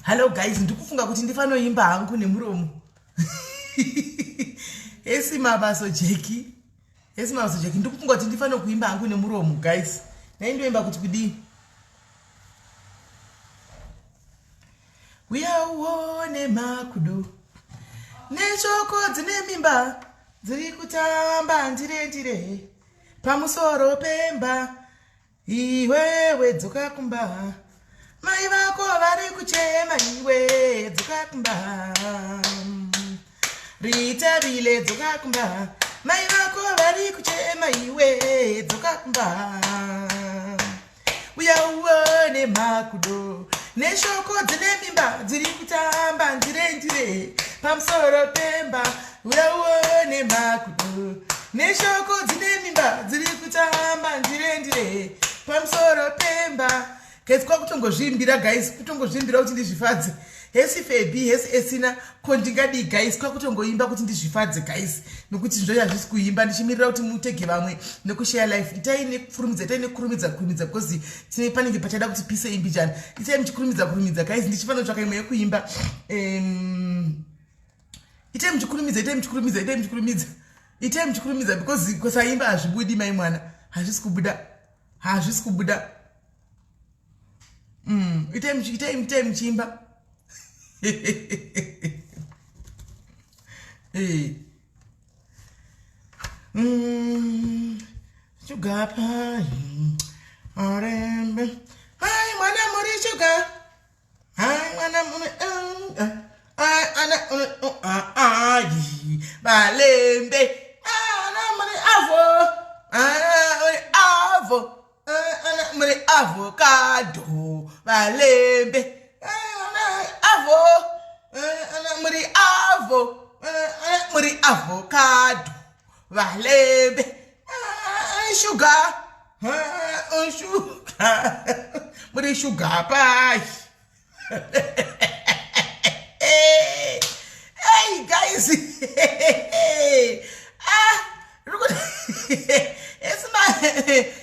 Hello guys, ndikufunga kuti ndifanoimba hangu nemuromo. Esi mabaso Jackie. Ndikufunga kuti ndifano kuimba hangu nemuromo guys. Naindoimba kuti kudi. Uyauone makudo. Nechoko dzine mimba dziri kutamba ndire pamusoro pemba. Iwewe dzoka kumba. Mai vako vari kuchema iwe dzoka kumba. Rita vile dzoka kumba. Mai vako vari kuchema iwe dzoka kumba. Uyauone makudo. Neshoko dzine mimba dziri kutamba ndire pamusoro pemba. Uyauone makudo. Neshoko dzine mimba dziri kutamba ndire pamusoro pemba. Guys, kwa kutongozvimbira guys, kutongozvimbira kuti ndizvifadze. Hesi Febi, hesi Esina, kondingadi guys, kwa kutongoimba kuti ndizvifadze guys. Nokuti ndoya zvisi kuimba ndichimirira kuti mutege vamwe nekushare life. Itai nekurumidza because tine panenge pachada kuti pise imbi jana. Itai mchikurumidza guys, ndichifano tsvaka imwe yekuimba. Itai mchikurumidza because kusaimba hazvibudi mai mwana. Hazvisi kubuda. Itai mchimba. Sugar pie. Arembe. Hai mwana muri sugar. Hai mwana muri balembe. Ana muri avocado balembe muri avocado balembe sugar muri sugar pie. Hey guys.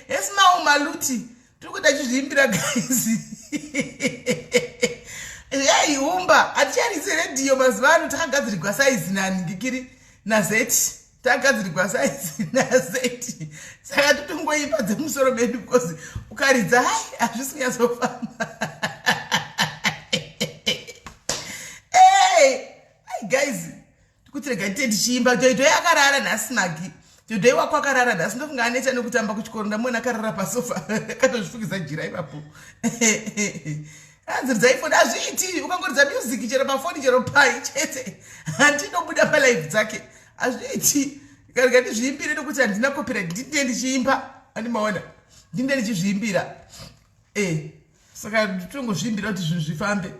It's my maluti. Tukuda chizvimbira guys. Hey umba, aticharise radio mazuvano takagadzirirwa size nani ngikiri nazeti. Takagadzirirwa size nazeti. Saka totongoimba dzemusoro medu because ukaridza hai hazvisi kunyazofamba. Hey guys, tikutirega tichiimba joito yakarara nhasi magi. Today wakwakarara nhasi ndofunga aneta nekutamba kuchikoro ndamona akarara pasofa akatozvifukidza jira ipapo. Anziridzai foni hazviiti ukangoridza music chero pafoni chero pai chete handinobuda palive dzake hazviiti. Karega ndizviimbire nokuti handina copyright ndinde ndichiimba handimaona ndinde ndichizviimbira. Saka nditongozviimbira kuti zvinhu zvifambe.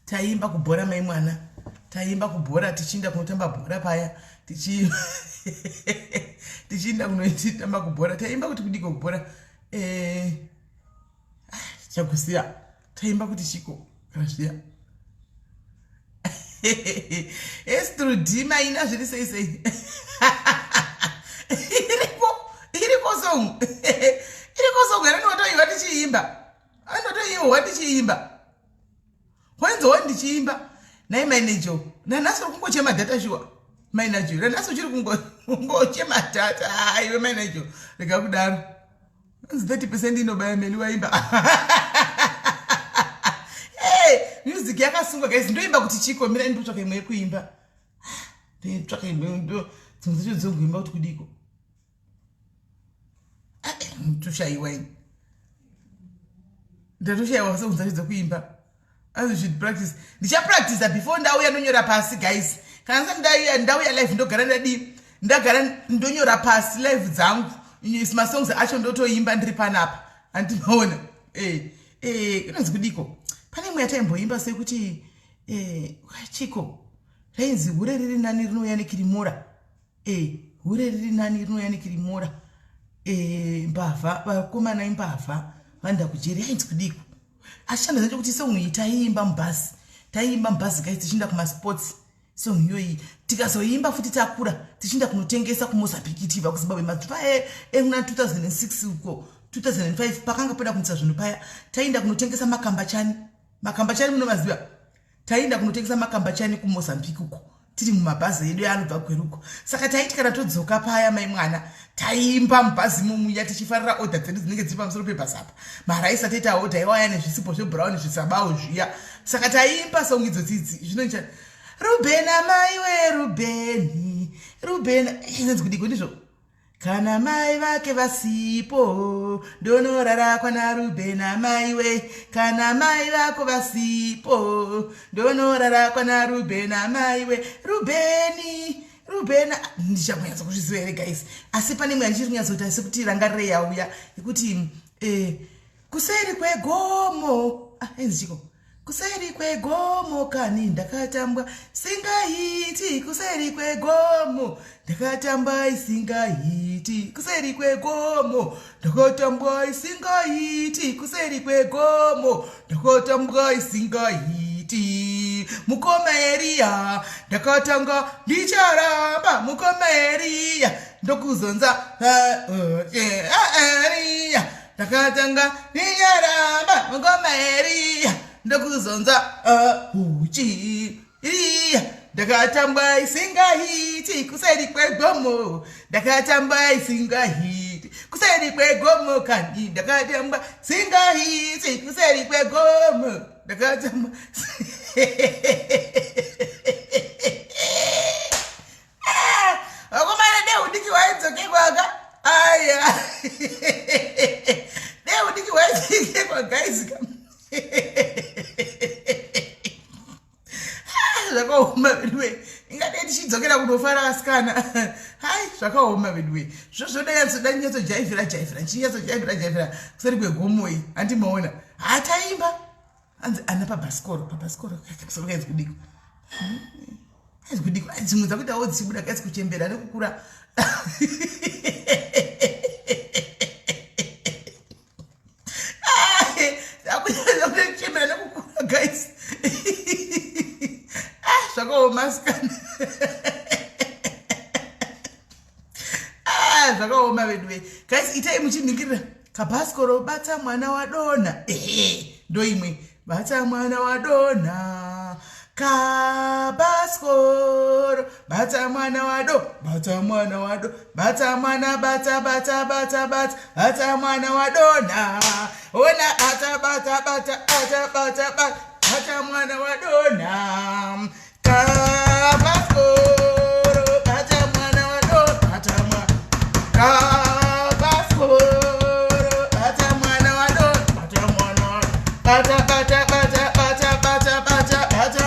Taimba kubhora mai mwana. Taimba kubhora tichinda kunotamba bhora paya tichinda kunotamba kubhora taimba kuti kudiko kubhora chakusiya taimba kuti chiko kashiya estrudima ina zviri sei iriko song rinotoiwa tichiimba kwenzowo ndichiimba. Nai manager nanasi kungochema data shuwa manager nanasi uchiri kungochema data aiwe manager rega kudaro 30% inobaya meli waimba. Music yakasungwa guys ndoimba kuti chiko mira nditsvaka imwe yekuimba nditsvaka imwe ndo dzinzi dzongoimba kuti kudiko tushaiwa ini ndatoshaiwa seunzachidza kuimba. As you should practice. Ndicha practice before ndauya ndonyora pasi guys. Kana ndauya live ndogara ndagara ndonyora pasi live dzangu. My songs acho ndotoimba ndiri panapa. Andimaona. Kunonzi kudiko. Pane imwe yataimboimba sekuti chiko. Rainzi hure riri nani rinouya nekirimura. Hure riri nani rinouya nekirimura. Mbavha vakomana imbavha vanda kujeri yainzi kudiko. Ashanda zacho kuti song iyi taimba mubhazi guys tichinda kuma sports song iyoyi tikazoimba futi takura tichinda kunotengesa kuMozambique TV kuZimbabwe mazuva ena 2006 uko 2005 pakanga poda kunitsa zvinhu paya taenda kunotengesa makambachani munomaziva taenda kunotengesa makambachani kuMozambique uko tiri mumabhazi edu anobva kweruko saka taiti kana todzoka paya mai mwana taimba mubhazi mumuya tichifarira oda dzedu dzinenge dziri pamusoro pebhazi apa maraisi ataita oda iwaya nezvisipo zvebhurauni zvisabawo zviya saka taimba song idzo dzidzi zvinoita Rubena maiwe Rubena inonzi kudiko ndizvo kana mai vake vasipo ndonorara kwana Rubena maiwe kana mai vako vasipo ndonorara kwana Rubena maiwe Rubena ndichakunyatsa kuzviziva here guys asi pane mwe ndichiri kunyatsoita sekuti rangarire yauya yekuti kuseri kwegomo enzichiko kuseri kwegomo kani ndakatambwa singaiti kuseri kwegomo ndakatambwa isingahiti kuseri kwegomo ndakatambwa isingaiti kuseri kwegomo ndakatambwa isingahiti mukomeriya ndakatanga ndicharamba mukomeriya ndokuzonza ndakatanga ndicharamba mukomeriya ndokuzonza uchi ndakatambwa isingahiti kuseri kwegomo ndakatambwa isingahiti kuseri kwegomo kandi ndakatambwa isingahiti kuseri kwegomo ndakatambwa akomana neudiki waidzokekwaga aya neudiki waidzokekwa guys zvakaoma vedwe ingadei tichidzokera kunofara vasikana hai zvakaoma vedwe zvozvodanyatsojaivhira nchinyatsojavhira kuseri kwegomoi handimaona hataimba hanzi ana pabhasikoro kaiswa kudiko dzimwe dzakuita wo dzichibuda kaisi kuchembera nekukura kuchembera nekukura guys zvakaoma sikana zvakaoma vedwe guys itai muchiningirira kabhasikoro bata mwana wadona ndoimwe bata mwana wadona kabhasikoro bata mwana wado bata mwana wado bata mwana bata mwana wadona ona bata mwana wadona kabhasikoro bata mwana wado kabhasikoro bata mwana wado bata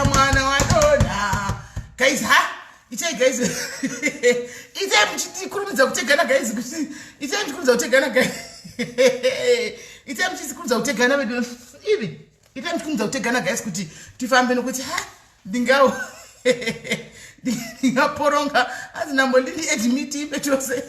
mwana wadona guys itai guys itai muchitikurumidza kutegana guys itai muchikurumidza kutegana guys itai muchikurumidza kutegana vedu ivi itai muchikurumidza kutegana guys kuti tifambe nokuti ndingawo ndingaporonga hazina mbondini edimiti imbe tose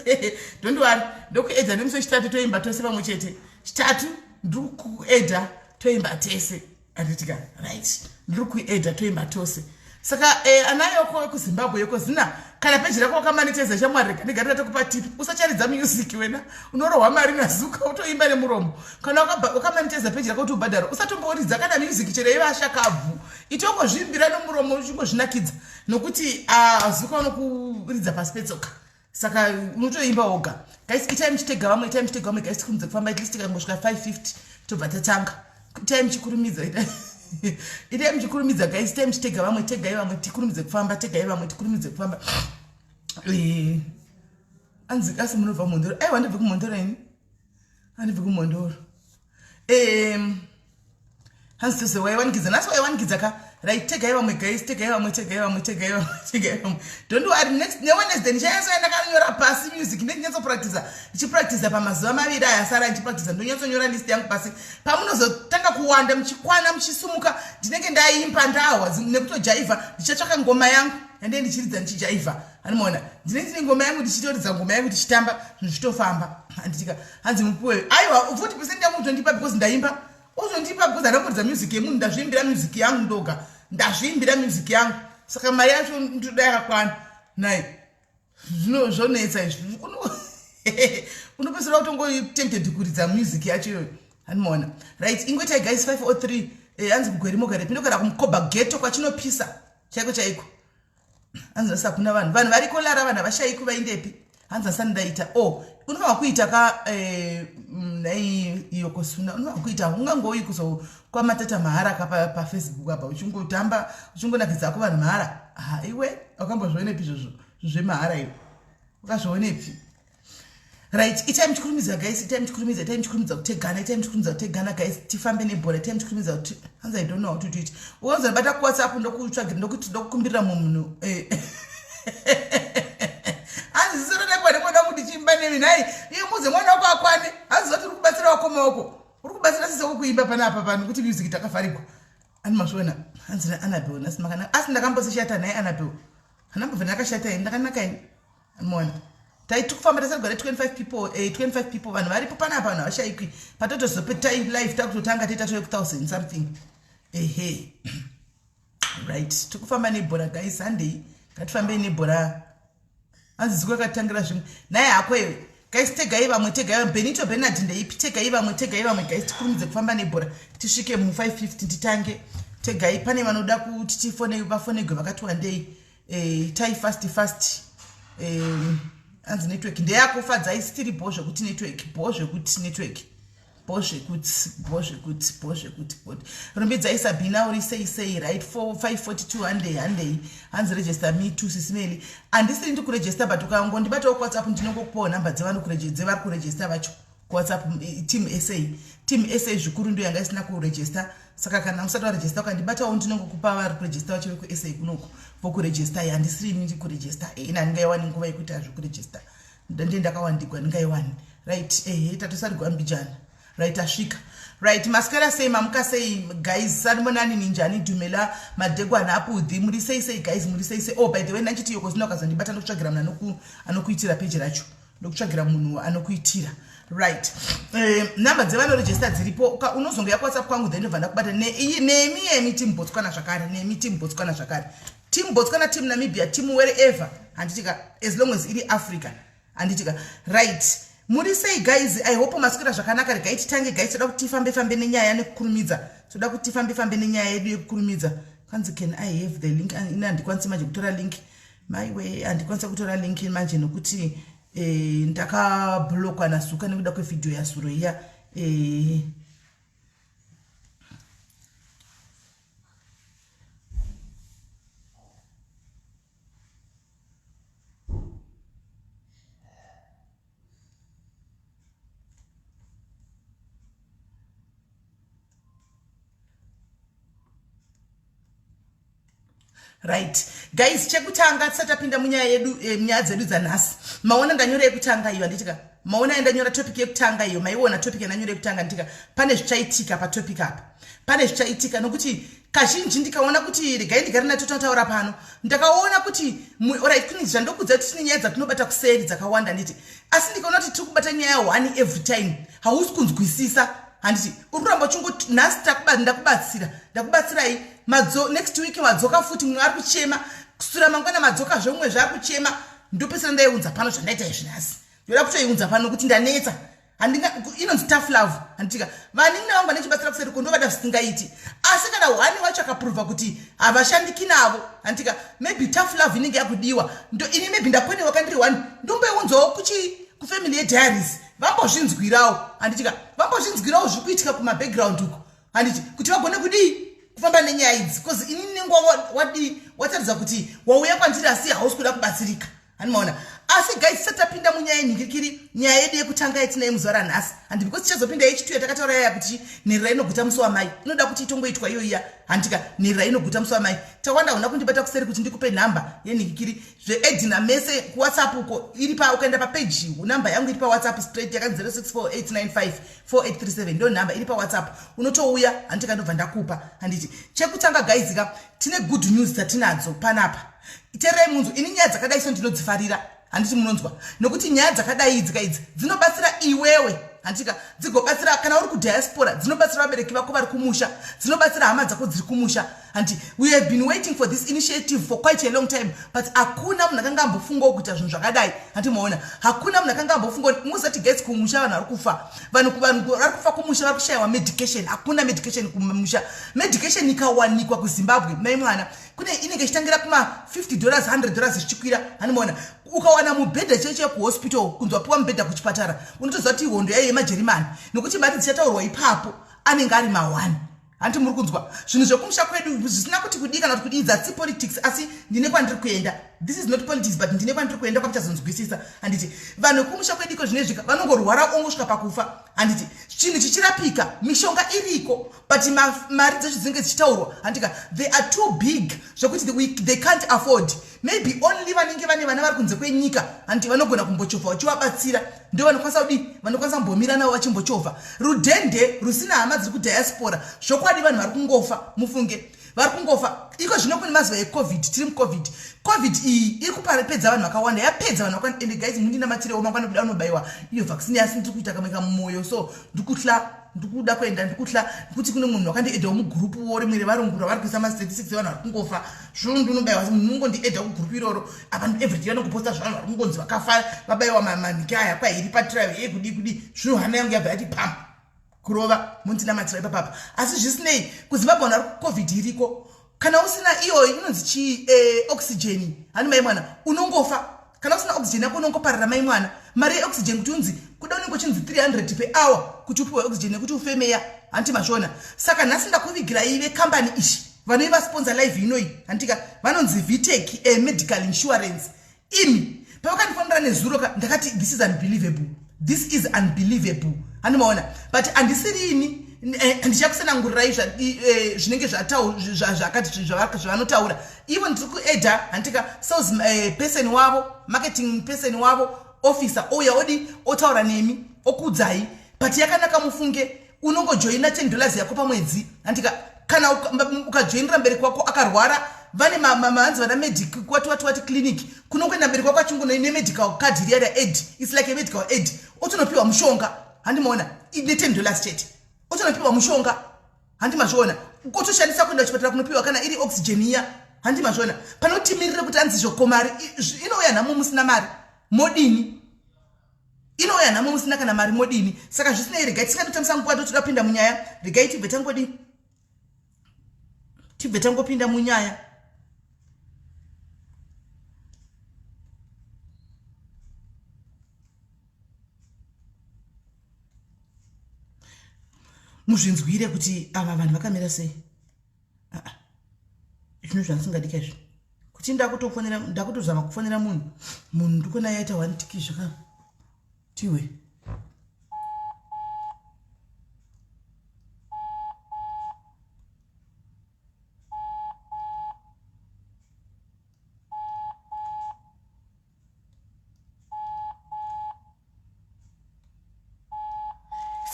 ndondwari ndokuedha nemusi wechitatu toimba tose pamwe chete chitatu ndiri kuedha toimba tese anditika right ndiri kuedha toimba tose saka anayoko ekuzimbabwe yoko zina kana peji rako wakamanitedza chamwari ndigarira tokupa tipi usacharidza music wena unorohwa mari nazuka utoimba nemuromo kana wakamanitedza peji rako kuti ubhadhara usatomboridza kana music chero ivashakabvu itongozvimbira nemuromo uchingozvinakidza nokuti zuka unokuridza pasi petsoka saka unotoimba woga guys itai muchitega vamwe guys tikurumidza kufamba at least tikangosvika 550 tobva tatanga itai muchikurumidza itai muchikurumidza guys itai muchitega vamwe tegai vamwe tikurumidze kufamba tegai vamwe tikurumidze kufamba anzi asi munobva kumondoro aiwa ndibve kumondoro ini handibve kumondoro hanzi tose waiwanikidza nhasi waiwanikidza ka right tegai vamwe guys tegai vamwe don't worry next neWednesday ndichaenzoenda kanyora pasi music ndichipractice pamazuva maviri aya asara ndichipractice ndonyatsonyora list yangu pasi pamunozotanga kuwanda muchikwana muchisumuka ndinenge ndaimba ndawa nekutojaivha ndichatsvaka ngoma yangu yandee ndichiridza ndichijaivha animona ndine ngoma yangu ndichitoridza ngoma yangu ndichitamba zvinhu zvichitofamba handitika hanzi mupuwe aiwa 40% yangu uzondipa because ndaimba uzondipa because anamboridza music yemunhu ndazviimbira music yangu ndoga ndazviimbira music yangu saka mari yacho ndoda yakakwana nai zvonetsa izvi unopesera utongoitempted kuridza music yacho iyoyo hanimona right ingoitai guys 503 hanzi kugwerimogare pinogara kumukoba geto kwachinopisa chaiko chaiko hanzi nasa kuna vanhu vari kolara vanhu havashayiko vaindepi hanzi asandaita unofanwa kuita ka yokosuna unofanwa kuita ungangouyi kuzo kwamatata mahara ka pafacebook apa uchingotamba uchingonakidzako vanhu mahara iwe wakambozvionepi izvozvo zvemahara iwe wakazvionepi right itai muchikurumidza guys itai muchikurumidza kutegana guys tifambe nebhora itai muchikurumidza kuti hanzi I don't know how to do it ukanza bata kuwhatsapp ndokutsvagira ndokuti ndokukumbirira munhu hanzi zisoro nebhora mwana kuti chimba nemi nai iye muze mwana wako akwane hanzi zoti uri kubatsira wako maoko uri kubatsira sise kuimba panapa pano kuti music takafarikwa ani mazviona hanzi Annabelle nasimakana asi ndakambozishata naye Annabelle hanambovhena akashata ini ndakanaka ini animona taitokufamba tasagara 25 people vanhu varipo panapa vanhu havashayikwi patotozope tai live takutotanga toita 12,000 something right tokufamba nebhora guys handei ngatifambei nebhora hanzi ziko yakatangira zvimwe naye hako iwe guys tegai vamwe benito benard ndeipi tegai vamwe guys tikurumidze kufamba nebhora tisvike mu550 titange tegai pane vanoda kuti vafonegwe vakati wandei tai fast hanzi network ndeyakufadza isitiri bhozve kuti network rumbidzai Sabina uri sei right 542 handei hanzi register me to SIS MELLY handisiri ndikuregister but ukangondibatawo kuwhatsapp ndinongokupawo nhamba dzevari kuregister vacho kuwhatsapp team SA zvikuru ndo yanga isina kuregister saka kana usati waregister ukandibatawo ndinongokupa vari kuregister vacho vekuSA kunoko vokuregister handisiri ini ndikuregister ina ndingaiwani nguva yekuti hazvikuregister ndiye ndakawandikwa ndingaiwani right tatosarigwa mbijana right asvika right maskara sei mamuka sei guys sarimonani ninjani dumela madegwana apudhi muri sei guys muri sei by the way nanchiti yoko zino kazondibata ndokutsvagira munhu anokuitira page racho ndokutsvagira munhu anokuitira right namba dzevanoregister dziripo unozongo yakwhatsapp kwangu then ndobva ndakubata nemi team botswana zvakare team botswana team Namibia team wherever handitika as long as iri Africa handitika right muri sei guys I hope maswera zvakanaka regai titange guys toda kuti tifambe nenyaya nekukurumidza toda kuti tifambe nenyaya yedu yekukurumidza kanzi can I have the link ina ndikwanisa manje kutora link my way andikwanisa kutora link manje nokuti ndakablockwa nasuka nekuda kwevideo yasuro iya right guys chekutanga tisatapinda munyaya yedu nyaya dzedu dzanhasi maona ndanyora yekutanga iyo anditika maona ndanyora topic yekutanga iyo maiona topic ndanyora yekutanga nditika pane zvichaitika pa topic apa pane zvichaitika nokuti kazhinji ndikaona kuti regai ndigari natotaura pano ndakaona kuti alright kuni zvandokudza kuti tine nyaya dzatinobata kuseri dzakawanda nditi asi ndikaona kuti tiri kubata nyaya 1 every time hausi kunzwisisa handiti ururamba chingoti nhasi ndakubatsirai next week madzoka futi mumwe ari kuchema kusura mangwana madzoka zvomwe zvari kuchema ndopesera ndaiunza pano zvandaita izvi nhasi ndoda kutoiunza pano kuti ndanetsa inonzi tough love handitika vanini vangu vanechibatsira kuseri kundovada zvisingaiti asi kana hwani wacho akapruvha kuti havashandiki navo handitika maybe tough love inenge yakudiwa ini maybe ndaponewa kandiri 1 ndomboiunzawo kufamily yediaries vambozvinzwirawo handitika vambozvinzwirawo zviri kuitika kumabackground uko handiti kuti vagone kudii kufamba nenyaya idzi because ini nenguva wataridza kuti wauya kwandiri asi hausi kuda kubatsirika hanimaona asi guys tisatapinda munyaya yenhingirikiri nyaya yedu yekutanga yetinaye muzuva ranhasi handi because tichazopinda yechituya takataura yaya kuti nherera inoguta musi wamai inoda kuti itongoitwa iyoiya handika nherera inoguta musi wamai tawanda huna kundibata kuseri kuti ndikupe nhamba yenhingirikiri zveedina mese kuwhatsapp uko iri ukaenda papeji namba yangu iri pawhatsapp straight yakanzi 0648954837 ndo nhamba iri pawhatsapp unotouya handika ndobva ndakupa handiti chekutanga guys ka tine good news dzatinadzo panapa itererai munzwa ini nyaya dzakadai so ndinodzifarira handiti munonzwa nokuti nyaya dzakadai idzi kaidzi dzinobatsira iwewe handika dzigobatsira kana uri kudiaspora dzinobatsira vabereki vako vari kumusha dzinobatsira hama dzako dziri kumusha handi we have been waiting for this initiative for quite a long time but hakuna munhu akanga ambofungawo kuita zvinhu zvakadai handimaona hakuna munhu akanga ambofunga muzati gets kumusha vanhu vari kufa vanhu vari kufa kumusha vari kushayiwa medication hakuna medication kumusha medication ikawanikwa kuzimbabwe mai mwana kune inenge ichitangira kuma$50 $100 zvichikwira handimaona ukawana mubhedha cheche kuhospital kunzwa piwa mubhedha kuchipatara unotoziva kuti ihondo yaiyo yemajerimani nokuti mari dzichataurwa ipapo anenge ari ma1 handi muri kunzwa zvinhu zvekumusha kwedu zvisina kuti kudii kana kuti kudii dzatsi politics asi ndine kwandiri kuenda this is not politics but ndine kwandiri kuenda kwamuchazonzwisisa handiti vanhu vekumusha kwedu iko zvinezvika vanongorwara ongosvika pakufa handiti chinhu chichirapika mishonga iriko but mari dzacho dzinenge dzichitaurwa handika they are too big zvokuti they can't afford maybe only vanenge vane vana vari kunze kwenyika handiti vanogona kumbochovha vachivabatsira ndo vanokwanisa kudii vanokwanisa kumbomira navo vachimbochovha rudhende rusina hama dziri kudiaspora zvokwadi vanhu vari kungofa mufunge vari kungofa iko zvino kune mazuva ecovid tiri mucovid covid iyi iri kupedza vanhu vakawanda yapedza vanhu vakawanda ende guys mundinamatire omangwana kuda unobayiwa iyo vaccine asi ndiri kuita kamwe kamumwoyo so ndikutla ndikuda kuenda ndikutla nekuti kune munhu wakandiedhawo mugurupu wo rimwe revarungura vari kuisa ma statistics evanhu vari kungofa zvino ndinobayiwa munongondiedha kugurupu iroro apa everyday vanongoposta zvavanhu vari kungonzi vakafa vabayiwa manhiki aya kwairi patrial kudi zvino hana yangu yabva yati pam kurova mundinamatira ipapapa asi zvisinei kuzimbabwe vanhu vari covid iriko kana usina iyo inonzi chi oxygen hani mai mwana unongofa kana usina oxygen yako unongoparira mai mwana mari yeoxygen kuti unzi kuda unenge uchinzi 300 per hour kuti upiwe oxygen kuti ufemeya hanti mashona saka nhasi ndakuvigira ive kambani ishi vanoiva sponsor live inoi handika vanonzi Vitech medical insurance imi pavakandifonera nezuro ndakati this is unbelievable this is unbelievable handimaona but andisirini ndichakusanangurirai zvinenge zvakati zvavanotaura ivo ndiri kuedha handika sales person wavo marketing person wavo officer ouya odi otaura nemi okudzai but yakanaka mufunge unongojoina $10 yako pamwedzi handika kana ukajoinira mberi kwako akarwara vane mahanzi vana medic wati clinic kunokuenda mberi kwako achingone medical card iriya aid it's like a medical aid otonopiwa mushonga handimaona ine $10 chete otonopiwa mushonga handimazviona kotoshandisa kuenda kuchipatara kunopiwa kana iri oxygen iya handimazviona panotimirire kuti anzi zvokomari inouya nhamo musina mari modini inouya nhamo musina kana mari modini saka zvisinei regai tisingandotamisa nguva totoda kupinda munyaya regai tibve tangopinda munyaya muzvinzwire kuti ava vanhu vakamira sei zvinhu zvandisingadika izvi kuti ndakutozama kufonera munhu ndikona yaita 1 tiki zvaka tiwe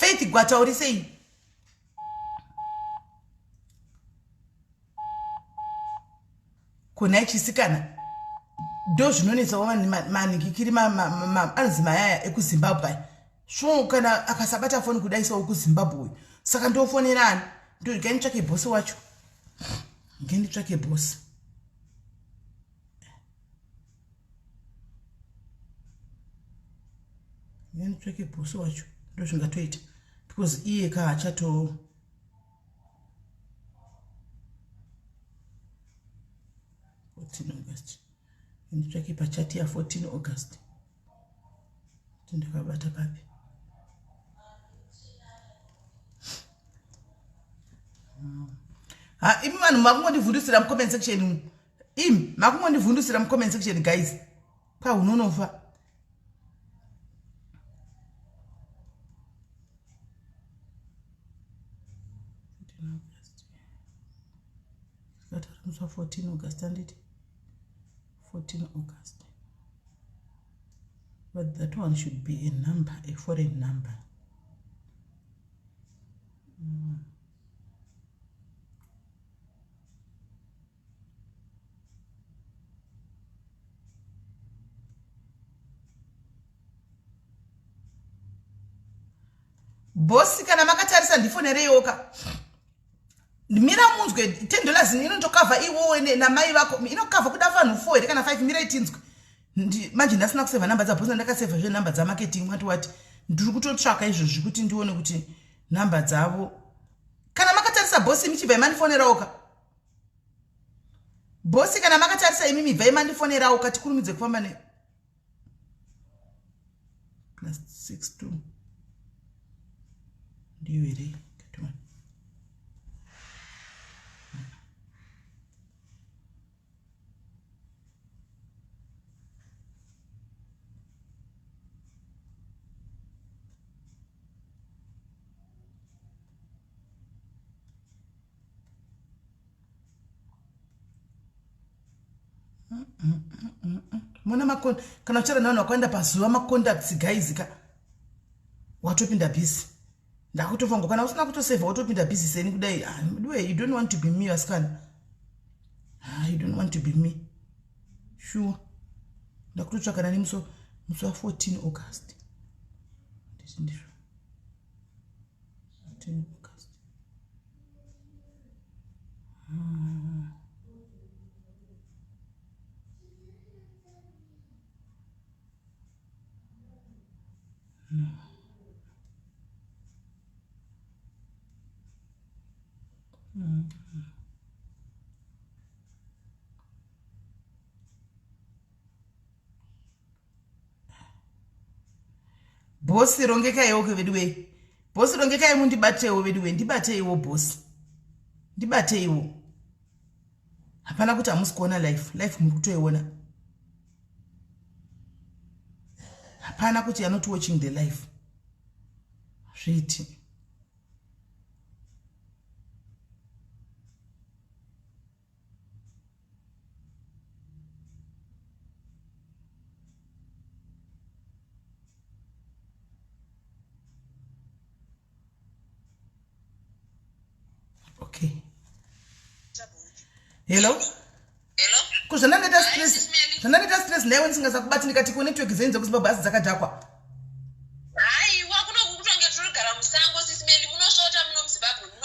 Faith gwatauri sei kuna ichisikana ndo zvinonetsawo manhingikiri anzi mayaya ekuzimbabwe svo kana akasabata foni kudaisawo kuzimbabwe saka ndofonerani ndoganitsvake bhosi wacho ngenditsvake bhosi ngenditsvake bhosi wacho ndo zvingatoita because iye kaachato August nditsvake pachati ya 14 August tindakabata papi imi vanhu makungondivhundusira mucomment section imi makungondivhundusira mucomment section guys kwahunonofa Kataramswa 14 August anditi 14 August. But that one should be a number, a foreign number. bosi kana makatarisa ndifonereyoka mira munzwe $10 inotokavha iwowe namai vako inokavha kuda vanhu 4 here kana 5 mira itinzwe manje ndasina kuseva namba dzabhosi ndakaseva zve namba dzamarketing wati ndiri kutotsvaka izvozvi kuti ndione kuti namba dzavo kana makatarisa bosi michibva imandifonerawoka bosi kana makatarisa imi mibva imandifonerawoka tikurumidze kufamba ne +62 ndiyo here mona makonda kana uchara navanhu vakaenda pazuva macontacts guys ka watopinda busy ndakutofunga kana usina kutosevha watopinda busy seni kudai you don't want to be me vasikana you don't want to be me sure ndakutotsvakana nemusi wa 14 August ndizvo 14 August no. Bosi rongekaiwo kweveduwe bosi rongekaiwo mundibatewo veduwe ndibateiwo bosi ndibateiwo hapana kuti hamusi kuona life muri kutoiona hapana kuti you're not watching the life zviti okay hello kuzvandaneta stress naiwe ndisingasakubatini ndikati ku network dzenyu dzekuzimbabwe basi dzakadhakwa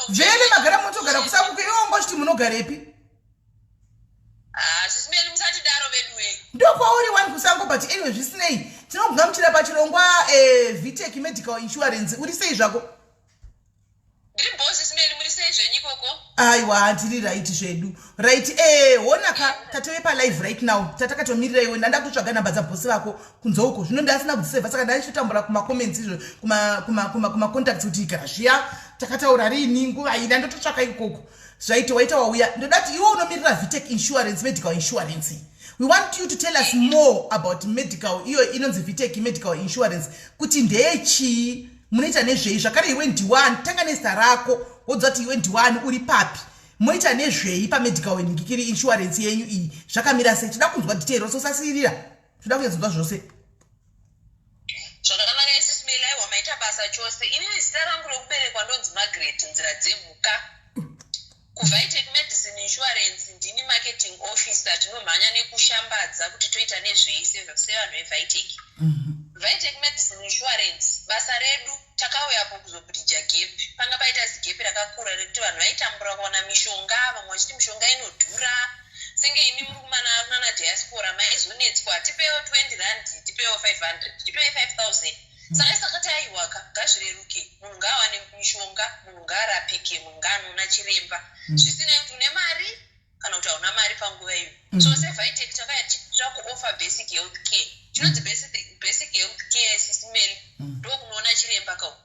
vele magara munotogara kusango iwo ngochiti munogarepi ndokwauri wani kusango but anyway zvisinei tinoguma muchira pachirongwa Vitech medical insurance uri sei zvako aiwa tiri right zvedu right honaka tatove palive right now tatakatomira iwe ndanda kutsvaga namba dzabhosi vako kunzouko zvino ndasina kudzisevha saka ndachitambura kumacomments izvo kumacontacts kuti ikazviya takataura rini nguva ina ndototsvaka ikoko zvaiti waita wauya ndodati iwe unomirira Vitech insurance medical insurance we want you to tell us more about medical iyo inonzi Vitech medical insurance kuti ndechii munoita nezvei zvakare iwe ndiwani tanga nezita rako wodzati iwe ndiwani uri papi moita nezvei pamedical ngikiri insurance yenyu iyi zvakamira sei tida kunzwa detail sosasirira tida kunzwa zvose zvakanaka SIS MELLY aiwa maita basa chose ini zita rangu rokuberekwa ndonzi Margaret nzira dzemuka kuVitech medicine insurance ndini marketing officer tinomhanya nekushambadza kuti toita nezvei sevanhu veVitech Vitech medicine insurance basa redu takauyapo kuzobridja gap panga paita zigepi rakakura rekuti vanhu vaitambura kuwana mishonga vamwe vachiti mishonga inodhura senge imi muri kumana nana diaspora maizonetswa tipewo 20 rand tipewo 500 tipewo 5000 saka isakati aiwaka ngazvireruke munhu ngaawane mishonga munhu ngaarapike munhu ngaanona chiremba zvisinei kuti une mari kana kuti hauna mari panguva iyo so seVitech takaya tichakuoffer basic health care chinonzi basic health care SIS MELLY ndokunoona chiremba kauko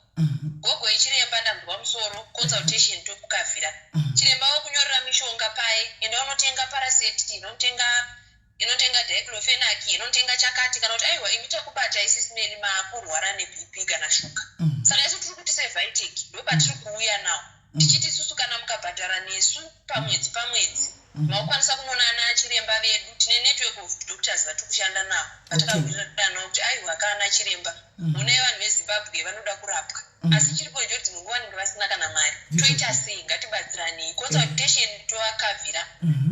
gogo yechiremba ndamzwa musoro consultation tokukavhira chiremba wokunyorera mishonga paye enda unotenga paraseti inotenga diclofenac inotenga chakati kana kuti aiwa imi takubata SIS MELLY makurwara neBP kana shuka saka isu tiri kuti seVitech ndopatiri kuuya nawo tichiti isusu kana mukabhadhara nesu pamwedzi makwanisa kunoona ana chiremba vedu tine network of doctors vatiri kushanda navo vatakabhuirana kuti aiwa kana chiremba mune vanhu veZimbabwe vanoda kurapwa asi chiripo njodzi munguva vanenge vasina kana mari toita sei ngatibatsiranei consultation tovakavhira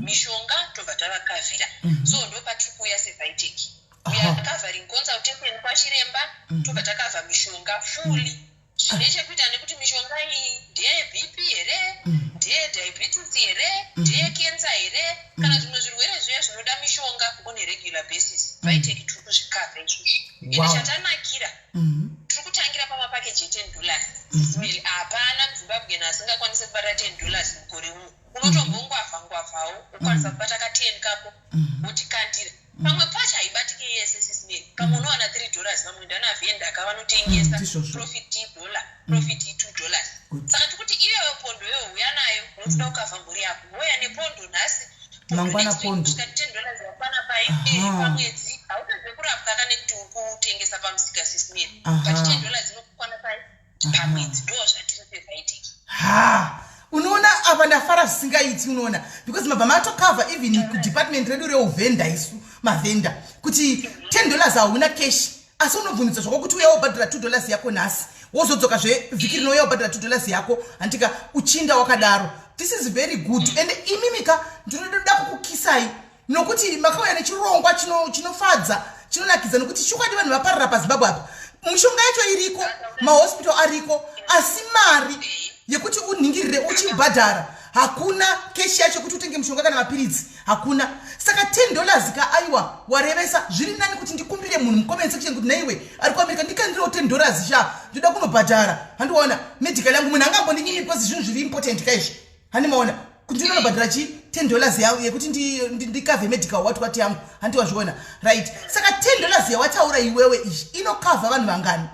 mishonga tobva tavakavhira so ndo patiri kuuya seVitech we are covering consultation kwachiremba tobva takavha mishonga fully zvine chekuita nekuti mishonga iyi ndeyebp here, ndeyediabetes here, ndeyekensa here, kana zvimwe zvirwere zviya zvinoda mishonga on a regular basis. Vaiteki tiri kuzvikavha izvozvo. Ende chatanakira tiri kutangira pamapakeji $10. Hapana muzimbabwean asingakwanisi kubata $10 mukore uno. Unotombongwavha-ngwavhawo ukwanisa kubata ka10 kako wotikandira. Pamwe pacho haibatiki yese sisimeri. Pamwe unowana $3, pamwe ndanavhendaka vanotengesa profit $1, profit $2. Saka tikuti iwewe pondo iwewe uya nayo unotoda kukavha mburi yako. Woya nepondo nhasi mangwana pondo kusvika $10 yakwana pamwedzi hautozve kurapwa kana kuti ukutengesa pamusika sisimeri. But $10 zinokukwana pamwedzi ndo zvatiri sevhaitiki. Unoona apa ndafara zvisingaiti unoona because mabva matokavha even kudepartment redu reuvhenda isu mavhenda kuti $10 hauna cash asi unobvunisa zvako kuti uya wobhadhira $2 yako nhasi wozodzoka zvevhiki rinouya wobhadhira $2 yako handika uchinda wakadaro. This is very good and imimika ndinoda kukukisai nokuti makauya nechirongwa chinofadza chinonakidza nokuti chokwadi vanhu vaparara paZimbabwe apa mishonga yacho iriko mahospital ariko asi mari yekuti uningirire uchibhadhara hakuna, keshi yacho kuti utenge mishonga kana mapiritsi hakuna. Saka $10 ka aiwa warevesa zviri nani kuti ndikumbire munhu mucomment section kuti naiwe ari kuAmerika ndikandirawo $10 sha ndoda kunobhadhara. Handiona medical yangu munhu angambondinyimi because zvinhu zviri important kaizvi handimaona kuti ndinobhadhara chi $10 yangu yekuti ndikavhe medical wati yangu handiwazviona right. Saka $10 yawataura iwewe izvi inokavha vanhu vangani?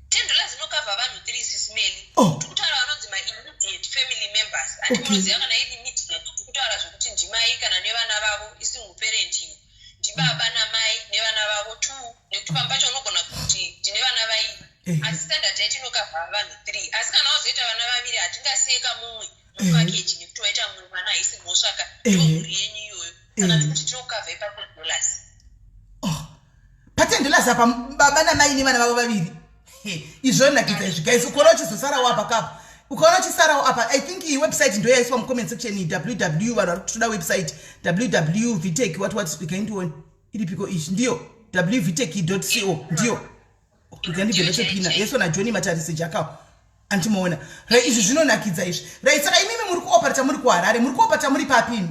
$10 inokavha vanhu 3 sisimeli. Tikutaura vanonzi ma-immediate family members. Handinoziva kana iri immediate. Tikutaura zvokuti ndimai kana nevana vavo isingle parent iyo. Ndibaba namai nevana vavo 2. Nekuti pamba pacho unogona kuti ndine vana vairi. Asi standard yacho inokavha vanhu 3. Asi kana wazoita vana vaviri hatingasiyeka mumwe mupakeji nekuti waita mumwe mwana haisi mhosvaka ndomhuri yenyu iyoyo. Saka tikuti tinokavha ipa$10. Pa$10 apa baba namai nevana vavo vaviri. Izvonakidza izvi guys. Ukaona uchizosarawo apa kapa ukaona uchisarawo apa I think iyi website ndo yaiswa mucomment section www vanhu vari kutoda website www.vtech what ikaindiwa iripiko izvi ndiyo wvtech.co ndiyo ikandibvepina yeswa naJohnny Matarisi Jakao antimaona right. Izvi zvinonakidza izvi right. Saka imimi muri kuoperata muri kuHarare, muri kuoperata muri papini?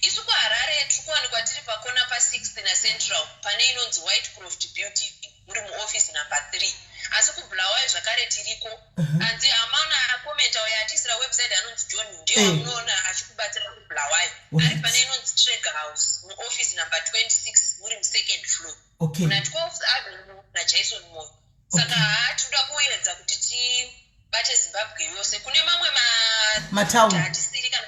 Isu kuHarare tiri kuwanikwa tiri pakona pa6th naCentral pane inonzi Whitecroft building muri muoffice number 3. Asi kuBulawayo zvakare tiriko. Hanzi amana akomenta uya atisira website anonzi John ndiye unoona achikubatsira kuBulawayo. Ari pane inonzi Treg House muoffice number 26 muri mu2nd floor. Kuna 12th Avenue naJason Mall. Saka tinoda kuedza kuti tibate Zimbabwe yose. Kune mamwe matown atisiri kana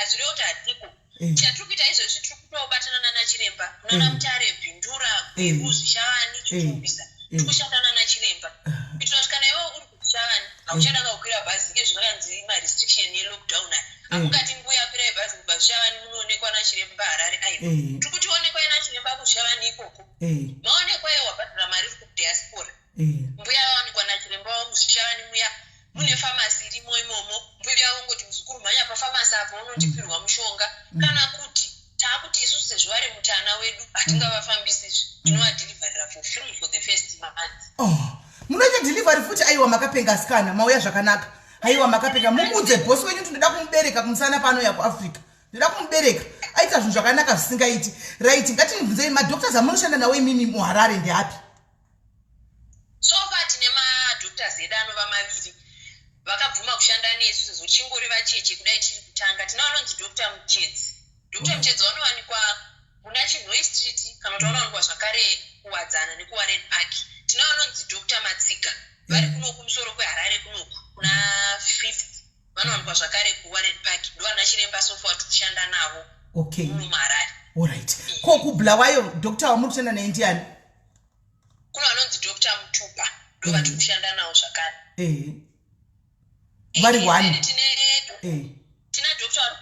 azviri kuti hatiko. Chatiri kuita izvozvi tiri kutobatana nana chiremba nana Mutare Bhindura kuzvishavani chitubisa tiri kushandana nana chiremba kuitira kuti kana iwe uri kuzvishavani hauchadanga kukwira bhazi ngezvakanzi marestriction yelockdown aya hakungati mbuya kwirai bhazi kubva zvishavani munoonekwa nachiremba Harare aiwa tiri kutionekwa nachiremba kuzvishavani ikoko maonekwa iye wabhadhira mari iri kudiaspora mbuya waonekwa nachiremba wamuzvishavani muya mune famasi irimo imomo mbuya wongoti muzukuru mhanya pafamasi apo unondipirwa mushonga kana kuti taakuti isusu sezvo vari mutana wedu hatingavafambisi izvi tinowadhilivharira for free for the first month. Munoita delivery futi aiwa makapenga asikana mauya zvakanaka aiwa makapenga mumudze bosi wenyu kuti ndoda kumubereka kumusana pano ya kuAfrica ndoda kumubereka aita zvinhu zvakanaka zvisingaiti right. Ngatinibvunzei madhoktors amunoshanda nawo imimi muHarare ndeapi? So far tine madhoktors edu anova maviri vakabvuma kushanda nesu sezvo chingori vacheche kudai tiri kutanga. Tina vanonzi Dr. Muchedzi. Dr. Muchedzi vanowanikwa muna Chinhoi Street kana kuti vanowanikwa zvakare kuwadzana nekuWarren Park. Tina vanonzi Dr. Matsika vari kunoku kumusoro kweHarare kunoku kuna 5th vanowanikwa zvakare kuWarren Park ndo vana chiremba so far tikushanda navo muHarare. Alright. Ko kuBulawayo doctor wamuri kushanda naye ndiani? Kuna vanonzi Dr. Mutupa ndo vari kushanda navo zvakare. Vari wani tina doctor ari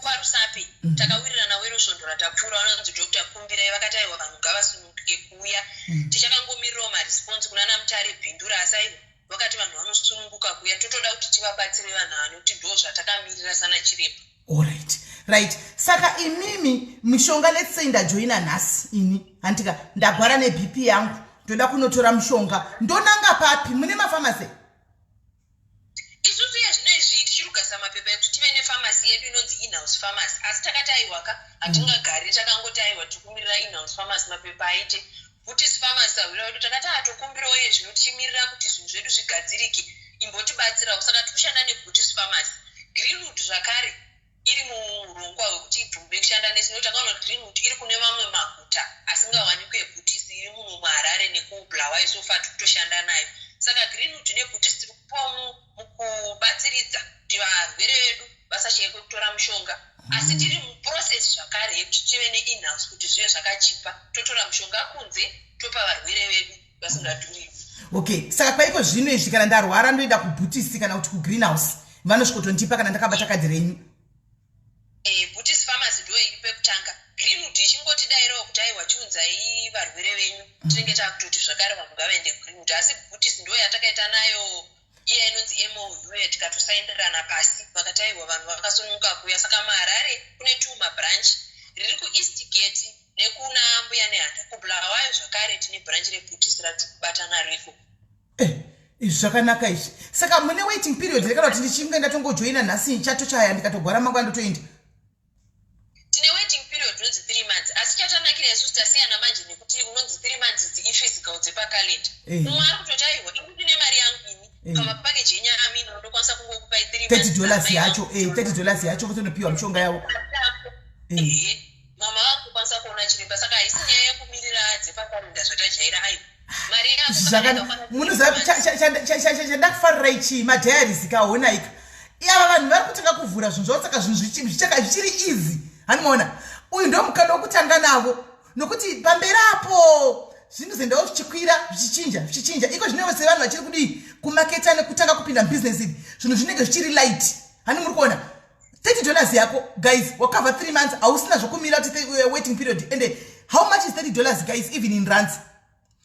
kwaRusape takawirirana werosondora tapfuura vanonzi Dr. Kumbirai vakati aiwa vanhu ngavasununguke kuuya tichakangomirirawo maresponse kuna Mutare Bhindura asi aiwa vakati vanhu vanosununguka kuuya totoda kuti tivabatsire vanhu ava nekuti ndo zvatakamirira sana chiremba. Alright right. Saka imimi mishonga let's say ndajoina nhasi ini handika ndagwara neBP yangu ndoda kunotora mushonga ndonanga papi mune mafamasi isusu yazvinezvi tichirugasa mapepa ekuti tive nefamasi yedu inonzi in-house pharmacy asi takati aiwaka hatingagari takangoti aiwa tikumirira in-house pharmacy mapepa aite butis pharmacy awira wedu takati atokumbirawo ye zvino tichimirira kuti zvinhu zvedu zvigadzirike imbotibatsirawo saka tikushanda nebutis pharmacy. Greenwood zvakare iri murongwa wekuti ibvumbe kushanda nesi nokuti takaona kuti Greenwood iri kune mamwe maguta asingawanikwe eButis iri muMarare nekuBulawayo sofa tikutoshanda nayo. Saka Greenwood neButis tiri kupawo mukubatsiridza kuti varwere vedu vasashayikwe kutora mushonga asi tiri muprocess zvakare yekuti tive ne-in-house kuti zvive zvakachipa totora mushonga kunze topa varwere vedu vasingadhuriwi. Okay, saka paipo zvino izvi kana ndarwara ndoenda kuButis kana kuti kuGreenhouse vanosvikotondipa kana ndakabata kadhi renyu. Butis pharmacy ndo iri pekutanga. Greenwood ichingotidairawo kuti aiwa chiunzai varwere venyu tinenge takutoti zvakare vanhu ngavaende Greenwood asi Butis ndo yatakaita nayo iya inonzi MOU tikatosaindirana pasi vakati aiwa vanhu vakasununguka kuuya saka Marare kune 2 mabranch riri kuEastgate nekuna Mbuya neHanda kuBulawayo zvakare tine branch reButis ratiri nariko. Izvi zvakanaka izvi. Saka mune waiting period rekana kuti ndichinge ndatongojoina nhasi chatochaya ndikatogwara mangwana ndotoenda. Tine waiting period unonzi 3 months asi chatanakira isusu tasiyana manje nekuti unonzi 3 months i-physical dzepakalenda. Umwe ari kutoti aiwa ini ndine mari yangu ini pamapakeji enyamini ndokwanisa kungokupai 3 months. $30 yacho $30 yacho kutonopiwa mushonga yavo. Mama vangu kwanisa kuona chiremba saka haisi nyaya yekumirira dzepakalenda zvatajaira aiwa. Mari yangu munoziva chandakufarira ichi madhayaris kahonaika iyava vanhu vari kutanga kuvhura zvinhu zvavo saka zvinhu zvichiri easy hanimaona uyu ndo mukana wokutanga navo nokuti pamberi apo zvinhu zendawo zvichikwira zvichinja iko zvinenge sevanhu vachiri kudii kumaketa nekutanga kupinda mubusiness iri zvinhu zvinenge zvichiri light hani muri kuona $30 yako guys wakavha 3 months hausina zvokumira kuti waiting period and how much is $30 guys even in rands?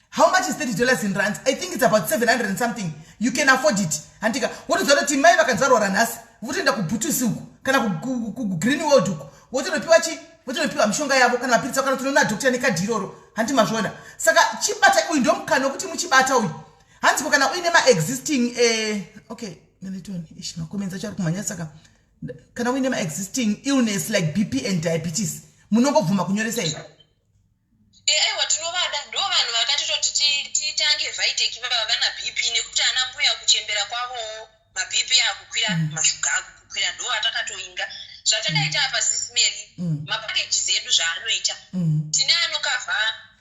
How much is $30 in rands? I think it's about 700 and something. You can afford it. Antika, what is the team? My vakanzaro ranas. Vutenda kuButis uku kana ku Greenwood uku. Wotonopiwa chi? Wotonopiwa mshonga yavo kana mapirisa kana tunona doctor nekadiroro. Hanti mazvona. Saka chibata uyu ndo mukano kuti muchibata uyu. Hanti kana uine ma existing okay, nalitoni ishi makomenza chari kumanya saka kana uine ma existing illness like BP and diabetes. Munongobvuma kunyoresa ino. Aiwa tinovada ndo vanhu vakatitoti titange vaiteki vana BP nekuti ana mbuya kuchembera kwavo maBP akukwira mashuga akukwira ndo atakatoinga zvatakaita apa SIS MELLY mapakeji edu zvaanoita tine anokavha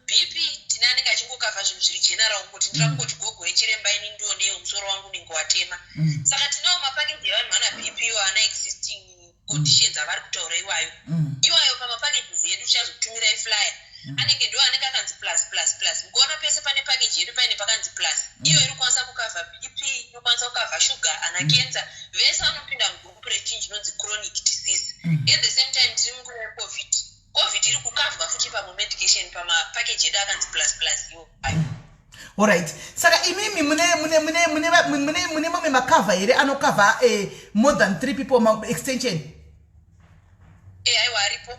BP tine anenge achingokavha zvinhu zviri general kuti ndira kungoti gogo yechiremba ini ndioneyo musoro wangu unenge watema saka tinewo mapakeji evanhu vana BP ana existing conditions avari kutaura iwayo pamapakeji edu tichazotumirai flyer anenge ndo anenge akanzi plus mukuona pese pane pakeji yedu paine pakanzi plus iyo iri kwanisa kukavha BP inokwanisa kukavha shuga ana cancer vese vanopinda mugurupu rechinji inonzi chronic disease at the same time tiri munguva yecovid iri kukavhwa futi pamomedication pamapakeji edu akanzi plus iyo. Alright, saka imimi mune mamwe makava here anokavha more than 3 people extension. Aiwa aripo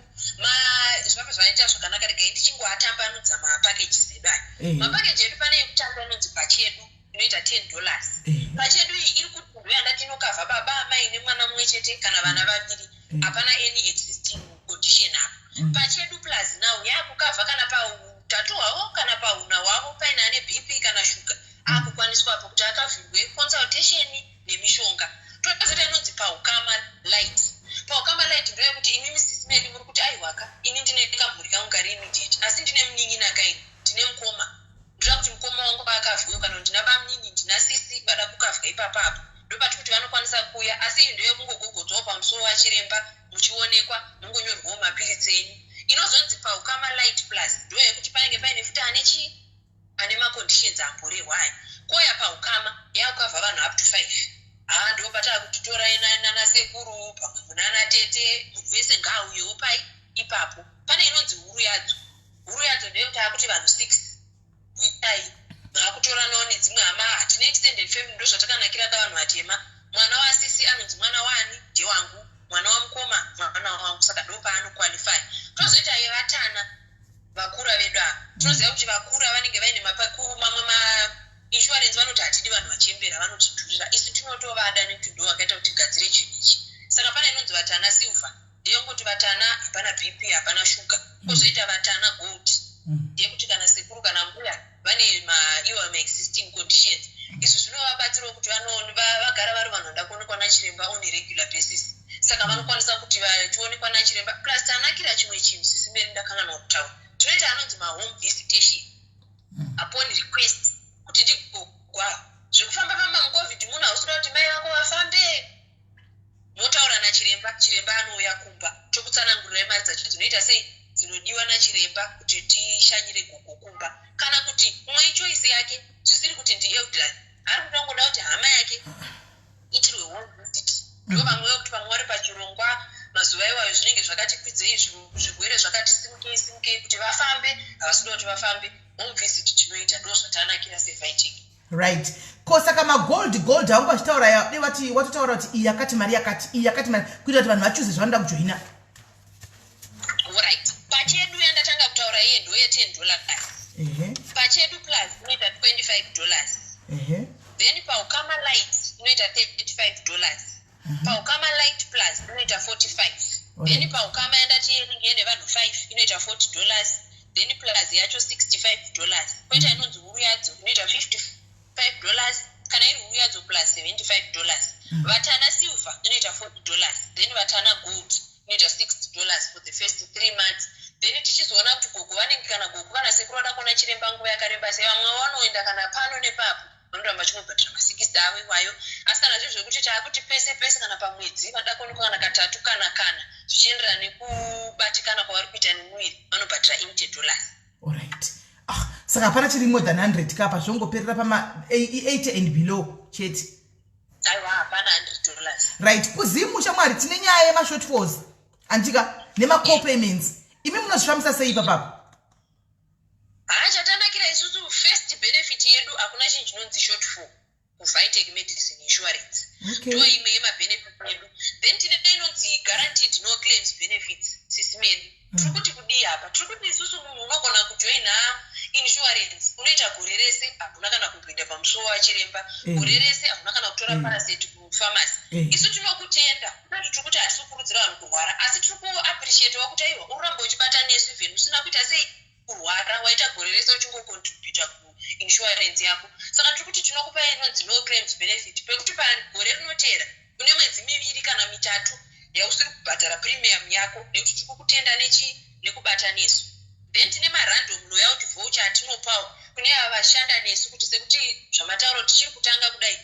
zvapa zvaita zvakanaka regai ndichingoatambanudza mapakeji edu aya mapakeji edu pane yekutanga inonzi bhachi yedu inoita $10 bhachi yedu iyi iri kuti munhu uyanda tinokavha baba amai nemwana mumwe chete kana vana vaviri hapana any existing condition apo bhachi yedu plus now yakukavha kana pautatu hwavo kana pauna hwavo paine ane BP kana shuga akukwaniswapo kuti akavhirwe consultation nemishonga tozoita inonzi paukama light. Paukama light ndo yekuti imimi SIS MELLY muri kuti aiwaka ini ndine kamhuri kangu kari immediate asi ndine muningi nakaini ndine mukoma ndoda kuti mukoma wangu paakavhiwe kana ndina bamuningi ndina sisi vada kukavhwa ipapapo ndopati kuti vanokwanisa kuuya asi iyi ndoyekungogogodzwawo pamusoro wachiremba muchionekwa mungonyorwawo mapiritsi enyu inozonzi paukama light plus ndo yekuti panenge paine futi ane maconditions amborehwa aya koya paukama yakukavha vanhu up to 5 ndo patava kutitora nanasekuru pamwe munana tete munhu wese ngaauyewo pai ipapo pane inonzi huru yadzo ndeyekuti akuti vanhu 6 vitai maakutora nawo nedzimwe hama hatine extended family ndo zvatakanakira kavanhu vatema mwana wasisi anonzi mwana wani ndewangu mwana wamukoma mwana wangu saka ndo paanoqualify tozoita yevatana vakura vedu ava tinoziva kuti vakura vanenge vaine mamwe mainsurance vanoti hatidi vanhu vachembera vanotidhurira isu tinotovada nekuti ndo vakaita kuti tigadzire chinhu ichi saka pane inonzi vatana silver ndeyekuti vatana hapana bp hapana shuga kwozoita vatana gold ndeyekuti kana sekuru kana mbuya vane iwo maexisting conditions izvo zvinovabatsirawo kuti vagara vari vanhu vanoda kuonekwa nachiremba on a regular basis saka vanokwanisa kuti vachionekwa nachiremba plus tanakira chimwe chinhu sisi mberi ndakanganwa kutaura tinoita anonzi mahome visitation upon request kuti ndigogwa zvekufamba famba mucovid munhu hausiroda kuti mai vako vafambe motaura nachiremba chiremba anouya kumba tokutsanangurirai mari dzacho dzinoita sei dzinodiwa nachiremba kuti tishanyire gogo kumba kana kuti umwe ichoisi yake zvisiri kuti ndielderly ari kutongoda kuti hama yake itirwe home visit ndo vamwewo kuti pamwe vari pachirongwa mazuva iwayo zvinenge zvakati kwidzei zvirwere zvakati simukei kuti vafambe havasida kuti vafambe home visit tinoita ndo zvatanakira sefighting right ko saka magold hangu vachitaura vati watotaura kuti iyi yakati mari yakati iyi yakati mari kuita kuti vanhu vachuze zvavanoda kujoina right pachedu yandatanga kutaura iye ndo $10 pachedu plus inoita $25 then paukama light inoita $35 paukama light plus inoita $45 then paukama yandati inenge ine vanhu 5 inoita $40 then plus yacho $65 koita inonzi huru yadzo inoita $55 kana iri huru yadzo plus $75 vatana silver inoita $40 then vatana gold inoita $60 for the first 3 months then tichizoona kuti gogo vanenge kana gogo kana sekuru vada kuona chiremba nguva yakareba sei vamwe vanoenda kana pano nepapo vanoramba chingobhadhira ma$60 avo iwayo asi kana zvizvo zvekuti taakuti pese kana pamwedzi vada kuonekwa kana katatu kana zvichienderana nekubatikana kwavari kuita nemuviri vanobhadhira $80 alright saka hapana chiri more than 100 kapa zvongoperera pama 80 and below chete aiwa hapana $100 right kuzimu shamwari tine nyaya yemashortfalls andika nemacopayments imi munozvifambisa sei papapo chatanakira isusu first benefit yedu hakuna chinhu chinonzi shortfall kuvitec medicine insurance ndo imwe yemabenefit yedu then tine inonzi guaranteed no claims benefits sisi medu tiri kuti kudii apa tiri kuti isusu munhu unogona kujoina insurance unoita gore rese hakuna kana kupinda pamusuwo wachiremba gore rese hakuna kana kutora parasite kufamasi isu tinokutenda kuti tiri kuti hatisi kukurudzira vanhu kurwara asi tiri kuappreciatewa kuti aiwa uramba uchibata nesu even usina kuita sei kurwara waita gore rese uchingocontributa kuinsurance yako saka tiri kuti tinokupa inonzi no claims benefit pekuti pagore rinotera une mwedzi 2 kana 3 yausiri kubhadhara premium yako nekuti tiri kukutenda nekubata nesu then tine marandom loyalty voucher atinopawo kune ava vashanda nesu kuti sekuti zvamatauro tichiri kutanga kudai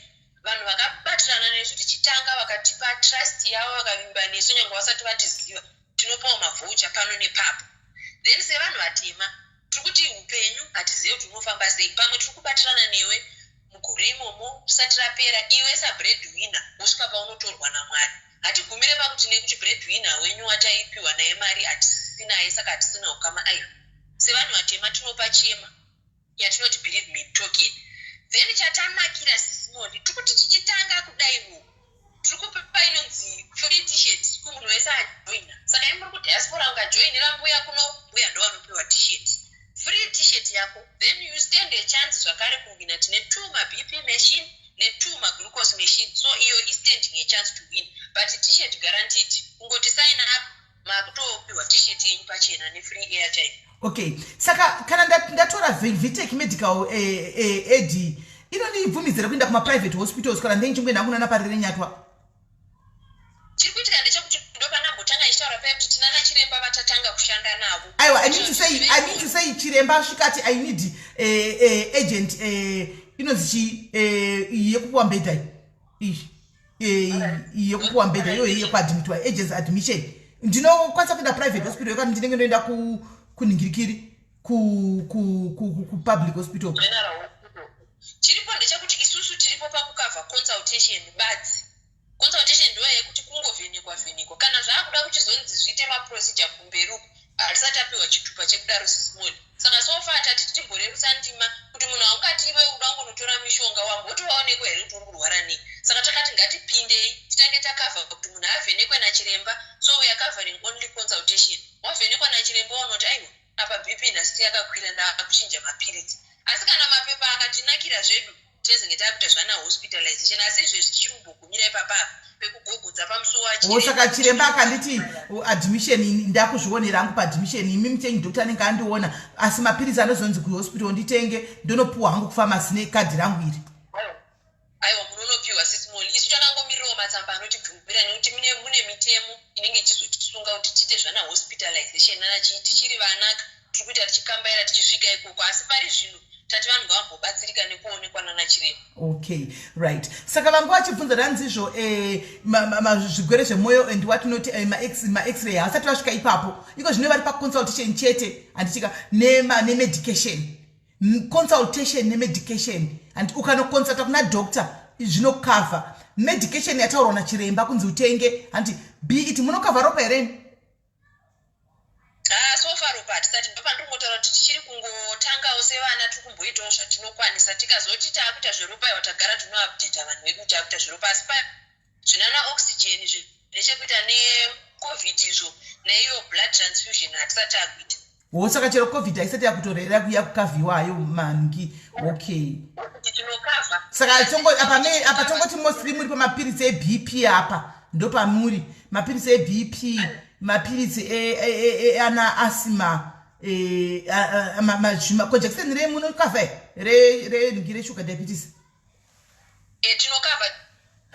vanhu vakabatirana nesu tichitanga vakatipa trust yavo vakavimba nesu nyange vasati vatiziva tinopawo mavoucher pano nepapo then sevanhu vatema tiri kuti upenyu hatizive kuti unofamba sei pamwe tiri kubatirana newe mugore imomo risati rapera iwe sabreadwinner wosvika paunotorwa namwari hatigumire pakuti nekuti breadwinner wenyu wataipiwa naye mari hatisinaye saka hatisina ukama aiwa sevanhu vatema tinopa chema yatinoti believe me token then chatanakira sisimoli tiri kuti tichitanga kudaiwo tiri kupa inonzi free t-shirt kumunhu wese ajoina saka imuri kudiaspora ungajoinira mbuya kuno mbuya ndo vanopiwa t-shirt free t-shirt yako then you stand a chance zvakare kuwina tine 2 mabp machine ne2 maglucose machine so iyo standing a chance to win but t-shirt guaranteed kungoti sign up makutopiwa t-shirt yenyu pachena nefree airtime okay saka kana ndatora Bvumai medical aid inondibvumidzira kuenda kuma-private hospitals kana ndichingoenda kunana parire nyatwa chiri kuitika ndechekuti ndo panambotanga ichitaura paya kuti tinana chiremba vatatanga kushanda navo aiwa I mean to say chiremba asvikati I need agent inonzi yekupuwa mbedha yekupuwa mbedha iyo yekuadmitwa agents admission ndinokwanisa kuenda private hospital yakati ndinenge ndoenda kuningirikiri ku public hospital chiripo ndechekuti isusu tiripo pakukavha consultation but consultation ndo yekuti kungovhenekwa kana zvaakuda kuchizonzi zviite maprocedure kumberuko hatisati apiwa chitupa chekudaro sisimoni saka sofa tati tichimborerusa ndima kuti munhu aungati iwe udangonotora mishonga wambotovaonekwa here kuti uri kurwara nei saka takati ngatipindei titange takavha kuti munhu avhenekwe nachiremba so we are covering only consultation wavhenekwa nachiremba wanoti aiwa apa bp nhasi yakakwira ndakuchinja mapiritsi asi kana mapepa akatinakira zvedu tezenge takuita zvana hospitalization asi izvezvi tichiri kumbogumira ipapa pekugogodza pamusuwo wosaka chiremba akanditi admission ndakuzvionera hangu paadmission imi mutengi dokta anenge andiona asi mapiritsi anozonzi kuhospital nditenge ndonopuwa hangu kufamasi nekadhi rangu iri aiwa munonopiwa sisimoli isu takangomirirawo matsamba anotibvumira nekuti mune mitemo inenge ichizotisunga kuti tiite zvana hospitalization tichiri vanaka tiri kuita tichikambaira tichisvika ikoko asi pari zvino tati vanhu ngavambobatsirika nekuonekwa nana chiremba. Okay, right. Saka vangu vachibvunza ranzizvo zvigwere zvemwoyo and watinoti ma-x-ray hasati vasvika ipapo iko zvino vari paconsultation chete handichika nemedication consultation nemedication and ukanoconsulta kuna doctor zvinokavha medication yataurwa nachiremba kunzi utenge handi be it munokavha ropa here so far ropa hatisati ndopandingotaura kuti tichiri kungotangawo sevana tiri kumboitawo zvatinokwanisa tikazoti taakuita zveropa iwa tagara tinoapdata vanhu vedu taakuita zveropa asi zvinana oxygen nechekuita necovid izvo neiyo blood transfusion hatisati akuita saka chero covid haisati yakutorera yakukavhiwayo mangi okay tinokavha saka apa tongoti mostly muri pamapiritsi ebp apa ndopamuri mapiritsi ebp mapiritsi ana asima conjekiseni remunokavha reshuga diabetes tinokavha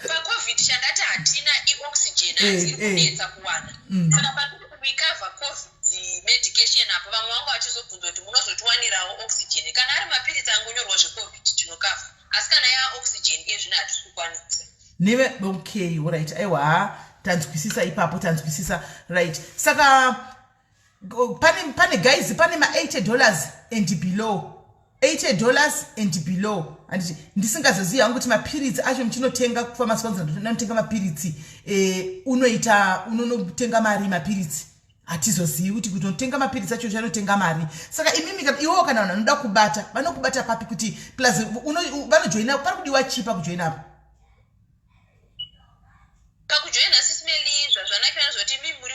pacovid chandati hatina ioxygen asi kunetsa kuwana saka patikukavha covid medication apo vamwe vangu vachizobvunza kuti munozotiwanirawo oxygen kana ari mapiritsi angonyorwa zvecovid tinokavha asi kana yaoxygen ezvino hatisi kukwanisa neve okay alright aiwa tanzwisisa ipapo tanzwisisa right saka pane guys pane ma$80 and below $80 and below anditi ndisingazozivi hangu kuti mapiritsi acho muchinotenga kufamasi kwanza notenga mapiritsi unonotenga mari mapiritsi hatizozivi kuti unotenga mapiritsi acho chanotenga mari saka imimi iwewo kana vanhu vanoda kubata vanokubata papi kuti plus vanojoina pari kudiwa chipa kujoina apo pakujoina SIS MELLY zvazvanakira zvoti imi muri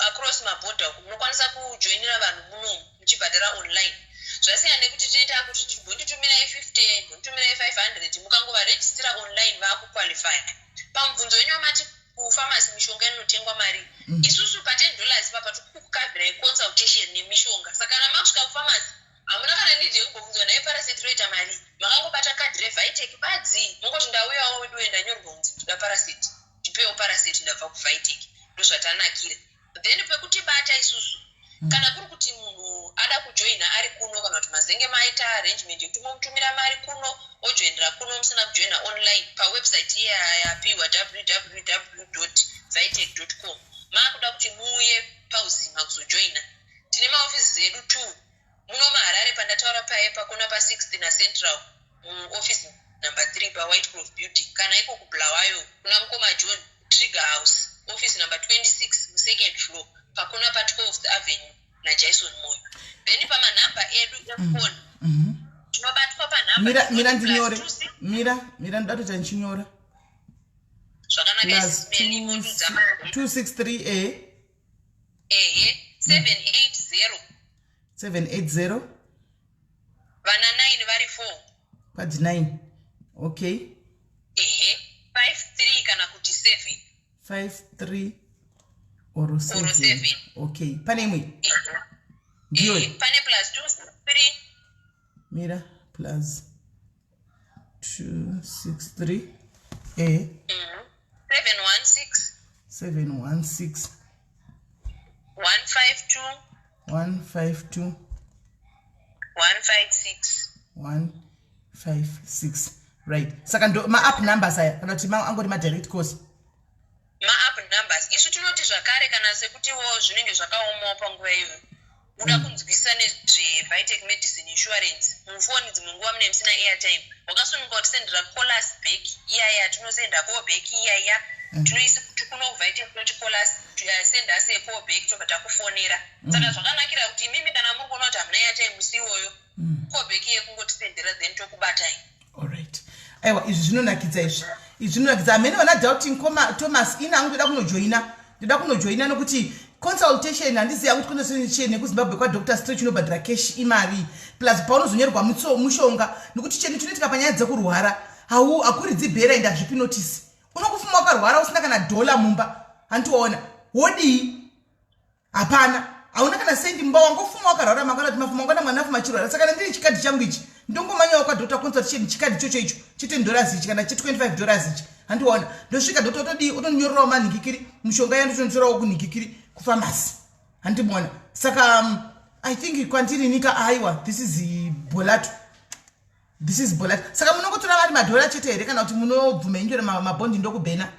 across mabhodha munokwanisa kujoinira vanhu muno muchibhadhara online zvasiyana nekuti tinoita kuti timbonditumirai 50 ndonitumirai 500 mukangovarejistira online vaakuqualifya pamubvunzo wenyu wamati kufamasi mishonga inotengwa mari isusu pa$10 papa tikukukavhirai consultation nemishonga saka kana makusvika kufamasi hamuna kana nidhi yekubvunzwa naye parasite roita mari makangobata kadhi revhaitek badzi mongoti ndauyawo wedu ndanyorwa kunzi toda parasite tipewo parasite ndabva kuvhaitek ndozvatanakira then pekutibata isusu kana kuri kuti munhu ada kujoina ari kuno kana kuti mazenge maita arrangement yekuti momutumira mari kuno ojoinera kuno musina kujoina online pawebsite yapiwa www.vitec.com maakuda kuti muuye pauzima kuzojoina tine maofisi edu 2 muno maharare pandataura paye pakona pa6th naCentral office number 3 paWhitecroft building kana iko kubulawayo kuna mukoma John Trigger House office number 26 second floor pakona pa12th Avenue naJason Moyo then pamanhamba edu efone tinobatwa panhamba mira ndinyore mira ndatoita ndichinyora zvakanaka SIS MELLY munhu dzamari 263 780 vana 9 vari 4 padzi 9 okay 53 kana kuti 7 53 or 7 okay pane imwe ndiyo pane plus 263 mira plus 263 716 152 156 right saka ndo ma-up numbers aya kana kuti angoti ma-direct course ma-up numbers isu tinoti zvakare kana sekutiwo zvinenge zvakaomawo panguva iyoyo uda kunzwisisa nezvevitec medicine insurance mufoni dzimwe nguva mune musina airtime wakasununga kutisendera colas back iyaya tinosenda ko back iyaya tinoisi kuti kuno kuvitec tinoti colas senda se ko back tobva takufonera saka zvakanakira kuti imimi kana muri kuona kuti hamuna airtime musi iwoyo ko back yekungotisendera then tokubatai alright aiwa izvi zvinonakidza amene vana doubting thomas ina hangu ndoda kunojoina nokuti consultation handiziva kuti consultation nekuzimbabwe kwadr stretch unobhadhira cash imari plus paunozonyorerwa mushonga nekuti chinhu chinoitika panyaya dzekurwara hakuridzi bhera ende hazvipi notisi unokufuma wakarwara usina kana $1 mumba handiwaona wodii hapana hauna kana sendi mumba wangofuma wakarwara mangana kuti mafuma ngana mwana machirwara saka ndiri chikadhi changu ichi ndongomanyawo kwadr consultation chikadhi chocho icho $10 ichi kana $25 ichi handiwaona ndosvika dr otodii otonyorerawo manhingikiri mushonga yandotonzerawo kunhingikiri kufamasi handimona saka I think kwandiri nika aiwa this is bolato saka munongotora vari madhora chete here kana kuti munobvuma injore mabhondi ndokubhena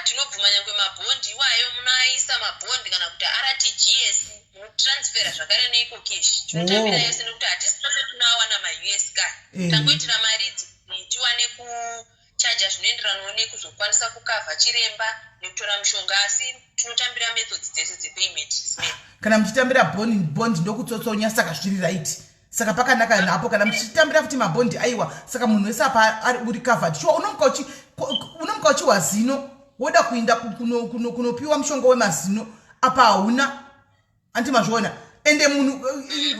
tinobvuma nyangwe mabhondi iwayo munoaisa mabhondi kana kuti rtgs munotransfera zvakare neiko cash tinotambira yose nekuti hatisi tose tunoawana maus kare tangoitira mari idzi tiwane kuchaja zvinoenderanawo nekuzokwanisa kukavha chiremba nekutora mushonga asi tinotambira methods dzese dzepayment kana muchitambira bondi ndokutsotsonya saka zviri right saka pakanaka napo kana muchitambira kuti mabhondi aiwa saka munhu wese apa ari uri covered sure unomuka uchiwa zino woda kuinda kunopiwa mushonga wemazino apa hauna andimazviona ende munhu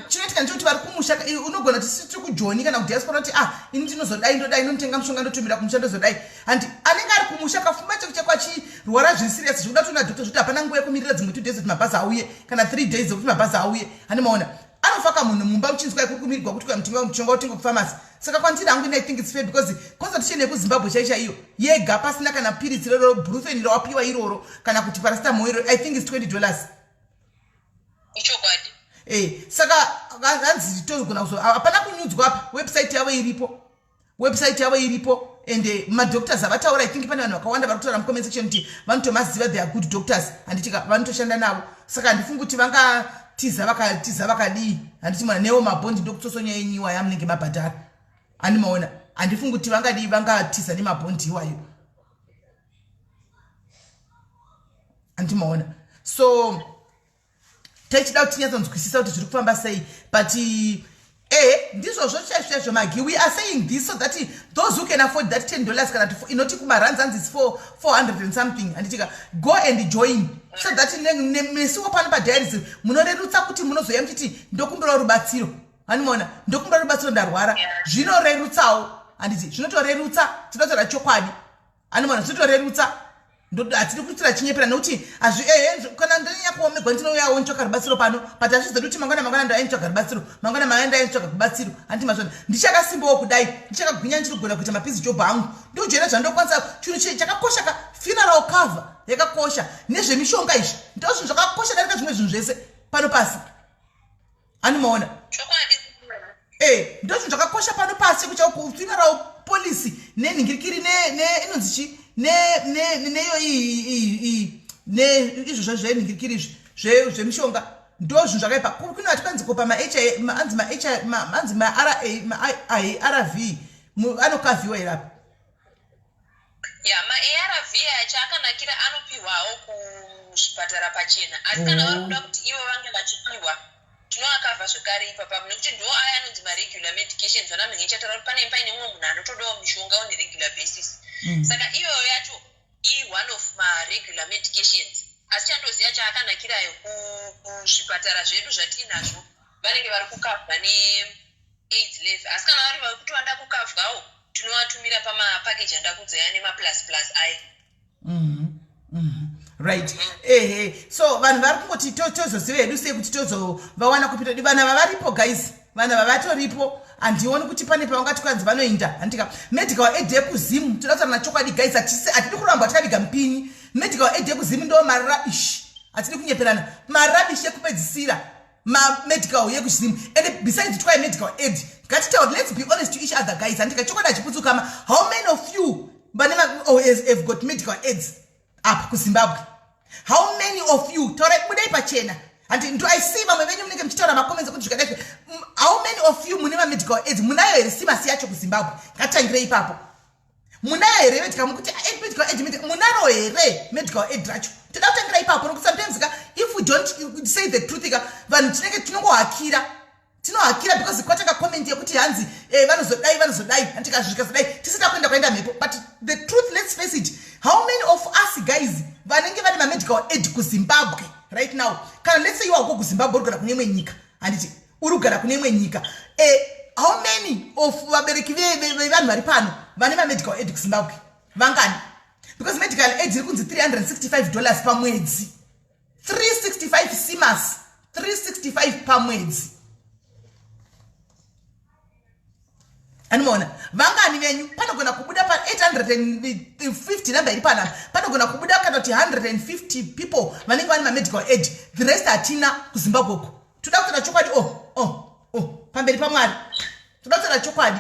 chinoitika ndechoti vari kumusha unogona kuti sitiri kujoni kana kudiaspora kuti ini ndinozodai ndodai ndinotenga mushonga ndotumira kumusha ndozodai handi anenge ari kumusha kafuma cheko achirwara zvisiriasi zvikuda tona dr zvoti hapana nguva yekumirira dzimwe 2 days kuti mabhazi auye kana 3 days dzekuti mabhazi auye handimaona anofaka munhu mumba uchinzwa kuri kumirirwa kuti mutenga mushonga utenga kufamasi saka kwandiri hangu I think it's fair because consultation yekuzimbabwe chaisha iyo yega pasina kana piritsi roro brufen rawapiwa iroro kana kuti paracetamol iroro I think it's $20 ichokwadi saka hanzi tozogona kuzo hapana kunyudzwa apa website yavo iripo ende madoctors avataura I think pane vanhu vakawanda vari kutaura mucomment section kuti vanotomaziva they are good doctors handitika vanotoshanda navo saka handifungi kuti vangatiza vakadii handiti mwana newo mabhondi ndokutsosonya yenyiwa yamunenge mabhadhara handimaona handifungi kuti vangadii vangatiza nemabhondi iwayo handimaona so taichida kuti tinyatsonzwisisa kuti zviri kufamba sei but ndizvozvo chaizvo magi we are saying this so that those who can afford that $10 kana inoti kumarands hanzi is 400 and something handitika go and join so that mesiwo pano padialysis munorerutsa kuti munozoya muchiti ndokumbira rubatsiro handimaona ndokumbira rubatsiro ndarwara zvinorerutsawo handiti zvinotorerutsa tinotora chokwadi handimaona zvinotorerutsa hatiri kuitira chinyepera nokuti kana ndanyakoomerwa ndinouyawo nitsvaka rubatsiro pano but hazvizoda kuti mangwana ndainitsvaka rubatsiro mangwana ndainitsvaka rubatsiro handimazvona ndichakasimbawo kudai ndichakagwinya ndichigona kuita mapizi job hangu ndojoina zvandokwanisa chinhu chakakosha ka funeral cover yakakosha nezvemishonga izvi ndo zvinhu zvakakosha darika zvimwe zvinhu zvese pano pasi handimaona ndo zvinhu zvakakosha pano pasi kufuneral policy nenhingirikiri inonzi chi neyo izvo zvenhingirikiri izvi zvemishonga ndo zvinhu zvakaipa kunoti kwanzi kupa maanzi ma-arv anokavhiwa here apa ma-arv acho akanakira anopiwawo kuzvipatara pachena asi kana vari kuda kuti ivo vange vachipiwa tinoakavha zvekare ipapa nekuti ndo aya anonzi maregular medications vana mhinge ichataura kuti panenge paine mumwe munhu anotodawo mishonga on a regular basis saka iyoyo yacho one of maregular medications asi chandoziva chaakanakirayo kuzvipatara zvedu zvatinazvo vanenge vari kukavhwa neaids level asi kana vari kuti vanda kukavhwawo tinovatumira pamapakeji andakudzaya nemaplus aya right so vanhu vari kungoti tozoziva hedu sei kuti tozovawana kupita vana vavaripo guys vana vavatoripo handioni kuti pane pavangati kwanzi vanoinda handika medical aid yekuzimu toda kutaura nachokwadi guys hatidi kuramba tikaviga mupini medical aid yekuzimu ndo marabish hatidi kunyeperana marabish ekupedzisira medical yekuzimu and besides twai medical aid ngatitaura let's be honest to each other guys handika chokwadi achiputsukama how many of you have got medical aids up kuzimbabwe how many of you taura budai pachena and do I see vamwe venyu munenge muchitaura macomments kuti zvikadai how many of you mune medical aids munayo here simasi yacho kuzimbabwe ngatitangire ipapo munayo here medical mukuti medical aid munaro here medical aid racho toda kutangira ipapo nokuti sometimes if we don't say the truth vanhu tinenge tinohakira because kwatanga comment yekuti hanzi vanozodai antikazvikazodai tisida kuenda mhepo but the truth let's face it how many of us guys vanenge vane medical aid kuZimbabwe right now. Kana let's say you are go kuZimbabwe urugara kune imwe nyika. Handiti urugara kune imwe nyika. How many of vabereki vevanhu vari pano vane medical aid kuZimbabwe? Vangani? Because medical aid iri kunzi $365 pamwedzi. 365 simas. 365 pamwedzi. Animona, vangani venyu panogona kubuda pa 850 namba iri pana. Panogona kubuda kana 150 people vanenge vane medical aid. The rest atina kuZimbabwe uko. Toda kutora chokwadi pamberi pamwari. Toda kutora chokwadi.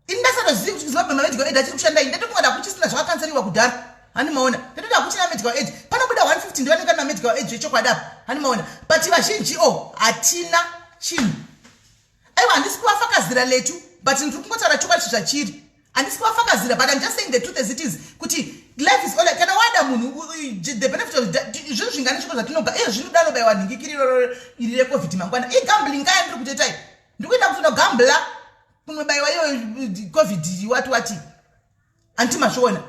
Indasana zivi kuti Zimbabwe medical aid achiri kushanda inde tokungoda kuchisina zvakakanzeriwa kudhara. Animona, toda kuchina medical aid. Panobuda 150 ndio vanenge vane medical aid zvechokwadi apa. Animona, but vazhinji atina chinhu. Aiwa handisi kuvafakazira letu. But in Trukungotsara chokwadi zvachiri. Handisi kuvafakazira, but I'm just saying the truth as it is. Kuti life is all like kana wada munhu the benefit of zvinhu zvingani zviko zvatinoga zvinodaro baiwa nhingikiriro iri reCovid mangwana. Gambling kaya ndiri kutetai. Ndikuenda kuti gambla kunobaiwa iyo COVID wati. Antimashona.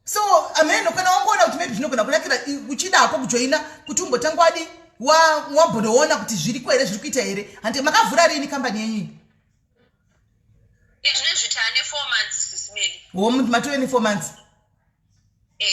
So ameno kana wangona kuti maybe zvinogona kunakira uchida hapo kujoina kuti umbotangwadi wabhodoona kuti zviri kwere zviri kuita here. Andi makavhura rini company yenyu? Zvitane 4 months sisimeli. Matove ni 4 months.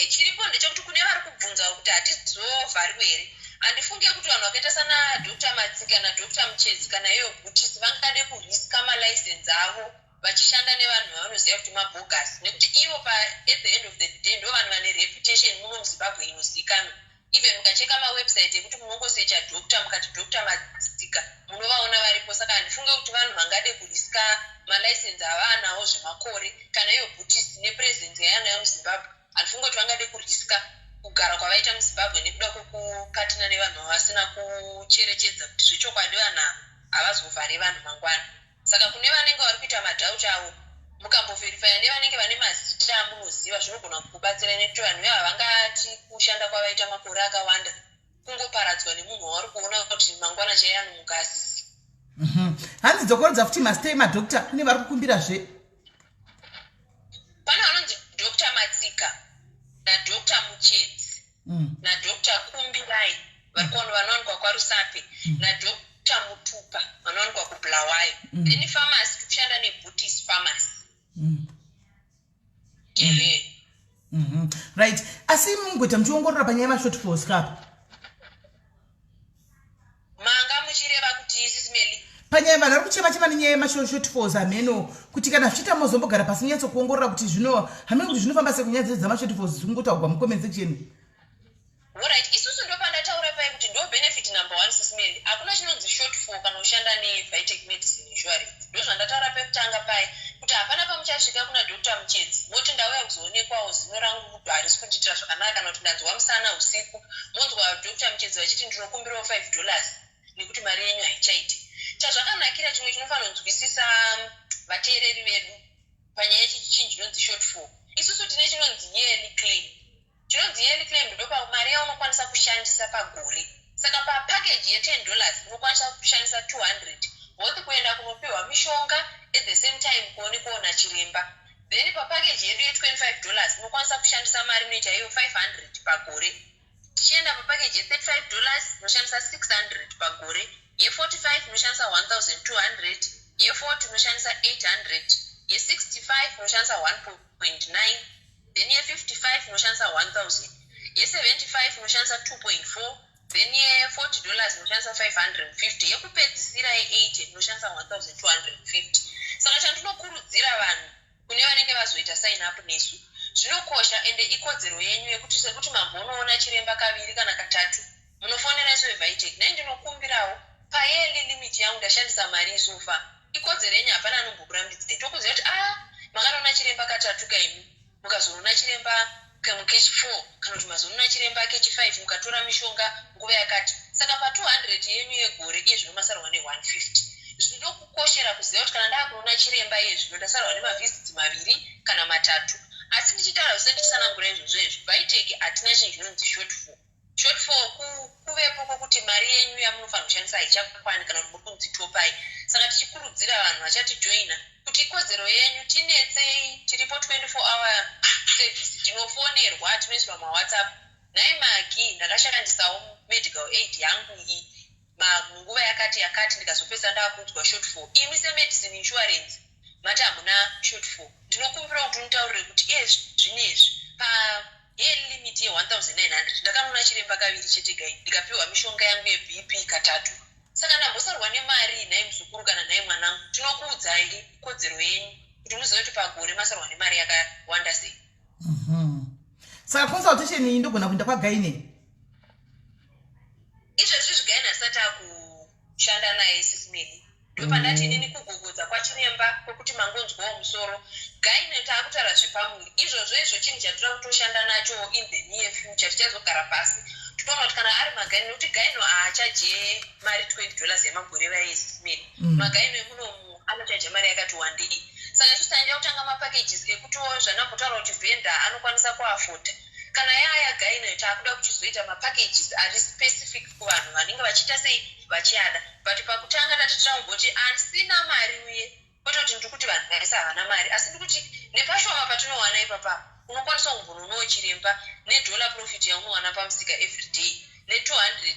Chiripo ndechekuti kune vari kubvunza kuti hatizovhariwe here. Andifunge kuti vanhu vakaita sana Dr. Matsika na Dr. Muchedzi kana iyo Butisi vangade kuriska malicense avo vachishanda nevanhu vanoziva kuti mabogus. Nekuti ivo at the end of the day ndo vanhu vane reputation muno muZimbabwe inozivikanwa. Even mukacheka mawebsite ekuti munongosecha Dr. mukati Dr. Matsika munovaona varipo. Saka andifunge kuti vanhu vangade kuriska malicense avanawo zvemakore kana iyo Butisi nepresence yayanayo muZimbabwe. Andifunge kuti vangade kuriska kugara kwavaita muZimbabwe nekuda kwekukatina nevanhu vasina kucherechedza kuti zvechokwadi vanhu havazovhare vanhu mangwana. Saka kune vanenge vari kuita madhauti avo mukamboverifya nevanenge vane mazita amunoziva zvinogona kubatsira nekuti vanhu ivava vangati kushanda kwavaita makore akawanda kungoparadzwa nemunhu wavari kuona kuti mangwana chaiye anomuka asisi. Hanzi dzokorodza futi mastei madhokta kune vari kukumbirazve. Pane vanonzi Dr. Matsika naDr. Muchedzi naDr. Kumbirai vari kuona vanowanikwa kwaRusape naDr. Mutupa vanowanikwa kuBulawayo. Then pharmacy kushanda neButisi pharmacy. Right. Asi mungoita muchiongorora panyaya yemashortfalls kapa. Manga muchireva kuti sisimeli. Panyaya vanhu vari kuchema nenyaya yemashortfalls ameno kuti kana zvichita mozombogara pasi nyatso kuongorora kuti zvino hamene kuti zvinofamba sekunyaya dzamashortfalls zvingotagwa mukomenti section. Alright, isusu ndo pandataura pai kuti ndo benefit number 1 sisimeli. Hakuna chinonzi shortfall kana ushanda neVitec Medicine Insurance. Ndo zvandataura pekutanga pai kuti hapana pamuchasvika kuna Dr. Muchedzi moti ndauya kuzoonekwawo zino rangu harisi kundiitira zvakanaka kana kuti ndanzwa musana usiku monzwa Dr. Muchedzi vachiti ndinokumbirawo $5 nekuti mari yenyu haichaiti. Chazvakanakira chimwe chinofanira kunzwisisa vateereri vedu panyaya yechichinji chinonzi shortfall. Isusu tine chinonzi yearly claim. Chinonzi yearly claim ndopa mari yaunokwanisa kushandisa pagore. Saka papackage $10 unokwanisa kushandisa 200 both kuenda kunopiwa mishonga at the same time kuonekwawo nachiremba. Then papackage yedu $25 unokwanisa kushandisa mari inoita iyo 500 pagore. Tichienda papackage $35 unoshandisa 600 pagore. Ye45 unoshandisa 1200, ye40 unoshandisa 800, ye65 unoshandisa 1.9, then ye55 unoshandisa 1000, ye75 unoshandisa 2.4, then ye$40 unoshandisa 550, yekupedzisira ye80 unoshandisa 1250. Saka chandinokurudzira vanhu kune vanenge vazoita sign up nesu, zvinokosha ende ikodzero yenyu yekuti sekuti mambonoona chiremba kaviri kana katatu munofonera isu veVitec. Naye ndinokumbirawo payearly limit yangu ndashandisa mari isofa. Ikodzero yenyu hapana anombokurambidzai. Tokuziva kuti makanoona chiremba katatu kaimi mukazoona chiremba mukechi4 kana kuti mazoona chiremba kechi5 mukatora mishonga nguva yakati. Saka pa200 yenyu yegore iye zvinomasarwa ne150. Zvinokukoshera kuziva kuti kana ndakunoona chiremba iye zvino ndasarwa nemavhiziti maviri kana matatu. Asi ndichitaura kusenditisanangura izvozvo VITEC hatina chinhu chinonzi shortfall kuvepo kwokuti mari yenyu yamunofanira kushandisa haichakwani kana kuti muri kunzitopai. Saka tichikurudzira vanhu vachatijoina kuti ikodzero yenyu tinetsei. Tiripo 24-hour service, tinofonerwa, tinoiswa mawhatsapp nai magi ndakashandisawo medical aid yangu iyi nguva yakati ndikazopesa ndakuudzwa shortfall. Imi semedicine insurance mati hamuna shortfall. Ndinokumbira kuti unitaurire kuti zvinezvi yearly limit ye1900 ndakanona chiremba kaviri chete gai ndikapiwa mishonga yangu yeBP katatu. Saka ndambosarwa nemari nai muzukuru kana nai mwanangu. Tinokuudzai kodzero yenyu kuti muzive kuti pagore masarwa nemari yakawanda sei. Saka consultation iyi ndogona kuenda kwagaine. Izvezvi zvigaine asati akushanda naye SIS MELLY. Ndopandati inini kugogodza kwachiremba kwekuti mangonzwawo musoro. Gaine taakutaura zvepamuviri. Izvozvo chinhu chatinoda kutoshanda nacho in the near future. Tichazogara pasi tinoona kuti kana ari magaine nekuti gaino haachaje mari $20 yemagore vaSIS MELLY. Magaino emunomu anochaje mari yakati wandei. Saka isu tanja kutanga mapackages ekutiwo zvanambotaura kuti venda anokwanisa kuafoda. Kana yaya gaino taakuda kuchizoita mapackages ari specific kuvanhu vanenge vachiita sei vachiada. But pakutanga tatitangoti asina mari uye kwete kuti ndikuti vanhu vaisa havana mari asi ndikuti nepashoma patinowana ipapa unokwanisa kumbononawo chiremba $1 profit yaunowana pamusika everyday ne200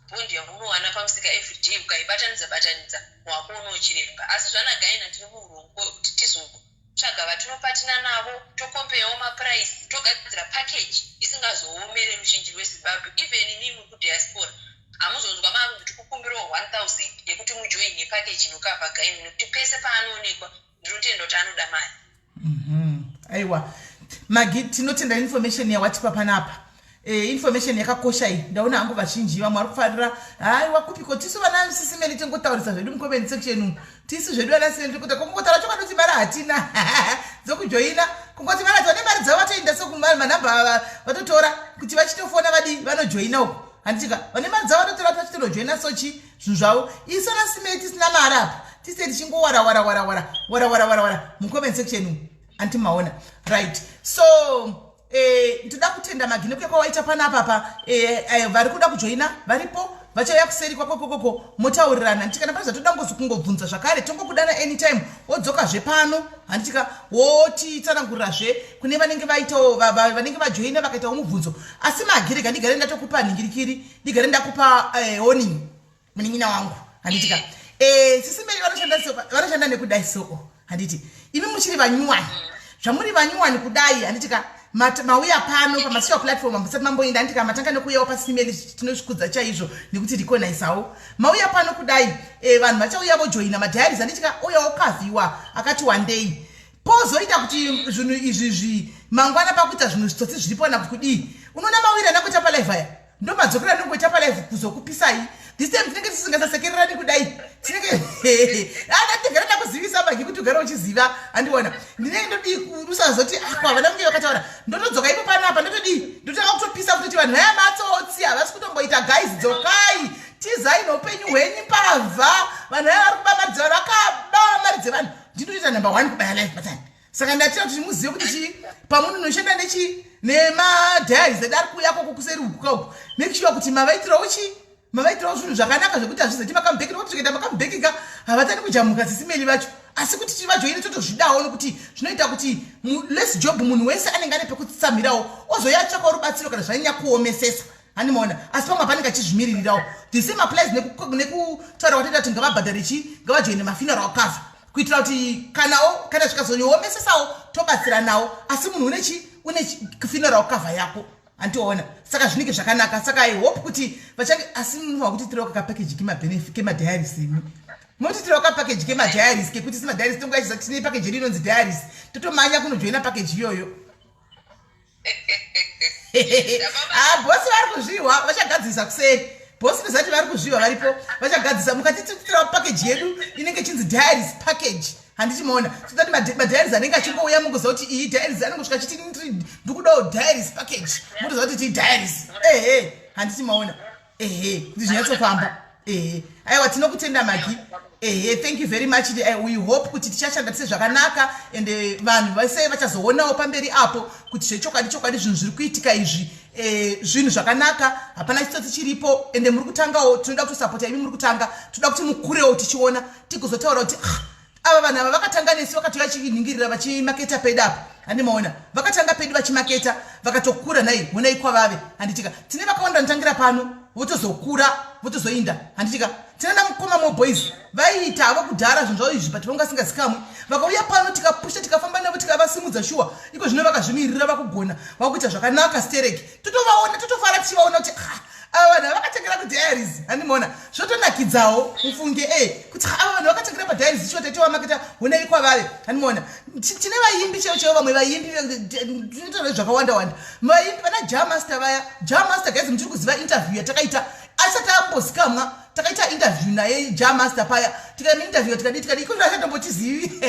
pound yaunowana pamusika everyday ukaibatanidza wakuonawo chiremba. Asi zvana gaina tiri muurongwa kuti tizotsvaga vatinopatina navo tokompeyawo maprice togadzira package isingazoomere ruzhinji rweZimbabwe. Even inimi muri kudiaspora hamuzonzwa mari kuti kukumbirawo 1000 yekuti mujoine package inokavha gaini nekuti pese paanoonekwa ndinotenda kuti anoda mari. Aiwa Magi, tinotenda information yawatipa panapa. Information yakakosha iyi. Ndaona hangu vazhinji vamwe vari kufarira haiwa kupiko tisu vana SIS MELLY tingotaurisa zvedu mucomment section. Tisu zvedu vana SIS MELLY kuti kungotaura chokandoti mari hatina dzokujoina kungoti mari dzone mari dzavo vatoenda sokumanamba vatotora kuti vachitofona vanojoina uko. Handitika vane mari dzavo vatotora vachitonojoina sochi zvinhu zvavo. Isu vana SIS MELLY tisina mari apa. Tise tichingowara mucomment section. Antimaona right. So ndoda kutenda Magi nekuya kwawaita panapa vari kuda kujoina varipo vachauya kuseri kwakokoko motaurirana. Handitika napazva toda kungovhunza zvakare tongokudana anytime wodzokazve pano. Handitika wotitsanangurirrazve kune vanenge vaitawo vanenge vajoina vakaitawo mubvunzo. Asi Magi rega ndigare ndatokupa nhingirikiri ndigare ndakupa warning munin'ina wangu. Handitika SIS MELLY vanoshanda nekudai soko. Handiti imi muchiri vanyuwani zvamuri vanyuwani kudai. Handitika mauya pano pamasocial platform musati mamboenda. Handika matanga nekuuyawo paSIS MELLY tinosvikudza chaizvo nekuti rekonaisawo mauya pano kudai. Vanhu vachauya vojoina madiaries. Handitika uyawo kavhiwa akati wandei pozoita kuti zvinhu izvi mangwana pakuita zvinhu zvitsotsi zviripona kudii. Unoona mawira nakuita palive aya ndo madzokera nongoita palive kuzokupisai. This time tinenge tisingasasekererani kudai. Tinenge tigara ndakuzivisa Magi kuti ugare uchiziva. Handiona ndinenge ndodi usazoti kwa vana munge vakataura ndotodzoka ipo panapa ndotanga kutopisa kutoti vanhu vaya matsotsi havasi kutomboita guys dzokai tizai noupenyu hwenyu pavha. Vanhu vaya vari kuba mari dzevanhu vakaba mari dzevanhu. Ndinoita number 1 kubaya life pattern. Saka ndatira kuti muzive kuti chi pamunoshanda nemadiaries edu ari kuuya koko kuseri ukoko make sure kuti mavaitirawo zvinhu zvakanaka zvekuti hazvizoti makambeki nokuti zvikaita makambekika havatani kujamuka SIS MELLY vacho. Asi kuti tivajoine totozvidawo nokuti zvinoita kuti less job munhu wese anenge ane pekutsamirawo ozoya atsvakawo rubatsiro kana zvanyanya kuomesesa. Handimaona asi pamwe panenge achizvimiririrawo. The same applies nekutaura kwatoita kuti ngavabhadhare ngavajoine mafuneral cover kuitira kuti kana zvikazonyoomesesawo tobatsiranawo asi munhu une funeral cover yako. Antiona saka zvinenge zvakanaka. Saka I hope kuti vachange asi munhu kuti tiroka ka package kemadiaries imi moti tiroka package kemadiaries kekuti sima diaries tonga ichiza tine package inonzi diaries totomanya kunojoina package iyoyo. Bosi vari kuzviwa vachagadzisa kuseri. Bosi ndozati vari kuzviwa varipo vachagadzisa mukatitira package yedu inenge chinzi diaries package. Handichimaona sodati madiaries anenge achingouya mungoziva kuti iyi diaries anongosvika chiti ndikudawo diaries package mutoziva kuti tii diaries. Handichimaona kuti zvinyatsofamba. Aiwa tinokutenda Magi. Thank you very much. We hope kuti tichashanda tise zvakanaka ende vanhu vese vachazoonawo pamberi apo kuti zvechokwadi zvinhu zviri kuitika izvi zvinhu zvakanaka hapana chitsotsi chiripo ende muri kutangawo tinoda kutosapota imi muri kutanga toda kuti mukurewo tichiona tigozotaura kuti ava vanhu ava vakatanga nesi vakati vachiningira vachimaketa paid up handimaona vakatanga pedu vachimaketa vakatokura nai munai kwavave handitika tine vakawanda vanotangira pano votozokura votozoinda handitika tinana mukoma moboys vaiita havo kudhara zvinhu zvavo izvi but vangasingazikamwe vakauya pano tikapusha tikafamba navo tikavasimudza shuwa iko zvino vakazvimirira vakugona vakuita zvakanaka stereki totovaona totofara tichivaona kuti ava vanhu vakatengera kudiaries handimaona zvotonakidzawo mufunge kuti ava vanhu vakatengera padiaries ichiwa taitiwa maketa hunei kwavave handimaona tine vaimbi cheo vamwe vaimbi tinotaura zvakawanda vaimbi vana jamaster vaya jamaster guys muchiri kuziva interview yatakaita asati ambozikamwa takaita interview naye jamaster paya tikaita interview tikadi iko zvaachatombotizivi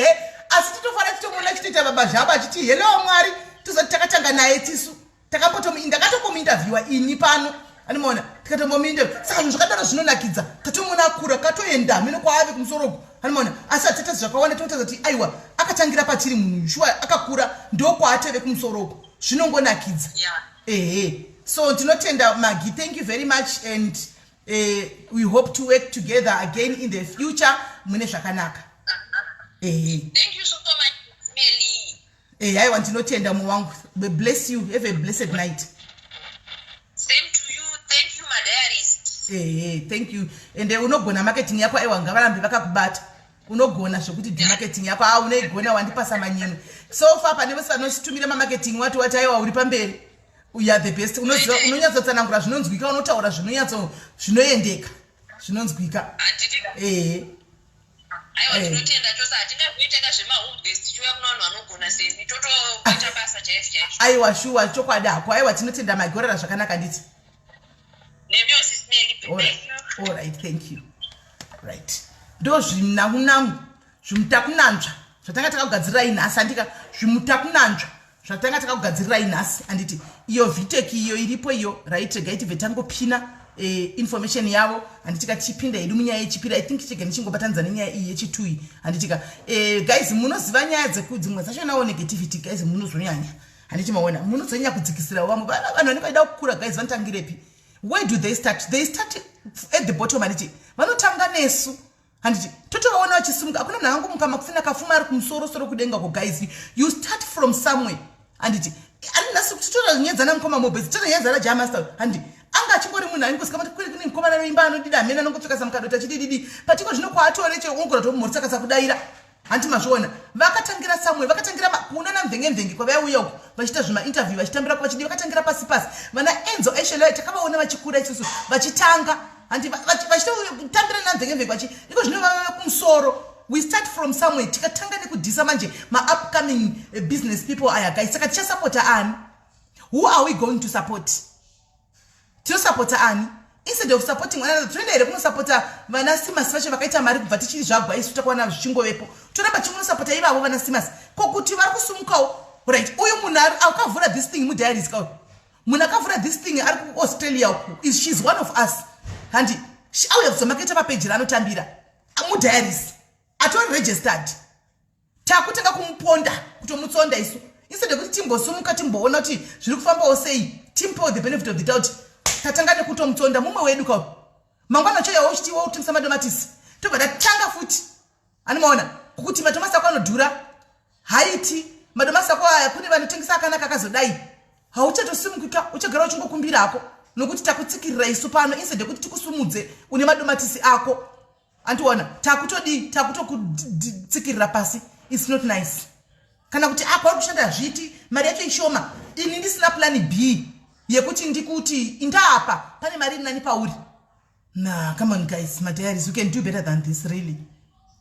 asi titofara titomona chitoita baba zhaba achiti hello mwari tozoti takatanga naye tisu ndakatomuinterviewa ini pano handimaona tikatombomuinterview saka zvinhu zvakadaro zvinonakidza tatomona akura katoenda mino kwaave kumusoroku handimaona asi atita zvakawanda totaza kuti aiwa akatangira patiri munhu shuwa akakura ndokwaateve kumusoroku zvinongonakidza so tinotenda Maggie, thank you very much and we hope to work together again in the future mune zvakanaka thank you so much Melly. Aiwa ndinotenda muwangu. Bless you, have a blessed night. Same to you, thank you my diarist. Thank you. And unogona marketing yako aiwa ngavarambe vakakubata. Unogona zvokuti marketing yako unoigona wandipasa manyeno. So far pane vose vanochitumira marketing wati aiwa uri pamberi. You are the best. Unonyatsotsanangura zvinonzwika, unotaura zvinoendeka. Zvinonzwika. Aiwa tinotenda chose hatina kuiteka zvemahome based tichiuya kuna vanhu vanogona seni totoita basa chaizvo chaizvo. Aiwa shuwa chokwadi hako. Aiwa tinotenda magorera zvakanaka nditi. Nemi sis Melly, thank you. All right, thank you. Right. Ndo zvinamunangu zvimutakunanzva zvatanga takagadzirira inhasi andika zvimutakunanzva zvatanga takagadzirira inhasi anditi iyo viteki iyo iripo iyo right regaiti vetangopina information yavo anditika chipinda idu munyaya yechipira I think chigani chingobatanza nenyaya iyi yechitui anditika guys munoziva nyaya dzekudzimwe dzacho nawo negativity guys munozonyanya anditi maona munozonyanya kudzikisira vamwe vanhu vanenge vaida kukura guys vanotangirepi. Where do they start? They start at the bottom anditi vanotanga nesu handiti totovaona vachisimuka hakuna munhu angomukama kufina kafuma ari kumusoro kudenga ko guys you start from somewhere handiti arinasi kuti totonyedzana mukoma mobesi totonyedzana jamaster handiti anga achingori munhu aingoska kuti kune mukomana noimba anodida amene anongopfeka samukadota chidididi patiko zvino kwaatore cheongora tomumhorisakasa kudaira hanti mazviona vakatangira samwe vakatangira kuonana mvenge kwavaiuya uko vachiita zvimainterview vachitambira vachidi vakatangira pasi vana Enzo Eshelo takavaona vachikura isusu vachitanga hanti vachitambira namvenge vachi iko zvino vave kumusoro. We start from somewhere tikatanga nekudhisa manje upcoming business people aya guys saka tichasapota ani. Who are we going to support? Tinosapota ani instead of supporting one another. Tunaenda here kunosapota vana simasi vacho vakaita mari kubva tichiri zvagwa isu takaona zvichingovepo toramba chimunosapota ivavo vana simasi kokuti vari kusumukawo right. Uyu munhu akavhura this thing mudiaries kawo munhu akavhura this thing ari kuAustralia uku she's one of us handi auya kuzomaketa papeji raanotambira mudiaries atori registered takutanga kumuponda kutomutsonda isu instead kuti timbosumuka timboona kuti zviri kufambawo sei timpewo the benefit of the doubt tatanga nekutomutsonda mumwe wedu kawo mangwana choyawo uchiti woutengesa madomatisi tobva tatanga futi animaona kukuti madomasi ako anodhura haiti madomasi ako aya kune vanotengesa akanaka akazodai hauchatosimuka uchagara uchingokumbirako nokuti takutsikirira isu pano instead kuti tikusumudze une madomatisi ako andiona takutokutsikirira pasi. It's not nice kana kuti apa uri kushanda zviti mari yacho ishoma ini ndisina plan B yekuti ndikuti indapa pane mari nani pauri. Nah, come on guys, my diaries, we can do better than this. Really,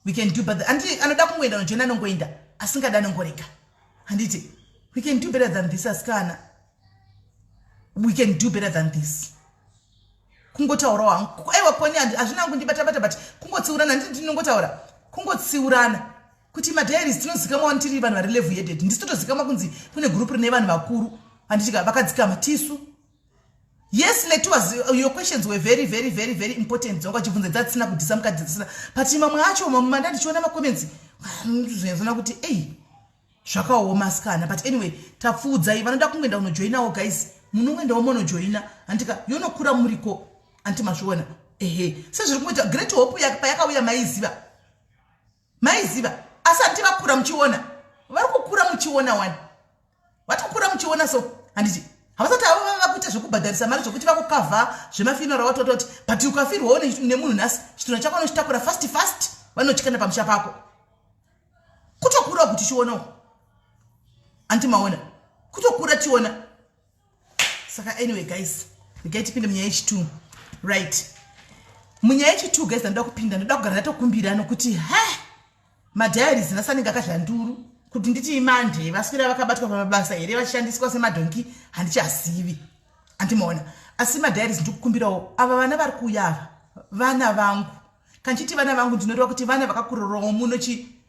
we can do better. Andi anoda kumwenda nojena nongoenda asingada nongoreka handiti we can do better than this askana. We can do better than this. Kungotaura wangu aiwa poni hazvina kundibata but kungotsiurana ndinongotaura kungotsiurana kuti madiaries tinozikamwa tiri vanhu vari level yededu ndisi totozikamwa kunzi kune group rine vanhu vakuru handitika vakadzikama tisu. Yes, your questions were very important. Zonga chibvunzo dzatsina kudhisa mukadzisina but mamwe acho mamanda ndichiona macomments zvinozona kuti zvakaoma asikana but anyway tapfudzai vanoda kungoenda unojoinawo guys munongoendawo monojoina handika yonokura muriko anti mazviona sezviri kuita great hope payakauya maiziva asi anti vakura muchiona vari kukura muchiona wani Watokura muchiona so handiti havasati vakuita zvekubhadharisa mari zvokuti vakukavha zvemafinara watototi but ukafirwawo nemunhu nhasi chitunha chako anochitakura fast vanotyana pamusha pako kutokura kuti chionawo antimaona kutokura tiona saka anyway guys regai tipinde munyaya yechi2 right munyaya yechi2 guys ndoda kupinda ndoda kugara ndatokumbira nokuti madhayaris nasaninga akazhanduru kuti nditi imande vaswera vakabatwa pamabasa here vashandiswa semadhonki handichazivi andimaona asi madhayaris ndikukumbirawo ava vana vari kuuya ava vana vangu kanchiti vana vangu ndinoreva kuti vana vakakurirawo munochi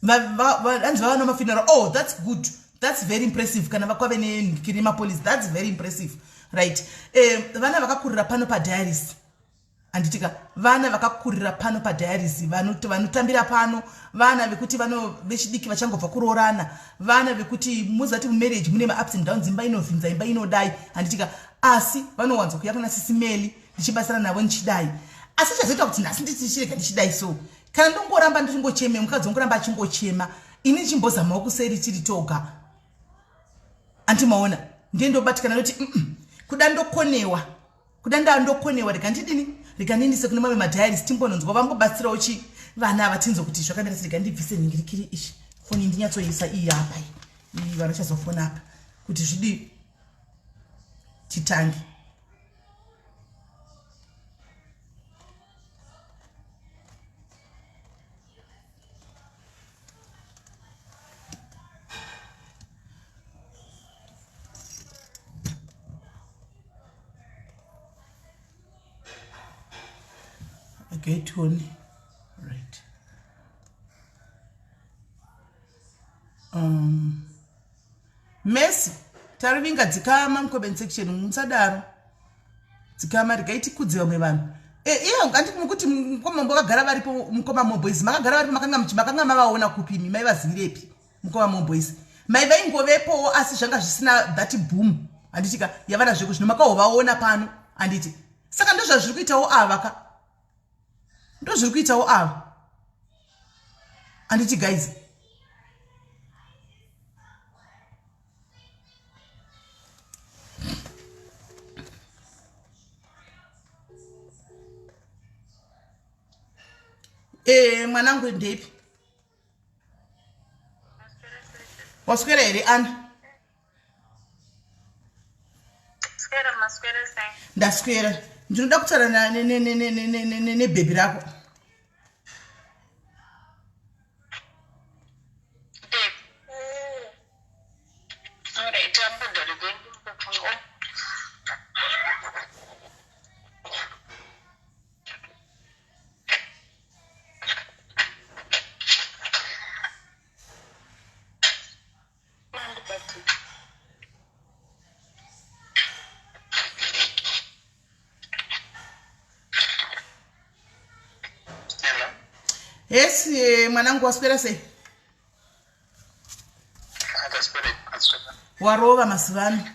vanzi vava namafinaro oh that's good, that's very impressive kana vakwave nemapolisi, that's very impressive right. Vana vakakurira pano padiaris anditika vana vakakurira pano padiaris vanotambira pano vana vekuti vechidiki vachangobva kuroorana vana vekuti muzati mumarriage mune ma-ups and downs imba inovhinza imba inodai anditika asi vanowanza kuuya kuna SIS MELLY ndichibatsira navo ndichidai asi chazoita kuti nhasi ndichirega ndichidai so kana ndongoramba ndichingochema mukadzi ongoramba achingochema ini ndichimbozamawo kuseri tiri toga antimaona ndiye ndobatikana noti kuda ndokonewa rega ndidini rega ndindise kune mamwe madhayaris timbononzwa vambobatsirawo chi vana ava tinzo kuti zvakamira rega ndibvise nhingirikiri ishi foni ndinyatsoisa iyi apa iyi vanachazofona apa kuti zvidi titange okay Tony right Messi tarivinga dzikama mukobeni section musadaro dzikama rigaiti kudze vamwe vanhu iyo nganditi mukuti mukoma mbakagara varipo mukoma moboys makagara varipo makanga mavaona kupimi mai vazivirepi mukoma moboys mai vaingovepowo asi zvanga zvisina that boom anditika yavana zveko zvino makahovaona pano anditi saka ndo zvazviri kuitawo ava ndo zviri kuitawo ava anditi guys mwanangu ndepi waswera here ana ndaswera ndinoda kutaura nebhebhi rako yes mwanangu waswera sei warova masivano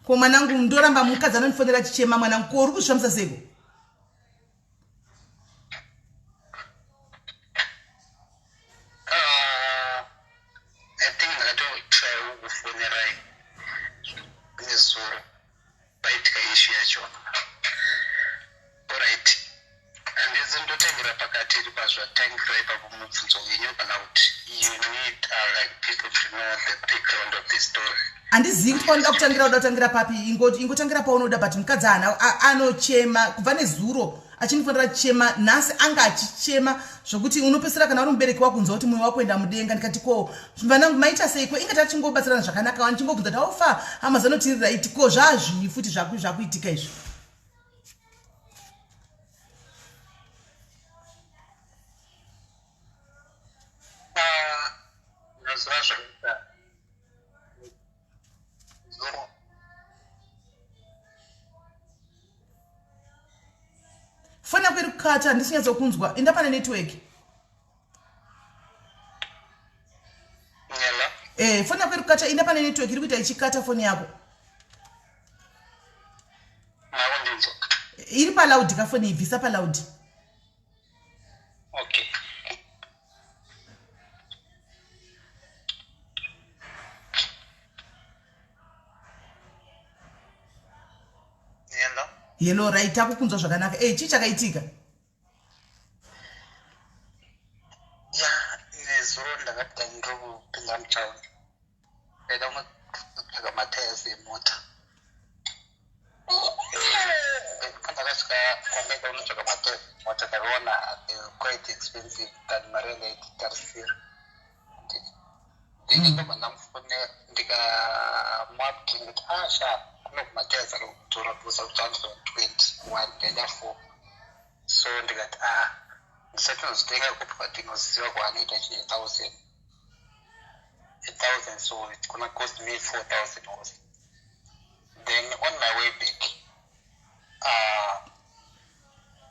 ko mwanangu ndoramba mukadzi anonifonera chichema mwanangu ko uri kuzvishamisa seko handizivi kuti paunoda kutangira papi ingotangira paunoda but mukadzi anochema kubva nezuro achinifonera chichema nhasi anga achichema zvokuti unopesera kana uri mubereki wako unzwa kuti mwoyo wako enda mudenga ndikati ko vanangu maita seiko ingati achingobatsirana zvakanaka wanichingobvunza kuti aufa amazanoti right ko zvazvii futi zvakuitika izvi foni yako iri kukata ndisinyatsokunzwa enda pane network foni yako iri kukata enda pane network iri kuita ichikata foni yako iri palaudi kafoni ibvisa palaudi Hello, right, takukunzwa zvakanaka. Chii chakaitika? Nezuro ndakati ndopinda mutaundi. Ndaida kutsvaga matayasi emota. Pandakasvika kwameka unotsvaga matayasi emota ndakaona quite expensive than mari yandaitarisira. Ndinondobva ndamufonera ndikamapti ndikati sha kune matayasi ari kudhura kusa kuti 120 ndaida 4. So ndikati ndisatinozotenga kupwa ndinoziva kwaanoita chi 1,000. So it's gonna cost me 4,000 also. Then on my way back,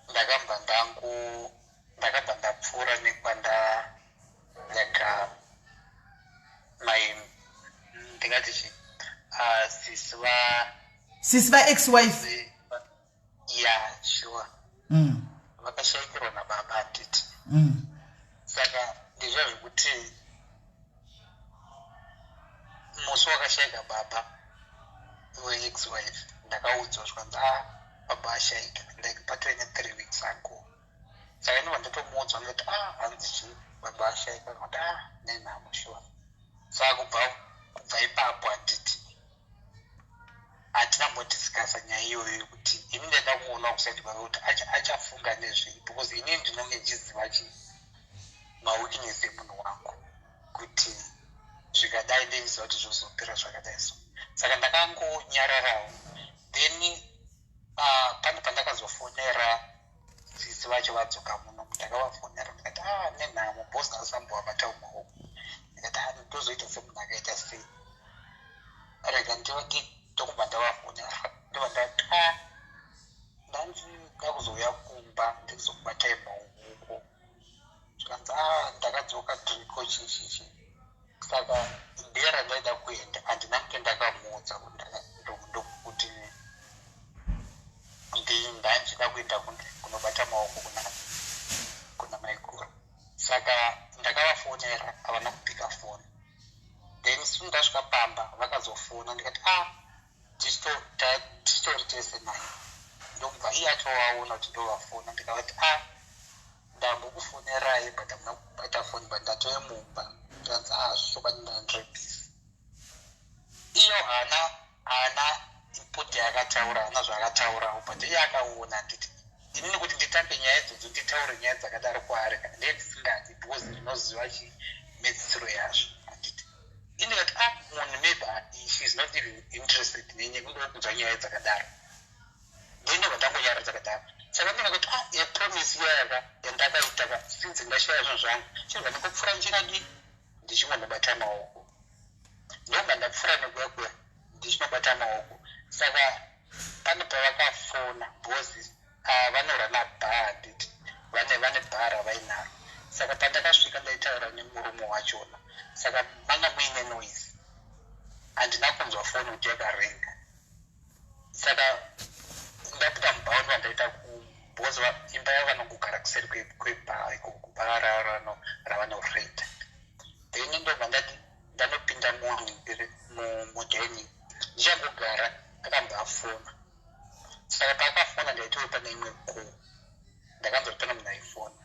ndakabva ndapfuura nekwanda like my ndingati chi sisiva ex-wife. Yeah, sure. Vakashayikirwa nababa handiti. Saka ndizvo zvekuti musi wakashayika baba we-ex-wife ndakaudzwa zvikanzi baba ashayika like patove ne3 weeks ago. Saka ndibva ndatomuudzwa ndoti hanzi chii baba ashayika kuti nenhamo sure. Saka kubva ipapo handiti hatina mbodhisikasa nyaya iyoyo yekuti ini ndaida kuona kusati baba kuti achafunga nezvei because inini ndinenge ndichiziva chi maweakness emunhu wangu kuti zvikadai ndeiziva kuti zvozopera zvakadai so. Saka ndakangonyararawo. Then pane pandakazofonera sisi vacho vadzoka muno ndakavafonera ndikati nenhamo bhosi asambovabatawo maoko. Ndikati ndozoita semunhu akaita sei. Rega ndokubva ndavafonera ndobva ndati ndanzi ndakuzouya kumba ndikuzokubatai maoko. Zvikanzi ndakadzoka dhiriko chichichi. Saka ndera ndaida kuenda handina kunge ndakamuudza kuti ndanchida kuenda kunobata maoko kuna maikuru. Saka ndakavafonera havana kupika foni. Then soon ndasvika pamba vakazofona ndikati tichitori tese naye. Ndobva iye atovaona kuti ndovafona ndikavati ndambokufonerai but hamuna kubata foni but ndatove mumba. Ndikanzi zvisokwa ndandrebhisi. Iyo hana input yakataura hana zvaakataurawo but iye akaona nditi inini kuti nditambe nyaya idzodzo nditaure nyaya dzakadaro kwaari kana ndiye ndisingadi because ndinoziva chimedzisiro yazvo handiti. Indikati munhu maybe she is not even interested nenye kundokunzwa nyaya dzakadaro. Ndinobva ndangonyara dzakadaro. Saka ndinoti yepromise iyayaka yandakaita since ndashaya zvinhu zvangu chibva ndikupfuura njira dii ndichingonobata maoko. Ndobva ndapfuura nekuyakuya ndichinobata maoko. Saka pane pavakafona bhozi vanorwa nabhaa handiti vane bhaa ravainaro. Saka pandakasvika ndaitaura nemurume wachona. Saka manga muine noise handina kunzwa foni kuti yakarenga. Saka ndapinda mubhaa wandaita kubhozi imba yavanongogara kuseri kwebhaa ikoko bhaa ravanoreda. Then ndobva ndati ndanopinda mudheni ndichangogara akambafona. Saka paakafona ndaitowe pane imwe call ndakanzwa pana munhu aifona.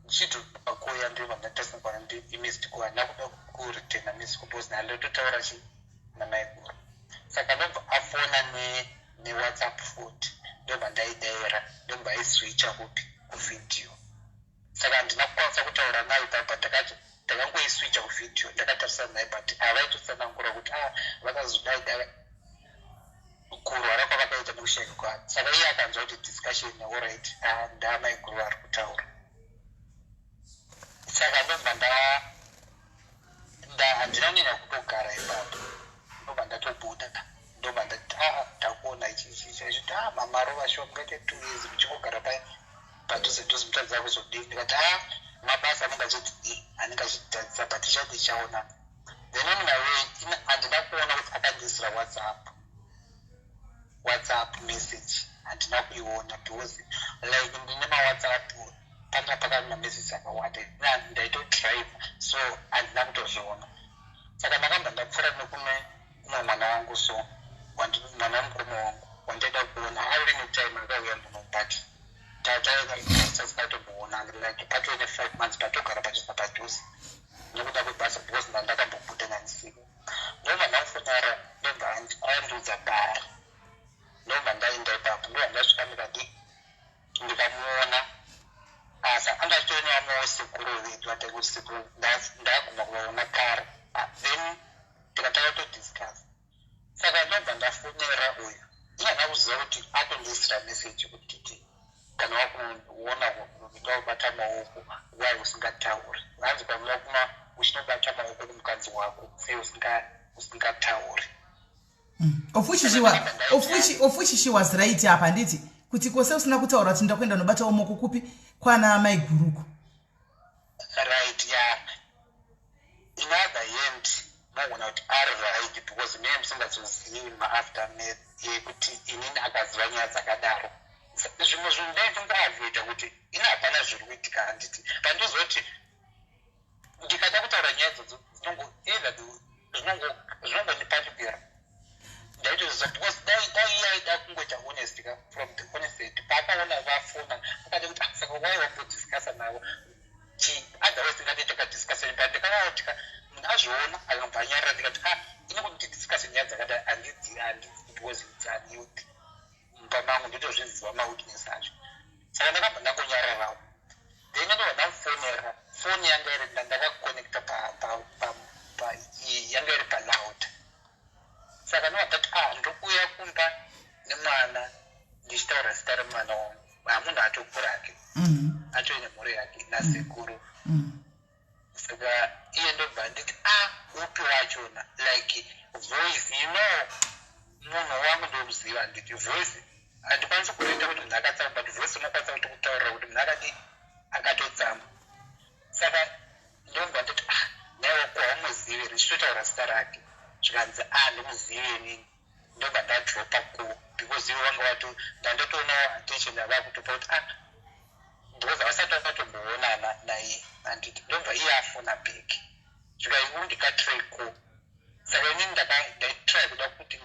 Ndichidhupa call yandobva ndatasanukwana imissed call handina kuda kuritena missed call because ndandototaura chi namaiguru. Saka ndobva afona newhatsapp futi ndobva ndaidaira ndobva aiswicha kuvhidhiyo. Saka handina kukwanisa kutaura naye papa ndakangoiswicha kuvhidhiyo ndakatarisana naye but havaitotsanangura kuti vakazodai kurwara kwavakaita nekushayika kwavo. Saka iye akanzwa kuti discussion allright ndamaiguru ari kutaura. Saka ndobva handina kunyanya kutogara ipapo ndobva ndatobuda ndobva ndati ndakuona ichichicha ichiti mamarova shuwa mungaite 2 years muchingogara padhuze mutadza kuzodii. Ndikati mabasa anenge achiti anenge achitadzisa but ichati ichaona. Then on my way handina kuona kuti akandiisira whatsapp message handina kuiona because like ndine mawhatsapp panga pakari mamessage akawanda ndaitodrive so handina kutozviona. Saka ndakamba ndapfuura nekume mwana wangu so mwana wemukoma wangu like patone 5 months patogara pachisa padhuze nekuda kwebasa because ndakambobhuda nanisiko ndobva ndafonera ndobva andudza bhari ndobva ndaenda ipapo ndobva ndasvika ndikamuona asa angatonyamawo sekuru vedu vatekusekuru ndaguma kuvaona kare then tikataka kutodiscuss saka ndobva ndafonera uyu ingana kuziva kuti atondisira meseji kutiti kana wakuona ndobata maoko wai usingatauri vanzi kwamuna kuma uchinobata maoko kumukadzi wako sei usingatauri of which she was right apa nditi kuti kwose usina kutaura kuti ndakwenda nobata maoko kupi kwana maiguruku right yeah in other end magona kuti ari right because mene musingazozivi maaftermath yekuti inini akaziva nyaya dzakadaro zvimwe zvinhu ndaitingaavheta kuti ina hapana zviri kuitika handiti pandizoti ndikada kutaura nyaya idzodzo zvinongondipandukira ndaitoziva because daida kungoita honest from the honest paakaona vafona akati kuti saka wai wambodiscasa navo otherwise tingati takadiscasa pandikavaotika munhu azviona akabva anyarira ndikati ine kuti tidiscase nyaya dzakadai handidzi because it's unyouth mumba mangu nditozviziva mawitness acho saka ndakabva ndangonyarirawo then ndobva ndamufonera foni yanga iri ndakakonekta yanga iri paloud saka ndobva ndati ndokuuya kumba nemwana ndichitaura zita remwana wangu munhu atokurake atoine mhuri yake nasekuru saka iye ndobva nditi upi wachona like voice munhu wangu ndomuziva nditi voice handikwanisi kuita kuti munhu akatsamba but voice unokwanisa kuti kutaurira kuti munhu akati akatotsamba saka ndobva nditi naiwo kwaumuzivi richitotaura zita rake zvikanzi ndimuzivi inini ndobva ndadropa because iwe wanga wato ndandotoona attention yava kutopa kuti because havasati vakatomboonana naye handiti ndobva iye afona bheki zvikaiu ndikatreko saka inini ndaitry kuda kuti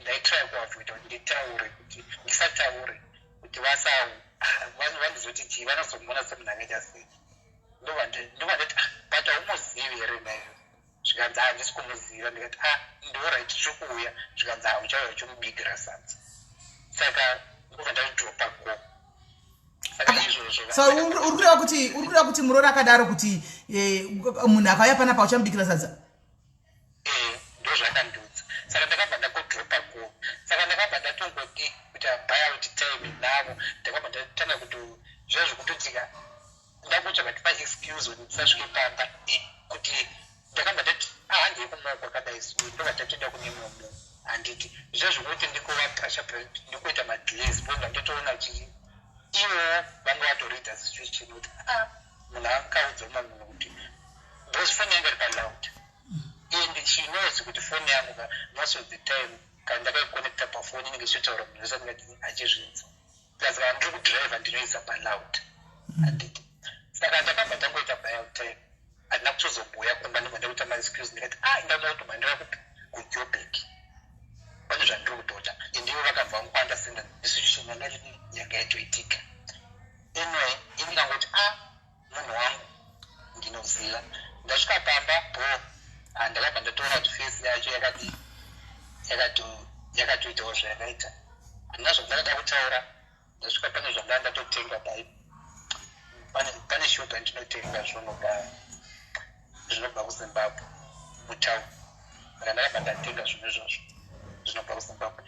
ndaitry kuavhita kuti nditaure kuti ndisataure kuti vandizoti chii vanozomuona semunhu akaita sei ndobva ndati but haumuzivi here naizvo zvikanzi handisi kumuziva ndikati ndorit tiri kuuya zvikanzi uchauya uchimubigira sadza saka ndobva ndadropa ko saka izvozvo so uri kureva kuti murori akadaro kuti munhu akauya panapa uchamubikira sadza ndozvakandudza saka ndakabva ndakodropa ko saka ndakabva ndatongoti kuti buyout time navo ndakabva ndatanga kuti zviya zvikutotika ndakutsvaka tipa excuse kuti ndisasvike pamba kuti ndakabva ndati handei kumaoko akadai ndobva ndatoenda kune mumwe handiti zviya zvikuti ndikuvapasha ndikuita madelays bobva ndotoona chii ivo vanga vatorita situation kuti munhu akaudza umwe munhu kuti because foni yangu iri paloud and she knows kuti foni yangu most of the time kana ndakaikonekta pafoni inenge ichitaura munhu wese andingati achizvinza plus kana ndiri kudriva ndinoisa paloud handiti saka ndakabva ndangoita buyout time handina kutozobhuya kumba ndibva ndakuita maexcuse ndikati ndanoda kuti mandira kujoburg pane zvandiri kutoda indivo vakabva vanguandastanda situation yanga yanga yaitoitika anyway indikangoti munhu wangu ndinoziva ndasvika pamba ndakabva ndatoona kuti face yacho yakatoitawo zvayakaita handina zvandakada kutaura ndasvika pane zvandanga ndatotenga dai pane shopu yandinotenga zvinobva kuzimbabwe mutauni saka ndakabva ndatenga zvinhu izvozvo zvinobva kuzimbabwe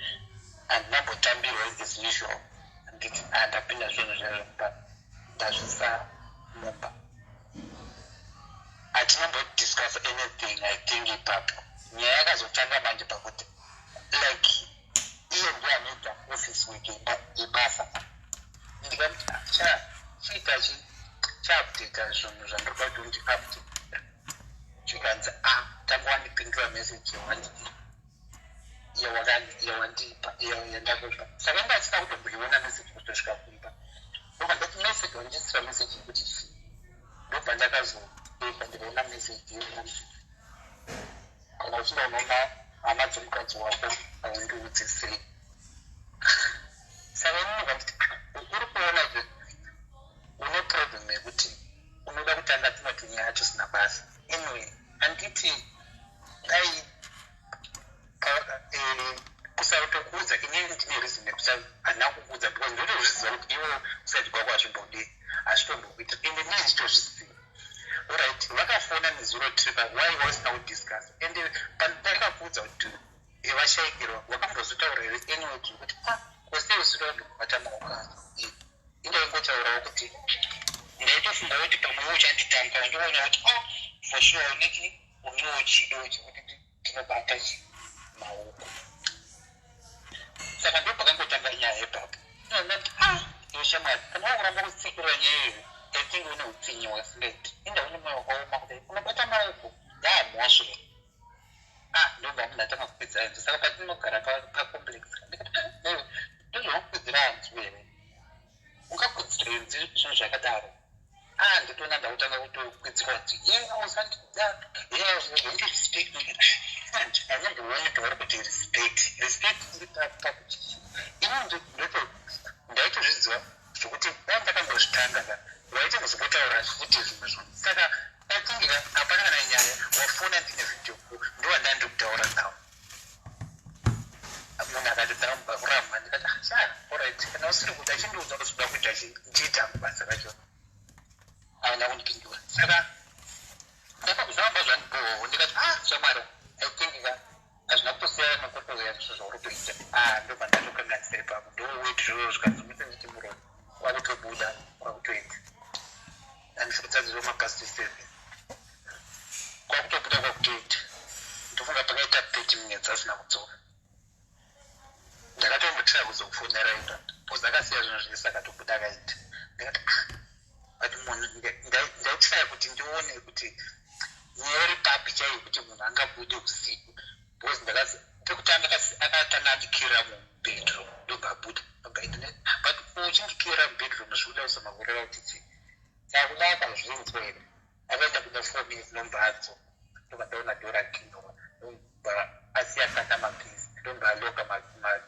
handinambotambirwa as usual handiti ndapinda zvinhu zvezvomba ndazvisa mumba hatinambodiscuss anything I think ipapo nyaya yakazotanga manje pakuti like iye ndiye anoita office week yebasa ndikati chiita chaupdata zvinhu zvandinoda kuti ndiupdate chikanzi tanga wandipindura message yawandipa yandakupa saka ndachida kutomboiona message kutosvika kumba ndobva ndati message wandisira message yekuti ndobva ndakazoeka ndikaona message yemunhu kana uchida unoona hama dzomukadzi wako haundiudze sei saka inini vanditi uri kuona une problem yekuti ndakakudza inini ndine reason yekuti handina kukudza because ndotozviziva kuti iwo kusati kwako hazvimbodi hazvitombokuita ende ndine ndichitozviziva alright vakafona nezuro tripa why wasina kudiscuss ende pandakakudza kuti vashayikirwa wakambozotaura here anyway kuti kwasei zuro ndikubata maoko indoingotaurawo kuti ndaitofunga kuti pamwe uchanditanga wandiona kuti for sure uneti uniwo chido chekuti ndinobata maoko saka ndopakangotanga nyaya yepapo yoshamwari kana wakuramba kutsikira nyaya iyo aitingi une utsinyi hwasingaiti inda une mwoyo wakaoma kudai unobata maoko yaamhosve ndobva munhu atanga kupedza hanzi saka patinogara pacomplex ndikati ndozvakupedzera hanzi here ungakudzira hanzi zvinhu zvakadaro nditoona ndakutanga kutokwedzerwa kuti usandirespect anyandione tauri kuti respect pakuti ini ndaitozviziva zvokuti dai ndakangozvitanga waita kuzokotaura futi zvimwe zvinhu saka aitingika hapana kana nyaya wafona ndine video ndowanda ndikutaura nawo munhu akati dzakamubakurama ndikati alright kana usiri kuti achindiudza kuti uda kuita ndiita basa racho haana kundipindura saka ndakazvamba zvandiboho ndikati shamwari aitingika hazvina kutosiyana nokutoya zvisvo zvauri kuita ndobva ndatokanganisira ipapo ndoweti zviro zvikadzimisa nditi muroni wakutobuda wakutoita andifutadziro mapasti 7 kwakutobuda kwakutoita ndofunga pakaita 30 minutes asina kudzoka ndakatombotira kuzokufonera ita bcause akasiya zvinhu zvese akatobuda akaita ndikati but munhu ndaitira kuti ndione kuti nyeri papi chaiyo kuti munhu angabude usiku bcause pekutanga akatanga andikirira mubedroom ndobva abuda but uchindikirira mubedroom zviuda kuzomakureva kuti sakudaka zvinzwa here akaenda kuda 4 minutes nombatso ndobva ndaona dora kinwa ndobva asiya kanda mapisi ndobva aloka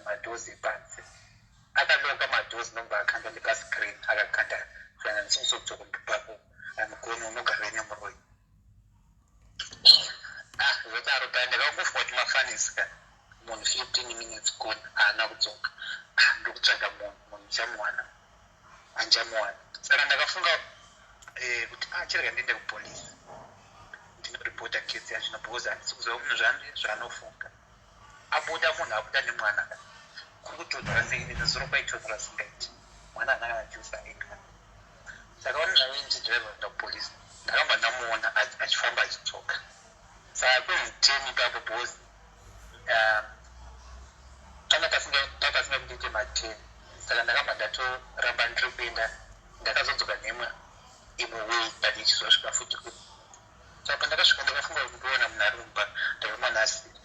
madhozi epanze akaloka madhozi ndobva akanda nepascreen akakanda kana ndichimusokudzoka mupako amugoni unogara nemuroi zvodaro paya ndakakungofunga kuti mafanisika munhu 15 minutes goni haana kudzoka ndokutsvaga munhu ndichamuwana handichamuwana saka ndakafunga kuti chirega ndiende kupolisi ndinoripota kesi yachino because handisi kuziva munhu zvaanofunga abuda munhu abuda nemwana kuri kutonhora seini nezuro kwaitonhora singaiti mwana anga anajusa ega saka vanhu ndidhiraivha kuenda kupolisi ndakamba ndamuona achifamba achitsoka saka kweziteni ipapo because tanga takasinga kutoite ma10 saka ndakamba ndatoramba ndiri kuenda ndakazodzoka nemwe imwe way but ichizosvika futi kuti saka pandakasvika ndakafunga kuti ndoona munhu ari mumba ndakamwana asiri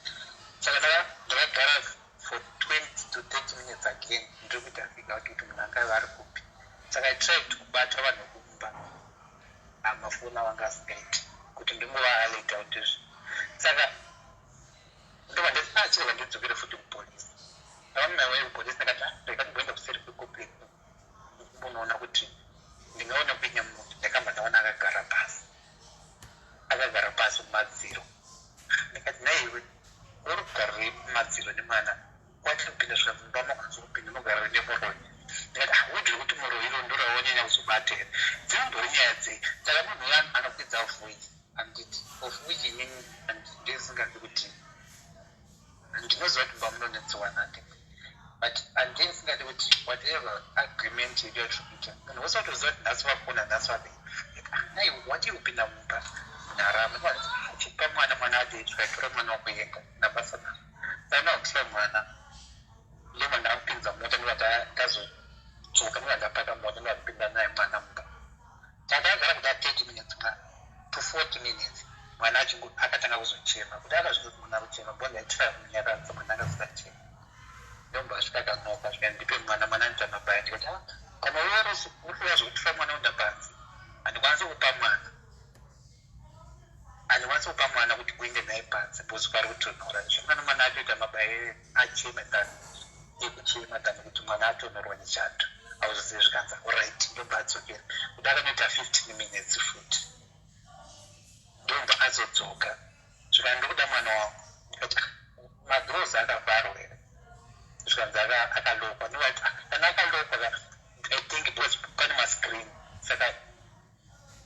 saka ndakagara for 20 to 30 minutes again ndiri kuita fika kuti munhu anga ari kupi saka I tried kubata vanhu kumba mafoni avanga asingaiti kuti ndingovaaleta kuti saka ndobva ndati chirega ndidzokere futi kupolisi avanunawei kupolisi ndakati rega ndimboenda kuseri kwecomplex unoona kuti ndingaona kupinya munhu ndakamba ndaona akagara pasi kumadziro ndikati naiwe uri kugarire kumadziro nemwana kwati kupinda svika mumba makwanisa kupinda mugarire nemuroi ndikati udiri kuti muroi iro ndoraonyanya kuzobata here dzinombori nyaya dzei saka munhu uya anokwidza voice handiti of which inini ndisingadi kuti ndinoziva kuti mba munonetsiwanande but handisingadi kuti whatever agreement yedu yatiri munhu wese watoziva kuti nhasi vakona nhasi vadei naiwe wati kupinda mumba nharama chipa mwana adei tikaitora mwana wakuyenga nabasa naro saka ndakutira mwana ndobva ndamupinza mota ndobva ndazodzoka ndobva ndapaka mota ndobva ndapinda naye mwana mumba takagara kuda 30 minutes to 40 minutes mwana akatanga kuzochema kuti akazvinzi mwana kuchema bo ndaitira kunyaradza mwana akasingachema ndomba asvika akanoka svika ndipe mwana ndita mabaya ndikati kana uriwa zvokutira mwana unda panzi handikwanisi kupa mwana kuti uende naye panzi bcause pari kutonhora zvimwana mwana atoita mabaya achema tani ekuchema tani kuti mwana atonhorwa nechando auzizive zvikanzi alright ndomba adzokera kuti akanoita 15 minutes futi ndomba azodzoka zvika ndikuda mwana wangu ndikati madhorozi akavharwa here zvikanzi akalokwa ndovati kana akalokwa I think it was pane mascreen saka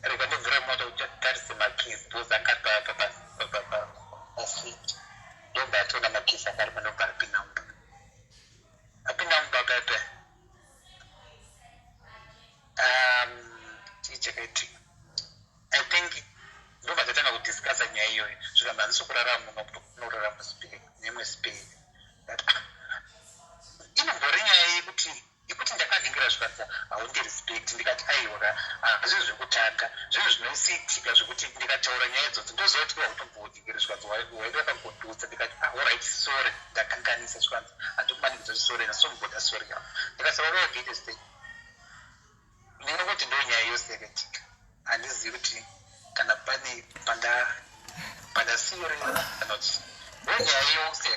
rega ndobvura moto tarise makisi those akati pasiti ndobva atoona makisi akarima ndobva apinda mumba pepe chakaiti I think ndobva tatanga kudiscussa nyaya iyoyo zvikamba handisokurarama unorarama nemwe spain inombori nyaya yekuti ndakaningira zvikadza haundirespect ndikati aiwa hazvii zvekutanga zvinhu zvinosiitika zvekuti ndikataura nyaya idzodzo ndozoti wautombodingira zvikadza waida wakangondudza ndikati alright sorry ndakanganisa zvikadza handikumanikidza kuti sorry nasomboda sorry yavo ndikasava wagaite stay ndinokuti ndo nyaya yosekatika handizivi kuti kana pane pandasiyore kana kuti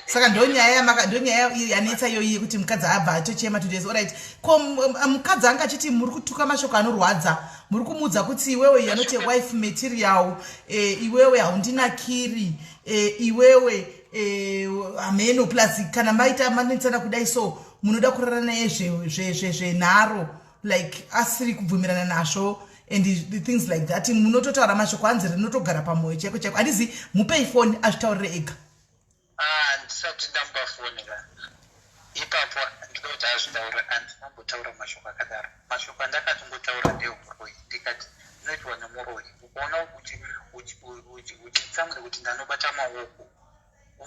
saka ndonyaya yanetsa iyoyi kuti mukadzi abva atochema 2 days alright ko mukadzi anga achiti muri kutuka mashoko anorwadza muri kumuudza kuti iwewe yanoti wife material iwewe haundinakiri iwewe hameno plus kana maita manetsana kudai so munoda kurara naye zvenharo like asiri kubvumirana nazvo and the things like that munototaura mashoko anzi rinotogara pamwoyo chaiko chaiko handizi mupei foni azvitaurire ega ndisati ndambafonera ipapo ndikati azvitaura handinambotaura mashoko akadaro mashoko andakatongotaura ndeumuroi ndikati ndinoitwa nemuroi ukaona uchitsamwira kuti ndanobata maoko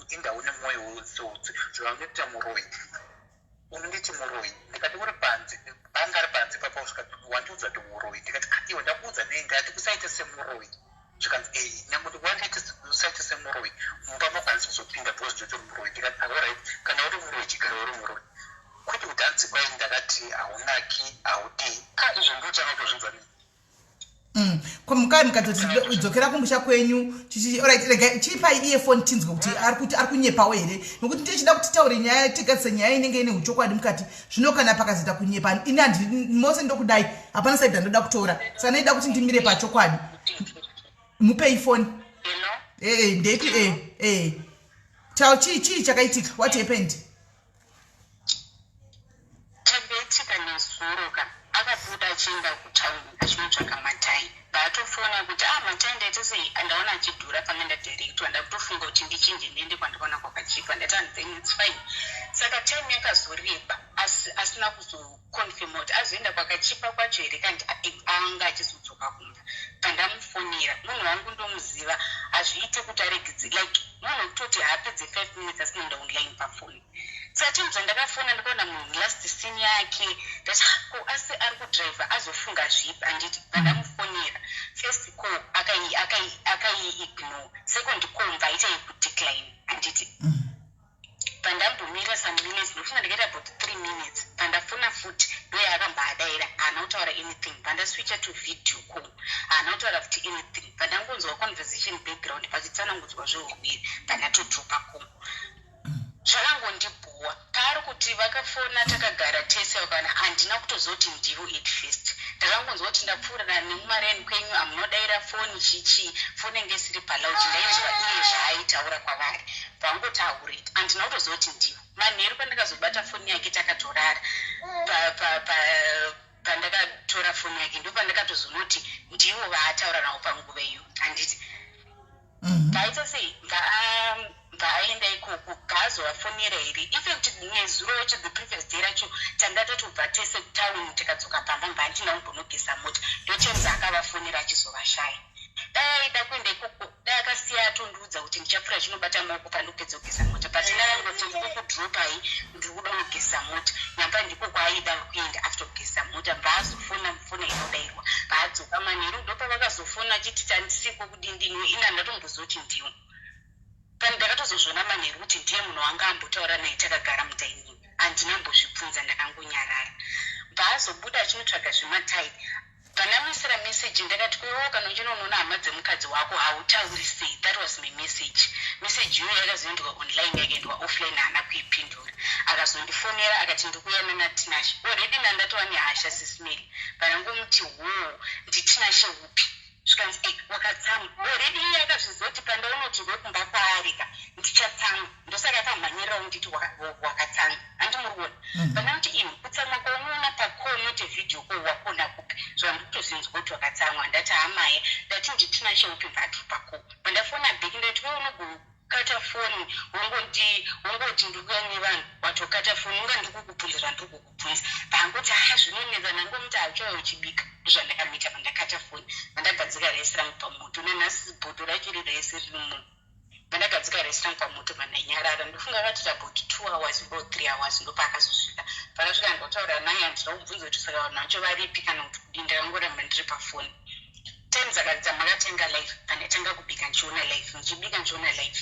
indaune mwoyo wotsotsi zvavanoita muroi unonditi muroi ndikati uri panze anga ari panze papa usvikati wandiudza ndomuroi ndikati iwe ndakuudza nenga ati kusaite semuroi zvikanzi nyange wakaita usaite semuroi mumba makwanisa kuzopinda bhozi ndoto muroi ndikati alright kana uri muroi chigara uri muroi kwete kuti hanzi kwai ndakati haunaki haudi izvo ndochanoutozvinza kwamukai mukadzoti dzokera kumusha kwenyu chipai iye foni tinzwe kuti ari kunyepawo here nokuti ndichida kuti taure nyaya tigadzise nyaya inenge ine uchokwadi mukati zvino kana pakazoita kunyepa ini mose ndokudai hapana saidha ndoda kutora saka ndaida kuti ndimire pachokwadi mupei foni ndeti tau chii chakaitika what happened chakaitika nezuroka akabuda achienda kutauni achinotsvaka matai ndaatofona kuti matai ndaita sei andaona achidhura pamwe ndadirektwa ndakutofunga kuti ndichinje ndiende kwandikaona kwakachipa ndati then it's fine saka time yakazoreba asina kuzoconfirma kuti azoenda kwakachipa kwacho here kandi anga achizodzoka kumba pandamufonera munhu wangu ndomuziva hazviite kuti aregedze like munhu kutoti haapedze 5 minutes asinoenda online pafoni saka chinhu zvandakafona ndikaona munhu last scene yake ndati asi ari kudriver azofunga zvipi anditi pandamufonera first call akaiignore second call mbaita yekudecline anditi pandambomira some minutes ndofuna ndikaita about 3 minutes pandafona futi ndoye akambadaira haana kutaura anything pandaswicha to video call haana kutaura futi anything pandangonzwa conversation background pachitsanangudzwa zveurwiri pandatodropa call zvakangondibhuwa paari kuti vakafona takagara tese vakana handina kutozoti ndivo at first ndakangonzwa kuti ndapfuurana nemumareni kwenyu amunodaira foni chichi foni enge isiri palauti ndainzwa iye zvaaitaura kwavari pangotaureti handina kutozoti ndivo manheru pandakazobata foni yake takatorara pandakatora foni yake ndo pandakatozonoti ndivo vaataura navo panguva iyo handiti vaita sei vaenda ikoko gazovafonera here effect nezuro wacho the previous day racho tanga tatobva tese kutauni tikadzoka pamba mba handina kumbonogesa mota ndochamuza akavafonera achizovashaya dai aida kuenda ikoko dai akasiya atondiudza kuti ndichapfuura chinobata maoko pandopedza kugesa mota but ndakangoti ndikokudropai ndiri kuda kugesa mota nyamba ndiko kwaaida kuenda after kugesa mota mbaazofona mufona inodairwa baadzoka manheru ndopa vakazofona achiti tandisiko kudindinwe ina ndatombozoti ndiwo kandi ndakatozozvona manheru kuti ndiye munhu wanga ambotaura naye takagara mudainingi handinambozvibvunza ndakangonyarara baazobuda achinotsvaga zvematai pandamisira meseji ndakati kwewo kana uchinonoona hama dzemukadzi wako hautauri sei that was my message iyoyo yakazoendwa online yakaendwa offline haana kuipindura akazondifonera akati ndikuyana natinashi already nandatova nehasha SIS MELLY panangomuti nditinashi upi zvikanzi wakatsamwa already iye akazviziva kuti pandaunoti ndokumba kwaarika ndichatsamwa ndosaka akamhanyirira unditi wakatsamwa handi muri kuona pana kuti iwe kutsamwa kwaunoona pakonote vhidhiyo kwowakona kupi zvandikutozvinzwa kuti wakatsamwa ndati hamaya ndati nditina cheupi mbatiri pako pandafona bheki ndati we unogokata foni wongoti ndikuya nevanhu watokata foni unga ndikukubvunza zvandikukubvunza panguti zvinonetsa nangomuti achoyo uchibika ndozvandakanoita pandakata foni pandagadzika resi rangu pamoto nanhasi bhodho racho iri resi ririmu pandagadzika resi rangu pamoto pandanyarara ndofunga akati about 2 hours ndo 3 hours ndopakazosvika pakasvika ndotaura naye handina kubvunza kuti saka vanhu vacho varipi kana kuti kudii ndakangoramba ndiri pafoni time dzamakatenga live pandatanga kubika ndichiona live ndichibika ndichiona live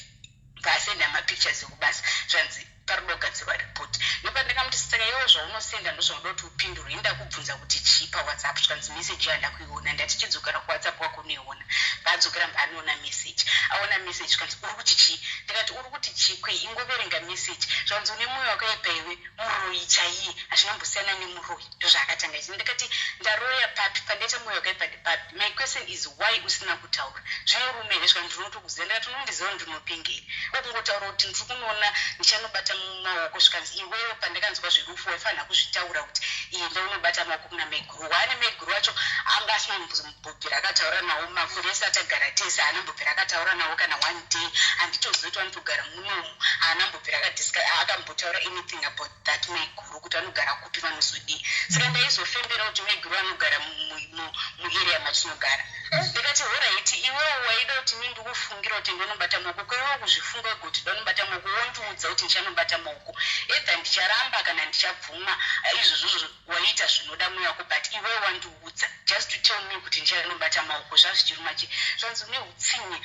paasenda mapictures ekubasa zvanzi parikuda kugadzirwa report nepandakamuti saka iwo zvaunosenda ndozvaunoda kuti upindure inda kubvunza kuti chii pawhatsapp zvikanzi meseji yandakuiona ndati chidzokera kuwhatsapp wako unoiona paadzokera mbaanoona meseji aona meseji zvikanzi uri kuti chii ndikati uri kuti chii kwei ingoverenga meseji zvanzi une mwoyo wakaipa iwe muroyi chaiye hazvinambosiyana nemuroyi ndozvaakatanga ichi ndikati ndaroya papi pandaita mwoyo wakaipa ndepapi my question is why usina kutaura zvino rumene zvikanzi ndinotokuziva ndikati unondiziva ndinopengeri okungotaura kuti ndiri kunoona ndichanobata mumaoko zvikanzi iwewo pandakanzwa zvirufu waifanira kuzvitaura kuti iye ndaunobata maoko kuna meguru waane meguru wacho anga asina mbobhira akataura nawo makore ese atagara tese haana mbobhira akataura nawo kana one day handitoziva kuti vanotogara munomu haana mbobhira akambotaura anything about that meguru kuti anogara kupi vanozodii saka ndaizofembera kuti meguru anogara muarea matinogara ndikati oraiti iwewo waida kuti mi ndikufungira kuti ndinobata maoko kwaiwa kuzvifunga kuti ndanobata maoko wondiudza kuti ndichanobata maoko edha ndicharamba kana ndichabvuma izvozvo waita zvinoda mwoyo wako but iwewo wandiudza just to tell me kuti ndichanobata maoko zvazvichirumachi zvanzi une utsinye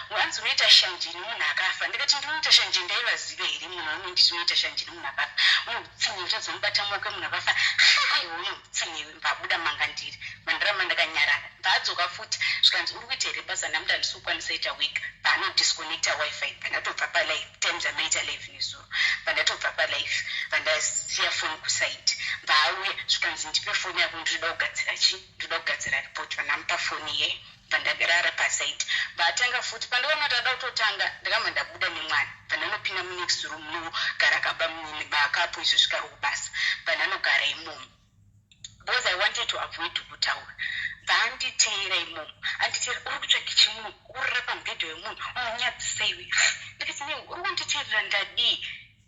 wanzi unoita shanjini munhu akafa ndikati ndinoita shanjini ndaivazive here munhu anonditi unoita shanjini munhu akafa une utsinye uchadzonobata maoko emunhu akafa aiwa une utsinye mbabuda manga ndiri mandiramba ndakanyarara paadzoka futi zvikanzi uri kuita here basa namuti handisokwanisa ita wega paanodisconnecta wifi pandatobva palive times amaita live nezuro pandatobva palive pandasiya foni kusaiti mbauya zvikanzi ndipe foni yako ndinoda kugadzira chii ndinoda kugadzira report vanamupa foni iye pandagarara pasaiti mbatanga futi pandaona kuti ada kutotanga ndakamba ndabuda nemwana pandanopinda munext room munogara kaba makapu izvo zvikari kubasa pandanogara imomo because I wanted to avoid kutaura banditeera imomo anditeera uri kutsvaka chimunhu urira pamubhedha wemunhu unonyadzisa iwe ndikati ne uri kunditeerera ndadii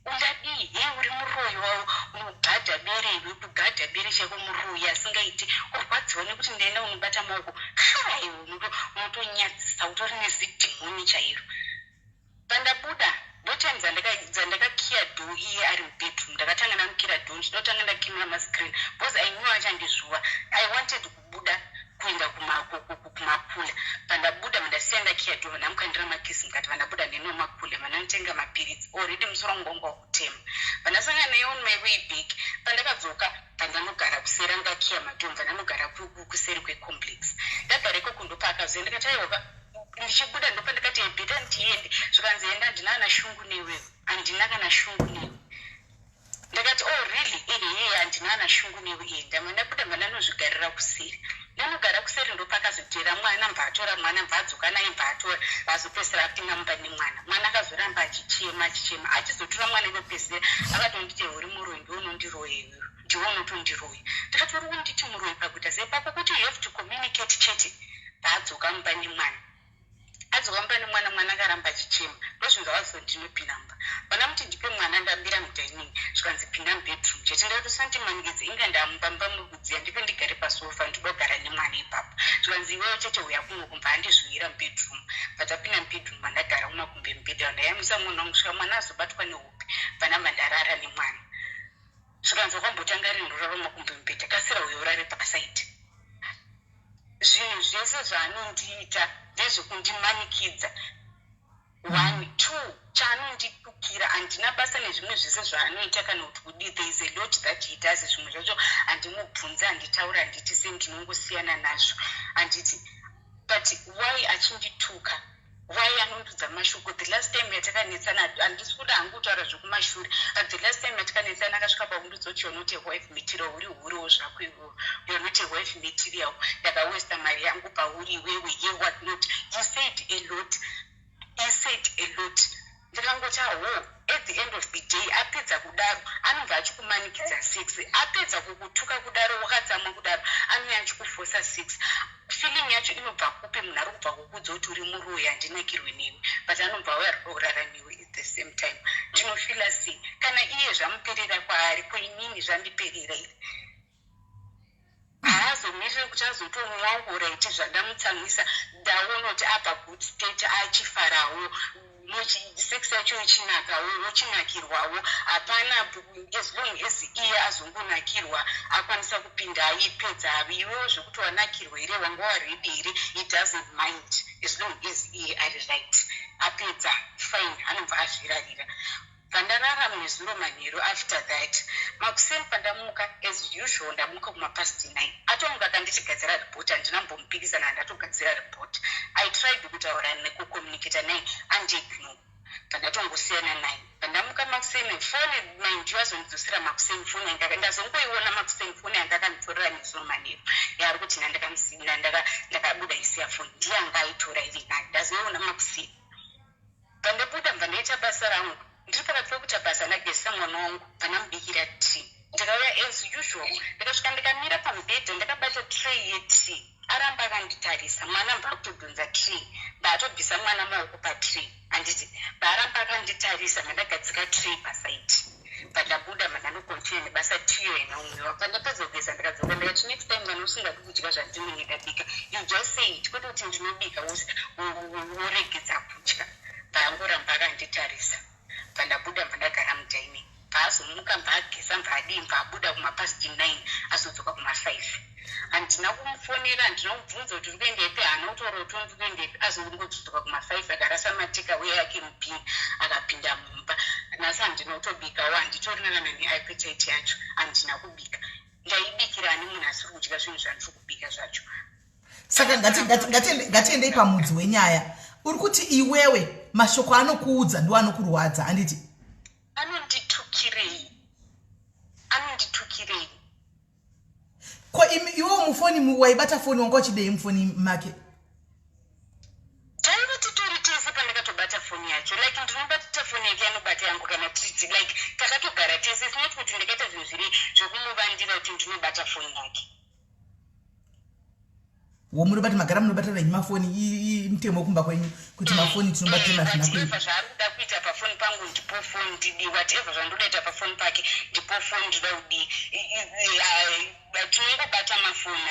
undadii ye uri muroyi wawo unogadha bere iwe kugadha bere chako muroyi asingaiti urwadziwa nekuti ndaenda unobata maoko hai unotonyadzisa utori nezidhimoni chairo pandabuda ndotime dzandakakiya dhoo iye ari mubedroom ndakatanga ndamukira dhoo ndinotanga ndakimira mascreen because I knew achandizvuva I wanted kubuda kuenda kumapula pandabuda mandasiya ndakiya dhoo ndamukandira makisi mukati pandabuda ndinomakule mandanotenga mapiritsi already musoro wangu wanga wakutema pandasangana naye on my way back pandakadzoka pandanogara kuseri angakiya madhoo pandanogara kuseri kwecomplex ndagara ikoko ndopakazoe ndikati aiwa ndichibuda ndopandikati ebheta ndiende zvikanzi enda handina kana shungu newewe handina kana shungu newe ndakati oh really handina kana shungu newe enda mandabuda mandanozvigarira kuseri ndanogara kuseri ndopakazotera mwana mbatora mwana mbadzoka naye mbatora vazopesera apinda mumba nemwana akazoramba achichema achizotora mwana ipopesera akatonditi uri muroyi ndiunondiroye ndiwo unotondiroya ndikati uri kunditi muroyi pakuita sepapo kuti you have to communicate chete baadzoka mumba nemwana adzoka mumba nemwana mwana akaramba achichema ndozvinzi wazondinopinda mumba vana muti ndipe mwana ndambira mudining zvikanzi pinda mubedroom chete ndati usandimanikidze inga ndamubamba mukudziya ndipe ndigare pasofa ndinogara nemwana ipapo zvikanzi iwewo chete uya kunokumba handizvuyira mubedroom patapinda mubedroom mandagara umakumbe mubedha ndayamisa munhu wamusvika mwana azobatwa nehope pana mandarara nemwana zvikanzi wakambotanga rinhorava makumbe mubedha kasira uyo urare pasaiti zvinhu zvese zvaanondiita ndezvekundimanikidza 1 2 chaanonditukira handina basa nezvimwe zvese zvaanoita kana kuti kudii there is a lot that he does zvimwe zvacho handimubvunza handitaura handiti se ndinongosiyana nazvo handiti but why achindituka why anondudza mashoko. The last time yatakanetsana handisi kuti angutaura zvekumashure, but the last time yatakanetsana akasvika pakundiudza kuti you're not a wife material, uri huriwo zvako iwewe, you're not a wife material, ndakawesta mari yangu pauri iwewe, ye what not. He said a lot. Ndakangoti at the end of the day apedza kudaro anobva achikumanikidza 6, apedza kukutuka kudaro wakadzama kudaro anouya achikufosa 6. Feeling yacho inobva kupe munhu ari kubva kukudza kuti uri muroyi handinakirwe newe, but anobva auya ari kurara newe at the same time. Ndinofila sei kana iye zvamuperera kwaari, kwainini zvandiperera iri, haazomiriri kuti azotomwaura iti zvandamutsamwisa ndaona kuti abva good state achifarawo, sex yacho ichinakawo, uchinakirwawo, hapana as long as iye azongonakirwa akwanisa kupinda aipedza ave. Iwewo zvekuti wanakirwa here wanga waredi here, it doesn't mind as long as iye ari right, apedza fine, anobva azvirarira. Pandarara nezuro manheru after that, makuseni pandamuka as usual ndamuka kumapast 9. Atomuka kandichigadzira report, handinambomupikisana ndatogadzira report. I tried kutaura nekucommunicate naye andiignore. Pandatongosiyana naye. Pandamuka makuseni foni mind wazondidzosera makuseni foni yanga ndazongoiona makuseni foni yanga akanditorera nezuro manheru. Yaari kuti ndandakamusina ndakabuda isiya foni. Ndiye anga aitora iri nani. Ndazoiona makuseni. Pandabuda mva ndaita basa rangu. Ndiri pakati pokuita basa ndagezisa mwana wangu panamubikira tea. Ndikauya as usual, ndikasvika ndikamira pamubhedha ndakabata tray yetea. Aramba akanditarisa, mwana mbva kutodhonza tray, ndaatobvisa mwana maoko patray. Handiti baaramba akanditarisa, mandagadzika tray pasaiti. Pandabuda mandanokontinue nebasa tiyo inaumwiwa. Pandapedza kugeza ndikadzoka ndikati next time kana usingadi kudya zvandinenge ndabika, you just say it, kwete kuti ndinobika woregedza kudya. Paangoramba akanditarisa. Pandabuda mandagara mudaini. Paazomuka mbageza mbadii mbabuda kumapast 9 azodzoka kuma5. Handina kumufonera, handinobvunza kuti uri kuendepi, haana kutaura kuti uri kuendepi, azongodzoka kuma5 akarasa matekawe yake mupini akapinda mumba. Nhasi handina kutobikawo, handitorina neappetite yacho, handina kubika. Ndaibikira ani munhu asiri kudya zvinhu zvandiri kubika zvacho. Saka ngatiendei pamudzi wenyaya. Uri kuti iwewe mashoko anokuudza ndo anokurwadza, handiti? Anonditukirei. Ko iwewe mufoni waibata foni wanga uchidei mufoni make? Taiva titori tese pandakatobata foni yacho, like ndinobata foni yake anobata yangu kana titi, like takatogara tese, sinoti kuti ndakaita zvinhu zviri zvokumuvandira kuti ndinobata foni yake. Munobati magara munobatana mafoni mutemo kumba kwenyu kuti mafoni tinobatana zvinakuita zvaari kuda kuita pafoni pangu ndipo foni ndidi, whatever zvandodaita pafoni pake ndipo foni ndida kudii. Tinongobata mafoni,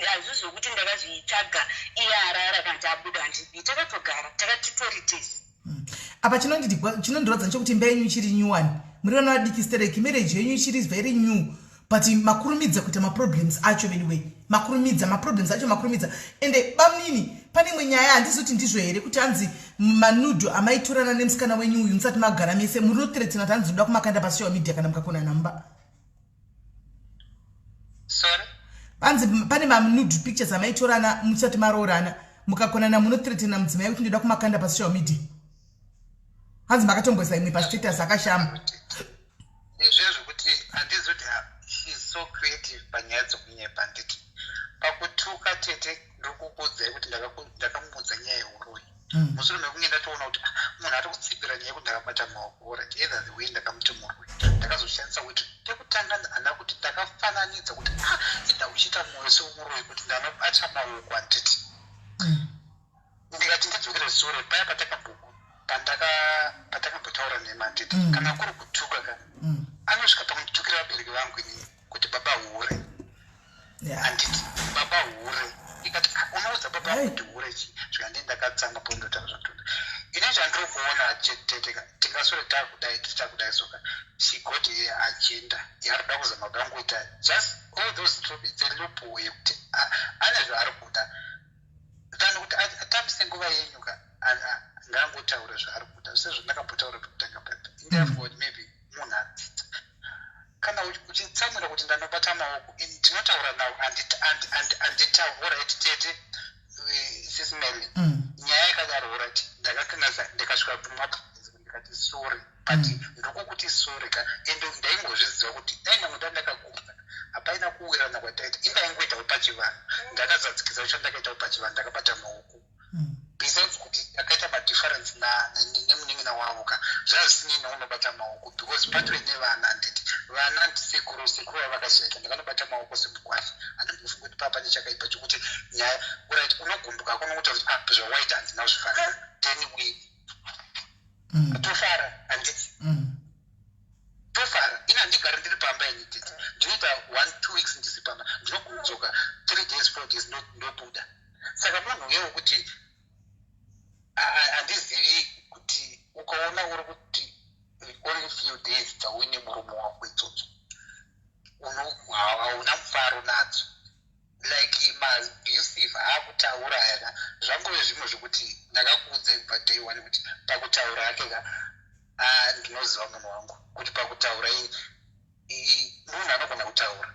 hazvizi zvokuti ndakazvitsvaga iye arara kana kuti abuda handidii, takatogara takatitori tese. Apa chinondirodza nechekuti imba yenyu ichiri nyuwani, muri vana vadiki stereki, marriage yenyu ichiri very new, but makurumidza kuita maproblems acho anyway. Maproblems acho makurumidza. Ende bamnini pane imwe nyaya handizoti ndizvo here kuti hanzi manudhu amaitorana nemusikana wenyu uyu musati magara mese munoteretana kuti hanzi ndoda kumakanda pasocial media kana mukakona namba. Sorry? Hanzi pane manudhu pictures amaitorana musati maroorana mukakonana munoteretana mudzimai kuti ndoda kumakanda pasocial media. Hanzi makatomboisa imwe pastatus akashama. Izvezvo kuti handizoti she's so creative panyaya dzokunyepa nditi. Pakutuka tete ndikukuudzai kuti ndakamuudza nyaya yeuroyi. Mushure mekunge ndatoona kuti munhu ari kutsipira nyaya yekuti ndakabata maoko orati either the way ndakamuti muroyi. Ndakazoshandisa kuti tekutanga hana kuti ndakafananidza kuti ida uchiita mwoyo seumuroyi kuti ndanobata maoko handiti. Ndikati ndidzokere sure paya patakambotaura nemanditi kana kuri kutuka kana anosvika pamutukira vabereki vangu inini kuti baba hure. Handiti baba hure. Ikati unoudza baba kuti hure chi zvikandi ndakatsanga pondotaura zvatunda. Ine zvandiri kuona chetete tingasore takudai tichakudai soka she got her agenda yarida kuzama kudangoita just all those topics eloophole yekuti ane zvaari kuda tani kuti atambise nguva yenyu ngangotaura zvaari kuda sezvo ndakambotaura kutanga papa. Therefore maybe munhu adzidza kana uchitsamwira kuti ndanobata maoko ndinotaura nawo handitaura iti tete SIS MELLY nyaya nyaya yakadaro urati ndakakanasa ndikasvika kumapinzi ndikati sorry but ndokukuti sorry ka ende ndaingozviziva kuti daina muda ndakakuudza hapaina kuwirana kwataita indaingoitawo pachivanhu ndakazadzikisa kuti chandakaitawo pachivanhu ndakabata maoko besides kuti akaita madifference nemunin'ina wavo ka zvazvisinei neunobata maoko because patwe nevana handiti vana ndisekuru vavakashaika ndakanobata maoko semukwazi andombofunga kuti papa nechakaipa chokuti nyaya urit unogumbuka kunokuta kuti zvawaita handina zvifanira then we tofara handiti tofara ina ndigara ndiri pamba inititi ndinoita 1-2 weeks ndisi pamba ndinokudzoka 3 days 4 days ndobuda saka munhu uyewo kuti handizivi kuti ukaona uri kuti only few days dzauine muromo wako idzodzo hauna mufaro nadzo like maabusive haakutaura yana zvangove zvimwe zvokuti ndakakuudzai kubva day one kuti pakutaura ake ka ndinoziva munhu wangu kuti pakutaura munhu anogona kutaura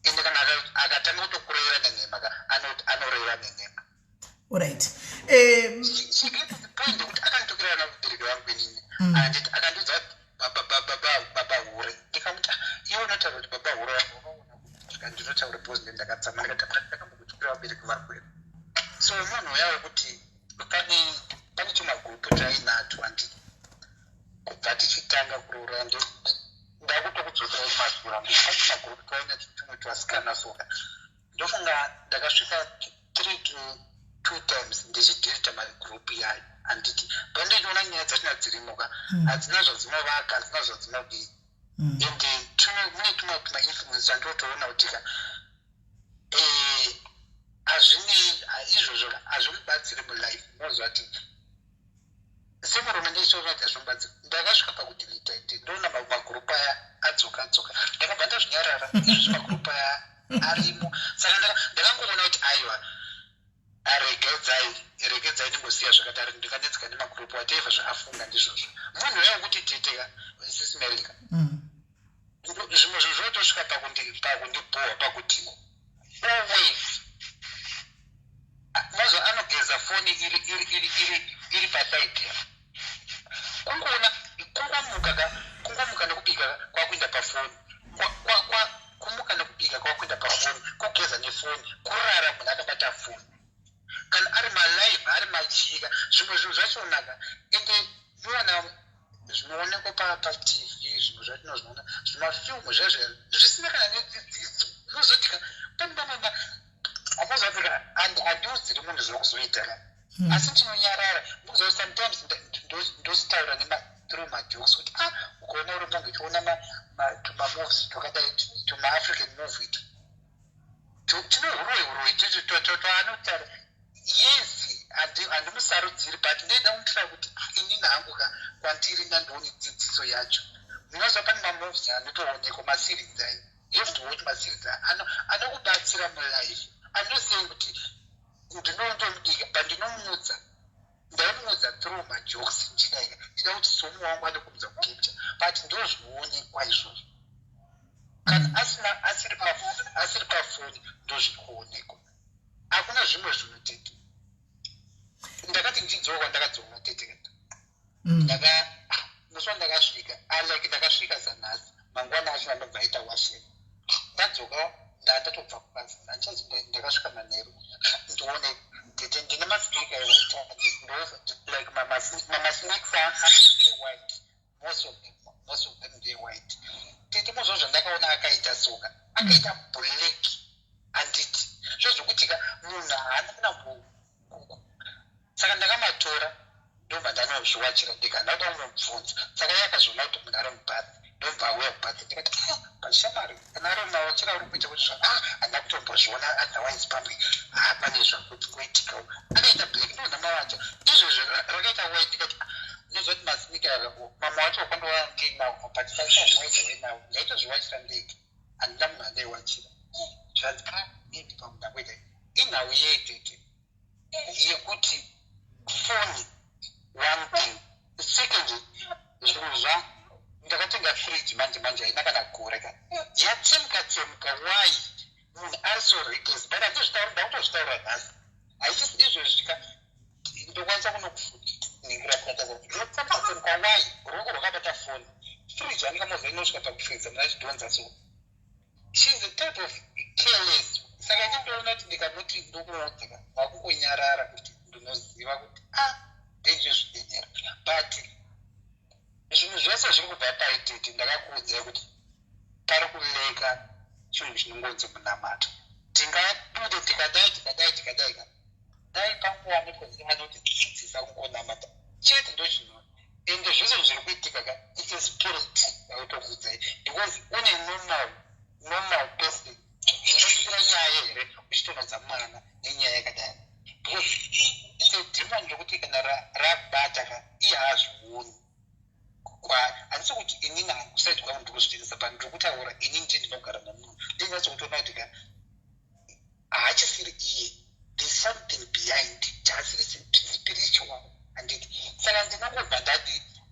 ende kana akatanga kutokureva nenhema ka anoreva nenhema. Alright. She gets the point kuti akanditokera na mubereki wangu inini anditi akandidza baba hure ndikamuti iwe unotaura kuti baba hure ndinotaura because ndakadzama ndakambokutukira vabereki vari kwedu so munhu yawe kuti pane chimagurupu tainacho handiti kubva tichitanga kuroora ndakutokudzosera kumasura pane chimagurupu tainacho tumwe twasikana soka ndofunga ndakasvika 3 to 2 times ndichidhirita magroup yayo handiti pandinoona nyaya dzatina dzirimuka hadzina zvadzinovaka hadzina zvadzinodii ende mune tumwe tumainfluence andotoona kutika izvozvo hazvimubatsiri mulife mozvati semurume ndeichoati hazvimubatsiri ndakasvika pakudhirita ende ndoona magroup aya adzoka ndakabva ndazvinyarara izvozvo magroup aya arimo saka ndakangoona kuti aiwa regedzai ningosiya zvakadaro ndikanetsika nemagurupu ataiva zvakafunga ndizvozvo munhu yawo kuti teteka SIS MELLY zvimwe zvo zvotosvika pakundiboha pakuti always mazvo anogeza foni iri pasaidi kungomuka nekubika kwakuenda pafoni kumuka nekubika kwakuenda pafoni kugeza nefoni kurara munhu akabata foni kana ari malive ari machika zvimwe zvinhu zvachonaka ende muona zvinoonekwa patv zvimwe zvatinozviona zvimafilmu zvazvo zvisina kana nedzidziso unozotika pandanana akozatika handiudziri munhu zvokuzoita asi tinonyarara muzo sometimes ndositaura through majokes kuti ukaona uri munhu uchiona tumamoves twakadai tumaafrican movie tinohuroihuroi toanotaura yes handimusarudziri but ndeda kutira kuti inini hangu kwandiri ndandooni dzidziso yacho munozva pane mamoves anotoonekwa maseries ayo you have to watch maseries anokubatsira mulife anosei kuti ndinondomudika but ndinomuudza ndaimuudza through majokes nchinaika ndida kuti somu wangu anokumudza kucapture but ndozvinoonekwa izvozvo kana asiri pafoni ndozvinoonekwa hakuna zvimwe zvinotete ndakati ndichidzoka ndakadzoka teteka muswa ndakasvika like ndakasvika zanhasi mangwana acho andobva aita washeni ndadzoka ndatobva kubasa handichazi ndakasvika manheru ndione tete ndine maspika like mamasnacks white most of them they white tete muzvo zvandakaona akaita soka akaita black handiti zvozvokutika munhu haana kana saka ndakamatora ndobva ndanozviwachira ndika ndauda kumubvunza saka yakazviona kuti munhu ari mubhazi ndobva auya kubhazi ndikati pashamari kana ari mawachira uri kuita kuti handina kutombozviona otherwise pamwe pane zvakutoitikawo akaita black ndona mawacho izvozvo rakaita white ndikati ndozoti masinika akako mama wacho wakandova ngenawo but saita white wenawo ndaitozviwachira ndege handina munhu andaiwachira zvanzi maybe pamwe ndakuita inhau yeitete yekuti foni one thing secondly zvinhu ndakatenga fridge manje haina kana goreka yatsemuka why munhu ari so reckless but handizvitaura ndakutozvitaura nhasi haisisi izvozvika ningira kutataza ndopfamba foni kwawai ruoko rwakabata foni fridge anika movha inosvika pakufridza muna chidhonza so she's a type of careless saka ndindoona kuti ndikanoti ndokumudzika wakungonyarara kuti ndinoziva kuti ndinjizvidenyera but zvinhu zvese zviri kubva paitete ndakakuudzai kuti pari kuleka chinhu chinongonzi munamata tingabude tikadai dai panguva nekoziva kuti tichidzisa kungonamata chete ndo chinhu ende zvese zviri kuitika ka it is spirit yakutokuudzai because une normal person unofikira nyaya here uchitonodza mwana nenyaya yakadai because sedhimoni rekuti kana rabata ka iye haazvioni handisi kuti inini hakusati kwangu ndikuzvitengesa pano ndikutaura inini ndi ndinogara namunhu ndinyatsokutona kuti ka haachisiri iye there's something behind chaasiri spiritual handiti saka ndinongobva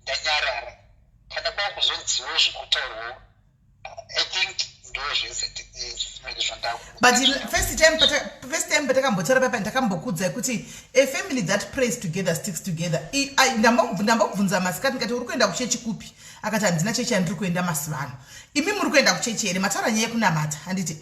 ndanyarara kana kwakuzonziwo zvekutaurwawo I think ndo zvese zvandaku but first time patakambotaura papa ndakambokuudzai kuti a family that prays together sticks together. Ndambobvunza masikati ngati uri kuenda kuchechi kupi, akati handina chechi yandiri kuenda masivano. Imi muri kuenda kuchechi here, mataura nyaya yekunamata handiti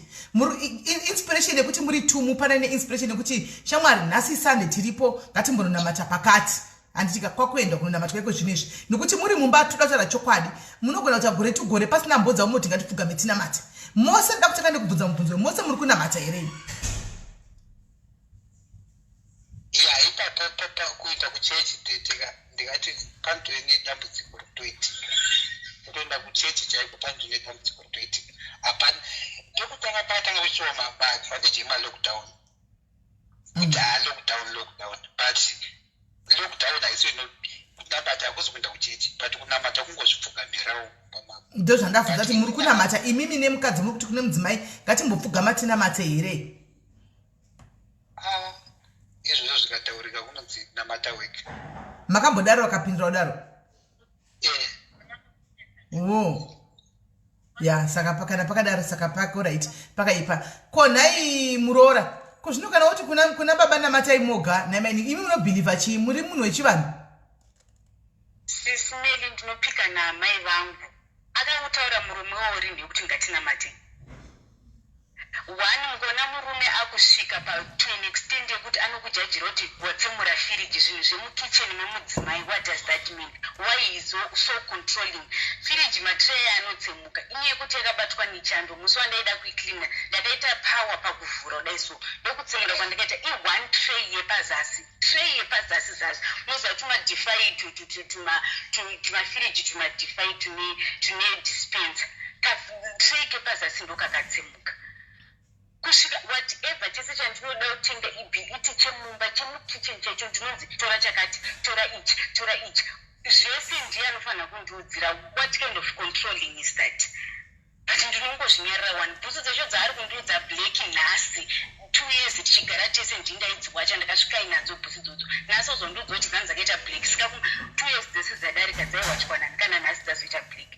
inspiration yekuti muri tumu pana inspiration yekuti shamwari nhasi Sunday tiripo ngatimbononamata pakati handitika kwakuenda kunonamata kwaiko zvinezvi nekuti muri mumba todautaura chokwadi munogona kuti gore tugore pasina mbodza munoti ngatipfugame tinamate mose nda kutanga ndikubvunza mubvunzo muri kunamata here ipapo kuita kuchechi tetika ndikati pandove nedambudziko rotoitika kutoenda kuchechi chaiko pandove nedambudziko rotoitika hapana ndokutanga pakatanga kuchiwa mabagi pandejema lockdown kuti lockdown but lockdown haisi kunamata hakuzi kuenda kuchechi but kunamata kungozvipfugamirawo ndo zvandabvunza kuti muri kunamata imimi nemukadzi muri kuti kune mudzimai ngatimbopfugama tinamate here izvozvo zvikataurika kunonzi namata weke makambodaro wakapindura kudaro ya saka pakana pakadaro saka pako right pakaipa konai muroora kuzvinokana kuti kuna baba namatai moga namaini imi munobhilivha chii muri munhu wechivanhu SIS MELLY ndinopika naamai vangu akangutaura murume wauri nekuti ngatinamate one mukona murume akusvika to an extent yekuti anokujajira kuti watsemura firiji zvinhu zvemukicheni memudzimai. What does that mean? Why is so controlling? Firiji matreyi anotsemuka inyaya yekuti yakabatwa nechando musi wandaida kuicleana ndakaita power pakuvhura kudai so ndokutsemura kwandikaita one tray yepazasi zasi moziva tumadifai tumafiriji tumadifai tune dispenser katray kepazasi ndokakatsemuka kusvika whatever chese chandinoda kutenga ibhiliti chemumba chemukicheni chaicho ndinonzi tora chakati tora ichi zvese ndiye anofanira kundiudzira what kind of controlling is that but ndinongozvinyarira one bhusu dzacho dzaari kundiudza black nhasi 2 years tichigara tese ndindaidziwacha ndakasvika inadzo bhusu dzodzo nhasi ozondiudza kuti dzanzi dzakaita black saka 2 years dzese dzadarika dzaiwachikwanani kana nhasi dzazoita black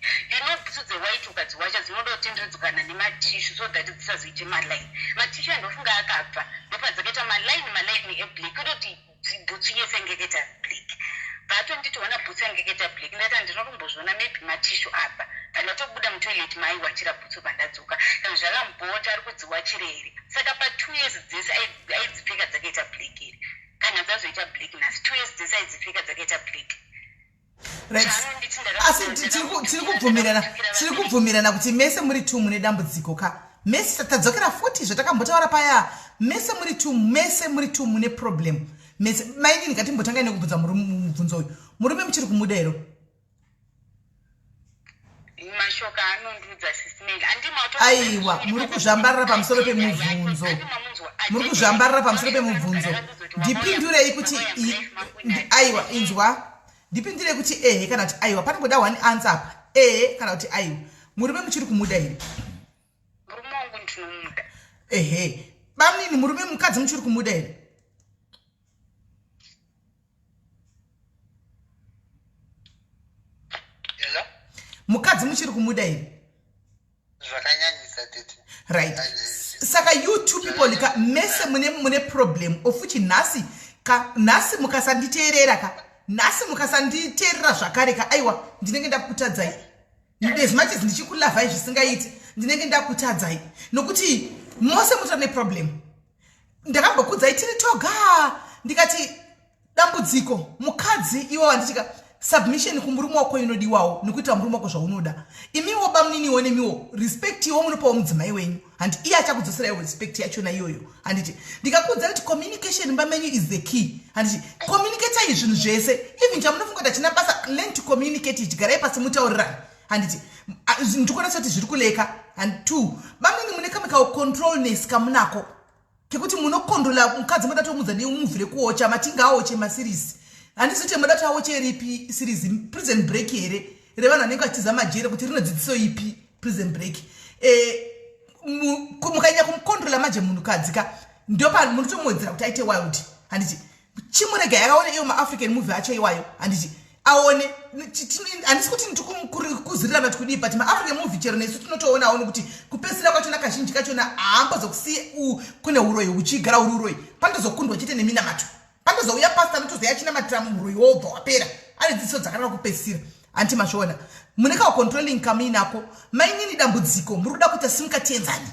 bhusu dzewhite ukadziwacha dzinoda kutenderedzekana nematishu so that dzisazoite malaini matishu andofunga akabva ndopadzakaita malaini eblack kutoti bhutsu yese ngekaita black vatonditiwana bhutsu angekaita black ndati ndinotombozviona maybe matishu apa pandatobuda mutoileti maiwachira bhutsu pandadzoka kana zvakambota ari kudziwachire here saka pa2 years dzese aidzipfeka dzakaita black here kana dzazoita black nhasi 2 years dzese aidzipfeka dzakaita black asi tiri kubvumirana kuti mese muri tu mune dambudziko ka mese tadzokera futi zvatakambotaura paya mese muri tu mune problem mese maini ngatimbotanga nekubvunza mubvunzo uyu murume muchiri kumudairo mashoka anondiudza SIS MELLY aiwa muri kuzvambarira pamusoro pemubvunzo ndipindurei kuti aiwa inzwa ndipindire kuti ehe kana kuti aiwa panongoda one answer apa ehe kana kuti aiwa murume muchiri kumuda here murume wangu ndinomuda ehe bamnini murume mukadzi muchiri kumuda here mukadzi muchiri kumuda here zvakanyanyisa tete right saka you two people mese mune problem ofuchi nhasi nhasi mukasanditeerera nhasi mukasanditeerera zvakare aiwa ndinenge ndakutadzai as much as ndichikulavhai zvisingaiti ndinenge ndakutadzai nokuti mose mutori neproblem. Ndakambokudzai tiri toga ndikati dambudziko mukadzi iwe wanditika submission kumurume wako inodiwawo nekuita murume wako zvaunoda. Imiwo bamuniniwo nemiwo respect iwo munopawo mudzimai wenyu and iye achakudzoserai respect yachona iyoyo. Handiti ndikakudza kuti communication mbamenyu is the key. Handiti communicate zvinhu zvese even chamunofunga kuti achina basa learn to communicate chigarai pasi mutaurirani. Handiti ndikuona kuti zviri kuleka. And two bamunini mune kamwe controlness kamunako kekuti munokontrola mukadzi muda tomudza nemuvhire kuocha matinga aoche maseries. Handisoti muda taoche ripi series Prison Break here revanhu vanenge vachiza majere kuti rinodzidziso ipi Prison Break. Mukanyanya kumukontrola manje munhukadzi ndio pa munotomuwedzera kuti aite wild. Handiti chimurega yakaona iyo maafrican movie acho iwayo. Handiti aone handisi kuti ndikuzirira kuti kudii but maafrican movie chero nesu tinotoona aone kuti kupedzisira kwachona kazhinji kachona haambozokusiye kune uroyi uchigara uri uroyi pandozokundwa chete neminamato pandozouya pasta anotozoya achina matira muroyi wobva wapera ane dzidziso dzakanaka kupedzisira. Anti mashona muneka controlling kamuinako mainini dambudziko muri kuda kuita simukatenzani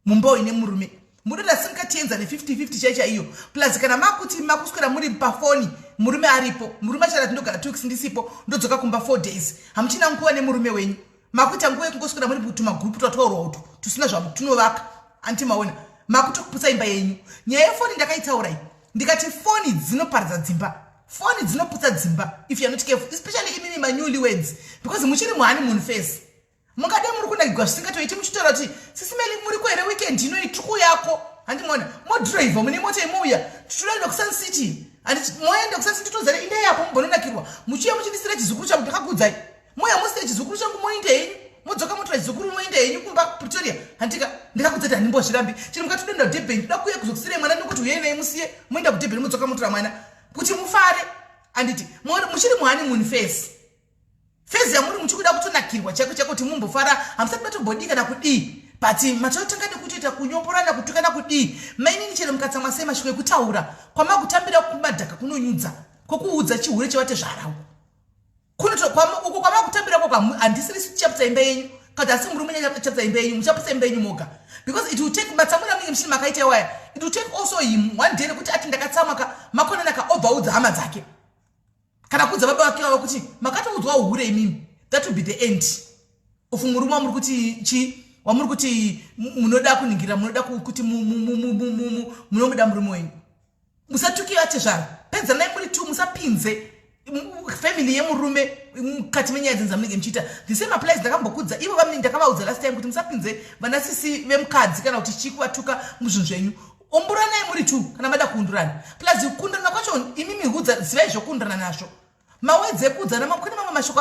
mumba ine murume munoda simukatenzani 50-50 chaicha iyo plus kana makuti makuswera muri pafoni murume aripo murume achada ndogara 2 weeks ndisipo ndodzoka kumba 4 days hamuchina nguva nemurume wenyu makuti nguva yekungoswera muri tumagrupu twataurwa uto tusina zvamutunovaka. Anti maona makutokuputsa imba yenyu. Nyaya yefoni ndakaitaurai ndikati foni dzinoparadza dzimba foni dzinoputsa dzimba if you are not careful especially imimi manewlyweds because muchiri muhoneymoon phase mungade muri kunakigwa zvisingatoiti muchitaura kuti SIS MELLY muri kuhere weekend ino ituku yako. Handimona modriver mune mota imouya titoenda kuSun City moenda kuSun City tozara inde yapo mubononakirwa muchiya muchidisira chizukuru changu ndakakudzai moya musire chizukuru changu moinde henyu modzoka motora chizukuru moinde henyu kumba Pretoria. Handika ndikakudzati handimbozvirambi chiri mukatoenda kuDurban toda kuuya kuzokusirei mwana nokuti uyei naye musiye moenda kuDurban modzoka motora mwana kuti mufare. Handiti muchiri muhoneymoon phase yamuri muchikuda kutonakirwa chako chako kuti mumbofara hamusati matobhodii kana kudii but matotanga nekutoita kunyoporana kutukana kudii mainini chero mukatsamwa sei mashuko ekutaura kwamakutambira kumadhaka kunonyudza kwokuudza chihure chevate zvarawo uko kwamakutambira kwako handisiri chaputsa imba yenyu kana asi murume chaputsa imba yenyu muchaputsa imba yenyu moga because it will take matsamura munenge muchiri makaita waya it will take also him one day kuti ati ndakatsamwa makonanaka obva hama dzake kana kudza baba vake vavo kuti makatoudzwa uhure imimi that will be the end of murume wamuri kuti wamuri kuti munoda kuningira munoda kuti munomuda murume wenyu musatukivate zvaro pedzanai muri tu musapinze family yemurume mukati menyaya dzenza munenge muchiita the same applies. Ndakambokudza ivo vamunenge ndakavaudza last time kuti musapinze vanasisi vemukadzi kana kuti chikuvatuka muzvinhu zvenyu omburanai muri tu kana mada kuundurana plus kukundana kwacho imimi hudza zivai zvokundana nazvo mawedzi ekuudzana kune mamwe mashoko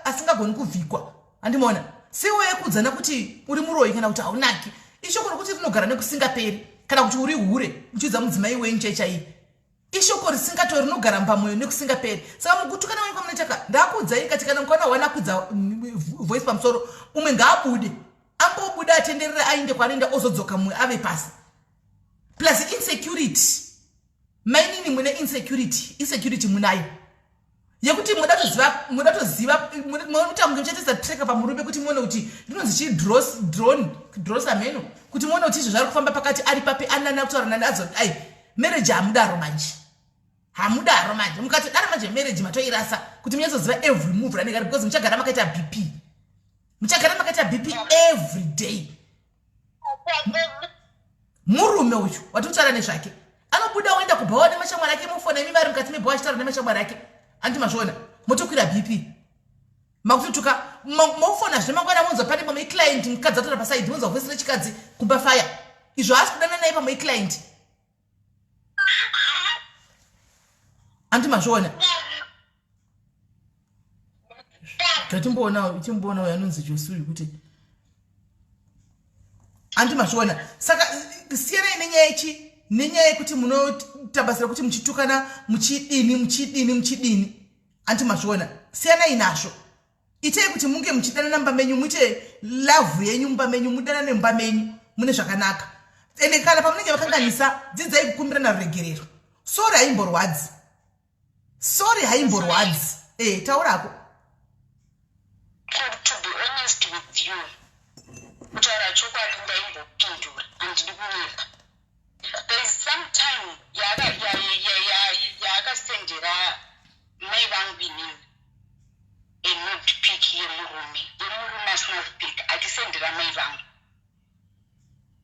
asingagoni kuvhikwa. Handimona sewe ekuudzana kuti uri muroyi kana kuti haunaki ishoko rokuti rinogara nekusingaperi kana kuti uri hure uchiudza mudzimai wenyu chaichai ishoko risingatori rinogara pamwoyo nekusingaperi. Saka mukutukana wenyu kwamunetaka ndakuudzai kati kana mukaona wana kudza voice pamusoro umwe ngaabude ambobuda atenderere ainde kwaanoenda ozodzoka mumwe ave pasi plus insecurity mainini mune insecurity munayo yekuti muda toziva munotamunge muchetesa treka pamurume kuti muone kuti rinonzi chii drones ameno kuti muone kuti izvo zvari kufamba pakati ari papi anana kutaura nani azoti ai marriage hamudaro manje mukati dara manje marriage matoirasa kuti munyazoziva every move ranenge ari because muchagara makaita bp every day. Murume uyu watutaura nezvake anobuda oenda kubhawa nemashamwari ake mufona imi vari mukati mebhawa achitaura nemashamwari ake. Handimazviona motokwira bp makutotuka mofona zvemangwana monzwa pane pamwe client mukadzi atora pasaidi monzwa voice rechikadzi kumba fire izvo asi kudana naye pamwe client. Handimazviona timboona yanonzi Josu kuti handimazviona. Saka siyanai nenyaya ichi nenyaya yekuti munotabasira kuti muchitukana muchidini handimazviona siyanai nazvo. Itai kuti munge muchidana mumba menyu muite love yenyu mumba menyu mudana nemumba menyu mune zvakanaka ende kana pamunenge vakanganisa dzidzai kukumbirana ruregerero Sorry haimborwadzi. Sorry haimborwadzi. Taurako. To be honest with you, kutaura chokwadi ndaimbopindura handidi kunyepa. There is some time yakasendera mai vangu inini not pick yemurume asina kupika achisendera mai vangu.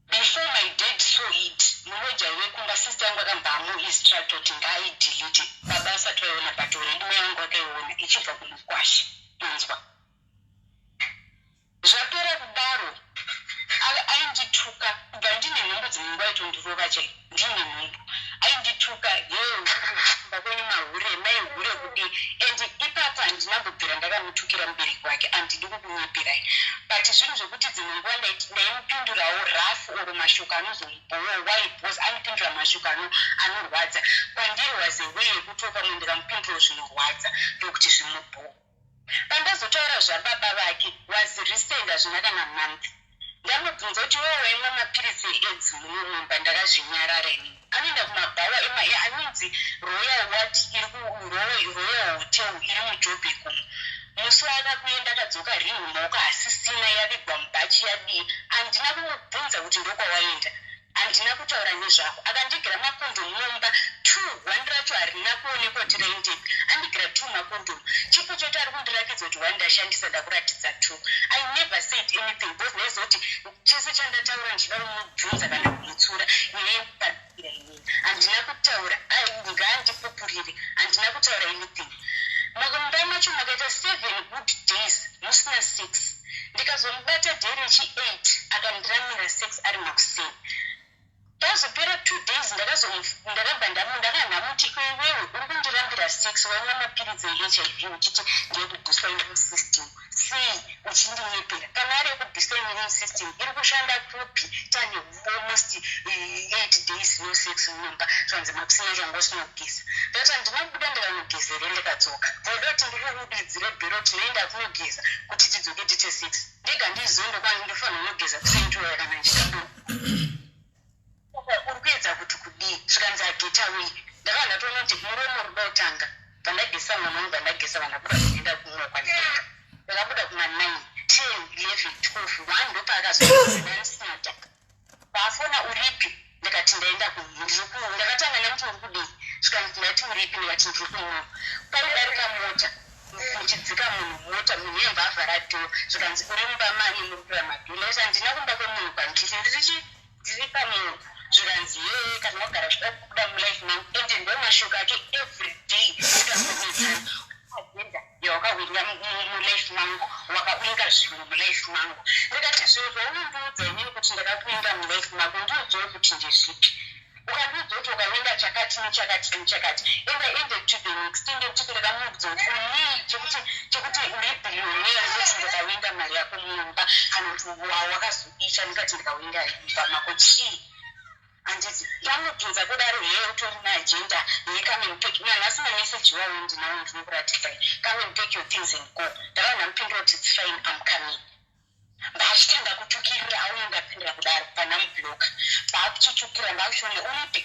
Before my dad saw it, munoja wekumba sister yangu akambamuinstruct kuti ngaidelete baba asati aiona but already mai vangu akaiona ichibva kumukwasha inzwa. Zvapera kudaro aindituka kubva ndine nhumbu dzinenge aitondirova chai ndine nhumbu aindituka kumba kwenyu mahure mai hure kudi and ipapa handinambobvira ndakamutukira mubereki wake handidi kukunyepirai but zvinhu zvokuti dzimwe nguva ndaimupindurawo rafu oro mashoko anozomubhowa why because anopindura mashoko anorwadza kwandiri was a way yekutoka munhu ndikamupindura zvinorwadza ndokuti zvimubhowa. Pandazotaura zvababa vake was recent hazvina kana month. Ndamubvunza kuti wewe waimwa mapirisi eAIDS munyumba ndakazvinyarara inini. Anoenda kumabhawa anonzi Royal Hotel iri muJoburg kuno. Musi akakuenda akadzoka ringi mumaoko asisina yavigwa mubhachi yadii. Handina kumubvunza kuti ndokwawaenda. Handina kutaura nezvako. Akandigira makondomu mumba 2 racho harina kuonekwa kuti raindeka. Andigira 2 makondomu. Chipo choto ari kundirakidza kuti wandashandisa ndakuratidza 2. I never said anything because nezoti chese chandataura ndida kumubvunza kana kumutsura neyepapira inini. Handina kutaura. Ngaandipupurire. Handina kutaura anything. Makomba macho makaita 7 good days musina 6. Ndikazomubata dheri rechi8 akandiramira 6 ari makuseni. Pazopera 2 days ndakabva ndakanamuti kwewewe uri kundirambira 6 waimwa mapiritsi eHIV uchiti ndeyekubhuswa immune system. Uchindinyepera kana ari yekubhuswa immune system iri kushanda kupi tane almost 8 days no sex munyumba zvanzi makusina changu usina kugeza. Ndati ndinobuda ndikanogezere ndikadzoka odoti ndikurudidzire bhero tinoenda kunogeza kuti tidzoke tite 6 ndega ndizondo kwani ndofanira kunogeza kusentuwa kana ndichitando urikuedza kuti kudii zvikanzi ageta away ndakanda toona kuti muromo ruda kutanga pandagesa mwana wangu pandagesa vana kuda kuenda kumwe kwandikaenda ndakabuda kuma9 10 11 12 1 ndopaakazoanisnata paafona uripi ndikati ndaenda ndirikumwe ndakatanga namuti uri kudii zvikanzi ndati uripi ndikati ndiri kumwe paidarika mota muchidzika munhu mota munhu yemba avhara dhoo zvikanzi uri mumba mani murikura madhoo ndaisa ndina kumba kwemunhu kwandikisi ndiri pamunhu zvikanzi kana wagara zvida kubuda mulife mangu ende ndomashoko ake every day agenda yawakawinga mulife mangu wakawinga zvinhu mulife mangu ndikati zvinhu zvaunondiudza inini kuti ndakakuinga mulife mangu ndiudzawo kuti ndezvipi ukandiudza kuti ukawinga chakati nechakati nechakati and I ended to the extent yekuti ndakamuudza kuti unii chekuti uri billionaire kuti ndakawinga mari yako munyumba kana kuti wakazoisha ndikati ndikawinga imba mako chii handiti ndamubvunza kudaro utori naagenda yecome and take mwana asina message wawo ndinawo ndinokuratidza come and take your things and go ndakaona mupindura kuti it's fine I'm coming. Mbachitanga kutukirira aunongapindira kudaro pana mubloka mbaakuchitukira mbaakushona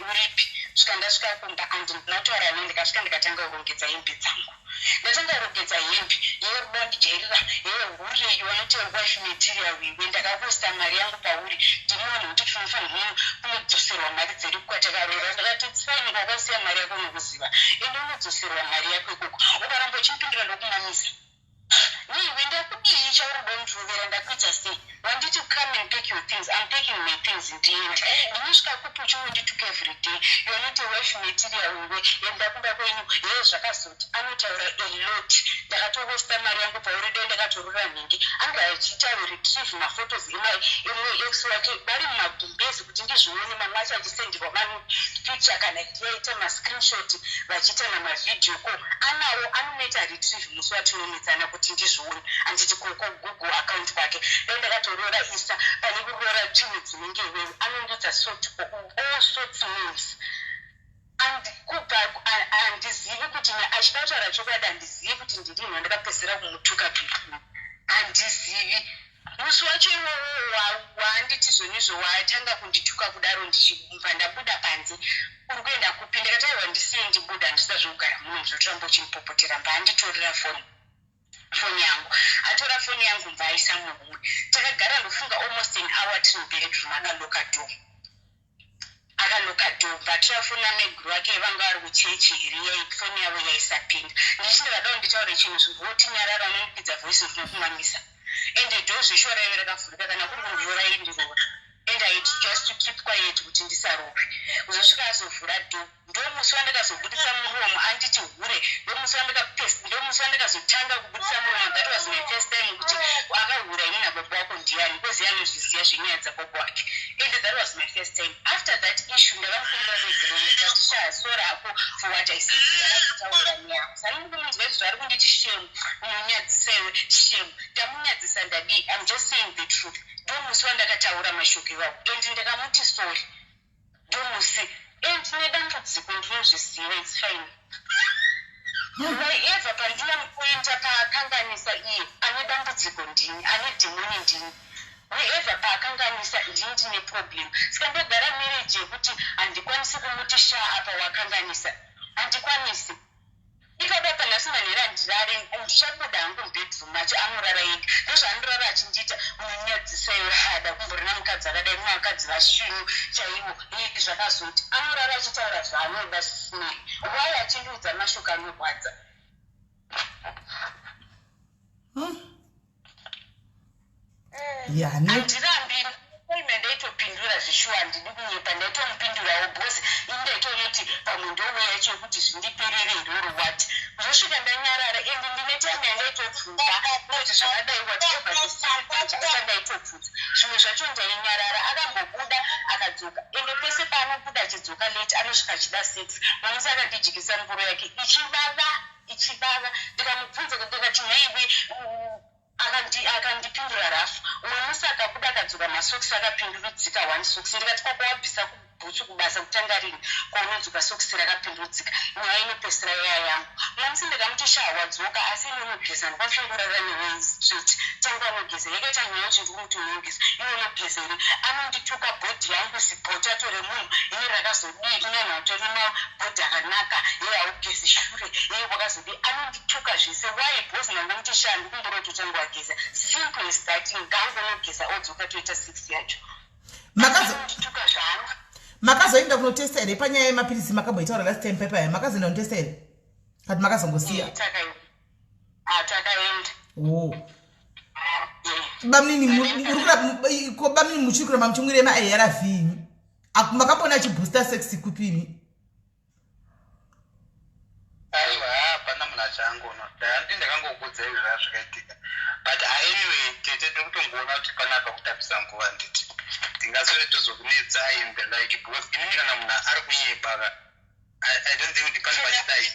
uripi zvikandasvika kumba andi ndinotaura ne ndikasvika ndikatanga kurongedza hembe dzangu ndatanga kurongedza hembe yewe ruda ndijairira yewe huri iwanoti wife material wiwe ndakaposta mari yangu pauri ndinoona kuti tinofanira kunodzoserwa mari dzedu kwatakarora ndakati it's fine kwakasiya mari yako nokuziva ende unodzoserwa mari yako ikoko ukaramba uchimpindura ndokumamisa niwe ndakudii chaurida kundivera ndakuita sei wanditi come and take your things I'm taking my things ndienda ndinosvika kupi uchindituka every day you're not a wife material iwe ndakuda kwenyu yewe zvakazoti anotaura a lot ndakatoposta mari yangu pauri dai ndakatorora nhingi anga achiita retrieve maphotos imwe ex wake vari mumagumbezi kuti ndizvione mamwe acho achisendirwa mapicture kana yaita mascreenshot vachiita namavidhio ko anawo anonoita retrieve musi watinonetsana kuti ndizvione handiti Google account kwake dai ndakatorora isa pane kurora twini dzinenge iwewe anondiudza all sorts names handizivi kuti achida kutaura chokwadi handizivi kuti ndiri ino ndakapedzera kumutuka pipu handizivi musi wacho iwowo wanditi zvonizvo watanga kundituka kudaro ndichibva ndabuda panze uri kuenda kupinda kataiwa ndisiye ndibuda ndisazvogara muno zvotoramba uchimupopotera mba anditorera foni yangu atora foni yangu mba aisa muhumwe takagara ndofunga almost an hour tiri mubedroom akaloka do batora foni yameguru wake vanga vari kuchechi iri foni yavo yaisapinda ndichindakadawo nditaure chinhu zvingoti nyarara unonipidza voice zvinokumamisa ende do zveshora ive rakavhurika kana kuri kundiora indirova and I had just to keep quiet kuti ndisarope uzosvika azovhura do ndomusi wandakazobudisa muromo anditi hure ndomusi wandakazotanga kubudisa muromo. That was my first time kuti akahura ini nababa wako ndiani because anozviziva zvenyaya dzababa wake and that was my first time. After that issue ndakamukumbira vegiroatisha sora ako for what I said ndakakutaura nyaya sandikunzwa izvo ari kunditi shemu unonyadzisaiwe shemu ndamunyadzisa ndadii. I'm just saying the truth. Ndomusi wandakataura mashoko iwawo and ndakamuti sorry ndomusi and nedambudziko ndinozvisiva it's fine. Waieva pandina mukuenda paakanganisa iye ane dambudziko ndini ane dhimoni ndini waieva paakanganisa ndini ndine problem sikambogara marriage yekuti handikwanisi kumuti sha apa wakanganisa handikwanisi ikada panhasi manhera ndirare ndichabuda hangu mubedroom macho anorara ega ndozvaandirara achindiita unonyadzisaiwe hada kumborina mukadzi akadai mumwe vakadzi vashunu chaivo zvakazoti anorara achitaura zvaanoda smell wai achindiudza mashoko anorwadza. Handirambi ime ndaitopindura zvishuwa handidi kunyepa ndaitomupindurawo bhosi ini ndaitonoti pamwe ndouya chekuti zvindiperere ndoro wati kuzosvika ndanyarara ende ndine time yandaitobvunza noti zvakadai whatever achandaitobvunza zvimwe zvacho ndainyarara akambobuda akadzoka ende pese paanobuda achidzoka late anosvika achida 6 mamusi akandijikisa ngoro yake ichivava ndikamubvunza ndikati weiwe akandipindura rafu umwe musi akabuda akadzoka masokisi akapindurudzika 1 sokisi ndikati kwako wabvisa kubhutsu kubasa kutanga rini kwaunodzoka sokisi rakapindurudzika nyaya inopesera yaya yangu mamusi ndikamuti shawadzoka asi inonogeza ndikafungurara newe straight tangu anogeza yakaita nyaya kuti ndikumuti unogeza iwe unogeza iri anondituka bhodhi yangu zipotato remunhu iri rakazodii kunyanhautori mabhodhi akanaka iye haugezi shure iye wakazodii anondituka zvese wai bhozi nandamuti sha ndikumboroti utangu wageza simple is that ngangu unogeza odzoka toita 6 yacho anondituka zvangu. Makazoenda kunotesta here panyaya yemapirisi makamboitaura last time paipa makazoenda kunotesta here kati makazongosiya takaenda bamnini muchiri kuramba muchimwire maARV makambona chibooster sex kupini aiwa hapana munhu achangoona ndandi ndakangokudza izvo zvakaitika but anyway tete tikutongoona kuti panapa kutapisa nguva nditi ndingasore tozokunetsa in the like because inini kana munhu ari kunyepa I don't think kuti pane pachidai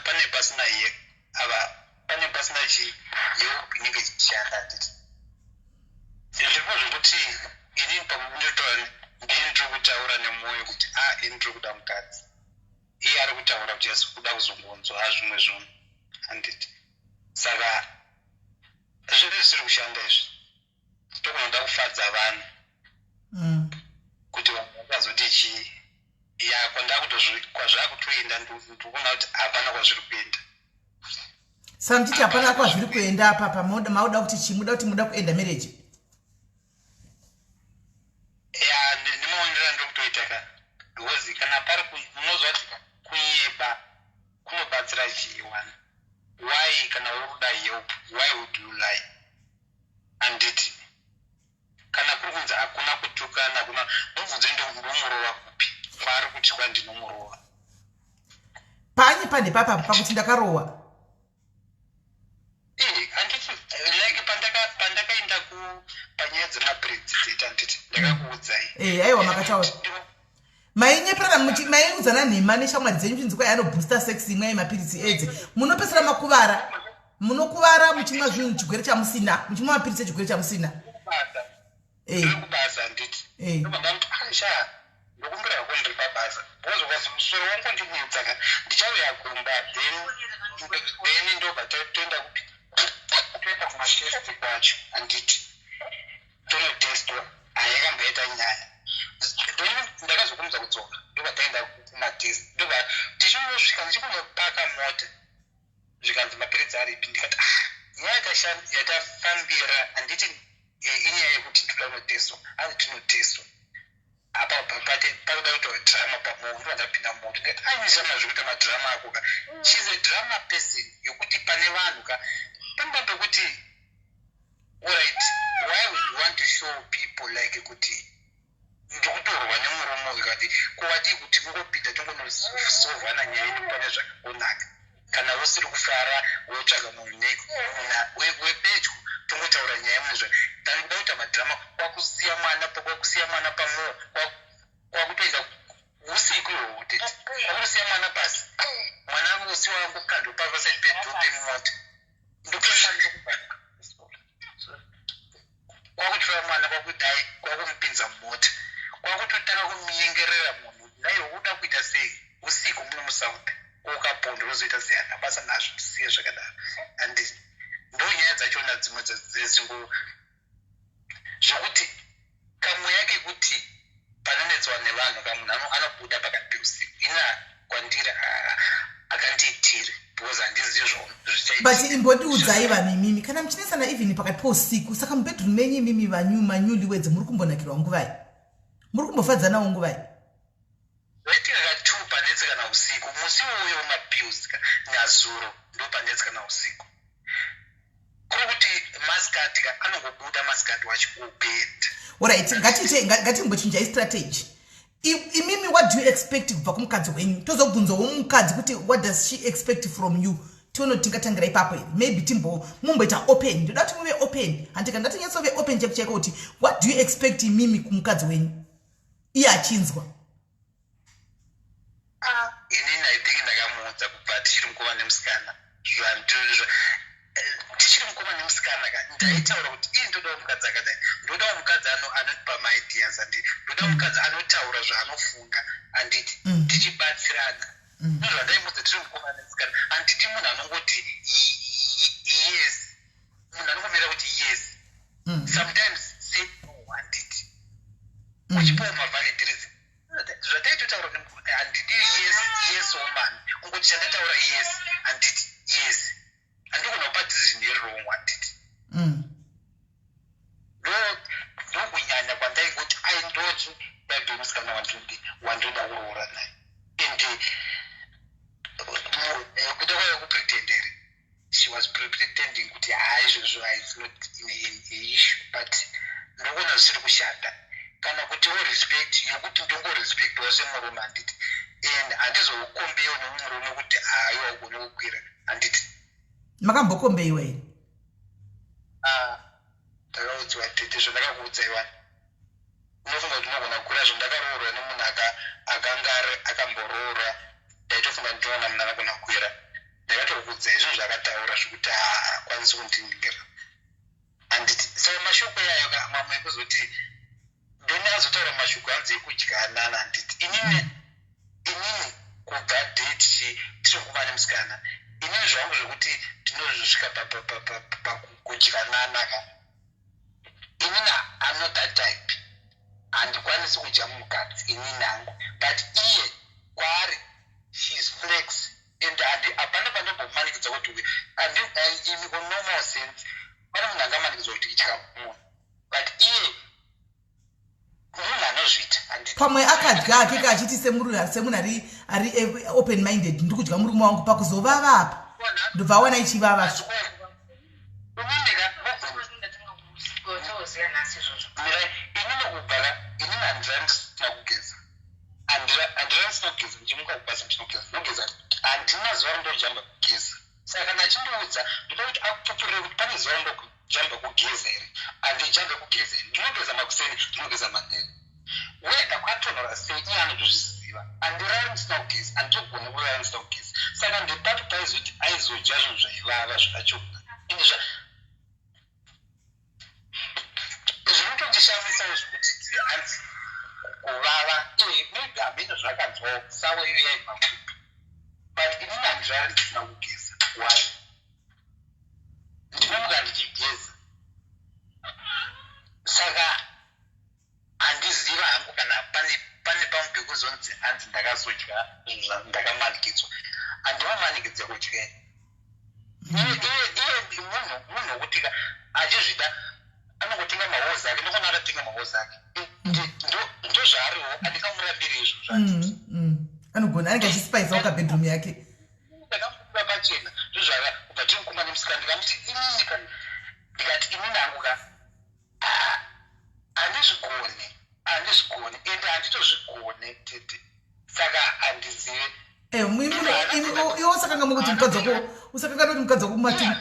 pane pasina iye ava pane pasina inenge chichishanda nditi zvipo zvekuti inini pamundotaura ndini ndiri kutaura nemwoyo kuti ini ndiri kuda mukadzi iye ari kutaura kuti yesu kuda kuzongonzwa zvimwe zvinhu handiti saka zviri zvisiri kushanda izvi tokunoda kufadza vanhu kuti vanhu vakazoti chii kwazvakutoenda ndikuona kuti hapana kwazviri kuenda saka muchiti hapana kwazviri kuenda apa mauda kuti chii muda kuti muda kuenda marriage ya ndimaonera ndokutoita ka because kana pari unozwa kuti kunyeba kunobatsira chiwana why kana uri kuda help why would you lie handiti kana kuri kunzi hakuna kutukana hakuna mubvunze ndomurova kupi kwaari kuti kwandinомurova paani pane papapo pakuti ndakarowa handiti like pandakaenda panyaya dzemapredictate handiti ndakakuudzai aiwa makataura mainyeperana maiudzana nhema neshamwari dzenyu chinziko yaanobooster sex imwe yemapirisi edze munopesera munokuvara muchimwa zvinhu chigwere chamusina muchimwa mapirisi echigwere chamusina kubasa handiti ndamutosha ndokumbira kako ndiri pabasa because ukazi musoro wangu ndinyedzaka ndichauya kumba then ndobva toenda kupi toenda taenda kumatesti kwacho handiti tonotestwa hayakamboita nyaya ndakazokumudza kudzoka ndobva taenda kumatesti ndobva tichinosvika ndichikunopaka mota zvikanzi mapiritsi aripi ndikati nyaya yatafambira handiti inyaya yekuti toda kunotestwa hanzi tinotestwa apa pakuda kuita drama pamunhu ndobva ndapinda moto ndikati aizama zvekuita madhirama akoka she's a drama person yokuti pane vanhu ka pamba pekuti alright why would you want to show people like kuti ndikutorwa nemuromo ikati kuwati kuti mungopita tongonosovhana nyaya yedu pane zvakangonaka kana usiri kufara wotsvaga munhu wepedyo tongotaura nyaya munezva tari kuda kuita madhirama kwakusiya mwana pamoo kwakutoenda usiku ihwohwo tete kwakutosiya mwana pasi mwana angu usiwa wangu kando paside pedho pemota ndokufaniokubhana kwakutora mwana kwakudai kwakumupinza mumota kwakutotanga kumuyengerera munhu naiwo uda kuita sei usiku muno musouth ukapondo rozoita sei hana basa nazvo tisiye zvakadaro handi ndonyaya dzachona dzimwe dzezingo zvokuti kamwe yake kuti panonetswa nevanhu kamunhu anobuda pakati peusiku ina kwandiri akandiitire because handizivi but imbotiudzai vanhu imimi kana muchinesana even pakati pousiku saka mubedroom menyu imimi manyuliwedzi muri kumbonakirwa nguvai muri kumbofadzanawo nguvai vaitika ka2 panetse kana usiku musi uyo mapills nazuro ndo panetse kana usiku kuri kuti maskati anongobuda maskati wacho ubed alright ngatimbochinjai strategy imimi what do you expect kubva kumukadzi wenyu tozobvunzawo mukadzi kuti what does she expect from you tiono tingatangira ipapo here maybe mumboita open ndoda kuti muve open handika ndatinyatso ve open check kuti what do you expect imimi kumukadzi wenyu iye achinzwa inini aithingi ndakamuudza kubva tichiri mukoma nemusikana tichiri mukoma nemusikana ka ndaitaura kuti ii ndodawo mukadzi akadai ndodawo mukadzi anotipa maideas handiti ndodawo mukadzi anotaura zvaanofunga handiti tichibatsirana ndozvandaimudza tiri mukoma nemusikana handiti munhu anongoti yes munhu anongomira kuti yes sometimes say no handiti uchipawo mavalid reason zvataitotaura nemukoma handiti yes woman ungoti chandataura yes handiti yes handikona kupa decision yerwrong handiti ndokunyanya kwandaingoti aindoti baibheri musikana wandoda kuroora naye and kuda kwaiva kupretendere she was pretending kuti izvozvo is not in issue but ndokuona zvisiri kushanda kana kutiwo respect yokuti ndongorespectwa semurume handiti and handizokombewo nemurume kuti aiwa ugone kukwira handiti makambokombeiwa here ndakaudziwa tete zvandakakuudza iwani unofunga kuti unogona kukura zvandakaroorwa nemunhu akanga akamboroora ndaitofunga ndinoona munhu anogona kukwira ndakatokuudza izvozvo zvakataura zvokuti akwanisi kundiningira handiti saka mashoko yayo mamwe ekuzoti ndoni azotaura mashoko anzi ekudyanana handiti inini kubva date tiri nguma nemusikana inini zvangu zvokuti tinozvosvika pakudyanana ka inini I'm not that type handikwanisi kudya mukadzi inini hangu but iye kwaari she's flex and hapana pandombomanikidza kuti imi on normal sense pane munhu angamanikidzwa kuti itya munhu but iye munhu anozviita pamwe akadya ake kaachiti semunhu ari open minded ndiri kudya murume wangu pakuzovava apa ndobva awana ichivava inini kubhara inini handirandisina kugeza handirandisina kugeza ndichimuka kubasa ndinogeza nogeza handina zuva rindojamba kugeza saka kana achindiudza ndoda kuti akupupurire kuti pane zuva rindojamba kugeza here handijambe kugeza here ndinogeza makuseni ndinogeza manheru weda kwatonhora sei iye anotozviziva handirari ndisina kugeza handizogone kurara ndisina kugeza saka ndepato paizoti aizodya zvinhu zvaivava zvakachona ende zvinotondishamisawo zvokuti hanzi kuvava maybe hamene zvakanzwawo sawo iyo yaimakupi but inini handirari ndisina kugeza why ndinomuka ndichigeza saka handiziva hangu kana pane pambe kuzonzi hanzi ndakazodya ndakamanikidzwa handivamanikidzwa kudya iye munhu wekuti achizvida anongotenga mahozi ake nokona akatenga mahozi ake ndo zvaariwo handingamurambiri izvo zvacho anogona anenge achispaisawo kabhedroom yake ndakamuka pachena ndozvaka kubva timukumba nemusikana ndikamuti inika ndikati ini nanguka handizvigone ende handitozvigone tete saka handizive iwo usakanga kuti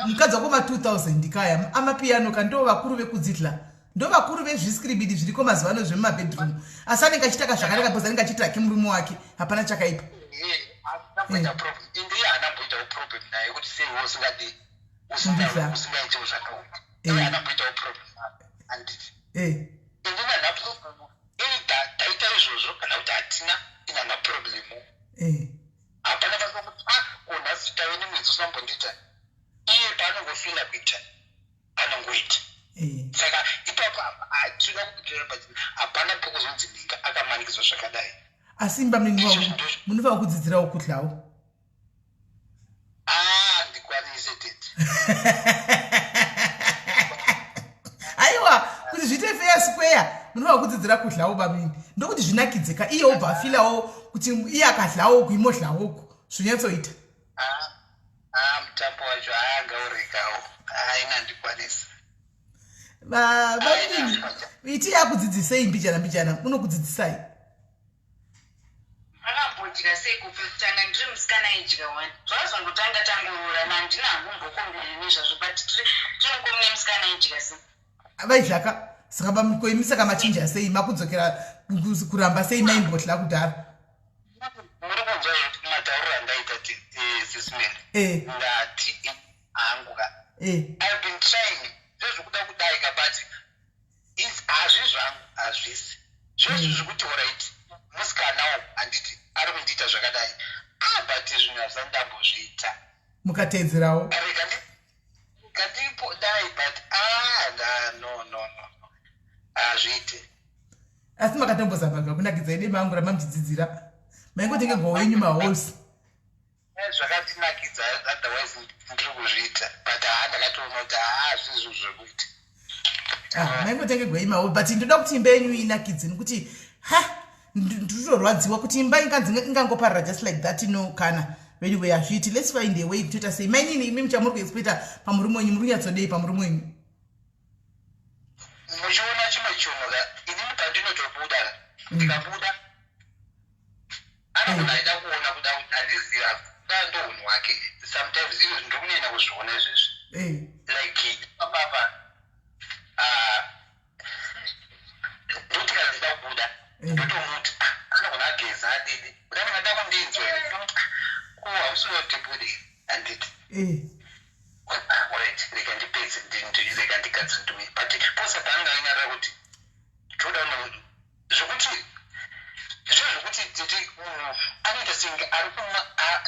mukadzi wako ma2000 kaya amapiano ka ndo vakuru vekudzitla ndo vakuru vezviskribidi zviriko mazuva ano zvemumabhedroom asi anenge achitaka zvakanaka bhozi anenge achitake murume wake hapana chakaipa ende haanamboitawo problem naye yekuti seiwo usingaitewo zvakaoma haanamboitawo problem handiti ende nanhapo taita izvozvo kana kuti hatina ina maproblemu hapana pakokuti nhasi tave nemwedzi usinambondiita iye paanongofila kuita anongoita saka ipapo tinoda kupitira pachii hapana pokuzonzi ndinga akamanikidzwa zvakadai asi imba munofanira kudzidzirawo kudlawo ndikwanise tete aiwa kuti zviite fair square munofanira kudzidzira kudlawo bamini ndokuti zvinakidzika iye obva afilawo kuti iye akadlawo kuimodlawoko zvinyatsoita mutambo wacho haangaurekawo inandikwanisa iti yakudzidzisei mbijana unokudzidzisai akambodya sei kubva kutanga ndiri musikana idya wani zvazongotanga tangoura nandina hangumbokombiri nezvazvo but tinokomune musikana idya sei vaizvaka saka pamukoimisa kamachinja sei makudzokera kuramba sei maimbotla kudhara muri kunzwa zvoti kumatauriro andaita SIS MELLY ndati hangu ka I've been trying zvezvokuda kudai kabati hazvi zvangu hazvisi zvezvo zvekuti orit musikanawo handiti ari kundiita zvakadai but zvinhu hazvandambozviita mukateedzerawo kandipo dai but no hazviite asi makatombozama kunakidza ide mangu ramamuchidzidzira maingotenge gwenyu mahosi zvakatinakidza otherwise ndiri kuzviita but ndakatoona kuti zvizvo zvekuita maingotenge gwei mahosi but ndoda kuti imba yenyu inakidze nekuti nditorwadziwa kuti imba ingangoparara just like that kana anyway hazviiti let's find a way kutoita sei mainini imi muchamuri kuexploita pamurume wenyu muri kunyatsodei pamurume wenyu muchiona chimwe chinhu inini pandinotobuda ndikabuda anogona aida kuona kuda kuti handiziva kuda ndounhu hwake sometimes izvo ndikunyanya kuzviona izvezvi like papapa ndoti kana ndida kubuda ndotomuti anogona ageza adidi udaningada kundinzwa here hamusinotibudi handiti right reka ndipedze reka ndigadzindume but posa paangainarira kuti toda zvokuti zvokuti titi munhu anoita senge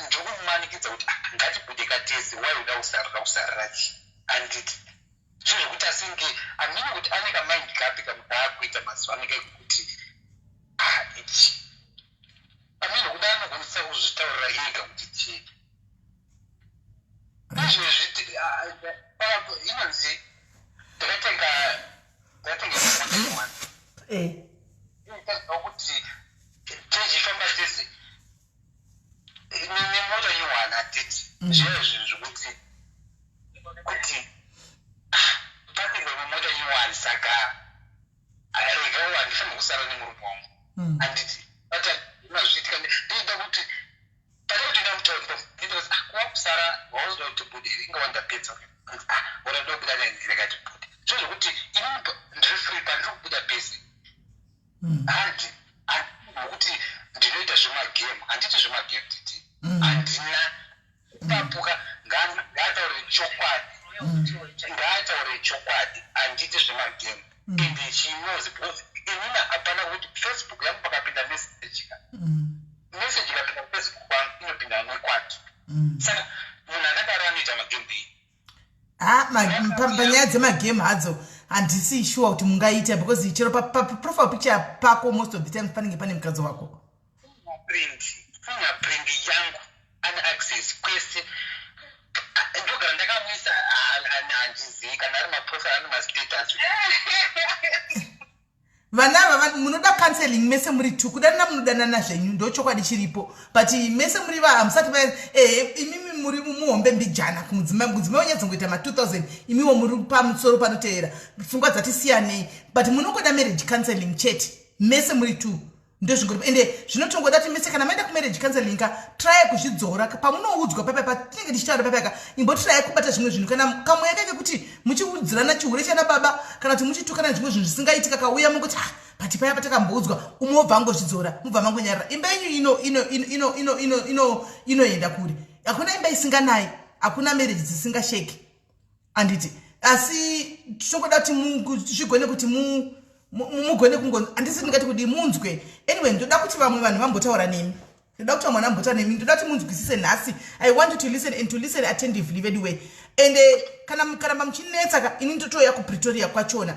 ndiri kumumanikidza kuti ngatibude katese waiuda kusarira chi handiti zvezvokuti asenge hamini kuti ane kamaindi kapi kamukaakuita mazuva anenge kuti ichi amene kuda anogondisa kuzvitaurira ega kuti chii izvezvi inonzi ndakatenga kuti tichifamba tese nemota iwana hatiti zvezvi zvokuti kuti patengwa memota iwani saka rega handifanira kusara nemurume wangu handiti nazviitika ndinoda kuti patekutoenda mutaundi ndinozi kuvakusara wauzoda kuti bude inga wandapedza urada kubuda naindireka tibude so zvokuti inini ndiri free pandiri kubuda pese handi nokuti ndinoita zvemagame handiti zvemagame titi handina papuka ngaataure chokwadi handiti zvemagame ende chinozi because inini hapana kuti Facebook yangu pakapinda message ikapinda Facebook kwangu inopinda nekwati saka munhu akadaro anoita magame panyaya dzemagame hadzo handisi sure kuti mungaita because chero profile picture pako most of the time panenge pane mukadzi wako. Fingerprint yangu ana access kwese ndogara ndakamisa handizii kana ari maprofile ane mastatus. Vana munoda counseling mese muri 2 kudanana munodanana zvenyu ndochokwadi chiripo but mese muri vamusati imimi muri muhombe mbijana kumudzimai onyadzongoita ma2000 imiwo muri pamusoro panoteera pfungwa dzatisiyanei but munongoda marriage counseling chete mese muri 2 ndozvingoripo ende zvinotongoda kuti mese kana maenda kumarriage counseling try kuzvidzora pamunoudzwa papapa tinenge tichitaura papaka imbotry kubata zvimwe zvinhu kana kamoya kake kuti muchiudzirana chihure chana baba kana kuti muchitukana zvimwe zvinhu zvisingaitika kauya munguti pati paya patakamboudzwa umobva angozvidzora mubva mangonyarara imba yenyu inoenda kure hakuna imba isinganayi hakuna marriage dzisingasheki anditi asi tichongoda kuti zvigone kuti mugone kungonzi handisi ndingati kuti munzwe anyway ndoda kuti vamwe vanhu vambotaura nemi ndoda kuti vamwe vanhu vambotaura nemi ndoda kuti munzwisise nhasi I want you to listen and to listen attentively very well and kana mukaramba muchinetsa ini ndotouya kupretoria kwachona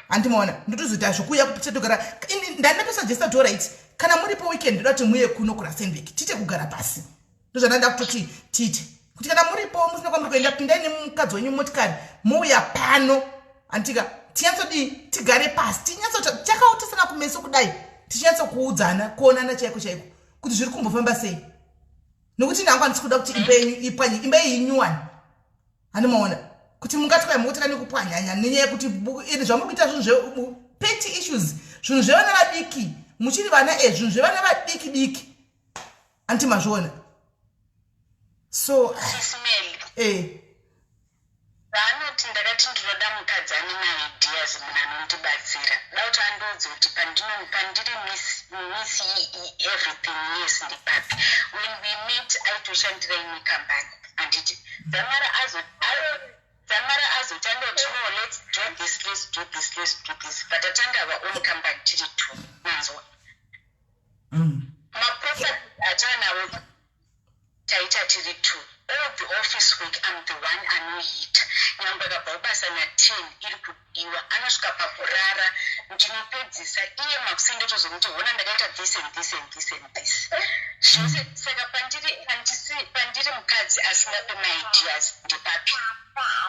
handimaona ndotozoita zvokuuya kupetogara ndandatosugesta to right kana muripo weekend ndoda kuti muye kuno kurasenvek tite kugara pasi ndozvananda kutoti tite kuti kana muripo musina kwamuri kuenda pindai nemukadzi wenyu motikari mouya pano antika tinyatsodi tigare pasi tinyatsotakautisana kumeso kudai tichinyatsokuudzana kuonana chaiko chaiko kuti zviri kumbofamba sei nokuti nangu handisi kuda kuti imba yenyu ipwanye imba iyi inyuwani handimaona kuti mungati kwai muotekani kupwanyanya nenyaya yekuti zvamuri kuita zvinhu petty issues zvinhu zvevana vadiki muchiri vana zvinhu zvevana vadiki diki antimazviona so vanoti ndakati ndinoda mukadzi ane maideas munhu anondibatsira da kuti andiudze kuti pandiri miss everything yes ndipapi when we met aitoshandira imwe kambani handiti dzamara azotanga kuti no let's do this but atanga our own company tiri 2 manzwa maprofit atanawo taita tiri 2 all the office work I'm the one anoita nyangwe akabva basa na10 iri kudiwa anosvika pakurara ndinopedzisa iye makusinde tozomuti hona ndakaita this zvose saka pandiri mukadzi asingape maideas ndepapi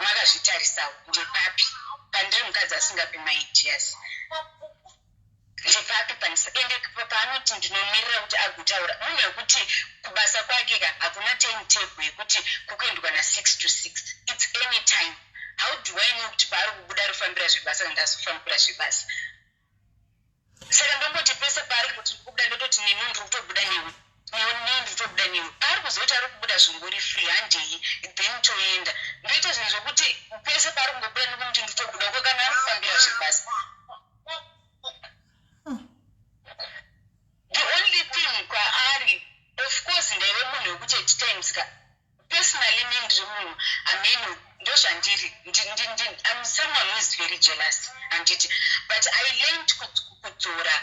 makazvitarisawo ndepapi pandiri mukadzi asingape maideas ndepapi ende paanoti ndinomirira kuti agotaura munhu wekuti kubasa kwake ka hakuna timetable yekuti kukuendwa na6 to 6 it's any time how do I know kuti paari kubuda rifambira zvibasa ndazofambira zvibasa saka ndongoti pese paari kuti kubuda ndototi neni ndiri kutobuda newe ndiri kutobuda newe paari kuzoti ari kubuda zvingori free handei then toenda ndoita zvinhu zvokuti pese paari kungobuda nekuti ndiri kutobuda uko kana ari kufambira zvibasa. The only thing kwaari of course ndaive munhu wekuti at times ka personally ndiri munhu ameno ndozvandiri I'm someone who is very jealous handiti but I learned kudzora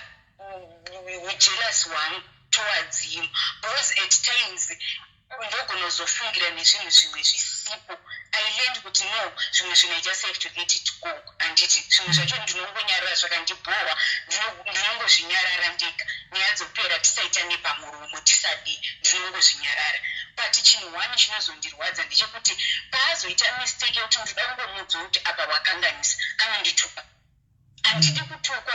jealous one towards him because at times ndogonozofungira nezvinhu zvimwe zvisipo I learned kuti no zvimwe zvinhu I just have to let it go handiti zvimwe zvacho ndinongonyarara zvakandibhorwa ndinongozvinyarara ndega nyaya dzopera tisaita nepamuromo tisadii ndinongozvinyarara but chinhu one chinozondirwadza ndechekuti paazoita mistake yekuti ndinoda kungomuudza kuti apa wakanganisa anondituka handidi kutukwa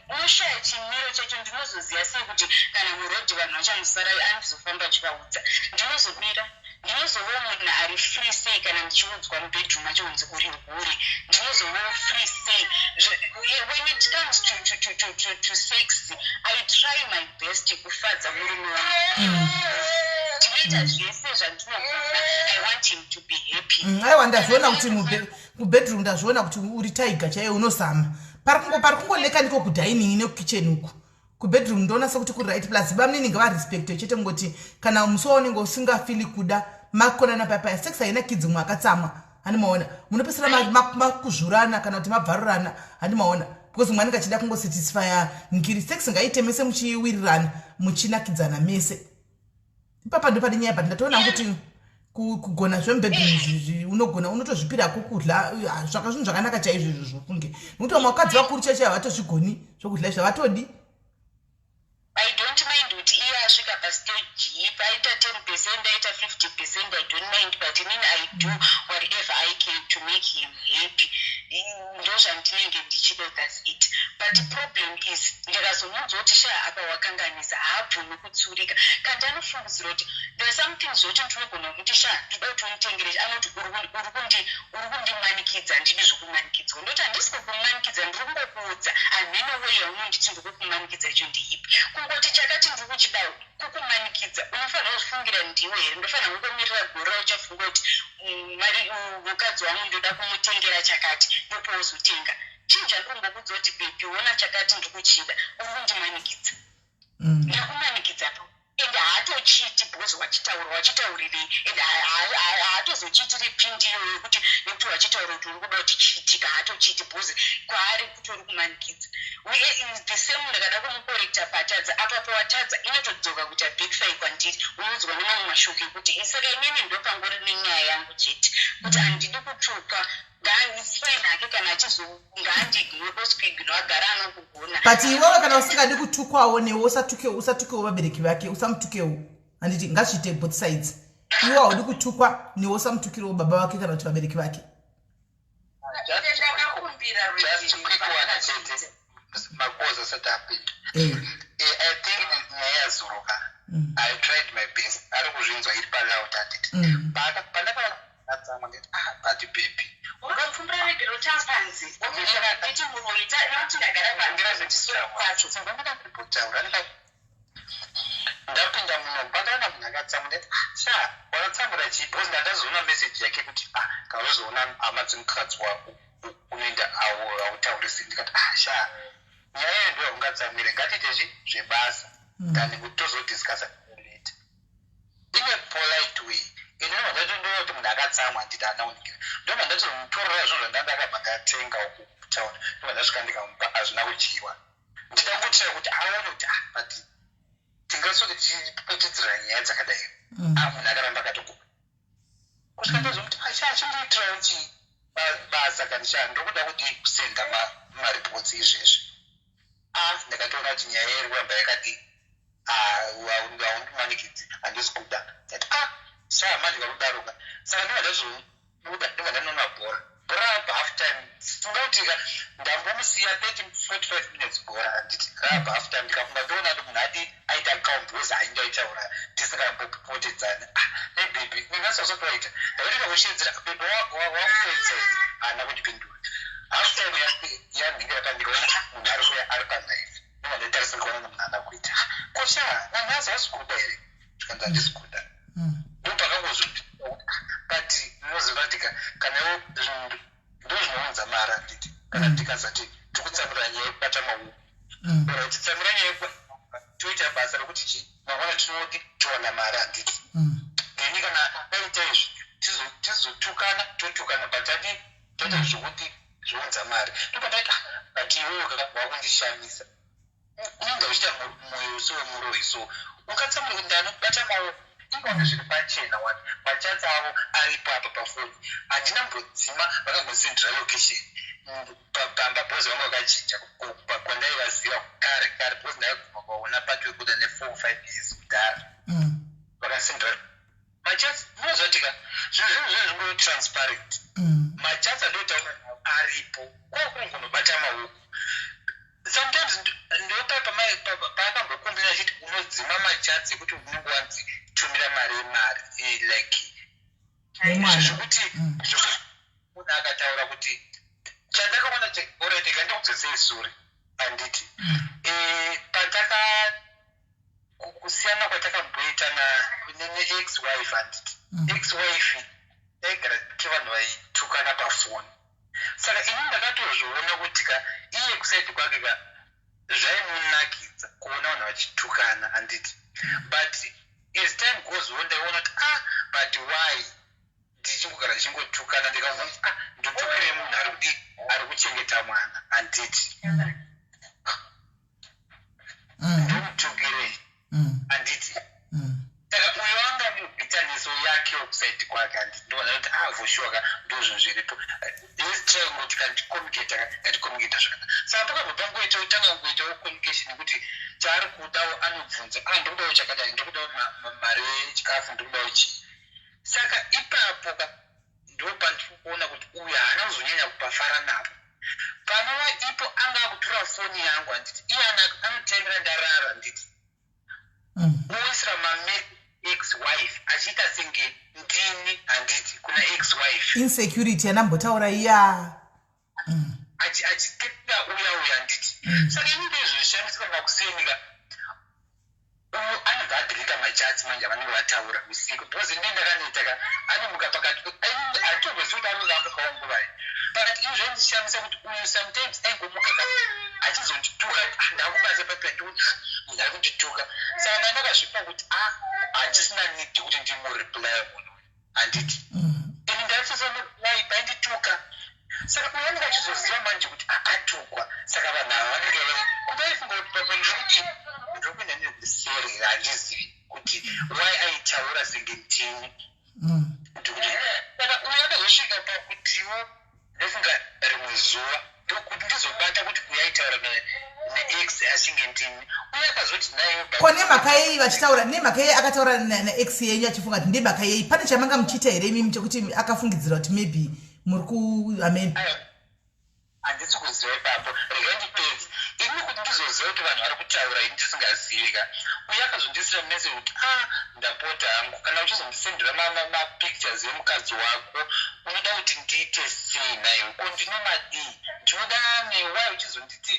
unoshaya chimiro chacho ndinozoziva sei kuti kana murodhi vanhu vachamusara anozofamba achivaudza ndinozomira ndinozova munhu ari free sei kana ndichiudzwa mubedroom acho unzi uri huri ndinozova free sei when it comes to sex I try my best kufadza murume wangu ndinoita zvese zvandinogona I want him to be happy. aiwa ndazviona kuti mubedroom ndazviona kuti uri tiger chaiye unozama pari kungoleka ndiko kudining nekukitchen uku kubedroom ndoona sekuti kuri right plus vamweni ngavarespecte chete ngoti kana musuwo unenge usingafili kuda makonana papaya sex haina kids mwe akatsamwa handimaona munopesera makuzvurana kana kuti mabvarurana handimaona because mwanenge achida kungosatisfya ngiri sex ngaite mese muchiwirirana muchinakidzana mese ipapa ndo pane nyaya but ndatoona kuti kugona zvembedhi unogona unotozvipira kukudla zvinhu zvakanaka chaizvo izvo zvofunge nokuti vamwe vakadzi vakuru chaizvo havatozvigoni zvokudla izvo havatodi. I don't mind kuti iye asvika pastage paita 10% aita 50% I don't mind, but I do whatever I can to make him happy. Ndozvandinenge ndichida, that's it. But the problem is ndikazomunzwa kuti sha apa wakanganisa haabvumi kutsurika kandi anofungidzira kuti there are some things zoti ndinogona kuti sha toda kuti unitengerecha anoti uri kundimanikidza handidi zvokumanikidzwa ndoti handisi kukumanikidza ndiri kungokuudza hamene way yaunonditi ndiri kukumanikidza icho ndiipi kungoti chakati ndiri kuchidawo kukumanikidza unofanira kuzvifungira ndiwe here ndofanira kungomirira gore uchafunga kuti mukadzi wangu ndoda kumutengera chakati ndopo uzotenga chinja ndongokudza kuti bebi wona chakati ndiri kuchida uri kundimanikidza ndakumanikidzapo ende haatochiti because wachitaurirei ende haatozochitiri pindiyo yekuti nekuti wachitaura kuti uri kuda kuti chiitika haatochiti because kwaari kuti uri kumanikidza the same ndakada kumukorekta patadza apapo watadza inotodzoka kuita backfire kwandiri unonzwa nemamwe mashoko ekuti isaka inini ndopangori nenyaya yangu chete kuti handidi kutuka ngaandifaine hake kana achizongaandignokospigno agara anokugona but iwewe kana usingadi kutukwawo newe usatukewo vabereki vake usamutukewo handiti ngazviite both sides iwe haudi kutukwa newe usamutukirewo baba vake kana kuti vabereki vake. Makosa satapinda. I think nyaya yazoroka. I tried my best. Ari kuzvinzwa iri paloud handiti. Pandaka atsamwa nditi but baby. Wakapfumbira regero tapanzi. Wakati mumoita noti ndagara pandira zvechisura kwacho. Saka ndakutaura ndapinda muno pandana munhu akatsamwa nditi sha wakatsamura chii because ndandazoona message yake kuti kauzoona hama dzemukadzi wako unoenda autaurisi ndikati sha nyaya ndo yaungatsamwire ngatiite zvebasa tani kuti tozodiscasa later in a polite way. Ndoti munhu akatsamwa nditi anaonekera ndobva ndatomutorera zvinhu zvandandakabva ndatenga uku kutaura ndobva ndasvika ndikamupa hazvina kudyiwa nditangotira kuti aone kuti but tingasotichipetudzira nyaya dzakadai munhu akaramba akatokupa kusvika ndozomuti chindoitirawo chii basa kandi ndokuda kuti kusenda maripotsi izvezvi ndakatoona kuti nyaya iri kuramba yakati haundimanikidzi handisi kuda ndati saka manje ngakudaroka saka ndinga ndanona bhora half time singautika ndambomusiya 30-45 minutes bhora handiti raba half time ndikafunga ndoona kuti munhu ati aita account wese aindaitaura tisingambopotedzana nebhebhi ningasasotoaita ndakatika kushedzera bhebhi wakupedzei haana kundipindura half time yanhingira pandikaona munhu ari palife ndinga ndaitarisa ndikaona munhu haana kuita kosha nanhazi wasikuda here zvikanzi handisi kuda ndopakangozvoti but unoziva kuti kana ndozvinounza mara handiti kana tikazati tikutsamura nyaya yekubata maoko ora titsamura nyaya toita basa rokuti chii mangwana tinoti towana mara handiti then kana aita izvi tizotukana totukana but ati toita zvokuti zvounza mari ndopataita but iwewe wakundishamisa unenge uchiita mwoyo usowemuroi so ukatsamura kuti ndanobata maoko ingone zviri pachena wani machansi avo aripo apa pafoni handina mbodzima vakangosendera location pamba bhozi vamwe vakachinja kwandaivaziva kare bhozi ndaiguma kwaona pato yekuda ne4-5 years kudhara vakasendera machansi munozotika zvinhu transparent machansi andotaura aripo kwakungonobata maoko sometimes ndopaakambokumbira chiti unodzima machansi ekuti unenge wanzi tumira mari like zvokuti munhu akataura kuti chandakaona cheoretika ndikudzosei suri handiti pataka kusiyana kwatakabhoita neex-wife handiti ex-wife yaigara kevanhu vaitukana pafoni saka ini ndakatozviona kuti iye kusaidi kwake zvaimunakidza kuona vanhu vachitukana handiti but as time goes on ndaiona kuti but why ndichingogara ndichingotukana ndikaona kuti ndotukire munhu ari kuchengeta mwana handiti ndomutukirei handiti saka uyo wanga mubhitaniso yake yake website kwake ndinoona kuti avoshoka ndozvo zviripo let's try kuti kandikomuketa zvakanaka saka pakabva pangoita utanga kuita communication kuti chaari kudawo anobvunza ndikudawo chakadai ndikudawo mari yechikafu ndikudawo chii saka ipapo ndo pandiri kuona kuti uyu haana kuzonyanya kupafara napo panova ipo anga akutora foni yangu handiti iye anotaimira ndarara nditi uisira ex-wife achiita senge ndini handiti kuna ex-wife insecurity yanambotaura iya achitenda uya handiti saka ini ndezvoshamisa makusenika uyu anobva adhirika machats manje avanenge vataura usiku because ndine ndakaneta anomuka pakati hatobvesi kuti anenge ambukawo nguvai but izvo ndishamisa kuti uyu sometimes aingomuka achizondituka ndakubasa papeti kuti ndari kundituka saka ndandakazvipa kuti handisina nidi kuti ndimureply munhu handiti ini ndaisosomureply paindituka saka uyanenge achizoziva manje kuti atukwa saka vanhu ava vanenge kudaifunga kuti pamwe ndokupinda nezviseri handizivi kuti why aitaura senge ndini ndikuti saka uyo akazosvika pakutiwo ndofunga rimwe zuva ndokuti ndizobata kuti uyo aitaura neex achinge ndini uyo akazoti nayo ko nemhaka yei vachitaura nemhaka yei akataura neex yenyu achifunga kuti ndemhaka yei pane chamanga muchiita here imimi chekuti akafungidzira kuti maybe muri kuamen handisi kuziva ipapo rega ndipedzi ini kuti ndizoziva kuti vanhu vari kutaura ini ndisingazivi uye akazondisira message kuti ndapota hangu kana uchizondisendera mapictures emukadzi wako unoda kuti ndiite sei naiwe ko ndine madii ndinoda newa uchizonditi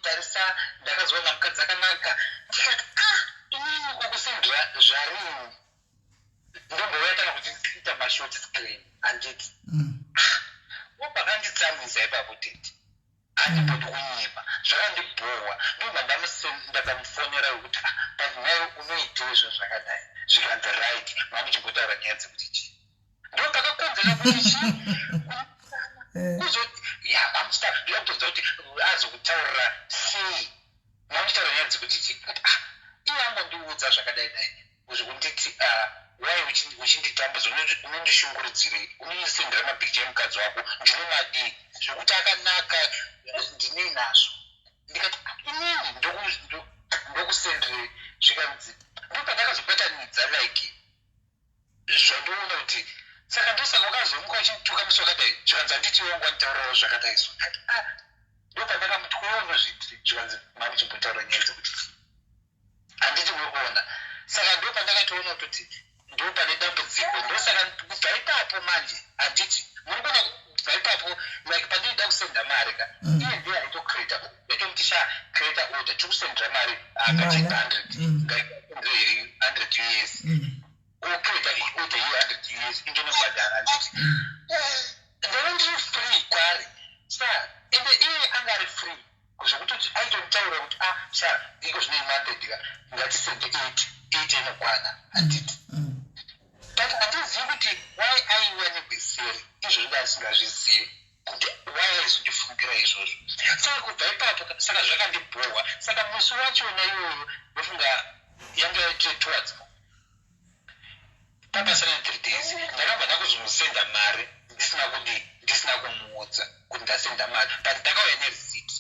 tarisa ndakazoona mukadzi akanaka ndikati inini kukusendera zvarini ndombouya kana kuti ita mashort screen handiti pakanditsamisa ipapo tete handipoti kunyima zvakandibhohwa ndobva ndakamufonera kuti panaye unoitei zvo zvakadai zvikanzi right mamuchimbotaura nyaya dzekuti chii ndo pakakonzera kuti chii kuzoti mamuchitodza kuti azokutaurira sei mamuchitaura nyaya dzekuti chii kuti iye angondiudza zvakadai dai kuzvokunditi wai uchinditambudza unondishungurudzirei unondisendera mapicture emukadzi wako ndine madii zvokuti akanaka ndinei nazvo ndikati inini ndokusenderei zvikanzi ndopandakazobvatanidza like zvandoona kuti saka ndosaka wakazomuka uchindituka musi wakadai zvikanzi handiti wangu anditaurawo zvakadai so kati ndopandakamuti unozvitiri zvikanzi mamuchimbotaura nyaya dzekuti handiti muri kuona saka ndopandakatoona kuti ndo pane dambudziko ndosaka kubva ipapo manje handiti muri kuona kubva ipapo like pandinoda kusenda mari iye ndiye aitocreata yaitomuti creata order tikusendera mari akacheka 100 US ocreata order ye 100 US indinobhadhara handiti ndava ndiri free kwari ende iye anga ari free kuzvokutoti aitomutaura kuti iko zvine mandedika ngatisende 8 inokwana handiti but handizivi kuti why aiwa nebheseri izvozvo asingazvizivi kuti why aizondifungira izvozvo saka kubva ipapo saka zvakandibhohwa saka musi wachona iyoyo ndofunga yanga yaitire towards papasana 3 days ndakabva ndakuzomusenda mari ndisina kumuudza kuti ndasenda mari but ndakauya nerisiti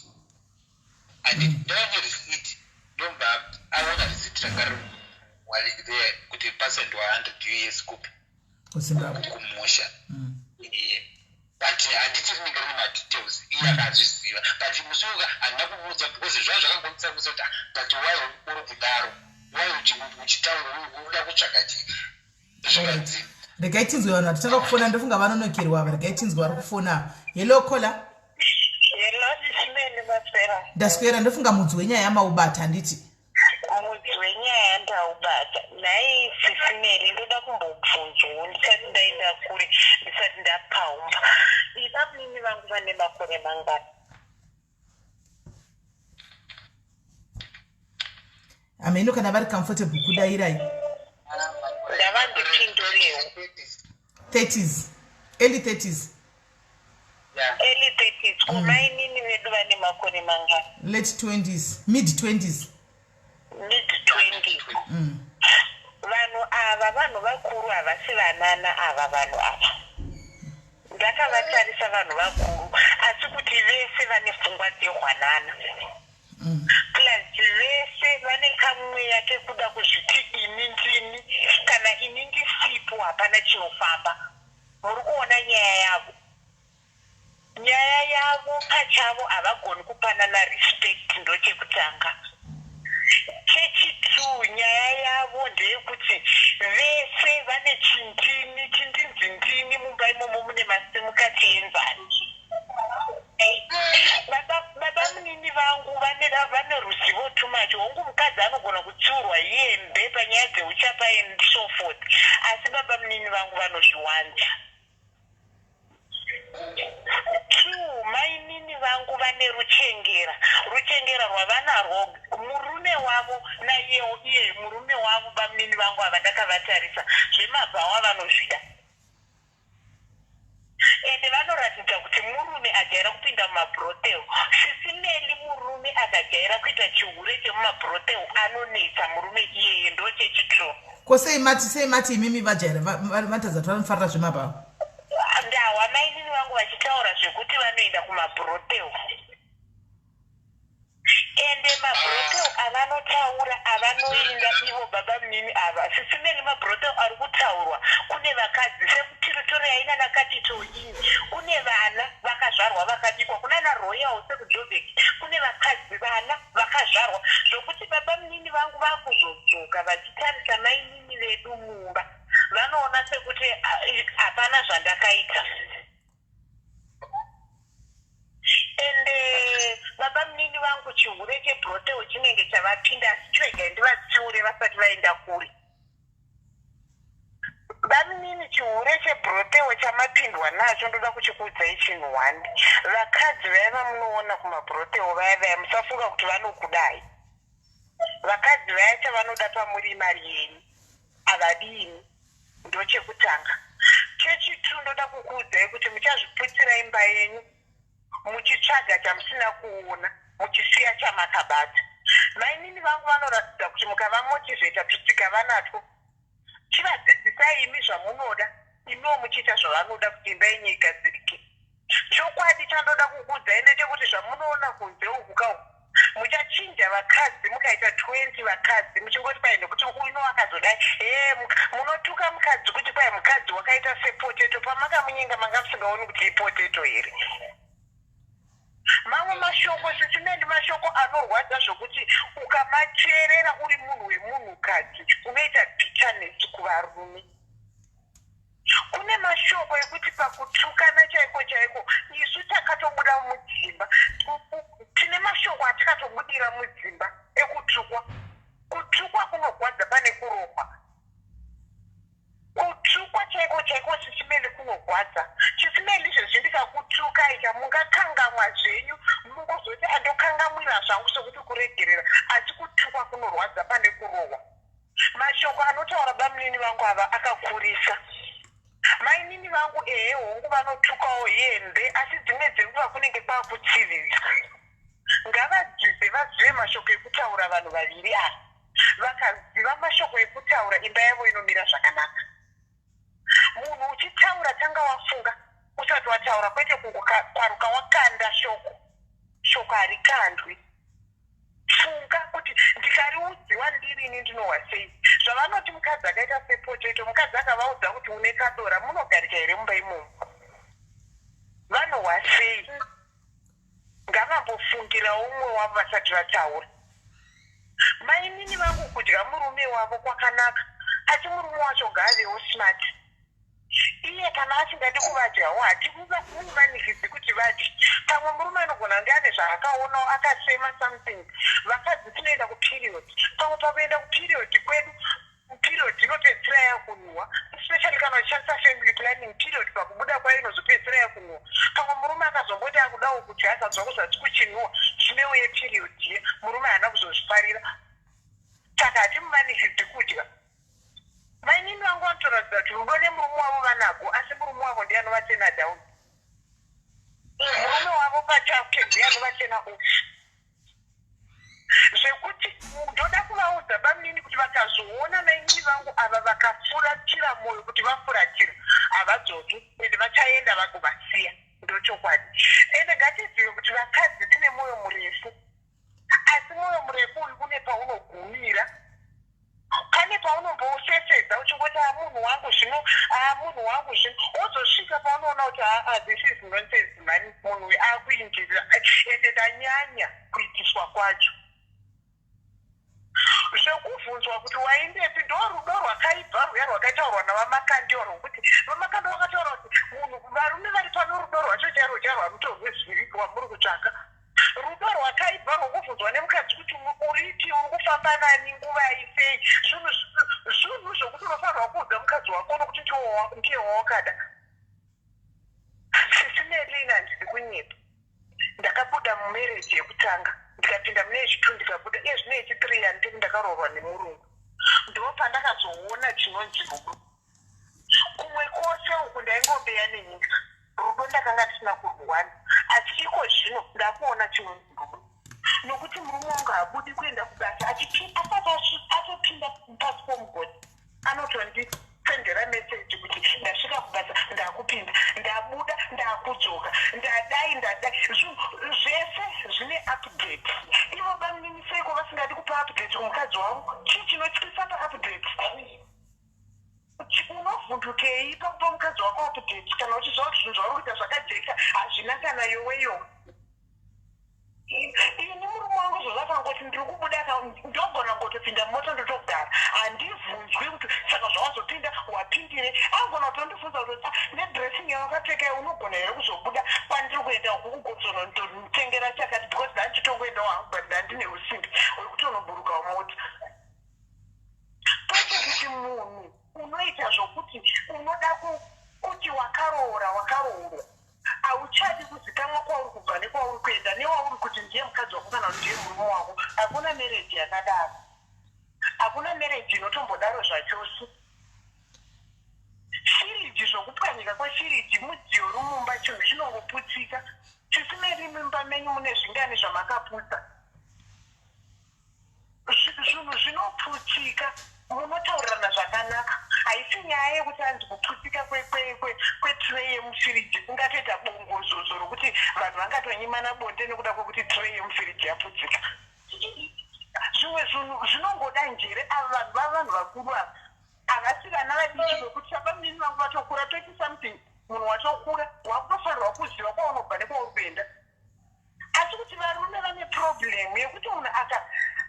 ndauya nerisiti ndomba aona risiti rangari there kuti pasend wa 100 US kupi kumusha but handiti rinenge rine madetails iye akazviziva but musuka handina kumuudza because zvava zvakangomutsamisa kuti but wai uri kudaro wai uchitaura uda kutsvaka chii zvikanzi regai tinzwe vanhu hatitanga kufona ndofunga vanonokerwa regai tinzwe vari kufona hello kola ndaswera ndofunga mudzi wenyaya yamaubata handiti mudzi wenyaya yandaubata nhai sisimeli ndoda kumbobvunzwawo ndisati ndaenda kure ndisati ndapaumba ibamunini vangu vane makore mangani ameno kana vari comfortable kudairai ndava ndipindurewo 30s early 30s early 30s kumainini vedu vane makore mangani late 20s mid 20s mid 20s vanhu ava ava vanhu vakuru havasi vanana ava vanhu ava ndakavatarisa vanhu vakuru asi kuti vese vane pfungwa dzehwanana plus vese vane kamweya kekuda kuzviti ini ndini kana ini ndisipo hapana chinofamba muri kuona nyaya yavo pachavo havagoni kupanana respect ndochekutanga. Chechitu nyaya yavo ndeyekuti vese vane chindinzindini mumba imomo mune masimukati enzanzi. Baba munini vangu vane ruzivo too much. Hongu mukadzi anogona kutsiurwa hembe panyaya dzeuchapa and so forth. Asi baba munini vangu vanozviwanza. True, mainini vangu vane ruchengera rwavanarwo murume wavo naiyewo iye murume wavo bamunini vangu ava ndakavatarisa zvemabhawa vanozvida ende vanoratidza kuti murume ajaira kupinda mumabhrotel. SIS MELLY murume akajaira kuita chihure chemumabhrotel anonetsa murume iyeye ndochechitrue. Ko sei mati imimi vajaira vatadza vanofarira zvemabhawa ndawa mainini vangu vachitaura zvekuti vanoenda kumabhrotel ende mabhrotel avanotaura avanoinda ivo baba munini ava SIS MELLY mabhrotel ari kutaurwa kune vakadzi sekutiritori aina nakatito ini kune vana vakazvarwa vakadikwa kunana royal sekujobek kune vakadzi vana vakazvarwa zvokuti baba munini vangu vakuzodzoka vachitarisa mainini vedu mumba vanoona sekuti hapana zvandakaita ende baba munini vangu chihure chebhrotel chinenge chavapinda chega ndivatsiure vasati vaenda kure. Bamunini chihure chebhrotel chamapindwa nacho ndoda kuchikuudzai chinhu 1. Vakadzi vaya munoona kumabhrotel vaya musafunga kuti vanokudai. Vakadzi vaya chavanoda pamuri mari yenyu havadini ndochekutanga. Chechitu ndoda kukuudzai kuti muchazviputsira imba yenyu muchitsvaga chamusina kuona muchisiya chamakabata. Mainini vangu vanoratidza kuti mukava motivator tutsika vanatwo chivadzidzisai imi zvamunoda imiwo muchiita zvavanoda kuti imba yenyu igadzirike. Chokwadi chandoda kukuudzai ndechekuti zvamunoona kunze uku muchachinja vakadzi mukaita 20 vakadzi muchingoti kwai nekuti uno wakazodai munotuka mukadzi kuti kwai mukadzi wakaita sepoteto pamakamunyenga manga musingaoni kuti ipoteto here. Mamwe mashoko SIS MELLY mashoko anorwadza zvokuti ukamateerera uri munhu wemunhukadzi unoita bitterness kuvarume. Kune mashoko ekuti pakutukana chaiko isu takatobuda mudzimba tine mashoko atakatobudira mudzimba ekutukwa. Kutukwa kunogwadza pane kurokwa. Kutukwa chaiko SIS MELLY kunogwadza. SIS MELLY izvezvi ndikakutuka ika mungakangamwa zvenyu mungozoti andokangamwira zvangu sokuti kuregerera asi kutukwa kunorwadza pane kurohwa. Mashoko anotaura bamunini vangu ava akakurisa. Mainini vangu hongu vanotukawo hembe asi dzimwe dzenguva kunenge kwakutsividza. Ngavadzidze vazive mashoko ekutaura vanhu vaviri ava. Vakaziva mashoko ekutaura imba yavo inomira zvakanaka. Munhu uchitaura tanga wafunga usati wataura kwete kungokwaruka wakanda shoko harikandwi. Funga kuti ndikariudziwa ndirini ndinohwa sei. Zvavanoti mukadzi akaita sepoteto mukadzi akavaudza kuti une kadora munogarika here mumba imomo vanohwa sei. Ngavambofungira umwe wavo vasati vataura. Mainini vangu kudya murume wavo kwakanaka asi murume wacho ngaavewo smart. Iye kana asingadi kuvadyawo hatimumanikidzi kuti vadye. Pamwe murume anogona kunge ane zvaakaonawo akasema something. Vakadzi tinoenda kuperiod. Pamwe pakuenda kuperiod kwedu period inopedzisira yakunhuhwa especially kana uchishandisa family planning period pakubuda kwayo inozopedzisira yakunhuhwa. Pamwe murume akazomboti akudawo kuti akazwa kuzati kuchinhuhwa chineuye period ye murume haana kuzozvifarira. Saka hatimumanikidzi kudya. Mainini vangu vanotoratidza kuti rudo nemurume wavo vanagwo asi murume wavo ndiye anovatena down. Murume wavo pachake ndiye anovatena off. vachira moyo kuti vafuratira havadzoki ende vachaenda vagovasiya ndochokwadi ende ngatizive kuti vakadzi tine moyo murefu asi moyo murefu uyu une paunogumira pane paunombousesvedza uchingoti munhu wangu zvino wozosvika paunoona kuti this is nonsense mani munhu uyu akuinjirira ende ndanyanya kuitiswa kwacho zvekubvunzwa kuti waindepi ndo rudo rwakaibva rwuya rwakataurwa navamakandi rwokuti vamakandi vakataura kuti munhu varume vari pano rudo rwacho chairo rwamutorwezviri rwamuri kutsvaka rudo rwakaibva rwokubvunzwa nemukadzi kuti uripi uri kufamba nani nguva isei zvinhu zvokuti unofanirwa kuudza mukadzi wako nokuti ndiye wawakada sisinelina handisi kunyepa ndakabuda mumereji yekutanga ndikapinda mune yechitu ndikabuda iye zvine yechi3 handiti ndakaroorwa nemurungu ndo pandakazoona chinonzi rudo kumwe kwose uku ndaingobeya nenyika rudo ndakanga ndisina kurwana asi iko zvino ndakuona chinonzi rudo nokuti murume wangu habudi kuenda kubasa asati atopinda pasi pomugodi anotondisendera meseji kuti ndasvika kubasa ndakupinda ndabuda ndakudzoka ndadai zvese zvine update ivo baminiseiko vasingadi kupa update kumukadzi wavo chii chinotyisa paupdate unovhundukei pakupa mukadzi wako update kana uchiziva kuti zvinhu zvauri kuita zvakajeka hazvina kana yoweyo ini murume wangu zvozvakangoti ndiri kubuda ndogona ngotopinda mumota ndotogara handibvunzwi kuti saka zvawazopinda wapindire angona kutondibvunza kuti nedressing yawakapfeka unogona here kuzobuda kwandiri kuenda kukugotsona ndototengera chakati because ndandichitongoendawo hangu but ndandine usimbi uri kutonoburuka mota kwete kuti munhu unoita zvokuti unoda kuti wakaroorwa hauchadi kuzikamwa kwauri kubva nekwauri kuenda newauri kuti ndiye mukadzi wako kana kuti ndiye murume wako hakuna mereji yakadaro hakuna mereji inotombodaro zvachose firiji zvokupwanyika kwefiriji mudziyo rumumba chinhu chinongoputsika tisineri mimba menyu mune zvingani zvamakaputsa zvinhu zvinoputsika munotaurirana zvakanaka haisi nyaya yekuti hanzi kuputsika kwetray yemufiriji kungatoita bongozozo rokuti vanhu vangatonyimana bonde nekuda kwekuti tray yemufiriji yaputsika zvimwe zvinhu zvinongoda njere ava vanhu vakuru ava havasi vana vadiki vekuti sabamini vangu vatokura 20 something munhu watokura wakutofanirwa kuziva kwaunobva nekwauri kuenda asi kuti varume vane problem yekuti munhu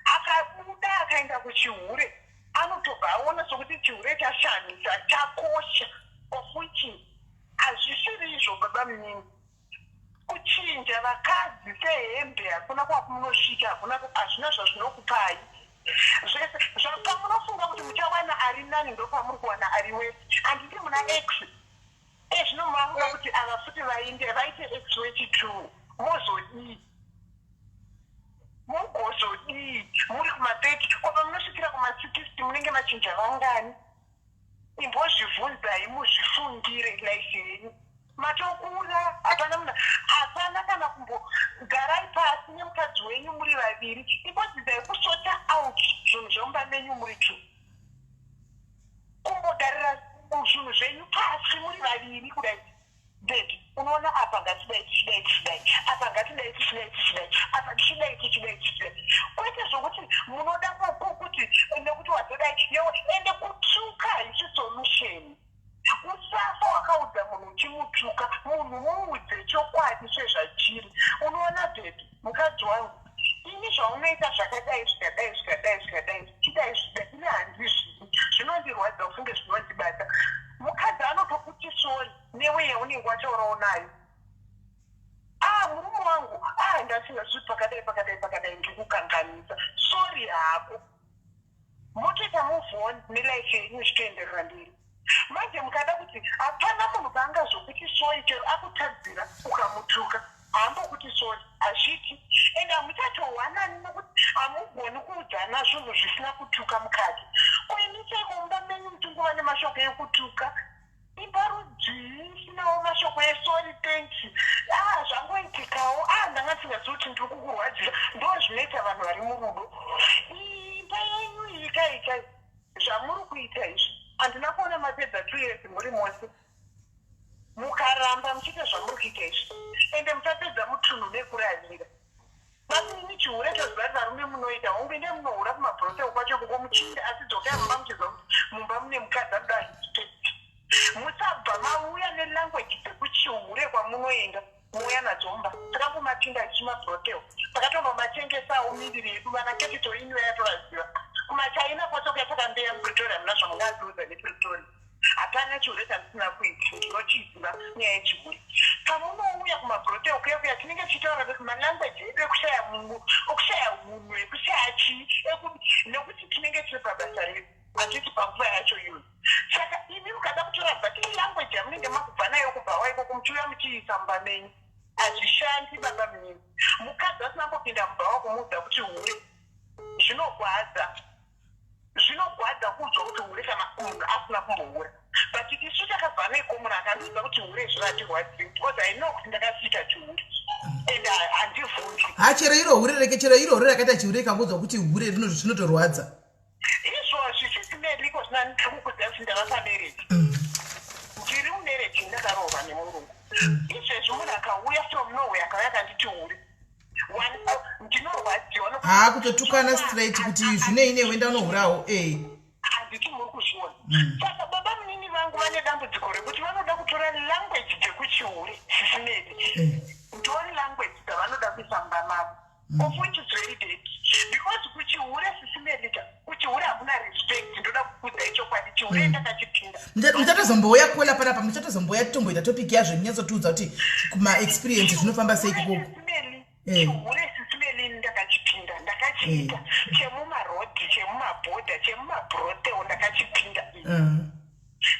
akabuda akaenda kuchihure anotobva aona sokuti chihure chashamisa chakosha of which hazvisiri izvo baba munini kuchinja vakadzi sehembe hakuna kwakunosvika hazvina zvazvinokupai zvese pamunofunga kuti muchawana ari nani ndopamuri kuwana ari wese handiti muna x zvinomafunga kuti ava futi vaite x wechi2 mozodii mugozodii muri kuma30 kwapa munosvikira kuma60 munenge machinja vangani imbozvibvunzai muzvifungire life yenyu matokura hapana kana kumbogarai pasi nemukadzi wenyu muri vaviri imbodzidzai kusota out zvinhu zvomba menyu muri 2 kumbogarira zvinhu zvenyu pasi muri vaviri kudai dedi unoona apa ngatidai tichidai apa ngatidai tichidai apa tichidai kwete zvokuti munoda kuti nekuti wadzodai ende kutsvuka haisi solution usafa wakaudza munhu uchimutsvuka munhu muudze chokwadi sezvachiri unoona dedi mukadzi wangu ini zvaunoita zvakadai chidai ine handizvii zvinondirwadza ufunge zvinondibata mukadzi anotokuti sori newe yaunenge wataurawo nayo murume wangu ndasingazviti pakadai ndikukanganisa sori hako motoita move on nelife yenyu ichitoenderera mberi manje mukada kuti hapana munhu paangazokuti sori chero akutadzira ukamutuka haambokuti sori hazviti ende hamuchatowanani nokuti hamugoni kuudzana zvinhu zvisina kutuka mukati kuimiseiko mumba menyu mutinguva nemashoko ekutuka ibarudzi sinawo mashoko esori tenki zvangoitikawo ndanga ndisingazivi kuti ndiri kukurwadzira ndo zvinoita vanhu vari murudo imba yenyu ikaikai zvamuri kuita izvi handina kuona mapedza 2 years muri mose mukaramba muchiita zvamuri kuita izvi ende muchapedza mutunhu nekuravira vaini chihure choziva kuti varume munoita ungende munohura kumabhurose kwacho kungo muchinda asi dzokai mumba muchiziva kuti mumba mune mukadzi abuda achiteti musabva mauya nelangweji dzekuchihure kwamunoenda mouya nadzomba takambomapinda chimabhuroteo takatomba matengesawo miviri yedu vana capital ino yatoraziva kumachaina kwasokuya takambeya mupretoria muna zvamungaziudza nepretoria hapana chihure chandisina kuita ndinochiziva nyaya yechihure pamunouya kumabhuroteo kuya tinenge tichitaura kuti malangweji edu ekushaya munhu okushaya unhu ekushaya chii nekuti tinenge tiri pabasa redu hatiti panguva yacho iyoyo saka imi mukada kutora bhati langweji yamunenge makubva nayo kubva waiko kumuchiuya muchiisa mumba menyu hazvishandi baba munini mukadzi asina kupinda mumba wako muudza kuti hure zvinogwadza kuzwa kuti hure kana munhu asina kumbohura but isu takabva neiko munhu akandiudza kuti hure zviratirwadzi because I know kuti ndakasvika chihure and handivhundi chero iro hure reke chero iro hure rakaita chihure ikangodzwa kuti hure zvinotorwadza izvozvi chisimeriko zvina ndikukudza kuti ndavapamereki ndiri mumereki ndakarova nemurungu izvezvi munhu akauya from nowhere akauya akanditi hure ndinorwadziwa kutotukana straight kuti zvinei wenda unohurawo handiti muri kuzviona saka baba munini vangu vane dambudziko rekuti vanoda kutora language dzekuchihure sisinedi ndori language dzavanoda kuisa mumba mavo of which is very dead because kuchihure sisinedika kuchihure hamuna respect ndoda kukudza ichokwadi chihure ndakachipinda muchatozomboya kola panapa muchatozomboya titomboita topic yazvo munyatsotiudza kuti kuma-experience zvinofamba sei kukoko chihure sisimeli ndakachipinda ndakachiita chemumarodhi chemumabhodha chemumabhuroteo ndakachipinda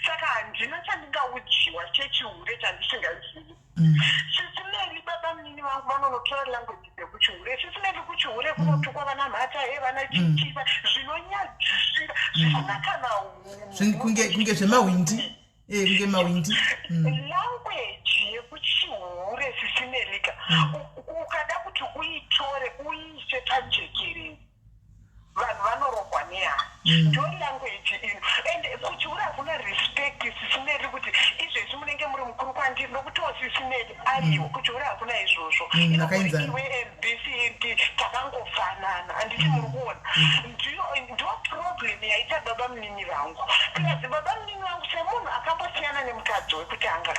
saka handina chandingaudziwa chechihure chandisingazivi sisimeli baba munini vangu vanonotora language dzekuchihure sisimeli kuchihure kunotukwa vana mhata vana chichiva zvinonyadzisira zvisina kana kunge zvemawindi kunge mawindi language yekuchihure sisimelika ukada kuti uitore uise pajekereni vanhu vanorogwa neya ndo language ino ende kuchihure hakuna respect sisineri kuti izvezvi munenge muri mukuru kwandiri nokutiwo sisineri ariwo kuchihure hakuna izvozvo iwe mbcd takangofanana handiti muri kuona ndo problem yaita baba munini vangu kazi baba munini vangu semunhu akambosiyana nemukadzi wekutanga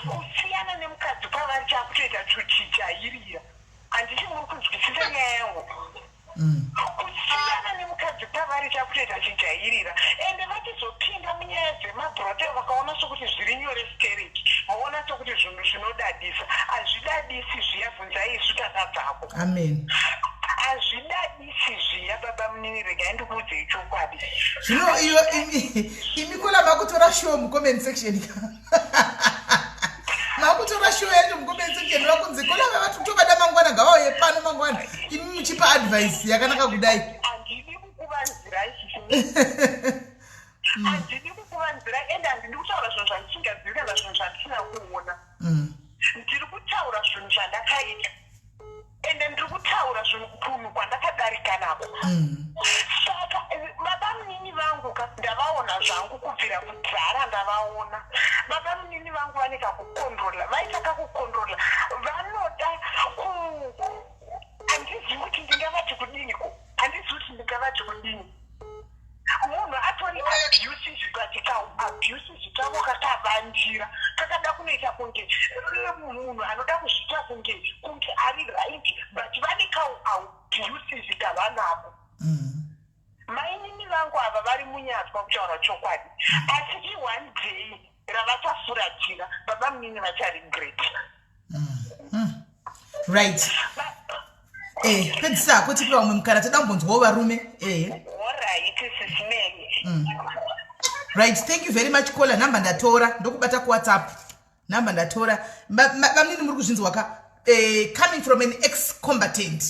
kusiyana nemukadzi kwavari chakutoita tuchijairira handiti muri kunzwisisa nyaya yangu kusiyana nemukadzi pavari chakutoita chijairira ende vachizopinda munyaya dzemabhuroteo vakaona sokuti zviri nyore stereki vaona sokuti zvinhu zvinodadisa hazvidadisi zviya bvunzai isu takabvako amen hazvidadisi zviya baba munini regai ndikuudzei chokwadi zvino iyo imi kola makutora show mucomment section makutora show yacho mucomment section vakunzi kola vavatotobada mangwana ngavauye pano mangwana imi muchipa advice yakanaka kudai handidi kukuvanzira handidi kukuvanzira ende handidi kutaura zvinhu zvandisingazivi kana zvinhu zvandisina kuona ndiri kutaura zvinhu zvandakaita ende ndiri kutaura zvinhu kunhu kwandakadarika nako saka baba munini vangu ndavaona zvangu kubvira kudhara ndavaona baba munini vangu vane kakukondrola vaita kakukondrola vanoda handizivi kuti ndingavati kudiniko handizivi kuti ndingavati kudini munhu atori abuse zvikatikaabuse zvitavo kakavandira kakada kunoita kunge munhu anoda kuzvita kunge ari right but vane kauabuse zvikavanako mainini vangu ava vari munyatswa kutaura chokwadi asi i1 day ravatafuratira baba munini vacharegret right pedzisa kuti vamwe mukana tadambonzwawo varume alright sisimeli right thank you very much caller namba ndatora ndokubata kuwhatsapp namba ndatora vamunini muri kuzvinzwa ka coming from an ex-combatant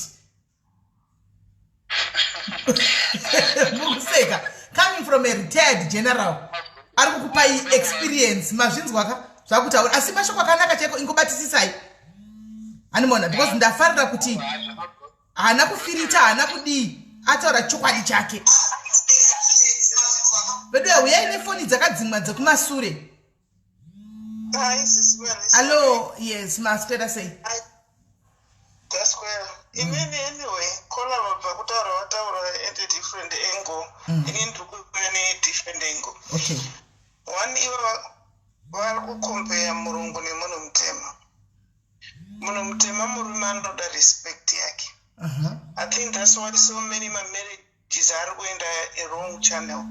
mukuseka coming from a retired general ari kukupai experience mazvinzwa ka zvakutaura asi mashoko akanaka chaiko ingobatisisai animona because ndafarira kuti haana kufirita haana kudii ataura chokwadi chake Bedwe uyai nefoni dzakadzimwa dzekumasure. Hi, SIS MELLY. Hello, yes, master say. That's well. Anyway, call about Bakutara, whatever, at a different angle. In to go any different angle. Okay. One year, while compare Murungu ni Monumtema. Monumtema Murumando that respect yaki. I think that's why so many marriages are going down a wrong channel.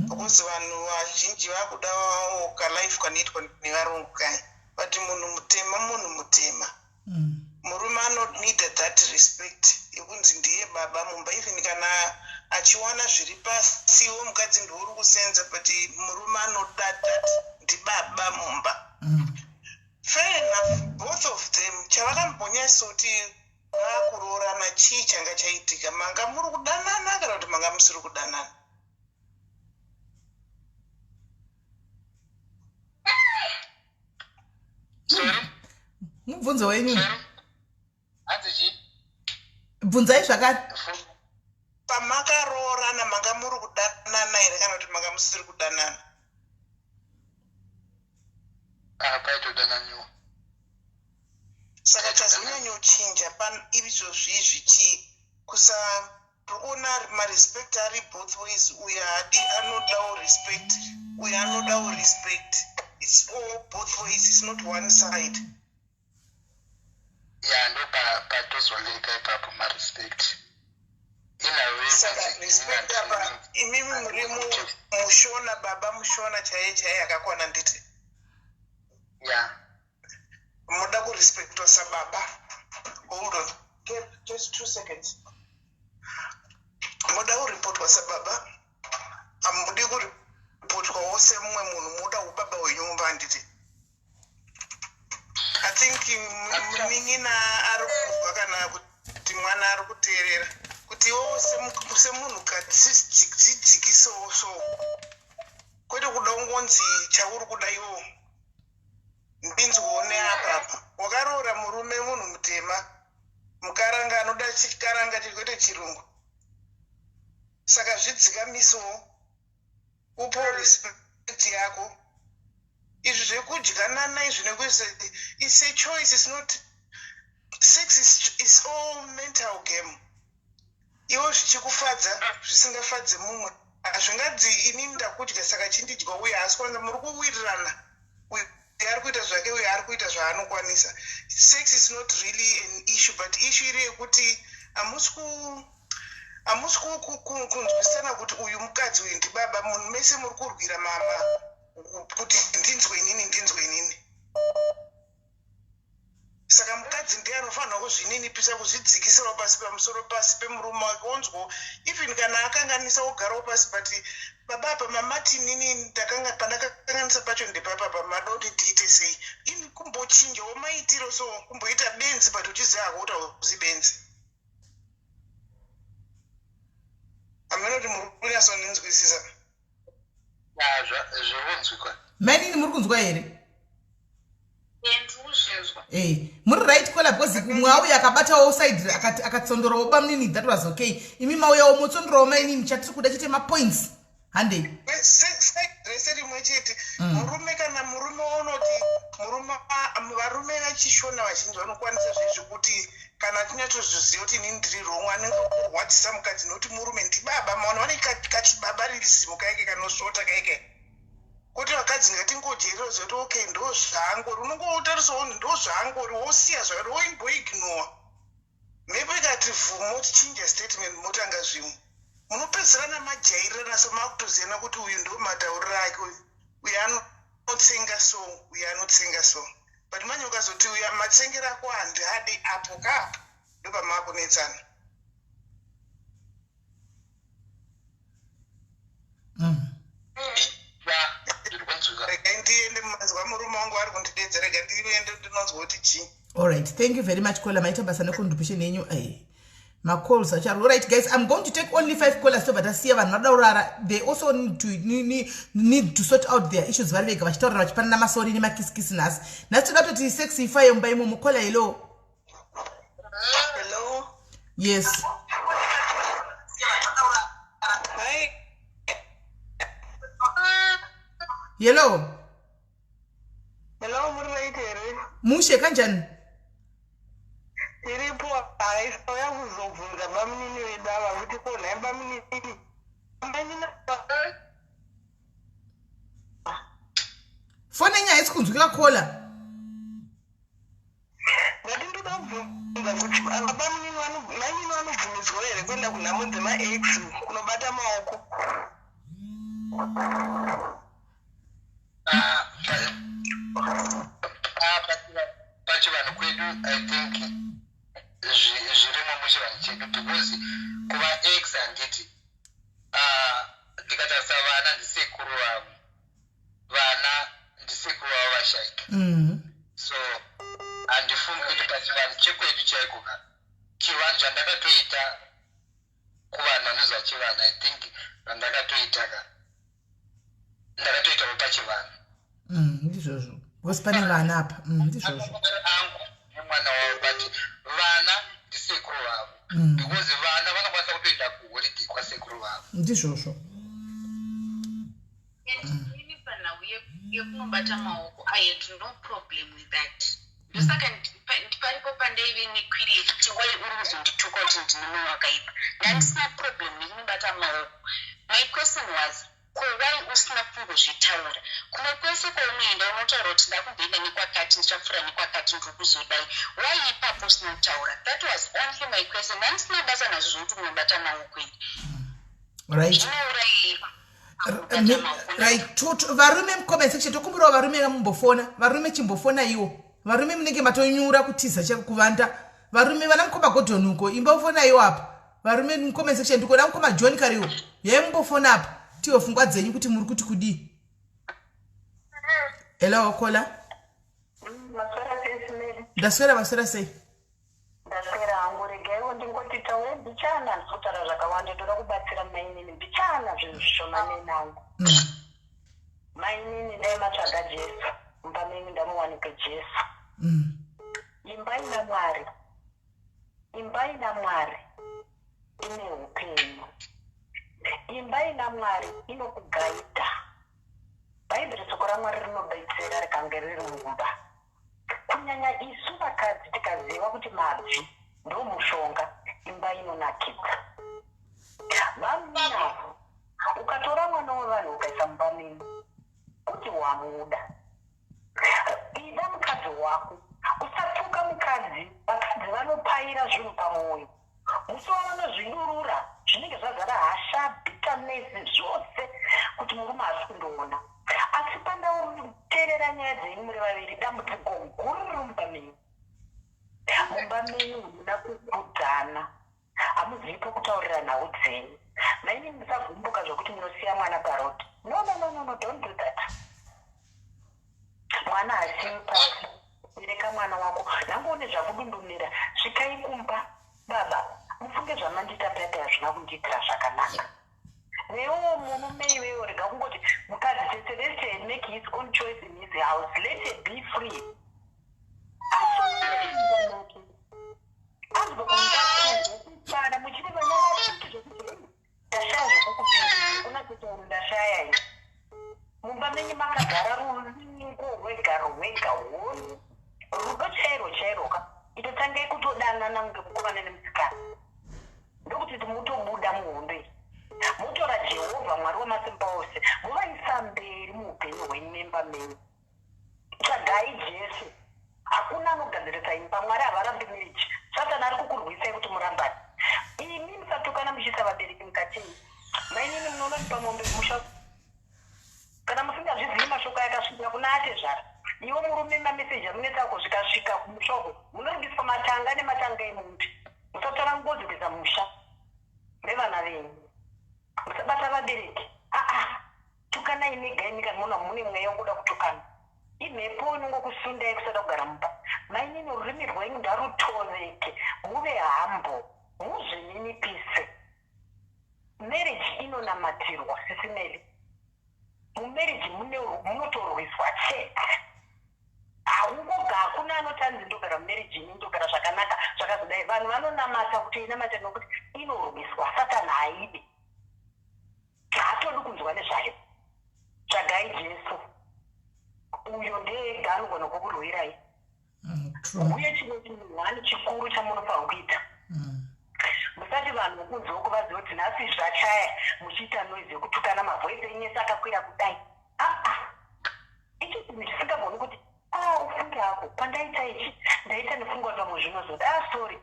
Because one wajinji wakudawa ka life kanitwa ni wrong guy. But Monumtema. Muruma not needed that respect. Ikunzi ndiye baba mumba even kana achiwana zviri pasi wo mukadzi ndori kusenza but muruma not that ndi baba mumba. Fair enough, both of them chavakambonya soti vakurorana chii changa chaitika manga muri kudanana kana kuti manga musiri kudanana. Sorry. Mubvunzo wenyu. Hanzi Bvunzai zvakati. Pamakarorana manga muri kudanana here kana kuti manga musiri kudanana. paitodananiwa. Saka chazonyanyochinja izvo zvizvi kusa toona marespect ari both ways. Uyo anodawo respect, uyo anodawo respect. It's all both ways, it's not one side. Yeah, ndo patozoleka ipapo marespect. Saka respect apa imimi muri mushona baba mushona chaiye akakwana nditi. Yeah. Muda kurespectwa sababa. Hold on. Just 2 seconds. Muda kuripotwa sababa. Amudi kuripotwa wose mumwe munhu muda ubaba wenyumba nditi. I think munin'ina ari kubva kana kuti mwana ari kuteerera kuti iwo semunhukadzi dzidzikisewo so kwete kuda ungonzi chauri kuda iwo ndinzwone apapa wakaroora murume munhu mutema mukaranga anoda chikaranga chirikwete chirungu saka zvidzikamisowo upo respect yako izvi zvekudyanana izvi nekuisa it's a choice, it's not sex is all mental game. Iwo zvichikufadza zvisingafadze mumwe hazvingadzi inini ndakudya saka chindidya uye asi kwanza muri kuwirirana uye ari kuita zvake uye ari kuita zvaanokwanisa. Sex is not really an issue, but issue iri yekuti hamusi kunzwisana kuti uyu mukadzi uyu ndibaba munhu mese muri kurwira mama kuti ndinzwe inini. Saka mukadzi ndiye anofanira kuzvininipisa kuzvidzikisirawo pasi pamusoro pasi pemurume wake onzwo even kana akanganisa ogarawo pasi but baba apa mamati nini ndakanga pandakanganisa pacho ndepapapa mada kuti tiite sei ini kumbochinjawo maitiro so kumboita benzi but uchiziva kuti hauzi benzi. Hamena kuti muri kunyasondinzwisisa. Zvavonzwika. Manini muri kunzwa here? Muri right kola because mwauya akabatawo side akatsondorowo bamunini that was okay. Imi mauyawo motsondorowo mainini chatiri kuda chite mapoints. Hande. Rese rimwe chete. Murume kana murume unoti varume vachishona vazhinji vanokwanisa zvezvekuti kana tinyatozviziva kuti inini ndiri wrong anenge kurwadzisa mukadzi nokuti murume ndibaba maona vane kachibaba rizimo kaike kanosvota kaike. Kuti vakadzi ngatingojerera zoti okay ndo zvangori unongoutarisawo ndo zvangori wosiya zvakati woimboignore. Mhepo ikati vhumo tichinja statement motanga zvimwe munopedzerana majairana somakutoziyana kuti uyu ndo matauriro ake uyu anotsenga so uyu anotsenga so but manje ukazoti uyu matsengero ako handadi apo kapo ndo pamakunetsana. Ndiende mumanzwa murume wangu ari kundidedza rega ndiende ndinonzwa kuti chii. Alright, thank you very much Kola maita basa necontribution yenyu. My calls are alright guys, I'm going to take only 5 callers so that I see they also need to sort out their issues vari vega vachitaurira vachipanana masori nemakisikisi nhasi. Nhasi toda kuti sexify mumba imo mukola hello. Hello. Yes. Hi. Hello. Hello, Murray. Mushe kanjani? Iripo aisoya kuzobvunza bamunini wedava kuti kona bamunini. Fone nyaya isikunzwika kola. Ndatindoda kubvunza kuti bamunini vanobvumidzwa here kuenda kunhamudze ma-x kunobata maoko. Pachivanhu kwedu I think zvirimo muchivanhu chedu because kuva x handiti ndikatarisa vana ndisekuru vavo vana ndisekuru vavo vashaika so handifungi kuti pachivanhu chekwedu chaiko ka chivanhu zvandakatoita kuvanhu vanozva chivanhu I think zvandakatoita ka ndakatoitawo pachivanhu ndizvozvo because pane vana apa ndizvozvo angu nemwana wavo but vana ndisekuru vavo because vana vanokwanisa kutoenda kuholiday kwasekuru vavo ndizvozvo ini panhau yekunobata maoko I had no problem with that ndosaka paripo pandaive nekwiri yekuti wai uri kuzondituka kuti ndine mwoyo wakaipa ndandisina problem nekunobata maoko. My question was wai usina kungozvitaura kumwe kwese kwaunoenda unotaura kuti ndakubhenda nekwakati ndichapfuura nekwakati ndiri kuzodai wai ipapo usina kutaura. That was only my question. Ndandisina basa nazvo zvokuti unobata maoko ini right right varume mucomment section tokumbirawo varume vamumbofona varume chimbofona iwo varume munenge matonyura kutiza chekuvanda varume vana mukoma Gordon uko imbofona iwo apa varume mucomment section ndikoda mukoma John kariwo yai mumbofona apa tiwo pfungwa dzenyu kuti muri kuti kudii. Hello kola ndaswera maswera sei? Ndaswera hangu regaiwo ndingoti tawe mbichana ndikutaura zvakawanda ndoda kubatsira mainini mbichana zvinhu zvishomane nangu mainini dai matsvaga Jesu mumba menyu ndamuwanike Jesu imbai naMwari ine upenyu imbai naMwari inokugaidha. Bhaibheri soko raMwari rinobetsera rikange riri mumba kunyanya isu vakadzi tikaziva kuti mabvi ndo mushonga imba inonakidza. Vamunavo ukatora mwana wevanhu ukaisa mumba menyu kuti wamuda ida mukadzi wako usatuka mukadzi. Vakadzi vanopaira zvinhu pamwoyo musoro vanozvidurura zvinenge zvazara hasha bitterness zvose kuti murume asi kundoona asi pandauteerera nyaya dzenyu muri vaviri dambudziko guru riri mumba menyu. Mumba menyu muna kukudzana hamuzivipo kutaurira nhau dzenyu maini musavhumbuka zvokuti munosiya mwana paroti. No, don't do that. Mwana hasiwi pasi bereka mwana wako nangoone zvakudundumira svikai kumba baba mufunge zvamandita papa hazvina kundiitira zvakanaka. Newo murume iweyo rega kungoti mukadzi chete let him make his own choice in his house, let him be free. Azvokuana muchiri vanyavatuti zvokuti ndashaya zvokukupinda una kuti ndashaya ini mumba menyu makagara ruringo rwega honu rudo chairoka itotangai kutodanana ngemukomana nemusikana ndokuti mutobuda muhondo iyi mutora Jehovha Mwari wamasimba ose muvaisa mberi muupenyu hwemimba menyu. Tsvagai Jesu. Hakuna anogadzirisa imba. Mwari havarambi marriage. Satani ari kukurwisai kuti murambane. Imi musatukana muchiisa vabereki mukati. Mainini munoona kuti pamombe musha kana musingazvizivi mashoko yakasvika kuna ate zvara iwo murume mameseji amunetsa kuzvikasvika kumushoko munorudiswa matanga nematanga emuti musatora ngozi kuisa musha nevana venyu musabata vabereki. Tukanai negai nikanona mune mweya wokuda kutukana imhepo inongokusundai kusada kugara mumba. Mainini rurimi rwenyu ngarutoreke muve hambo muzvininipise. Marriage inonamatirwa sisimeli mumarriage munotorwiswa chete hakuna anotanzi ndogara mumarriage ini ndogara zvakanaka zvakazodai vanhu vanonamata kuti inamata nokuti inorwiswa. Satani haidi haatodi kunzwa nezvayo. Tsvagai Jesu. kurwirai True. uye chimwe chinhu wani chikuru chamunofanira kuita musati vanhu kunzwa kuvaziva kuti nhasi zvachaya muchiita noizi yekutukana mavhoisi enyese akakwira kudai icho chinhu chisingagoni kuti ufunge hako pandaita ichi ndaita nefungwa zvamwe zvinozoda sorry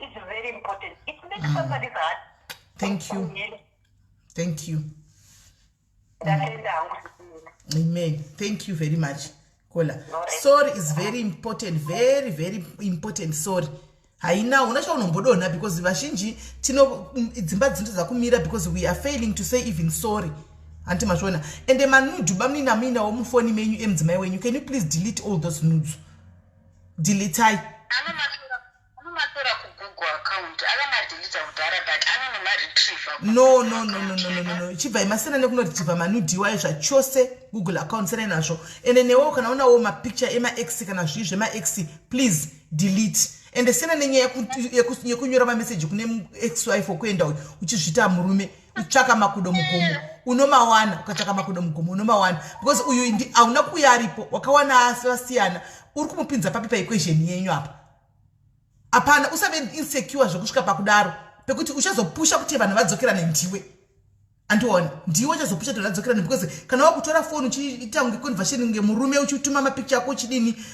is very important. It makes somebody's heart. Thank you. Thank you. Amen. Thank you very much, Kola. Sorry is very important, very, very important. Sorry. Haina unachaunobodona because vashinji tino dzimba dzinto dzakumira because we are failing to say even sorry. Anti mashona. And the manudu bamina mina omufoni menyu emdzimai wenyu. Can you please delete all those nudes? Delete I. No. Chibva masana nekunoretrieva manudi wayo zvachose Google account sena nazvo. And then newo kana unawo ma picture ema ex kana zvi zvema ex, please delete. And sena nenyaya yekunyora ma message kune ex wife okuenda uchizvita murume utsvaka makudo mugomo unomawana ukatsvaka makudo mugomo unomawana because uyu ndi auna kuya aripo wakawana asiyana uri kumupinza papi pa equation yenyu apa. Apana usave insecure zvokusvika pakudaro pekuti uchazopusha kuti vanhu vadzokerane ndiwe. Andiona ndiwe uchazopusha kuti vadzokerane because kana wakutora phone uchiita unge conversation ngemurume uchituma mapicture ako chidini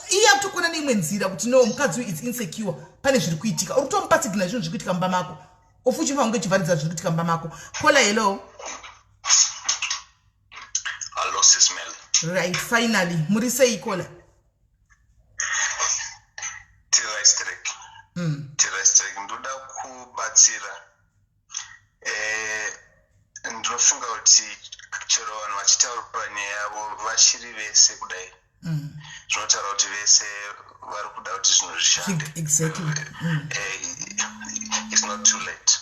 iye akutokona neimwe nzira kuti no mukadzi is insecure pane zviri kuitika uri kutomupa signal zvinhu zviri kuitika mumba mako ofuchifa unge chivharidza zviri kuitika mumba mako. Kola hello. Hello sis Melly. Right, finally muri sei Kola? Tirestrek ndoda kubatsira ndinofunga kuti chero vanhu vachitaura neyavo vachiri vese kudai zvinotaura kuti vese vari kuda kuti zvinhu zvishande. Exactly. It's not too late.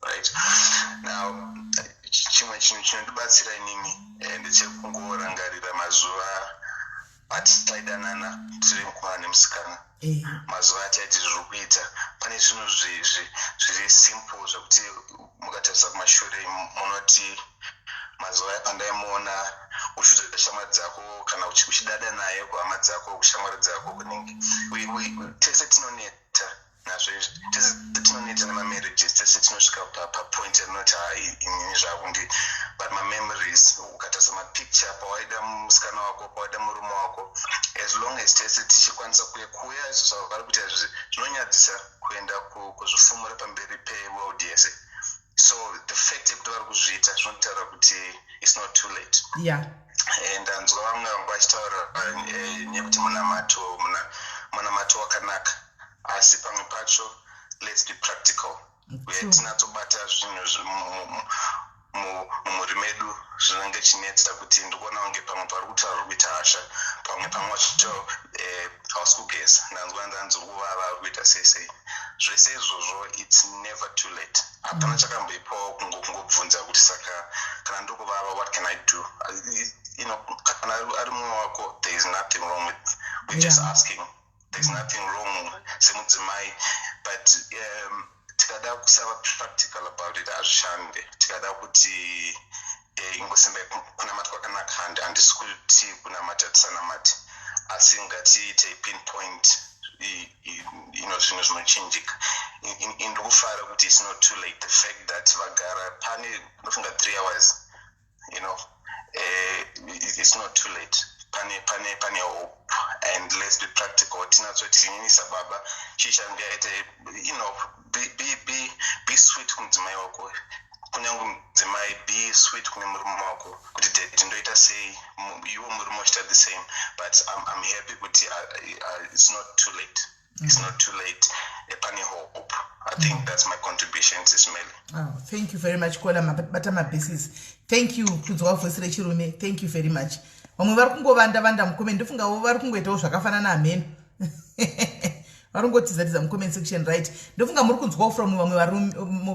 Right now chimwe chinhu chinondibatsira inini ndechekungorangarira mazuva atitaidanana tiri mukomana nemusikana. Mazuva ataiti zviri kuita pane zvinhu zviri simple zvokuti mukatarisa kumashure munoti mazuva apandaimuona uchidzoda shamwari dzako kana uchidada naye kuhama dzako kushamwari dzako kunenge tese tinoneta nazvo tese tinoneta nemamarriages tese tinosvika papoint yarinoti inini zvakunge but mamemories ukatarisa mapicture pawaida musikana wako pawaida murume wako as long as tese tichikwanisa kuya zvavari kuita izvi zvinonyadzisa kuenda kuzvifumura pamberi peworld yese. So the fact yekuti vari kuzviita zvinotaura kuti it's not too late. Yeah. And anzwa vamwe vangu vachitaura nekuti munamato wakanaka asi pamwe pacho let's be practical. Tinatobata zvinhu mumuri medu zvinenge chinetsa kuti ndikuona kunge pamwe pari kutaura kuita hasha pamwe wacho hausi kugeza ndanzwa ndanzwa kuvava ari kuita sei zvese izvozvo it's never too late. Hapana chakamboipawo kungobvunza kuti saka kana ndokuvava what can I do, kana ari mumwe wako there is nothing wrong with just asking. There is nothing wrong semudzimai but tikada kusava practical about it hazvishande. Tikada kuti ingosimba kunamata kwakanaka handisi kuti kunamata tisanamati asi ngatiite pinpoint zvimwe zvinochinjika. Ndikufara kuti it's not too late. The fact that vagara pane ndofunga 3 hours it's not too late. Pane hope and let's be practical. Tinatsoti inisa baba chichange aite be sweet kumdzimai wako kunyange mudzimai be sweet kune murume wako kuti tindoita sei iwo murume uchita the same but I'm happy kuti it's not too late. It's not too late. Pane hope. I think that's my contribution to Smelly. Oh, thank you very much Kola mabata mabasis. Thank you kudzwa voice rechirume. Thank you very much. Vamwe vari kungovanda mucomment ndofunga vari kungoitawo zvakafanana nameno vari kungotizatiza mucomment section right. Ndofunga muri kunzwawo from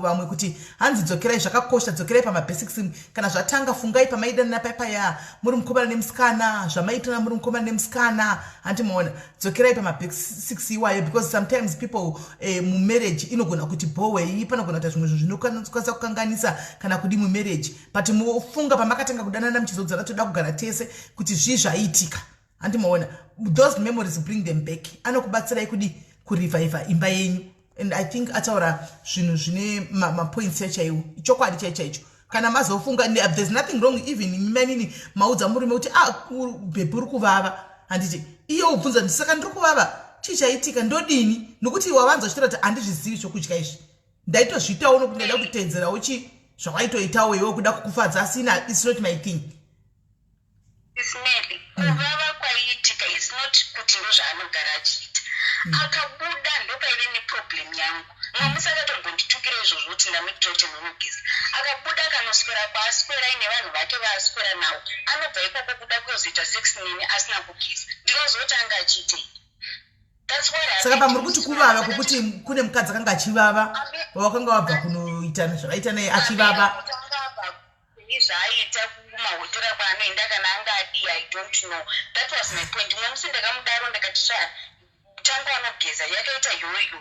vamwe kuti hanzi dzokerai zvakakosha dzokerai pamabasics kana zvatanga fungai pamaidanana paya muri mukomana nemusikana zvamaitana muri mukomana nemusikana handimaona dzokerai pamabasics iwayo because sometimes people mumarriage inogona kuti bowe panogona kuita zvimwe zvinhu zvinokwanisa kukanganisa kana kudi mumarriage but mufunga pamakatanga kudanana muchizodzana toda kugara tese kuti zvii zvaitika andimaona those memories bring them back anokubatsirai kudi kureviva imba yenyu and I think ataura zvinhu zvine mapoints chaiwo chokwadi chaicho kana mazofunga there's nothing wrong even imanini maudza murume kuti bhebhi uri kuvava handiti iye ubvunza saka ndiri kuvava chii chaitika ndodini nokuti wavanza uchitaura kuti handizvizivi zvokudya izvi ndaitozviitawo nokuti ndaida kutedzerawo zvakaitoitawo iwe kuda kukufadza asi it's not my thing. Ismeli, kuvava kwaiitika is not kuti ndozvaanogara achiita. Akabuda ndopaive neproblem yangu. Mwamusi akatombonditukira izvozvo kuti ndamuitira kuti ndinogeza. Akabuda akanoswera kwaaswera ine vanhu vake vaaswera navo. Anobva ikoko kuda kuzoita sex neni asina kugeza. Ndinozoti anga achiitei. Saka pamuri kuti kuvava kwokuti kune mukadzi akanga achivava wakanga wabva kunoita zvakaita naye achivava zvaaita kumahotera kwaanoenda kana anga adii I don't know. That was my point. Mwamusi ndakamudaro ndakati tangu anogeza yakaita yoyo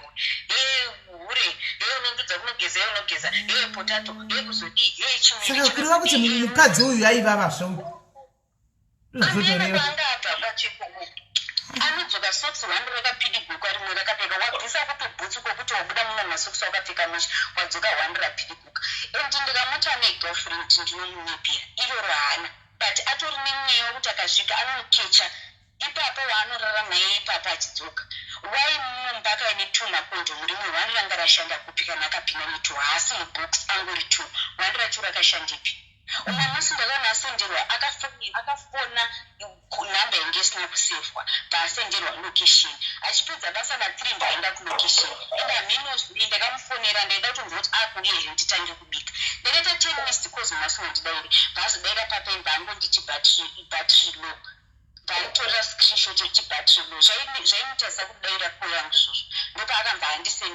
hure unondudza kunogeza unogeza potato kuzodii chimwe. Saka kuriva kuti mukadzi uyu aivava anga abva pachikomo anodzoka socks 100 rakapidiguka rimwe rakapfeka wabvisa kutobhutsu kwokuti wabuda mumwe masocks wakapfeka musha wadzoka 100 rapidiguka and ndikamuti ane girlfriend ndinomunipira iroro haana but atori nemweya wekuti akasvika anomukecha ipapo waanorara naye ipapo achidzoka wai mumba akaine 2 makondomu rimwe 1 ranga rashanda kupi kana akapinda ne2 haasi mubox angori 2 1 racho rakashandipi. Umwe musi ndakanasenderwa akafona namba yange isina kusevhwa paasenderwa location achipedza basa na3 ndaenda kulocation enda minozvi ndakamufonera ndaida kutonzwa kuti akuye nditange kubika ndakaita 10 minutes cause masina ndidaire bhazodaira papemba ango nditi battery low ndaitora screenshot yechibattery low zvaimutasa kudaira kuyangu izvozvo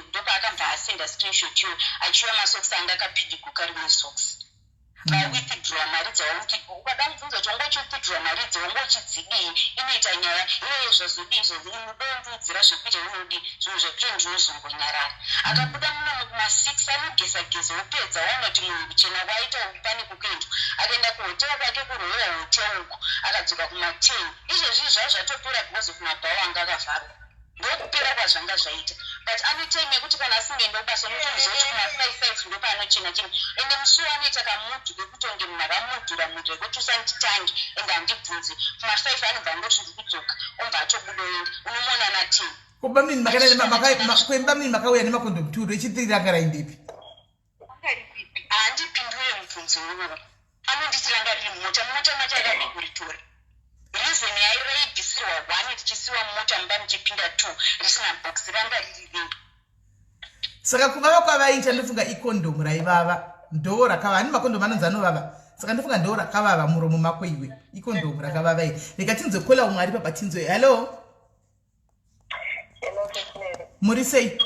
ndopaakambva asenda screenshot yo achiva masocks anga akapidiguka rimwe socks withdraw mari dzauri ukadamubvunza chongochowithdraw mari dzaungochidzidii inoita nyaya iyoyo zvazodii zvazinoundudzira zvekuita unodi zvinhu zvekuti ndinozongonyarara akabuda muno kuma6 anogeza upedza wanoti munhu kuchena waita upani kukendu akaenda kuhotera kwake kuroyal hotel uko akadzoka kuma10 izvezvi zvazvatopera because of mabhawa anga akavharwa ndokupera kwazvanga zvaita but anotaime yekuti kana asingaenda kubasa unotoziva kuti kuma5 ndopaanochena chena ende musi wanoita kamudhu kekutonge munhu akamudhura mudhu wekuti usanditange ende handibvunzi kuma5 anobva ndoti ndiri kudzoka obva atobuda oenda unomona na10 kwemba mini makauya nemakondomuturo echitiri akaraindepi handipindure mubvunzi uwowo anonditi ranga riri mumota macho akadi kuritora reason yairaibvisirwa 1 tichisiwa mumota mumba muchipinda 2 risina box ranga riri ringi. Saka kuvava kwavaita ndofunga ikondomu raivava ndo rakava ani makondomu anonzi anovava saka ndofunga ndo rakavava muromo mako iwe ikondomu rakavava iri reka tinzokola umwe ari papa tinzo hello muri sei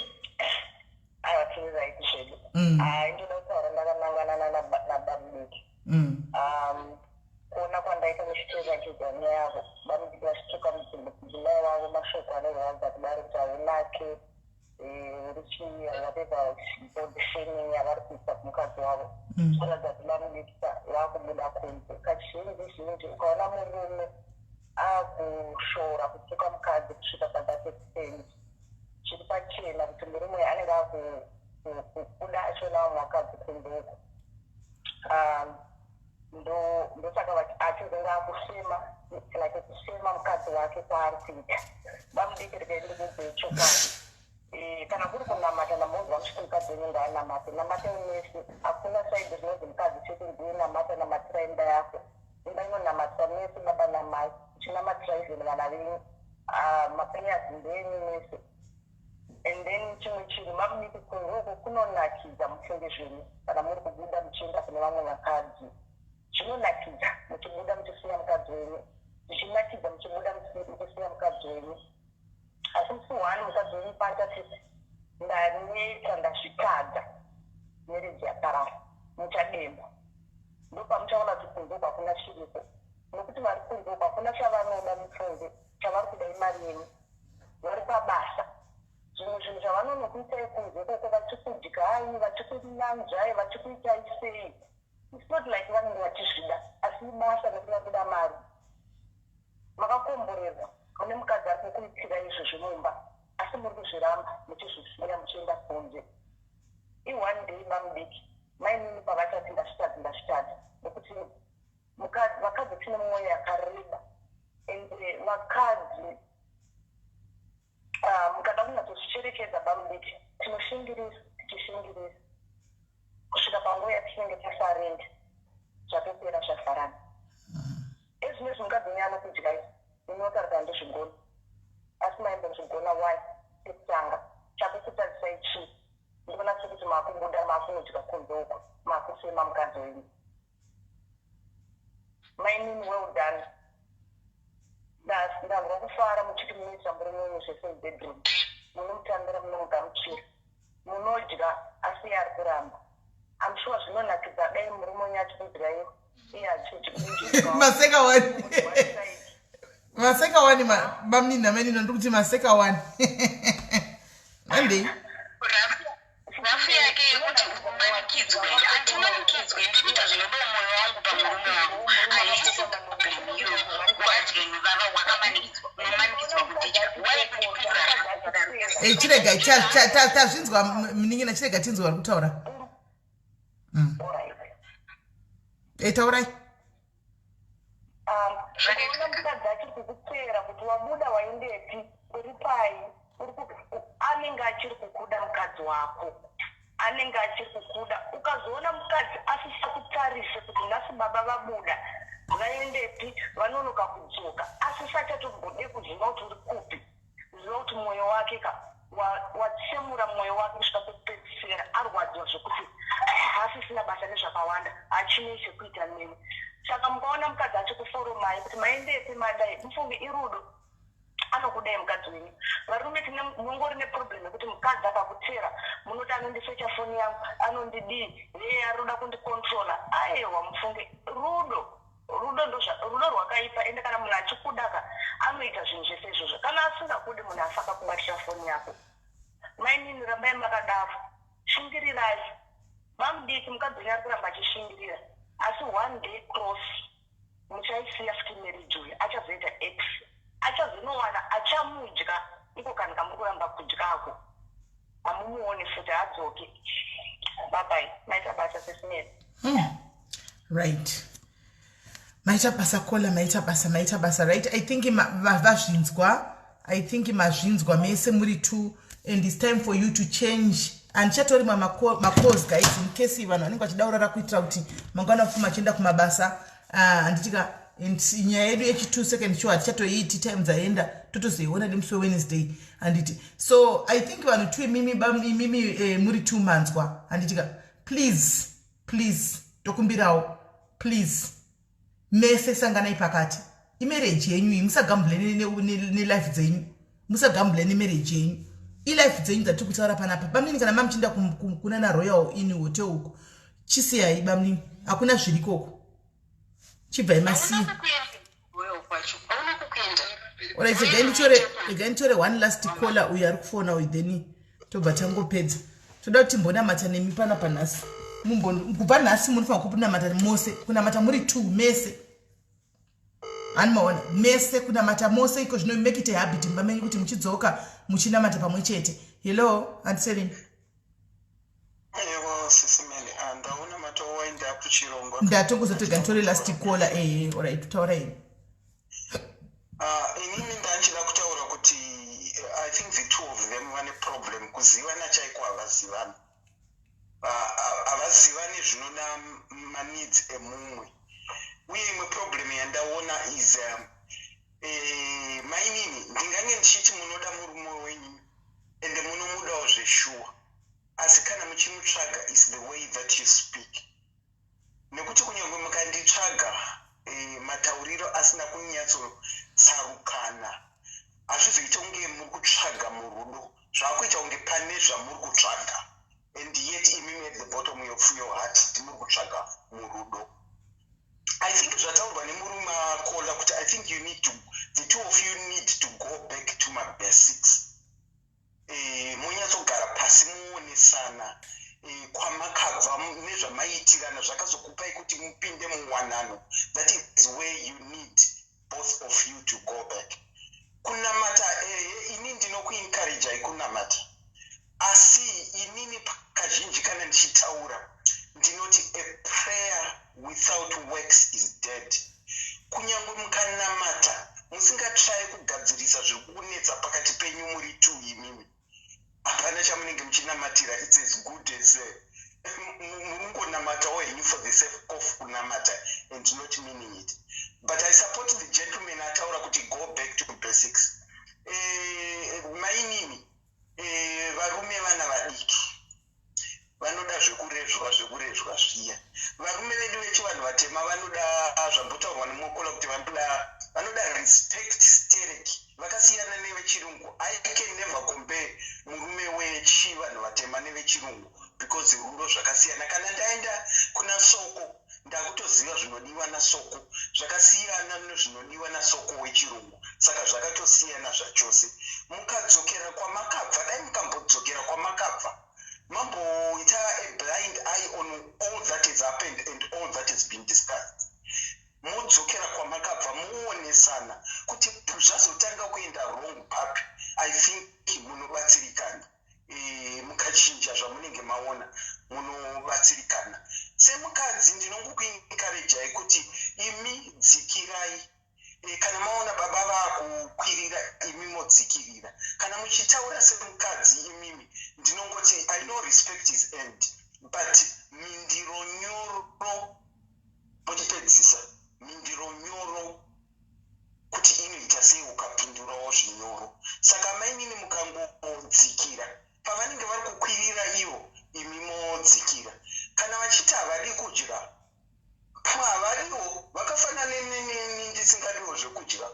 kuona kwandaita muchiteza chizania yavo vanobika vachitoka mudzimai wavo mashoko anorwadza kudaro kuti haunake whatever body shaming yavari kuisa kumukadzi wavo kuratidza kuti vanobikisa vakubuda kunze kazhinji ukaona murume akushora kutuka mukadzi kusvika pa30 chiri pachena kuti murume anenge akubuda achona vamwe vakadzi kunzeko ndosaka achizonga kusema like kusema mukadzi wake kwaari kuita vamudikirikaendekudze chokwadi kana kuri kunamata namunhu vamusvika mukadzi wenyu ngaanamate namata unese hakuna saidi zvinonzi mukadzi chete ndiye namatira imba yako imba inonamatira mese baba namai uchinamatira izveni vana venyu mapenyasi ndenyu mese and then chimwe chinhu mamuniki kunzoko kunonakidza mufunge zvenyu kana muri kubuda muchienda kune vamwe vakadzi zvinonakidza muchibuda muchisiya mukadzi wenyu zvichinakidza muchibuda muchisiya mukadzi wenyu asi musiwani mukadzi wenyu paachati ndaneta ndasvikadza mereji yaparara muchademba ndopamuchaona kuti kunzoko hakuna chiripo nokuti vari kunzoko hakuna chavanoda mufunge chavari kuda imari yenyu vari pabasa zvimwe zvinhu zvavanonokuitai kunzekoko vachikudyai vachikunyanzvai vachikuitai sei. It's not like vanenge vachizvida asi ibasa nekuda kuda mari makakomborerwa mune mukadzi ari kukuitira izvo zvimumba asi muri kuzviramba muchizvisiya muchienda kunze. I1 day bamudiki mainini pavachati ndasvitadzi nekuti vakadzi tine mwoyo yakareba ende vakadzi mukada kunyatsozvicherechedza bamudiki tinoshingirisa tichishingirisa kusvika panguva yatinenge tasarenda zvatopera zvavharana. Ezvimwe zvingadzonyana kudya inotaridza ndezvigona asi maimbo zvigona wai ekutanga chakukutadzisai chii ndikuona sekuti makumbuda makunodya kunze uko makusema mukadzi wenyu. Mainini well done. Ndanzwa kufara muchiti munoita murume zvese mubedroom munomutambira munomugamuchira munodya asi ari kuramba. I'm sure zvinonakidza dai murume wenyu achikudya iwo iye achidya maseka wani maseka wani bamnina menino ndikuti maseka wani ande rafu yake yekuti umanikidzwe hatimanikidzwe ndikuita zvinoda mwoyo wangu pamurume wangu haisi problem iyo kuadyenyu vava wakamanikidzwa unomanikidzwa kudija wai kundipindura chirega tazvinzwa munin'ina chirega tinzwa vari kutaura taurai. zvakaona mukadzi achiri kukupera kuti wabuda waindepi uri pai anenge achiri kukuda mukadzi wako anenge achiri kukuda. Ukazoona mukadzi asisa kutarise kuti nhasi baba vabuda vaendepi vanonoka kudzoka asisa achatogode kuziva kuti uri kupi ziva kuti mwoyo wake watsemura mwoyo wake kusvika pekupedzisira arwadziwa zvekuti hasisina basa nezvakawanda hachine chekuita nemi. Saka mukaona mukadzi achikuforomai kuti maendepi madai mufunge irudo anokudai mukadzi wenyu. Varume munongori neproblem yekuti mukadzi akakutera munoti anondisecha foni yangu anondidii aroda kundikontrola. Aiwa mufunge rudo rwakaipa ende kana munhu achikudaka anoita zvinhu zvese izvozvo. Kana asingakudi munhu asaka kubatira foni yako mainini rambai makadaro shingirirai bamudiki mukadzi wenyu ari kuramba achishingirira asi one day cross muchaisiya skimarriage uyu achazoita x achazonowana achamudya iko kana kamuri kuramba kudyako hamumuoni futi adzoke. Babai maita basa sesimeri right maita basa kola maita basa right. I think mazvinzwa mese muri two and it's time for you to change and chatori macalls guys in case vanhu vanenge vachidaurara kuitira kuti mangwana pfuma achienda kumabasa anditika nyaya yedu yechi2 second show hatichatoiiti time dzaenda totozoiona nemusi Wednesday handiti. So I think vanhu two mimi muri 2 manzwa handitika please tokumbirawo please mese sanganai pakati imarriage yenyu iyi musagambule nelife dzenyu musagambule nemarriage yenyu ilife dzenyu dzatiri kutaura panapa. Bamnini kana mamuchinda kuna naroyal ini hotel uko chisiyai bamnini hakuna zvirikoko chibvai masiya. Alright, againitore one last caller uyu ari kufona uyu then tobva tangopedza. Toda kuti mbonamata nemi pana panhasi kubva nhasi munofanira kunamata mose kunamata muri 2 mese animaona mese kunamata mose iko zvino make it a habit mbamenyu kuti muchidzoka muchinamata pamwe chete. Hello andiserini ewo sisimeli ndaona mata waenda kuchirongwa ndatongozotega nditore last caller alright tutaura ini inini ndanchida kutaura kuti I think the two of them vane problem kuzivana chaiko havazivani havazivani zvinoda maneeds emumwe uye imwe problem yandaona is mainini ndingange ndichiti munoda murume wenyu ende munomudawo zveshuwa asi kana muchimutsvaga is the way that you speak nekuti kunyange mukanditsvaga matauriro asina kunyatsotsarukana hazvizoita kunge muri kutsvaga murudo zvakuita kunge pane zvamuri kutsvaga and yet imimi at the bottom of your heart muri kutsvaga murudo. I think zvataurwa nemurume akola kuti I think you need to the two of you need to go back to my basics. Munyatsogara pasi muonesana kwamakabva nezvamaitirana zvakazokupai kuti mupinde muwanano. That is where you need both of you to go back. Kunamata ini ndinokuencourage kunamata. Asi inini kazhinji kana ndichitaura ndinoti a prayer without works is dead. Kunyange mukanamata musingatrai kugadzirisa zviri kunetsa pakati penyu muri two imimi. Hapana chamunenge muchinamatira. It's as good as mungonamata wenyu for the sake of kunamata and not meaning it. But I support the gentleman ataura kuti go back to basics. Mainini varume vana vadiki vanoda zvekurezvwa zviya. Varume vedu vechivanhu vatema vanoda zvambotaurwa nemukola kuti vanoda respect stereki. Vakasiyana nevechirungu. I can never compare murume wechivanhu vatema nevechirungu because rudo zvakasiyana. Kana ndaenda kuna soko ndakutoziva zvinodiwa nasoko zvakasiyana nezvinodiwa nasoko wechirungu. Saka zvakatosiyana zvachose. Mukadzokera kwamakabva, dai mukambodzokera kwamakabva mamboita a blind eye on all that has happened and all that has been discussed. Mudzokera kwamakabva muonesana kuti zvazotanga kuenda wrong papi. I think munobatsirikana. Mukachinja zvamunenge maona munobatsirikana. Semukadzi ndinongokuencourage kuti imi dzikirai. Kana maona baba vakukwirira imi modzikirira. Kana muchitaura semukadzi imimi ndinongoti I know respect is end, but mindiro nyoro mutipedzisa. Mindiro nyoro kuti inoita sei ukapindurawo zvinyoro. Saka mainini mukangodzikira pavanenge vari kukwirira ivo imi modzikira. Kana vachiti havadi kudya havariwo vakafanana ndisingadiwo zvekudya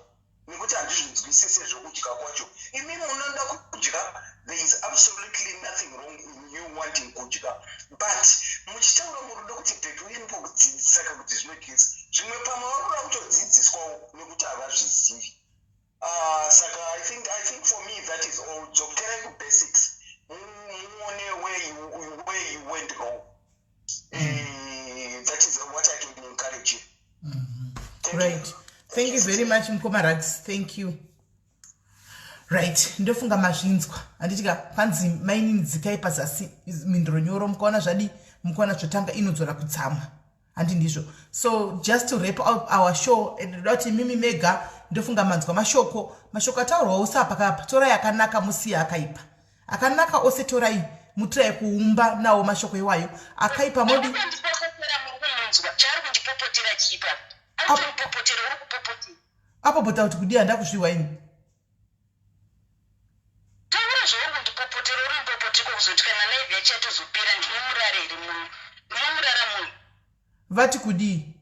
nekuti handizvinzwisise zvekudya kwacho. Imi munoda kudya. There is absolutely nothing wrong in you wanting kudya, but muchitaura murudo kuti petu uyenbokudzidzisa kuti zvinodyisa zvimwe pamwe varikuda kutodzidziswawo nekuti havazvizivi. Saka I think for me that is all. Dzokerai kubasics. Muone where you went wrong. That is what I can encourage you. Right. Thank you very much, Mkomarax. Thank you. Right. Ndofunga mazvinzwa. Anditika panzi mainini dzikai pazasi mindiro nyoro mukaona zvadi mukaona zvotanga inodzora kutsama. Andi ndizvo. So just to wrap up our show, ndoti mimi mega ndofunga manzwa mashoko ataurwa usapa kapa tora yakanaka musiya akaipa. Akanaka ose torai mutrai kuumba nawo mashoko iwayo akaipa modi. Apo bota kuti kudia ndakuzviwa ini. Taura zvauri ndipopotera uri ndipopotiko kuzoti kana live yachatozopera ndinomurareri munhu. Ndinomurara munhu. Vati kudii?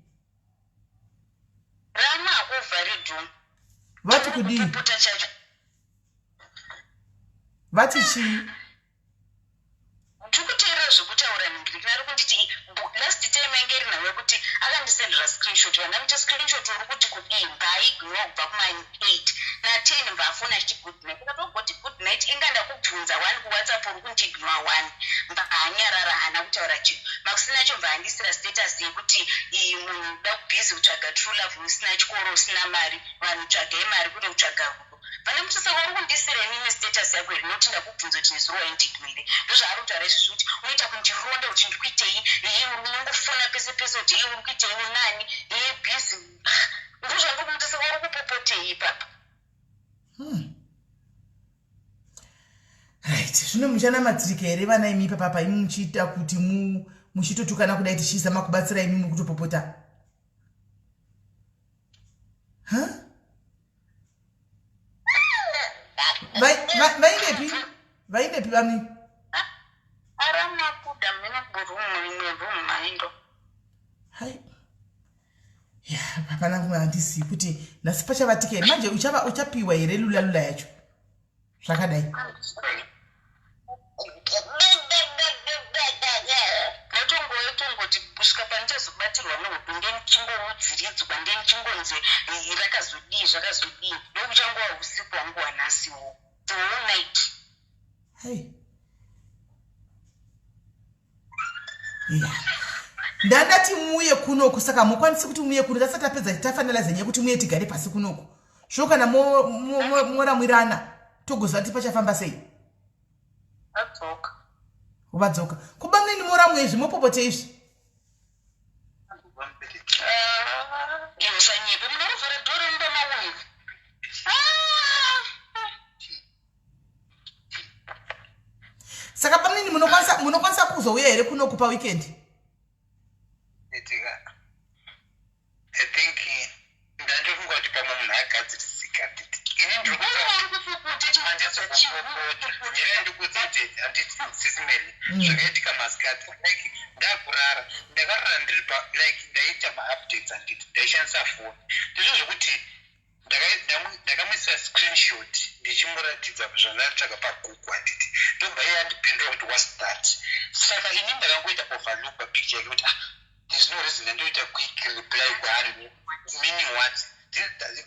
Rama akuvharidhu. Vati kudii? Popota chacho. Vati chi? Ndikuteerera zvekutaura ningiriki. Ari kunditi last time engeri nawe kuti akandisendera screenshot. Vandamuita screenshot uri kuti kudii ngaignore kubva kuma8 na10 mbafona achiti good night. Ukatogoti good night inganda kubvunza 1 kuwhatsapp uri kundiignore 1 mbahanyarara hana kutaura chinhu. Makusina cho mbahandisira status yekuti munhu uda kubhizi kutsvaga true love usina chikoro usina mari vanhu tsvagai mari kune kutsvaga rudo. Vandamuisa uri kundisira inini status yako iri noti ndakubvunza kuti nezuro waindignore. Ndozvaari kutaura izvi kuti unoita kundironda kuti ndikuitei unongofona pese pese kuti uri kuitei unani bhizi. Ndozvandokundisa uri kupopotei ipapa. Right. Zvino muchanamatsirika here vana imi papa imi muchiita kuti muchitotukana kudai tichizama kubatsira imi mukutopopota. Vaindepi vami? Aramakuda mina Bvumai ndo. Hai. Ya, papa nangu handisi kuti nasi pachavatika here. Manje uchapiwa here lula yacho. Zvakadai. Tongoti kusvika panichazobatirwa nehudu ndenichingoudziridzwa ndenichingozve rakazodii zvakazodii ndokuchangova usiku wangu wanhasiwo the whole night. Hey. Yeah. ndandati muuye kunoku saka mukwanisi kuti muuye kuno tasati tapedza tafanira zenye kuti muuye tigare pasi kunoku sho kana moramwirana togoziva kuti pachafamba sei vadzoka kubamneni moramwe izvi mopopote izvi saka pamneni munokwanisa kuzouya here kunoku paweekend I think ndandifunga kuti pamwe munhu agadzirisika handisismeli zvakaitika masikati ndakurara ndakarara ndiri ndaita maupdates handiti ndaishandisa foni ndizvo zvokuti ndakamuisa screenshot ndichimuratidza zvandatotsvaga pagugu handiti ndobva iye andipindura kuti whats that saka ini ndakangoita overlook papicture yake kuti there's no reason ndandoita quick reply kwaari meaning what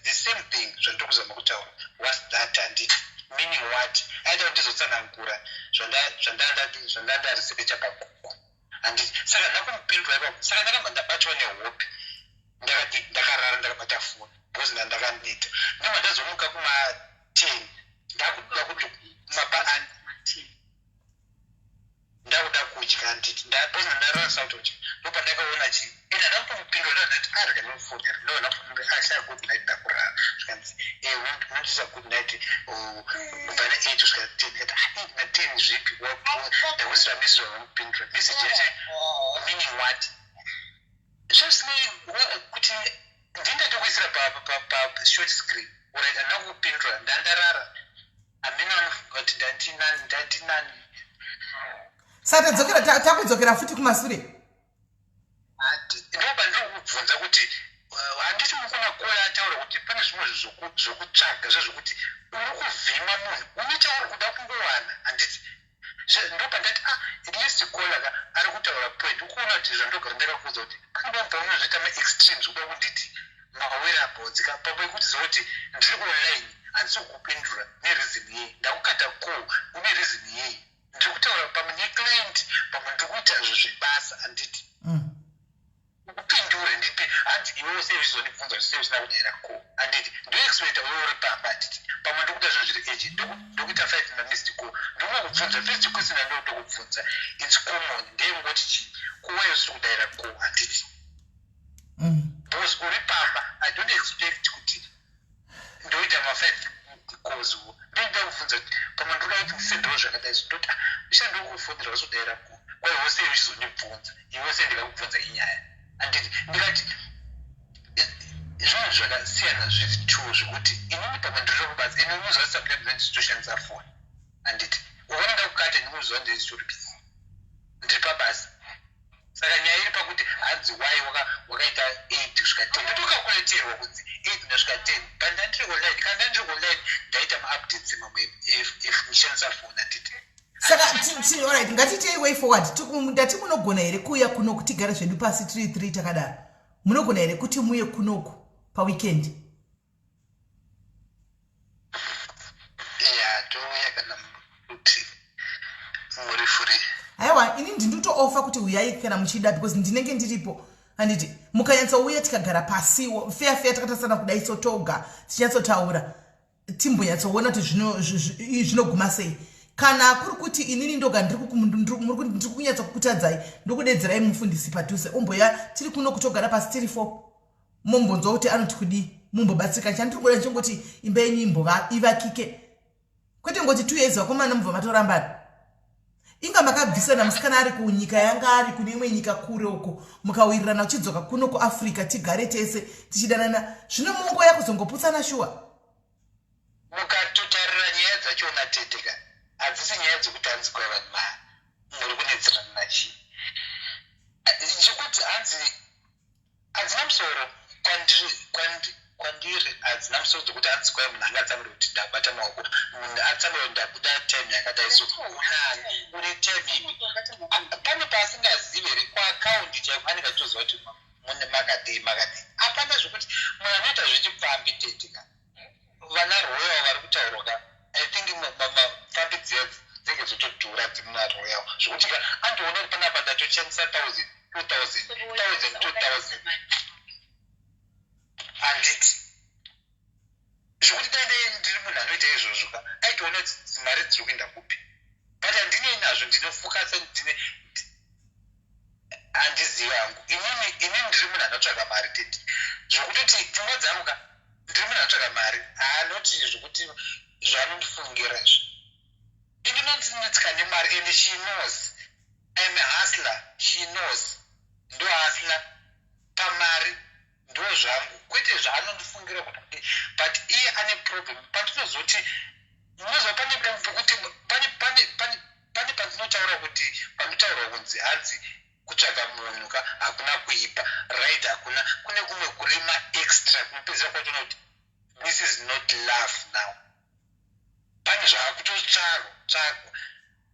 the same thing zvandokuzama kutaura whats that handiti meaning what aita kuti ndizotsanangura zvandandarisepecha pagugu handiti saka ndakumupindura ipapo saka ndakamba ndabatwa nehope ndakati ndakarara ndakabata foni because ndakaneta ndobva ndazomuka kuma-10 ndakuda kuti mapa ndakuda kudya handiti because ndarasa kutodya ndobva ndakaona chii ena ndakutomupindura ndati arika nemufoni ndobva ndakutomupindura ashaya good night ndakurara zvikanzi unotisa good night kubva na8 kusvika 10 ati na10 zvipi ndakusira message wamupindura message yacho meaning what zvasinei kuti ndindatokuisira pa-short screen urit handina kupindura ndandarara amene anofunga kuti ndantinani saka takudzokera futi kumasure ndobva ndikubvunza kuti handiti mukona kuya ataura kuti pane zvimwe zvokutsvaga zvezvokuti uri kuvhima munhu unotaura kuda kungowana handiti ndobva ndati at least kolaka ari kutaura point ukuona kuti zvandogara ndakakuudza kuti panobva unozviita ma-extremes kuda kunditi ma-wearables kapamwe kuti zokuti ndiri online handisi kukupindura nereason yei ndakukata ko une reason yei ndiri kutaura pamwe neclient pamwe ndiri kuita zvebasa handiti upindure ndipi handi iwewo sei uchizondibvunza sei usina kudera ko handiti ndoexpecta wewe uri pamba handiti pamwe ndikuita zvinhu zviri eji ndokuita 5 mamissed ko ndokungokubvunza first question andotokubvunza its common ndeyengoti chii kuwayo usiri kudayira ko handiti because uri pamba I don't expect kuti ndoita ma5 calls ndoida kubvunza kuti pamwe ndokaiti ndisendoo zvakadai zvindoti ushandokufundira usodayira ko kwaiwo sei uchizondibvunza iwe sei ndikakubvunza inyaya handiti ndikati zvinhu zvakasiyana zviri two zvekuti inini pamwe ndiri kubasa ine unoziva sometimes ndichisitoshandisa foni handiti uona ndakukata ndinoziva ndiritori busy ndiri pabasa saka nyaya iri pakuti hanzi wai wakaita 8 kusvika 10 ndotokakuleterwa kunzi 8 ndasvika 10 but ndandiri online kana ndandiri online ndaita maupdates mamwe ndishandisa foni handiti saka alright ngatitei way forward ndati munogona here kuuya kunoku tigara zvedu pasi 3 takadaro munogona here kuti muuye kunoku paweekend touya kana kuti muri free aiwa ini ndinotoofa kuti uyai kana muchida because ndinenge ndiripo handiti mukanyatsouya tikagara pasi feya takatasana kudai sotoga tichinyatsotaura timbonyatsoona kuti zvinoguma sei kana kuri kuti inini ndoga ndiri kunyatsa kukutadzai ndokudedzerai mufundisi padhuze omboya tiri kuno kutogara pasi tiri 4 mombonzwa kuti anoti kudii mumbobatsirika chandiri kuda nchongoti imba yenyu ivakike kwete ngoti 2 years vakomana mubva matorambana inga makabvisana musikana ari kunyika yanga ari kune imwe nyika kure uko mukawirirana uchidzoka kuno kuafrica tigare tese tichidanana zvino mungoya kuzongoputsana shuwa mukatotarira nyaya dzachona teteka hadzisi nyaya dzekuti hanzi kwaiva muri kunetsirana nachii chekuti hadzina musoro kwandiri hadzina musoro dzekuti hanzi kwai munhu angatsamire kuti ndabata maoko munhu atsamire kuti ndabuda time yakadai so une time ipi pane paasingazive here kwaakaundi chaiko anenge atoziva kuti mune makadei hapana zvokuti munhu anoita zvichipfambi teteka vana royal vari kutaurwa ka I think mafambi dzinenge dzotodhura dzimuna royal zvokuti ka andoona kuti panapa ndatoshandisa 1000 2000 handiti zvokuti dai ndiri munhu anoita izvozvo ka aitoona mari dziri kuenda kupi but handinei nazvo ndinofukasa handizivi hangu inini ndiri munhu anotsvaga mari tete zvokutoti pfungwa dzangu ka ndiri munhu anotsvaga mari haanoti zvokuti zvanondifungira izvo indinonzitsika nemari and she knows I'm a hustler she knows ndo hustler pamari ndo zvangu kwete zvaanondifungira kuti but iye ane problem pandinozoti munozva pane kuti pane pandinotaura kuti panotaurwa kunzi hanzi kutsvaga munhu ka hakuna kuipa right hakuna kune kumwe kurima extra kunopedzera kwatonoti this is not love now pane zvaakutotsvagwa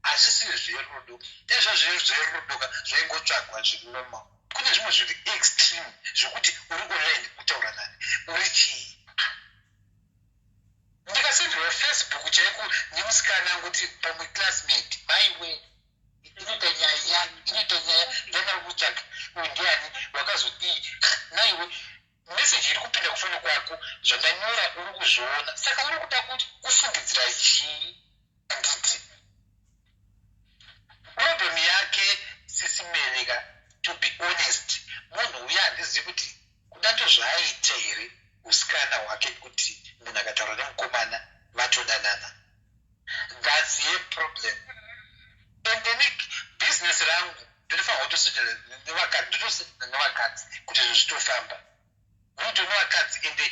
hazvisi zverudo ezvo zverudo ka zvaingotsvagwa zviri normal kune zvimwe zviri extreme zvokuti uri online kutaura nani uri chii ndikasenderwa Facebook chaiko nemusikana anguti pamwe classmate maiwe inoita nyaya ndangari kutsvaga ndiani wakazodii naiwe meseji iri kupinda kufoni kwako zvandanyora uri kuzviona saka uri kuda kuti kufungidzira chii handiti problem yake SIS MELLY ka to be honest munhu uya handizivi kuti kudato zvaaita here usikana hwake kuti munhu akataura nemukomana vatodanana that's a problem and then business rangu ndinofanira kutosendera nevakadzi kuti zvinhu zvitofamba muto nevakadzi ende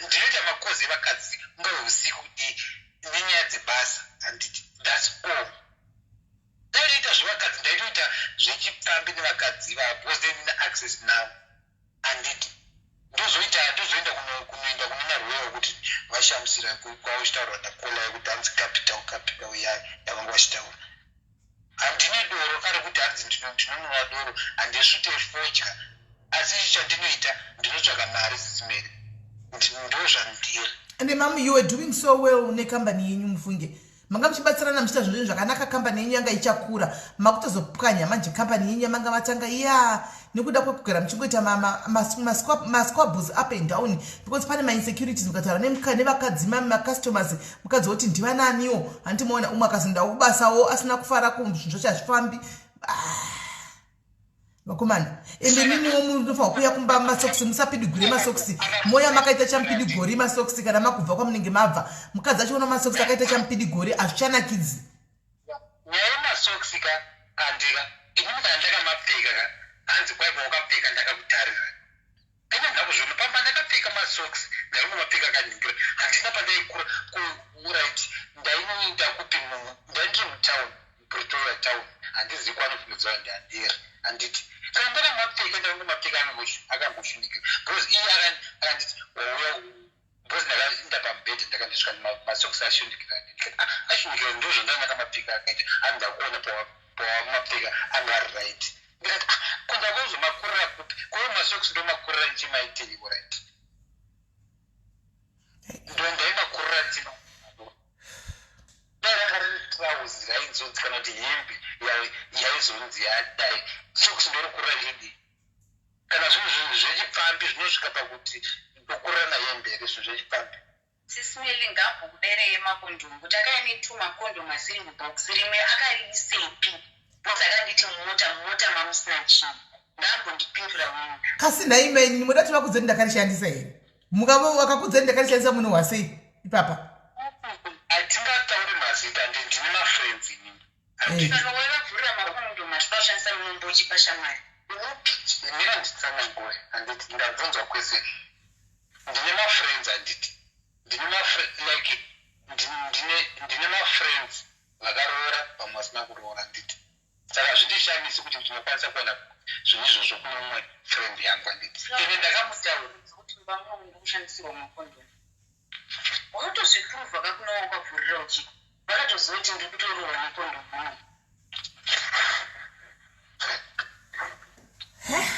ndinoita makozi evakadzi ngausiku nenyaya dzebasa handiti that's all ndaitoita zvevakadzi ndaitoita zvechipfambi nevakadzi because they need access now handiti ndozoenda kunoenda kunonarwewa kuti vashamusira kwauchitaurwa ndakola yekuti hanzi capital yavanga vachitaura handine doro kare kuti hanzi ndinonunwa doro handisvute fodya asi chandinoita ndinotsvaga mari SIS MELLY ndo zvandiri. And mom, you were doing so well nekambani yenyu mufunge manga muchibatsirana muchiita zvinhu zvakanaka kambani yenyu yanga ichakura makutozopwanya manje kambani yenyu manga matanga nekuda kwekugara muchingoita masquabbles up and down because pane mainsecurities mukataura nevakadzi macustomers mukadzi woti ndivananiwo handimoona umwe akazoenda kubasawo asina kufara zvinhu zvachazvifambi vakomana ende niniwo munofanira kuuya kumba masokisi musapidigure masokisi moya makaita chamupidigori masokisi kana makubva kwamunenge mabva mukadzi achiona masokisi akaita chamupidigori hazvichanakidzi nyaya yemasokisi ka andika inini kana ndakamapfeka ka hanzi kwaibva wakapfeka ndakakutarira kana ndakuzvona pamba ndakapfeka masokisi ndaingomapfeka kaningira handina pandaikura kurit ndainoita kupi munhu ndaindiri mutauni Pretoria town handizivi kwanofungidzwa ndiandiri handiti kana ndakamapfeka ndaingomapfeka akangoshunikira because iye akanditi because ndakainda pambhedha ndakandisvika masokisi ashunikira ashunikira ndozvo ndandakamapfeka akaita handakuona pawamapfeka angari right ndikati kundakauzomakurira kupi kwaivo masokisi ndomakurira ndichimaitiriwo right ndondaimakurira ndichima darakaritrauzi rainzonzi kana kuti hembe yaizonzi yadai sokisi ndorikurira lidi kana zvinhu zvechipfambi zvinosvika pakuti ndokurira nahembe here zvinhu zvechipfambi SIS MELLY ngambhukubereye makondomu kuti akaine 2 makondomu asiri mubox rimwe akariisepi bhozi akanditi mumota mamusina chinhu ngambondipindura munhu kasi nhaimeni mudati vakudzeni ndakarishandisa here mukava wakakudzeni ndakarishandisa munhu wasei ipapa hatingatauri mazita ndine mafriends inini saka waivavhurira makondomu achipashandisa munombo uchipashamwari mira nditsanangure handiti ndabvunzwa kwese ndine mafriends handiti ndine mafriends vakaroora vamwe vasina kuroora handiti saka zvindishamisi kuti ndinokwanisa kuona zvinhu izvozvo kune mumwe friend yangu handiti ine ndakamutaura kuti vamwe ndokushandisirwa makondomu wakatozvipuruvha kakuna wakavhurira uchi vakatoziva kuti ndiri kutorohwa nekondomu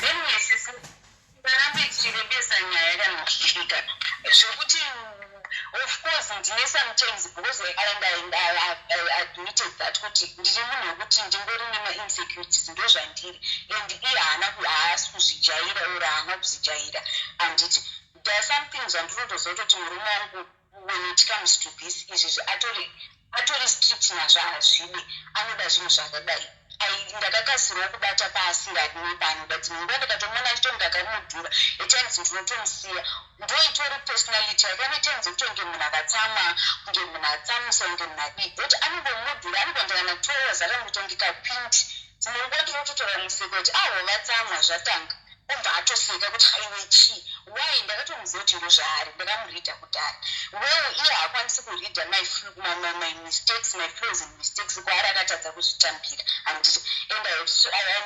anyway SIS ngarambe tichirembesa nyaya kana kusvika zvekuti Of course, ndine sometimes because I admitted that kuti ndiri munhu wekuti ndingori nema-insecurities ndozvandiri and iye haasi kuzvijaira ora haana kuzvijaira handiti there are some things andinotozototi murume wangu when it comes to this izvi atori strict nazvo hazvidi anoda zvinhu zvakadai ndakakasirawo kubata paasingadi panoda dzimwe ndakatomona achito ndakamudhura etimes ndinotomusiya ndoitori personality yake anotenze kutonge munhu akatsamwa kunge munhu atsamwisa kunge munhu adii kuti anombomudhura anogondekana 2 hours akamutonge kapindi dzimwe nguva ndinototora museka kuti vatsamwa zvatanga obva atoseka kuti haiwe chii why ndakatomuziva kuti ndozvaari ndakamuridha kudhara wewo iye haakwanisi kuridha my mistakes my flaws and mistakes kwaari akatadza kuzvitambira handiti and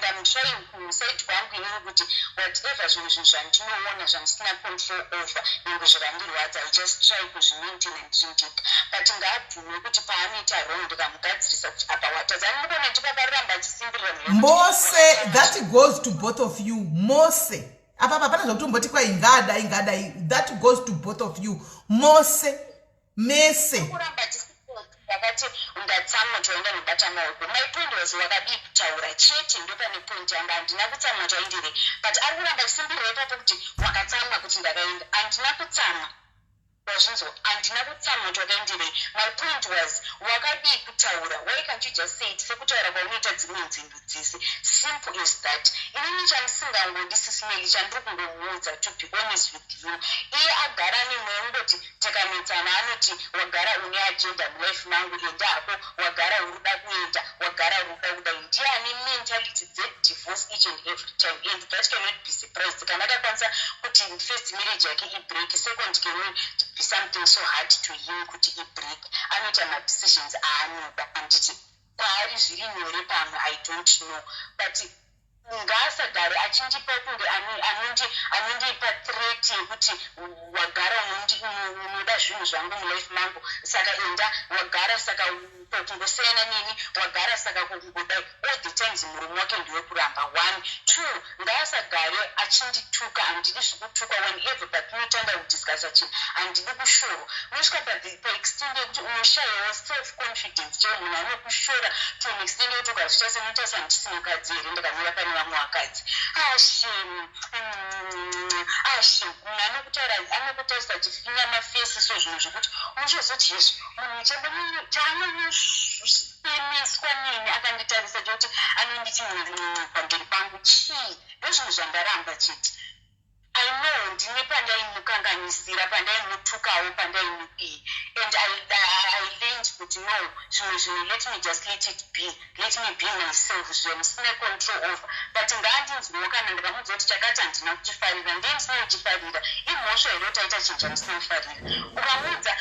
I'm trying kuside kwangu inini kuti whatever zvinhu zvandinoona zvandisina control over nyangwe zvakandirwadza I just try kuzvimaintaina ndindika but ngaabvume kuti paanoita wrong ndikamugadzirisa kuti apa watadza anokona ndipaparamba achisimbirira Mose, that goes to both of you. Mose. Apa pana zvokutomboti kwa ingada. That goes to both of you. Mose. Mese. Vakati ungatsamwa choenda nobata maoko. My point was wakadi kutaura chete ndo pane point yanga handina kutsamwa chaindire. But ari kuramba chisimbirira ipapo kuti wakatsamwa kuti ndakaenda. Handina kutsamwa. Wazvinzo handina kutsamwa chakaindire. My point was wakadi kutaura. Why can't you just say it sekutaura kwaunoita dzimwe nzendo dzese. Simple as that. Inini chandisingangodisismeli chandiri kungomuudza to be honest with you. Iye agara nemweya ungoti takamedzana anoti wagara une agenda mulife mangu enda ako wagara urikuda kuenda wagara urikuda kudai ndiye ane mentality dzedivorce each and every time and that cannot be surprised kana akakwanisa kuti first marriage yake ibreak second cannot be something so hard to him kuti ibreak anoita madecisions aanoda handiti kwaari zviri nyore pamwe I don't know but ngaasagare achindipa kunge anondipa threat yekuti wagara unoda zvinhu zvangu mulife mangu saka enda wagara saka kungosiyana nini wagara saka kungodai all the times murume wake ndiwe kuramba 1 2 ngaasagare achindituka handidi zvikutuka whenever patinotanga kudiscasa chinhu handidi kushoro unosvika paextend yekuti unoshayawo self confidence chero munhu anokushora to an extend yekuti ukazvita senoita sandisinokadzi here ndakamira pane vamwe vakadzi munhu anokutarisa achifinya mafesi so zvinhu zvokuti unochizoti yesu munhu chaanoemeswa nini akanditarisa chekuti anonditi pamberi pangu chii ndozvinhu zvandaramba chete I know ndine pandaimukanganisira pandaimutukawo pandaimudii and I learned kuti no zvimwe let me just let it be let me be myself zvemusina control over but ngaandinzwiwo kana ndikamuudza kuti chakati handina kuchifarira ndiye ndisina kuchifarira imhosva here utaita chinhu chamusina kufarira ukamuudza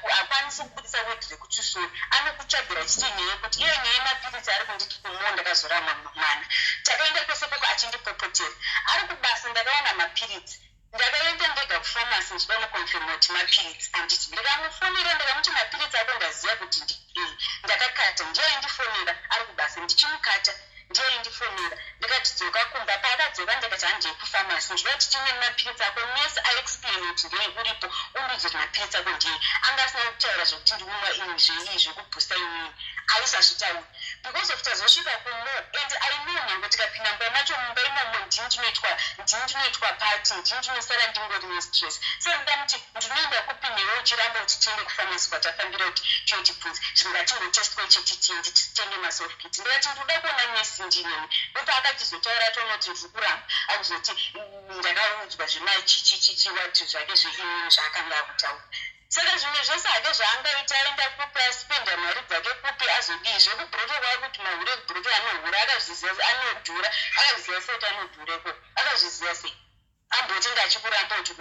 hakwanisi kubudisa wedhi rekuchisori anokutsvagira chiti nyaya kuti iyo nyaya yemapiritsi ari kunditi kumo ndakazorama mwana takaenda kwese poko achindipopotera ari kubasa ndakawana mapiritsi ndakaenda ndega kufamasi ndichida nokonfirma kuti mapiritsi handiti ndikamufonera ndikamuti mapiritsi ako ndaziva kuti ndii ndakakata ndiye aindifonera ari kubasa ndichimukata ndiye aindifonera ndikati dzoka kumba paakadzoka ndikati handei kufamasi ndichida kuti chine mapiritsi ako nesi aexplain kuti ndei uripo undudzi kuti mapiritsi ako ndii angasina kutaura zvokuti ndikumwa ini zveii zvekubhusta inini aisazvitauri because of tazosvika kumo and I know nyange tikapinda mumba macho mumba imomo ndini ndinoitwa pati ndini ndinosara ndingori nestress so ndamuti ndinoenda kupinewo uchiramba kuti tiende kufamasi kwatafambira kuti choitibvunzi zvingatingotestwa cheti tiende titenge masofkit ndikati ndoda kuona nesi ndinini ndopaakachizotaura tonoti ndiri kuramba akuzoti ndakaudzwa zvemachichichichiwati zvake zveimini zvaakanga akutaura saka zvimwe zvose hake zvaangaita aenda kupi aspenda mari dzake kupi azodii zvekubhuroke kwari kuti mahure ekubhuroke anohura akazviziva anodhura akazviziva sei kuti anodhureko akazviziva sei amboti ndachikuramba kuti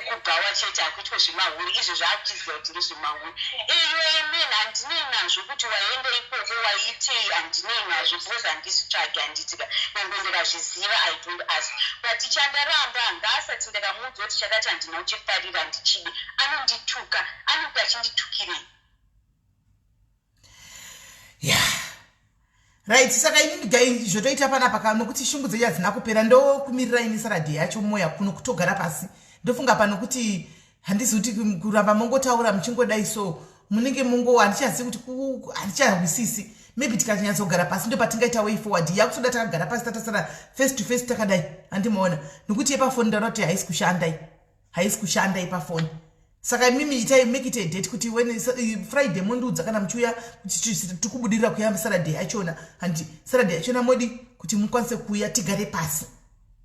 kubhawa chete hakuitwe zvemahuri izvo zvaakuchiziva kuti ndezvemahuri iyoye meni handinei nazvo kuti waenda ikoko waitei handinei nazvo because handisitsvage handitika nyangwe ndikazviziva I don't ask but chandaramba ngaasati ndakamuudza kuti chakati handina kuchifarira ndichidi anondituka anokuti achinditukirei right saka inini gai zvotoita panapa pano kuti shungu dzedu hadzina kupera ndokumirira ini saradhi yacho moya kuno kutogara pasi ndofunga pano kuti handizoti kuramba mongotaura muchingodai so munenge mongo handichazivi kuti handicharwisisi maybe tikanyatsogara pasi ndo patingaita way forward yakutoda takagara pasi tatasara face to face takadai handimaona nokuti yepafoni ndaona kuti haisi kushandai pafoni saka mimi itai make it a date kuti when Friday mondiudza kana muchiuya kuti tikubudirira kuyamba Saturday yachona handi Saturday yachona modi kuti mukwanise kuuya tigare pasi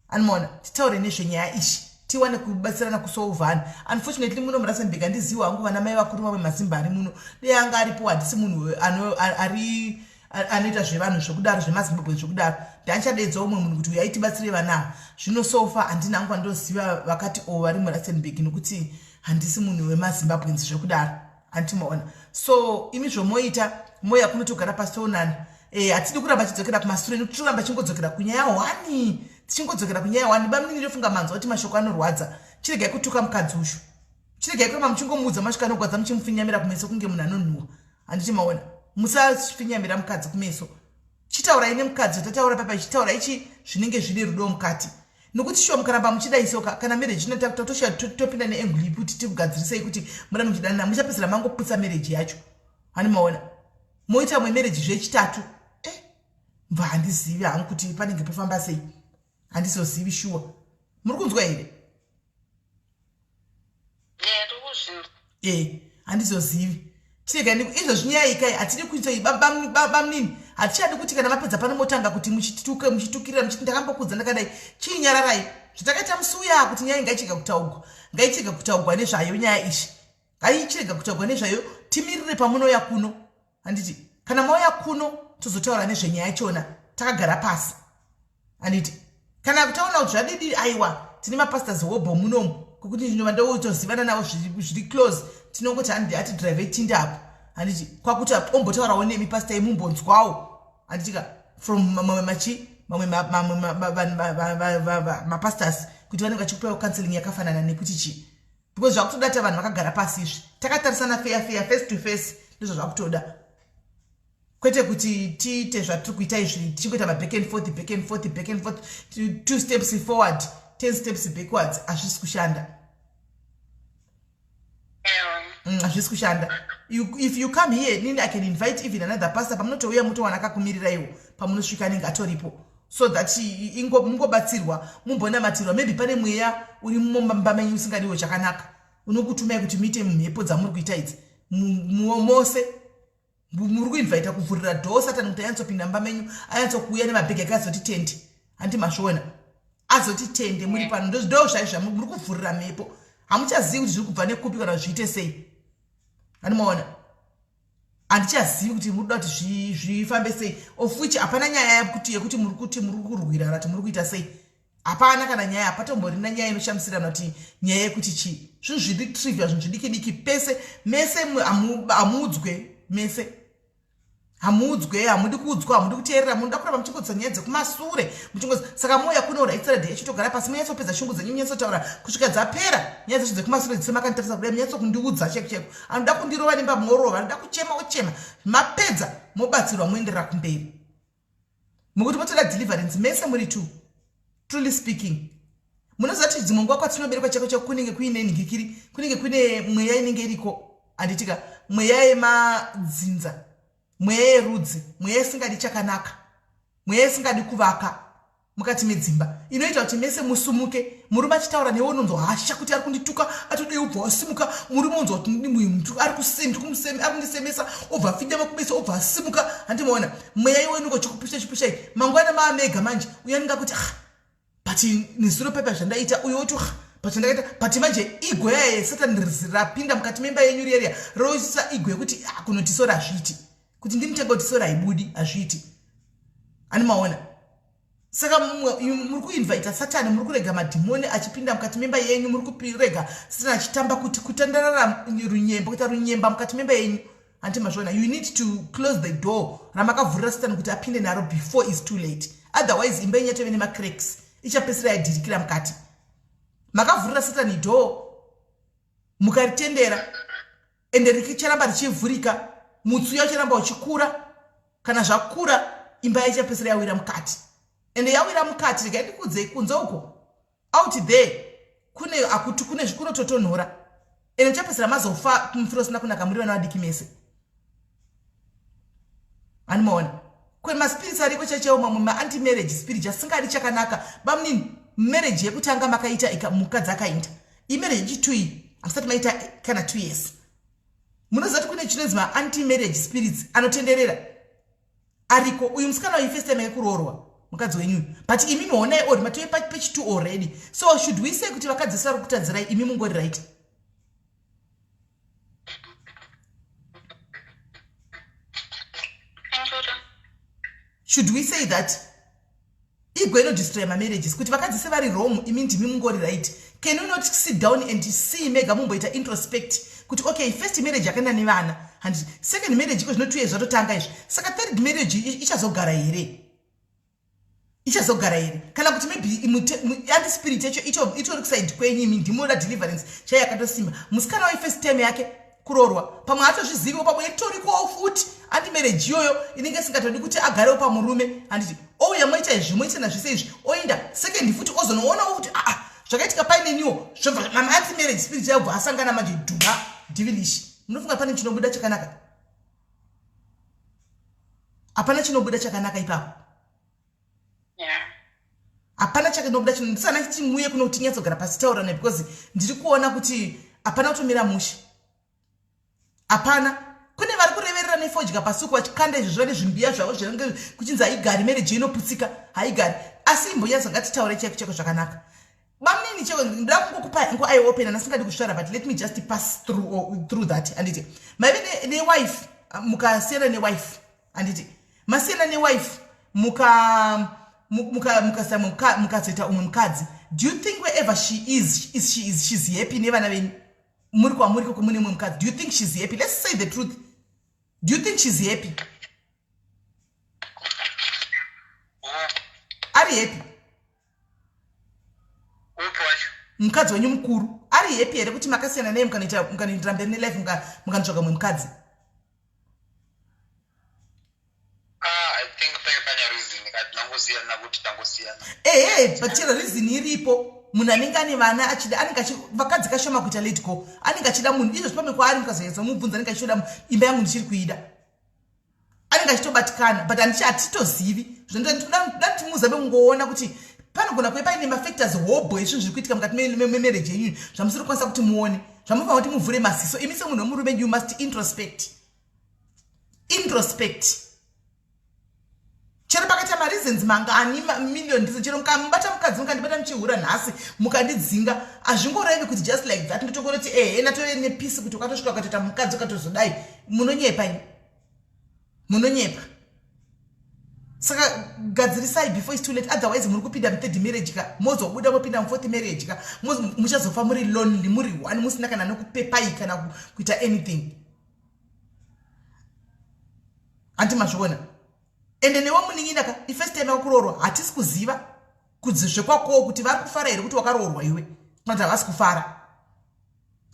anomaona titaure nezvenyaya ishi tiwane kubatsirana kusolvana. Unfortunately muno murasenbeka ndiziwa wangu vana mai vakuru vamwe mazimba ari muno dei anga aripo hadisi munhu anoita zvevanhu zvokudaro zvemazimbabwe zvokudaro ndichadedza umwe munhu kuti uya itibatsire vana zvino sofa handina hangu andoziva vakati vari murasenbek nokuti handisi munhu wemazimbabwe zvokudaro antimaona. So imi zvomoita moya kunotogara pasi toonana hatidi kuramba chidzokera kumashure nokuti toramba chingodzokera kunyaya hwani tichingodzokera kunyaya hwani bamunini ndofunga manzwa kuti mashoko anorwadza chiregai kutuka mukadzi ushu chiregai kuramba muchingomuudza masvika anogwadza muchimufinyamira kumeso kunge munhu anonhuhwa handichimaona. Musafinyamira mukadzi kumeso chitaurai nemukadzi tataura papa chitaura ichi zvinenge zvine rudo mukati nokuti shuwa mukaramba muchidaisoka kana marriage inotosha topinda neenguli kuti tikugadzirisei kuti mura muchidanana muchapedzera mangoputsa marriage yacho handimaona moita mwe marriage zvechitatu mva handizivi hangu kuti panenge pofamba sei handizozivi shuwa muri kunzwa here handizozivi chiregai izvo zvinyayikai hatidi kuita bamunini hatichadi kuti kana mapedza pano motanga kuti muchitukirira muchiti ndakambokudza ndakadai chiinyararai zvatakaita musuya kuti nyaya ngaichirega kutaugwa nezvayo nyaya ishi ngaichirega kutaugwa nezvayo timirire pamunouya kuno handiti kana mauya kuno tozotaura nezvenyaya yachona takagara pasi handiti kana kutaona kuti zvadidi aiwa tine mapastors wobho munomu kokuti ndinova ndotozivana navo zviri close tinongoti handiti ati drive tinda apo handiti kwakuti ombotaurawo nemi pastor emumbonzwawo handitika from mamwe mapastors kuti vanenge vachikupewa counseling yakafanana nekuti chi because zvakutoda ta vanhu vakagara pasi izvi takatarisana fair face to face ndizvo zvakutoda kwete kuti tiite zvatiri kuita izvi tichingoita back and forth 2 steps forward 10 steps backwards hazvisi kushanda hazvisi kushanda. If you come here nini I can invite even another pastor pamunotouya mutowana akakumirirawo pamunosvika anenge atoripo so that mungobatsirwa mumbonamatirwa maybe pane mweya uri mumba menyu usingadiwo chakanaka unokutumai kuti muite mhepo dzamuri kuita idzi mose muri kuinvita kuvhurira dhoo satani kuti ayantsopinda mumba menyu ayantsokuuya nemabhegi akazoti tende handi mashona azoti tende muri pano ndo zvaizva muri kuvhurira mhepo hamuchazivi kuti zviri kubva nekupi kana zviite sei handimaona handichazivi kuti muri kuda kuti zvifambe sei of which hapana nyaya yekuti muri kurwira kana kuti muri kuita sei hapana kana nyaya hapatomborina nyaya inoshamisirana kuti nyaya yekuti chii zvinhu zviri trivia zvinhu zvidiki pese mese hamuudzwe mese hamuudzwe hamudi kuudzwa hamudi kuteerera munoda kuramba muchingodza nyaya dzekumasure saka moya kunoura Saturday yachitogara pasi munyatsopedza shungu dzenyu munyatsotaura kusvika dzapera nyaya dzacho dzekumasure dzisimakanditarisa kudai munyatsokundiudza cheko anoda kundirova nemba morova anoda kuchema ochema mapedza mobatsirwa moenderera kumberi mukuti motoda deliverance mese muri tu truly speaking munoziva kuti dzimwe nguva kwatinoberekwa chako kunenge kuine nhingikiri kunenge kuine mweya inenge iriko handitika mweya yemadzinza mweya yerudzi mweya isingadi chakanaka mweya isingadi kuvaka mukati medzimba inoita kuti mese musumuke muri machitaura newe unonzwa hasha kuti ari kundituka atodei ubva wasimuka muri munzwa kuti mtu ari kundisemesa obva afidama kumeso obva asimuka handimaona mweya iwe inongo chikupushai mangwana maamega manje uyaninga kuti but nezuro pepa zvandaita uyo oti pachandakaita but manje igwe yaye satani rapinda mukati memba yenyu riya roisa igwe yekuti kunotisora hazviiti kuti ndimutega kuti sora haibudi hazviiti handimaona. Saka muri kuinvita satani muri kurega madhimoni achipinda mukati memba yenyu muri kurega satani achitamba kuti kutandarara runyemba kuita runyemba mukati memba yenyu handimazvona. You need to close the door ramakavhurira satani kuti apinde naro before is too late, otherwise imba yenyu yatove nemacracks ichapesera yadhirikira mukati. Makavhurira satani door mukaritendera ende richaramba richivhurika mutsu yacharamba uchikura kana zvakura imba ichapesera yawira mukati ende yawira mukati regai ndikudzei kunze uko out there kune akuti kune zvikunototonhora ene muchapedzisira mazofa kumufiro usina kunaka muri vana vadiki mese. Animaona kwe maspirits ariko chacheo mamwe ma-anti marriage spirit asingadi chakanaka bamunini marriage yekutanga makaita mukadzi akaita imarriage 2 asati maita kana 2 years munozati kune chinonzi ma-anti marriage spirits anotenderera ariko uyu musikana uyu first time yekuroorwa mukadzi wenyu but imi muonai ori matoi page 2 already. So should we say kuti vakadzi sari kutadzirai imi mungori right? Should we say that igweno destroy my marriages kuti vakadzi sevari wrong imi ndimi mungori right? Can you not sit down and see mega mumboita introspect kuti okay first marriage yakanda nevana and second marriage iko zvino 2 years zvatotanga izvi saka third marriage ichazogara here? Ichazogara here kana kuti maybe anti spirit yacho itori kuside kwenyu imi ndimoda deliverance chayakatosimba musikana wa first time yake kuroorwa pamwe atozviziviwo pamwe itorikowo futi anti marriage iyoyo inenge isingatodi kuti agarewo pamurume handiti ouya moita izvi moita nazvise izvi oenda second futi ozonoonawo kuti zvakaitika paineniwo mama anti marriage spirit yabva asangana manje dhuma divilish. Munofunga pane chinobuda chakanaka? Hapana chinobuda chakanaka ipapo. Hapana chinobuda ndisana chimuye kuno kuti nyatsogara pasi taurana because ndiri kuona kuti hapana kutomira mushi. Hapana kune vari kureverera nefodya pasuku vachikanda izvo zvane zvimbiya zvavo zvinenge kuchinzi haigari marriage inoputsika haigari asi imbonyatso ngatitaure cheko zvakanaka. Bamnini cheko ndira kungokupa hangu eye open and asingadi kusvara but let me just pass through that anditi maive newife mukasiyana newife anditi masiyana newife mukazoita umwe mukadzi. Do you think wherever she is she's happy nevana venyu muri kwamuri kumune umwe mukadzi? Do you think she's happy? Let's say the truth. Do you think she's happy? Ari happy? Mukadzi wenyu mukuru ari happy here kuti makasiyana naye mukanoitira mberi nelife mukanotsvaga umwe mukadzi? I think pane reason katinangosiyana kuti tangosiyana. But chero reason iripo. Munhu anenge ane vana achida anenge vakadzi kashoma kuita let go anenge achida munhu izvo zvipame kwaari mukazoedza mubvunza anenge achitoda imba yangu ndichiri kuida anenge achitobatikana but hatitozivi zvinoda timuzabe kungoona kuti panogona kuve paine mafactors hobho izvi zviri kuitika mukati memarriage yenyu zvamusiri kukwanisa kuti muone zvamufanira kuti muvhure maziso imi semunhu wemurume you must introspect. Chero pakaita mareasons mangani million ndizo chero mukamubata mukadzi mukandibata muchihura nhasi mukandidzinga hazvingorevi kuti just like that ndotokona kuti ena tove nepeace kuti ukatosvika ukatoita mukadzi ukatozodai munonyepa ini munonyepa. Saka gadzirisai before it's too late otherwise muri kupinda mu3rd marriage ka mozobuda mopinda mu4th marriage ka muchazofa muri lonely muri one musina kana nokupepai kana kuita anything. Anti mazviona ende newe munin'ina ka ifirst time yakuroorwa hatisi kuziva kudzizve kwakowo kuti vari kufara here kuti wakaroorwa iwe kana kuti havasi kufara.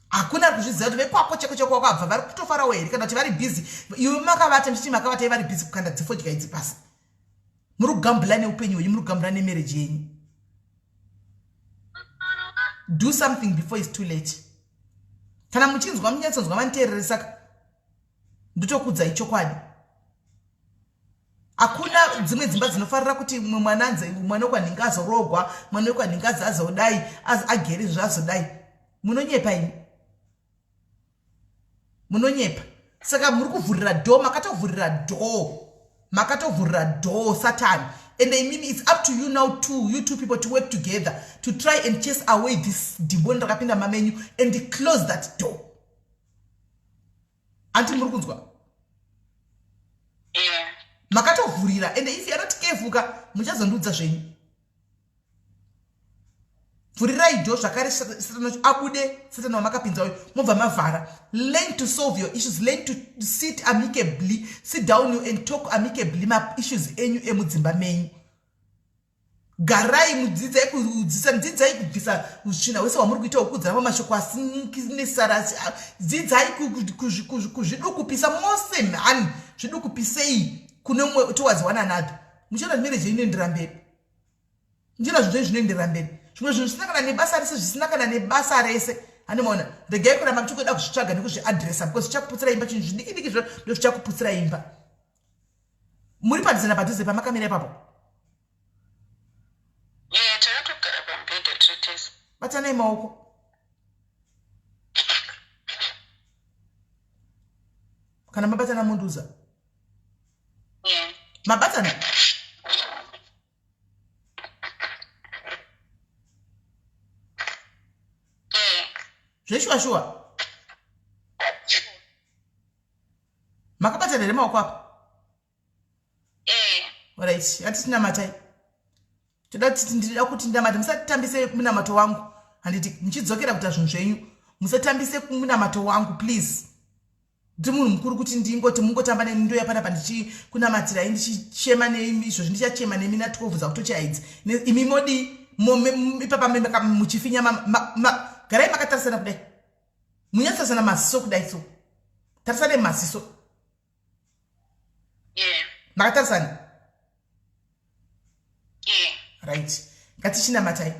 Hakuna kuzviziva kuti vekwako cheko kwakabva vari kutofarawo here kana kuti vari busy iwe makavata mchiti makavata vari busy kukanda dzifodya idzi pasi muri kugambula neupenyu hwenyu muri kugambula nemarriage yenyu. Do something before it's too late. Kana muchinzwa munyatsonzwa maniteerere saka ndotokudzai chokwadi. Hakuna dzimwe dzimba dzinofarira kuti mwana wekwanhingi azorogwa mwana wekwanhingi azodai agere zvazodai. Munonyepa ini munonyepa. Saka muri kuvhurira door makatovhurira door Satan. And I mean it's up to you now you two people to work together to try and chase away this demon rakapinda mamenyu and close that door. Anti muri kunzwa? Makatovhurira and if you are not careful muchazondudza zvenyu. Vhurirai door zvakare Satan abude Satan wamakapinza uyu mobva mavhara. Learn to solve your issues. Learn to sit amicably, sit down and talk amicably ma issues enyu emudzimba menyu. Garai mudzidzai dzidzai kubvisa utsvina hwese hwamuri kuita hwekudzana pamashoko asinesara. Dzidzai kuzvidukupisa mose mhani zvidukupisei kune umwe towards one another. Muchiona marriage inoendera mberi. Muchiona zvinhu zvinoendera mberi. Zvimwe zvinhu zvisina kana nebasa rese zvisina kana nebasa rese Hanimona, regai kuramba muchikuda kuzvitsvaga nekuzviadresa because zvichakuputsira imba chinhu zvidiki zvo zvichakuputsira imba. Muri padhuze napadhuze pamakamira ipapo? Takatogara pamubhedha tritesi. Batanai maoko. Kana mabatana munduza? Mabatana? Zveshua. Makabatana here maoko apo? Alright, hatisina matai. Ndida kuti ndamati musatambise munamato wangu. Handiti muchidzokera kuita zvinhu zvenyu. Musatambise munamato wangu please. Ndi munhu mukuru kuti ndingoti mungotamba neni ndo yapana pandichi kunamatira ndichichema neizvo ndichachema nemi na 12 zakutochaidzi. Imi modi ipapa muchifinya garai makatarisana kudai. Munyatsarisana maziso kudai so. Tarisane maziso. Makatarisana? Right. Ngatichina matai.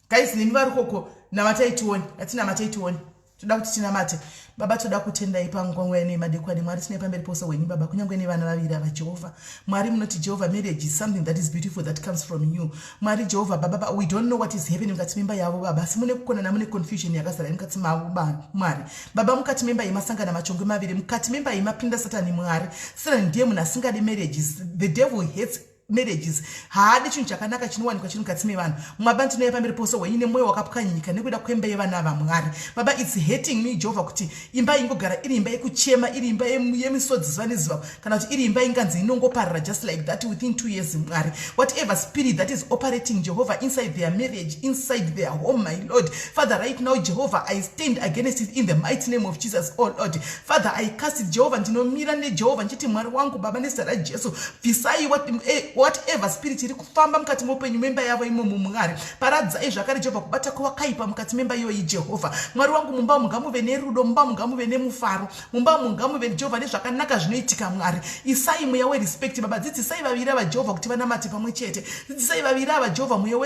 Guys, nemi vari koko namatai tione. Ngatina matai tione. Toda kuti tinamate. Baba toda kutendai pangongwa ine madekwani Mwari tine pamberi pose wenyu baba kunyangwe nevana vaviri va Jehovah. Mwari munoti Jehovah marriage is something that is beautiful that comes from you. Mwari Jehovah baba we don't know what is happening mukati memba yavo baba simune kukona namune confusion yakazara mukati mavo Mwari. Baba mukati memba yemasangana machongwe maviri mukati memba yemapinda Satani Mwari. Satani ndiye munhu asingadi marriages. The devil hates marriages. Haadi chinhu chakanaka chinowanikwa chiri mukati mevanhu. Mwaba ndinoya pamberi pose wenyu nemwoyo wakapwanyika nekuda kwemba yevana vaMwari. Baba it's hating me Jehovah kuti imba ingogara iri imba yekuchema iri imba yemisodzi zuva nezuva kana kuti iri imba inganzi inongoparara just like that within 2 years Mwari. Whatever spirit that is operating Jehovah inside their marriage, inside their home my Lord. Father right now Jehovah I stand against it in the mighty name of Jesus oh Lord. Father I cast it Jehovah ndinomira neJehovah nchiti Mwari wangu baba nezita raJesu bvisai whatever spirit iri kufamba mukati mopenyu memba yavo imomo Mwari. Paradzai zvakare Jehovah kubata kwakaipa mukati memba iyoyi Jehovah. Mwari wangu mumba mungamuve nerudo mumba mungamuve nemufaro mumba mungamuve Jehovah nezvakanaka zvinoitika Mwari. Isai mweya werespect baba dzidzisai vaviri ava Jehovah kuti vanamate pamwe chete. Dzidzisai vaviri ava Jehovah mweya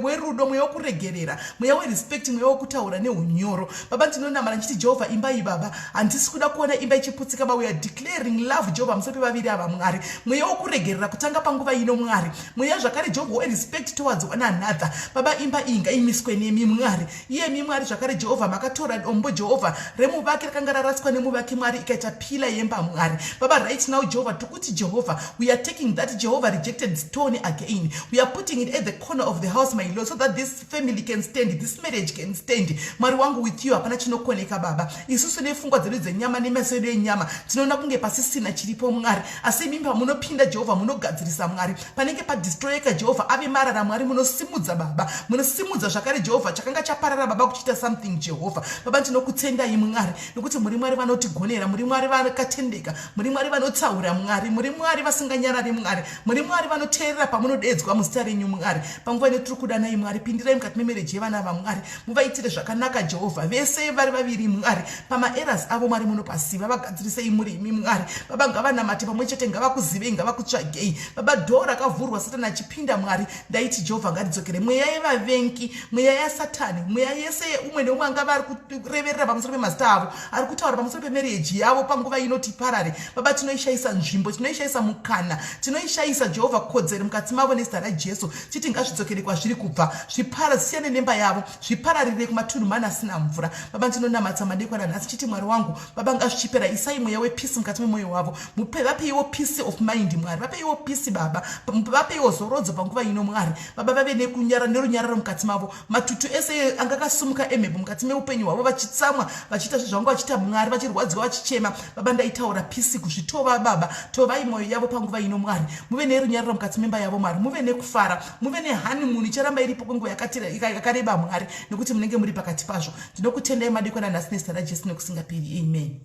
werudo mweya wokuregerera mweya werespect mweya wokutaura neunyoro baba ndinonamara nchiti Jehovah imba iyi baba handisi kuda kuona imba ichiputsika baba we are declaring love Jehovah musoro pevaviri ava Mwari mweya wokuregerera kutanga panguva ino Mwari mweya zvakare Jehovah werespect towards one another baba imba iyi ngaimiswe nemi Mwari iyemi Mwari zvakare Jehovah makatora dombo Jehovah remuvaki rakanga raraswa nemuvaki Mwari ikaita pila yemba Mwari baba right now Jehovah tokuti Jehovah we are taking that Jehovah rejected stone again we are putting it at the corner of the house my Lord so that this family can stand this marriage can stand Mwari wangu with you hapana chinokoneka baba isusu nepfungwa dzedu dzenyama nemasoro enyama tinoona kunge pasisina chiripo Mwari asi mimba munopinda Jehovah munogadzirisa Mwari panenge padestroyeka Jehovah ave marara Mwari munosimudza baba munosimudza zvakare Jehovah chakanga chaparara baba kuchita something Jehovah baba ndinokutendai Mwari nokuti muri Mwari vanotigonera muri Mwari vakatendeka muri Mwari vanotsaura Mwari muri Mwari vasinganyarari Mwari muri Mwari vanoteerera pamunodedzwa muzita renyu Mwari panguva ino tiri kudanai Mwari pindirai mukati memereji yevana vaMwari muvaitire zvakanaka Jehovah vese vari vaviri Mwari pamaeras avo Mwari munopasiva vagadzirisei muri imi Mwari baba ngavanamate pamwe chete ngavakuzivei ngavakutsvagei baba dhoo rakavhurwa Satani achipinda Mwari ndaiti Jehovah ngatidzokere mweya yevavengi mweya yaSatani mweya yese umwe neumwe angava ari kureverera pamusoro pemazita avo ari kutaura pamusoro pemereji yavo panguva inoti parare baba tinoishayisa nzvimbo tinoishayisa mukana tinoishayisa Jehovah kodzero mukati mavo nezita raJesu titi ngazvidzokere kwazviri kubva zvisiyane nemba yavo zvipararire kumatunhu mana asina mvura baba ndinonamatsa madekwana nhasi chiti Mwari wangu baba ngazvichipera isai mweya wepeace mukati memwoyo wavo vapeiwo peace of mind Mwari vapeiwo peace baba vapeiwo zorodzo panguva ino Mwari baba vave nerunyararo mukati mavo matutu ese angakasumuka emhepo mukati meupenyu hwavo vachitsamwa vachiita zvezvangu vachita Mwari vachirwadziwa vachichema baba ndaitaura peace kuzvitova baba tovai mwoyo yavo panguva ino Mwari muve nerunyararo mukati memba yavo Mwari muve nekufara muve nehoneymoon icharamba iripo kwenguva yakareba Mwari nekuti munenge muri pakati pazvo ndinokutendai madekwana nhasi nezita raJesu nokusingaperi amen.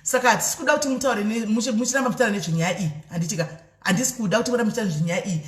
Saka hatisi kuda kuti mutaure muchiramba mutaura nezvenyaya iyi handitika handisi kuda kuti muramba mutaura nezvenyaya iyi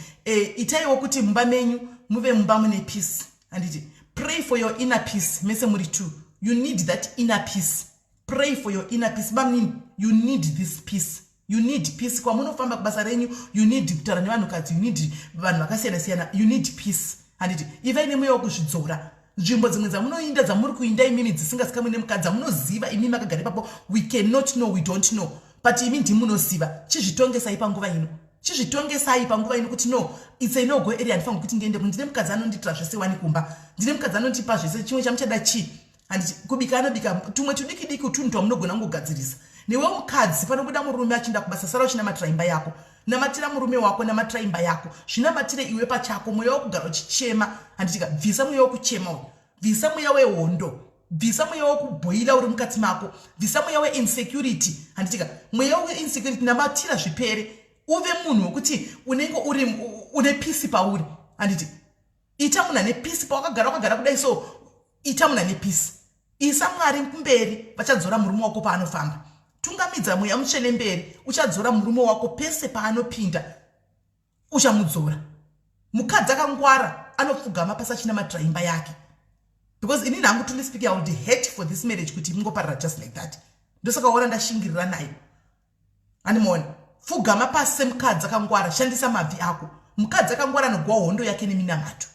itaiwo kuti mumba menyu muve mumba mune peace handiti pray for your inner peace mese muri two you need that inner peace pray for your inner peace bamini you need this peace you need peace kwamunofamba kubasa renyu you need kutaura nevanhukadzi you need vanhu vakasiyana siyana you need peace handiti ivai nemweya wokuzvidzora nzvimbo dzimwe dzamunoinda dzamuri kuinda imimi dzisingazikamwe nemukadzi dzamunoziva imimi makagara ipapo. We cannot know, we don't know, but imi ndimunoziva. Chizvitongesai panguva ino, chizvitongesai panguva ino kuti no, it's a no go area. Andifanira kuti ndiende ndine mukadzi anonditira zvese wani kumba, ndine mukadzi anondipa zvese, chimwe chamuchada chi handi kubika anobika tumwe tudiki diki tunhu twamunogona kungogadzirisa. Newe mukadzi panobuda murume achinda kubasa, sara uchinamatira imba yako, namatira murume wako, namatira imba yako, zvinamatire iwe pachako. Mweya wokugara uchichema, handitika bvisa mweya wokuchema uyu, bvisa mweya wehondo, bvisa mweya wokubhoila uri mukati mako, bvisa mweya weinsecurity, handitika mweya weinsecurity, namatira zvipere. Uve munhu wekuti unenge une peace pauri, handiti ita munhu ane peace wakagara kudai, so ita munhu ane peace. Isa Mwari kumberi, vachadzora murume wako paanofamba. Tungamidza mweya mutsvene mberi, uchadzora murume wako pese paanopinda, uchamudzora. Mukadzi akangwara anopfugama pasachina matira imba yake. Because inini hangu truly speaking, I would hate for this marriage kuti mungoparara just like that. Ndosaka ona ndashingirira nayo. Animona, pfugama pasi semukadzi akangwara, shandisa mabvi ako. Mukadzi akangwara anogwa hondo yake neminamato.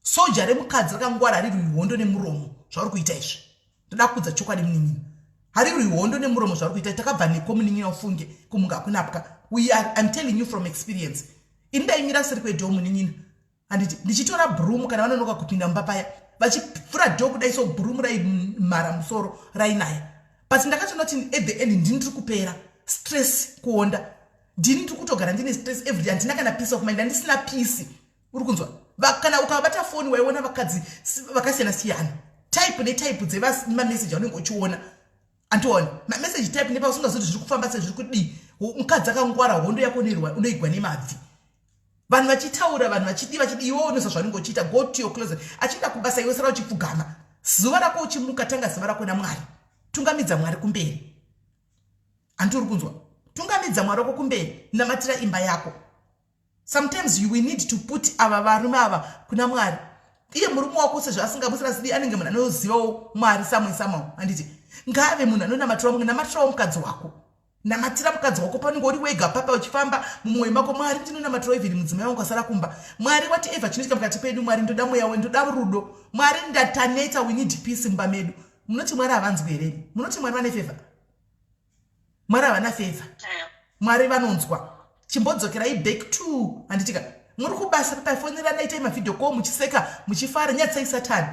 Soja remukadzi akangwara riri hondo nemuromo, zvauri kuita izvi. Ndoda kudza chokwadi munin'ina. Hari hondo nemuromo zvauri kuita, takabva neko munin'ina ufunge kumunga kunapka. I'm telling you from experience. Indaimira seri kwedho munin'ina. Handiti ndichitora broom kana vanonoka kupinda mumba paya, vachifura dho kudai so broom raimhara musoro rainaya. But ndakatoti at the end ndini ndiri kupera stress kuonda. Ndini ndiri kutogara ndine stress every day, handina kana peace of mind, handisina peace. Uri kunzwa? Kana ukabata phone waiona vakadzi vakasiyana siyana. Type netype dzemamessage aunenge uchiona. Antiona message type nepa usingazoti zviri kufamba sei, zviri kudi mukadzi akangwara hondo yako nerwa unoigwa nemabvi. Vanhu vachitaura, vanhu vachidi iwe unosa zvaunenge uchiita, go to your closet. Achida kubasa iwe sara uchipfugama. Zuva rako uchimuka, tanga zuva rako naMwari. Tungamidza Mwari kumberi. Andiri kunzwa? Tungamidza Mwari wako kumberi, namatira imba yako. Sometimes you will need to put ava varume ava kuna Mwari. Iye murume wako sezvasingabusira zidi anenge munhu anozivawo Mwari samwe. Handiti ngave munhu anonamatira mumwe, namatirawo mukadzi wako. Namatira mukadzi wako panenge uri wega papa uchifamba mumwoyo mako. Mwari ndinonamatirawo ivhiri mudzimai wangu asara kumba. Mwari whatever chinoitika mukati pedu, Mwari ndoda mweya we, ndoda rudo. Mwari ndataneta, we need peace mumba medu. Munoti Mwari havanzwi here? Munoti Mwari vane favor? Mwari havana favor. Mwari vanonzwa. Chimbodzokerai back to handitika muri kubasa pafonera naita mavideo call muchiseka muchifara, nyatsai Satani.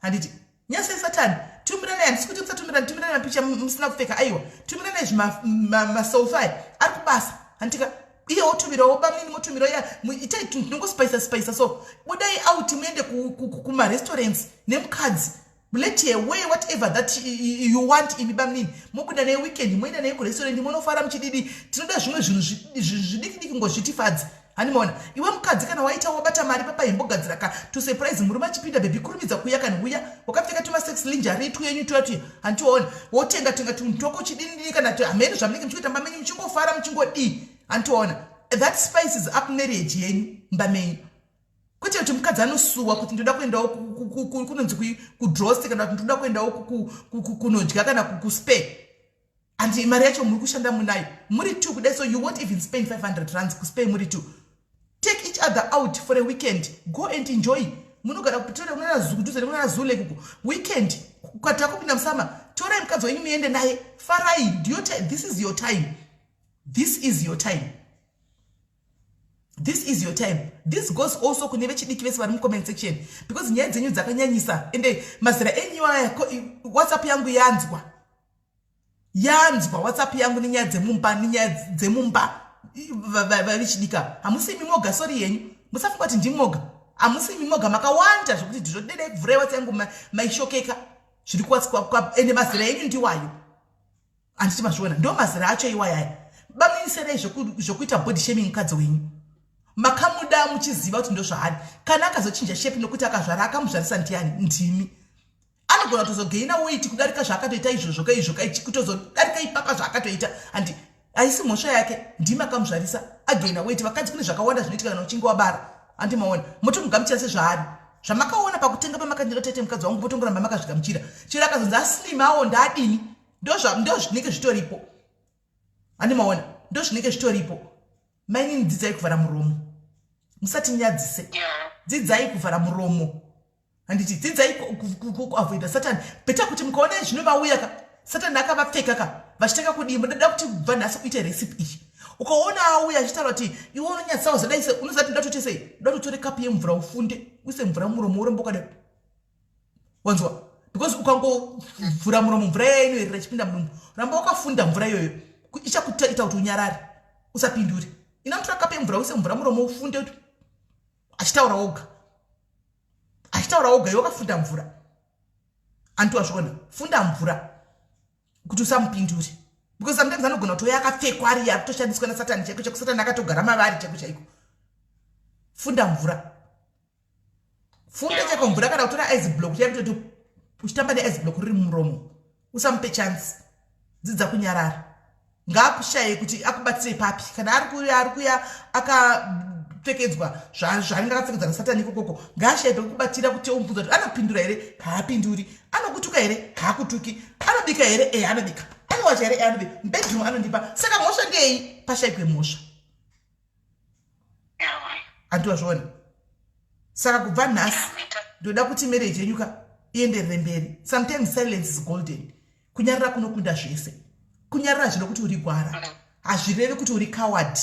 Handiti nyatsai Satani, tumirana handisi kuti tumirana mapicha musina kupfeka, aiwa tumirana masofa ari kubasa. Handika iye otumirawo bamini motumira ya itai tunongo spice so budai out muende kuma restaurants nemukadzi, let your way whatever that you want imi bamini mokuda ne weekend muenda ne ku restaurant munofara muchididi. Tinoda zvimwe zvinhu zvidiki ngozvitifadzi. Hanimona iwe mukadzi kana waita wabata mari papa imbogadzira ka to surprise murume achipinda baby kurumidza kuya kana uya wakapfeka tuma sex lingerie twenyu twatu hantiona wotenga tumtoko chidini kana amene zvamunenge muchitamba menyu muchingofara muchingodi hantiona. That spices up marriage yenyu mbamenyu. Kuti kuti mukadzi anosuwa kuti ndoda kuendawo kunonzi kudrost kana kuti ndoda kuendawo kunodya kana kuspare. And mari yacho muri kushanda munayo muri two kudai, so you won't even spend 500 rands kuspare muri two. Take each other out for a weekend, go and enjoy. Munogara kupitora munana zukuduze munana zule kuku weekend kwata kupinda msama, tora mukadzi wenyu muende naye farai. This is your time. This is your time. This is your time. This goes also kuneve chidiki vese vari mucomment section, because nyaya dzenyu dzakanyanyisa ende mazera enyu aya WhatsApp yangu yanzwa WhatsApp yangu nenyaya dzemumba vavichidika. Hamusimi moga, sorry yenyu musafunga kuti ndimoga, hamusimi moga makawanda zvokuti ndizvodede kuvhura WhatsApp yangu maishokeka zviri kuwatsikwa ende mazera enyu ndiwayo. Handiti mazviona ndo mazera acho iwayaya. Baminiserei zvokuita body shaming mukadzi wenyu. Makamuda muchiziva kuti ndo zvaari. Kana akazochinja shape nokuti akazvara akamuzvarisa ndiani? Ndimi. Anogona kuzogaina weight kudarika zvaakatoita izvozvo kutozodarika ipapa zvaakatoita. Handi haisi mhosva yake, ndimi akamuzvarisa againa weight. Vakadzi kune zvakawanda zvinoitika kana uchinge wabara. Handi maona motomugamuchira sezvaari. Zvamakaona pakutenga pamakandira tete mukadzi wangu potongoramba makazvigamuchira. Chero akazonzi aslim awo ndadini. Ndo zvinenge zvitoripo. Handi maona ndo zvinenge zvitoripo. Maini dzidzai kuvhara muromo. Musati nyadzise. Dzidzai kuvhara muromo. handiti dzidzai kuavoida Satan beta kuti mukaona zvinovauya ka Satan akavapfeka ka vachitanga kudii munoda kuti kubva nhasi uite recipe iyi ukaona auya achitaura kuti iwe unonyatsawo zadaise unozati ndatoti sei ndatotore kapu yemvura ufunde uise mvura muromo urombo kade wanzwa because ukangovhura muromo mvura iya inoerera ichipinda mudumbu ramba wakafunda mvura iyoyo ichakuita kuti unyarare usapindure inotora kapu yemvura uise mvura muromo ufunde kuti achitaura oga iwe wakafunda mvura antu wazviona funda mvura kuti usamupindure because sometimes anogona kutoya akapfekwa ari yakutoshandiswa naSatani chaiko chaiko Satani akatogara mavari chaiko chaiko funda mvura funda chaiko mvura kana kutora ice block chaiko uchitamba neice block riri muromo usamupe chance dzidza kunyarara ngaakushaye kuti akubatsire papi kana ari kuya akapfekedzwa zvaringa akapfekedzwa naSatani ikokoko ngaashaye pekukubatira kuti omubvunza kuti anopindura here haapinduri anokutuka here haakutuki anobika here anobika anowacha here anobika bedroom anondipa saka mhosva ndei pashayikwe mhosva antu wazviona saka kubva nhasi ndoda kuti marriage yenyuka ienderere mberi sometimes silence is golden kunyarara kunokunda zvese kunyarara zvino kuti uri gwara hazvireve kuti uri coward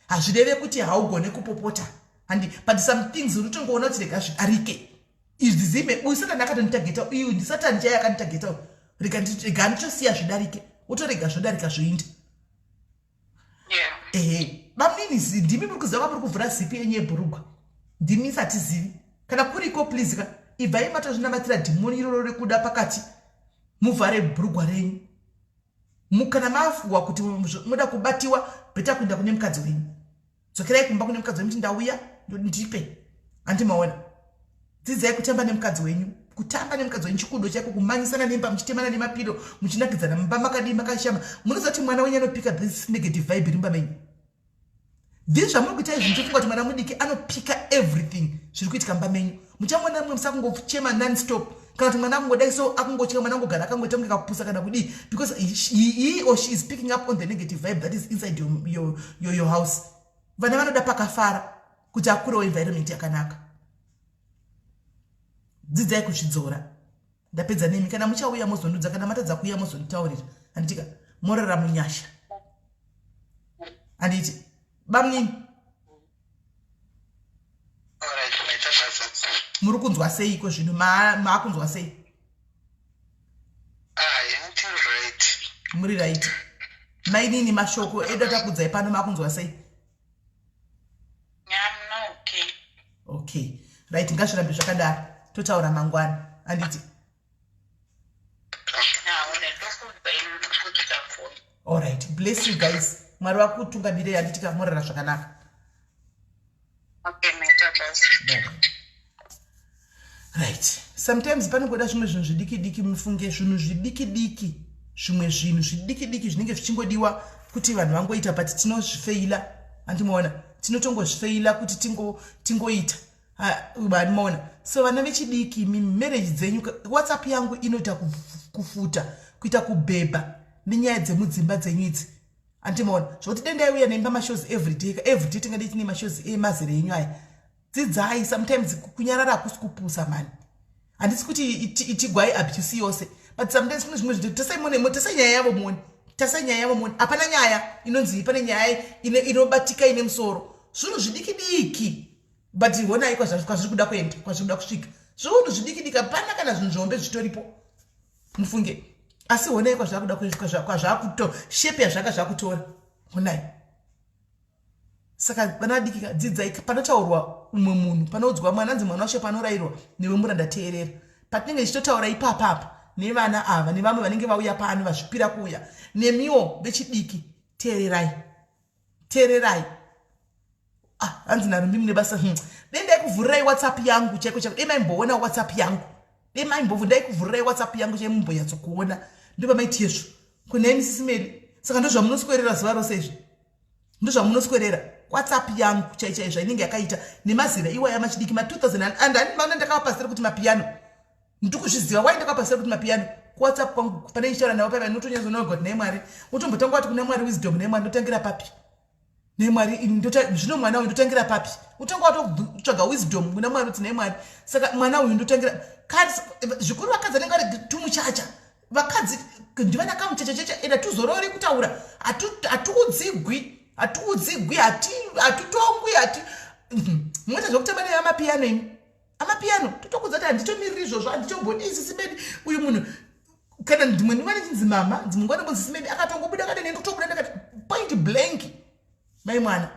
hazvireve kuti haugone kupopota but some things unotongoona kuti rega zvidarike izvi zime uyu Satani akatonditageta uyu ndiSatani chaiye akanditageta rega ndichosiya zvidarike utorega zvodarika zvoinda bamnini ndimi muri kuziva muri kuvhura zipi yenyu yebhurugwa ndimi isati zivi kana kuriko please ka ibvai matozvinamatira dhimoni iroro rekuda pakati muvhare bhurugwa renyu kana mafuwa kuti muda kubatiwa beta kuenda kune mukadzi wenyu dzokerai kumba kune mukadzi wenyu kuti ndauya ndipe andimaona dzidzai kutamba nemukadzi wenyu kutamba nemukadzi wenyu chikudo chako kumanyisana nemba muchitemana nemapiro muchinakidzana mumba makadii makashama munozoti mwana wenyu anopika this negative vibe rimba menyu ndizvo zvamuri kuita izvi ndichifunga kuti mwana mudiki anopika everything zviri kuitika mumba menyu muchamona mumwe musakungochema non-stop kana kuti mwana akungodai so akungocheka mwana angogara akangoita kakupusa kana kudii because he or she is picking up on the negative vibe that is inside your house vana vanoda pakafara kuti akurewo environment yakanaka dzidzai kuzvidzora ndapedza nemi kana muchauya mozondudza kana matadza kuuya mozonditaurira handitika morara munyasha handiti bamnini muri kunzwa seiko zvino maakunzwa sei muri right mainini mashoko edu atakudzai pano maakunzwa sei okay right ngazvirambe zvakadaro totaura mangwana handiti alright bless you guys mwari wakutungamirei handiti kamorara zvakanaka right sometimes panongoda zvimwe zvinhu zvidiki-diki mufunge zvinhu zvidiki-diki zvimwe zvinhu zvidiki-diki zvinenge zvichingodiwa kuti vanhu vangoita but tinozvifeila handimaona tinotongozvifeila kuti tingoita handimaona so vana vechidiki marriage dzenyu WhatsApp yangu inoita kufuta kuita kubhebha nenyaya dzemudzimba dzenyu idzi handimaona zvokuti dendaiuya neimba mashows everyday tingade tine mashows emazere enyu aya dzidzai sometimes kunyarara hakusi kupusa mani handisi kuti itigwai abuse yose but sometimes kune zvimwe zvinhu tasai nyaya yavo moni hapana nyaya inonzi pane nyaya inobatika ine musoro zvinhu zvidiki-diki but honai kwazviri kuda kuenda kwazviri kuda kusvika zvinhu zvidiki-diki hapana kana zvinhu zvombe zvitoripo mufunge asi honai kwazvakuda kusvika kwazvakuto shepe yazvaka zvakutora honai saka vana vadiki dzidzai panotaurwa umwe munhu panoudzwa mwana anzi mwana washe panorayirwa newe muranda teerera patinenge tichitotaura ipapapa nevana ava nevamwe vanenge vauya pano vazvipira kuuya nemiwo vechidiki teererai hanzi narumbi mune basa dendai kuvhurirai WhatsApp yangu chaiko chaiko demaimboona WhatsApp yangu demaimbovundai kuvhurirai WhatsApp yangu chaimumbonyatsokuona ndopamaiti yezvo kuneni SIS MELLY saka ndozvamunoswerera zuva rose izvi ndozvamunoswerera WhatsApp yangu chaichaizvo inenge yakaita nemazira iwaya machidiki ma2000 and handimana ndakavapasira kuti mapiano ndikuzviziva wai ndakavapasira kuti mapiano kuWhatsApp kwangu pane ichitaura navo paiva notonyazonaogoti naye Mwari utombotanga wati kuna Mwari wisdom naye Mwari ndotangira papi nemwari zvino mwana uyu ndotangira papi utanga watotsvaga wisdom kuna mwari kuti nemwari saka mwana uyu ndotangira zvikuru vakadzi anenge ari tumuchacha vakadzi ndivana kamuchechechecha enda tuzorori kutaura hatuudzigwi hatutongwi mwete zvokutamba neyo amapiano imi amapiano totokudza kuti handitomiriri izvozvo handitombodisisimeni uyu munhu kana ndimwe ndimwane chinzi mama dzimungwane bonzisisimeni akatongobuda kade neni kutobuda ndakati point blank mai mwana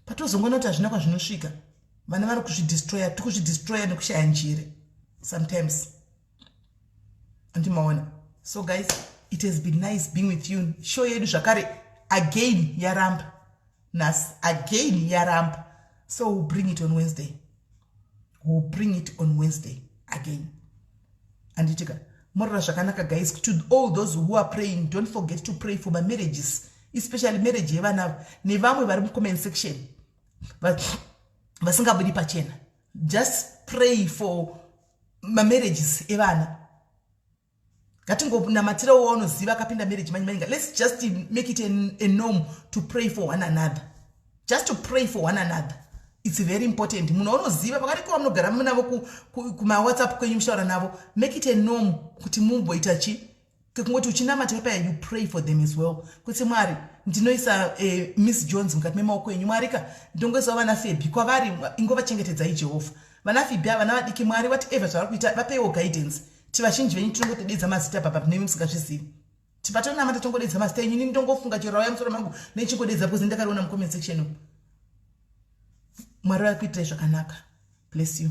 patozongona kuti hazvina kwazvinosvika vana vari kuzvidestroya tikuzvidestroya nekushaya njere sometimes andimaona. So guys, it has been nice being with you. Show yedu zvakare again yaramba nas again yaramba, so we'll bring it on Wednesday again. Anditika morra zvakanaka guys. To all those who are praying, don't forget to pray for my marriages, especially marriage yevana nevamwe vari comment section vasingabudi pachena. Just pray for my marriages evana. Ngatingonamatira waunoziva akapinda marriage manyimaninga. Let's just make it a norm to pray for one another. Just to pray for one another. It's very important. Munhu unoziva pakati kwa munogara munavo kuma WhatsApp kwenyu mushaura navo. Make it a norm kuti mumboita chi. Kungoti uchinamata paya you pray for them as well. Kuti Mwari ndinoisa Miss Jones mukati memaoko enyu. Mwarika ndongoisa vana Febi kwavari ingova chengetedza iJehovha. Vana Febi vana vadiki Mwari whatever zvavari kuita vapewo guidance. Tivazhinji venyu tinongotodedza mazita papa nemi musingazvizivi. Tipatonamata tongodedza mazita enyu. Inini ndongofunga chero rauya musoro mangu nechingodedza because ndakariona mucomment section. Mwari akuitirai zvakanaka. Bless you.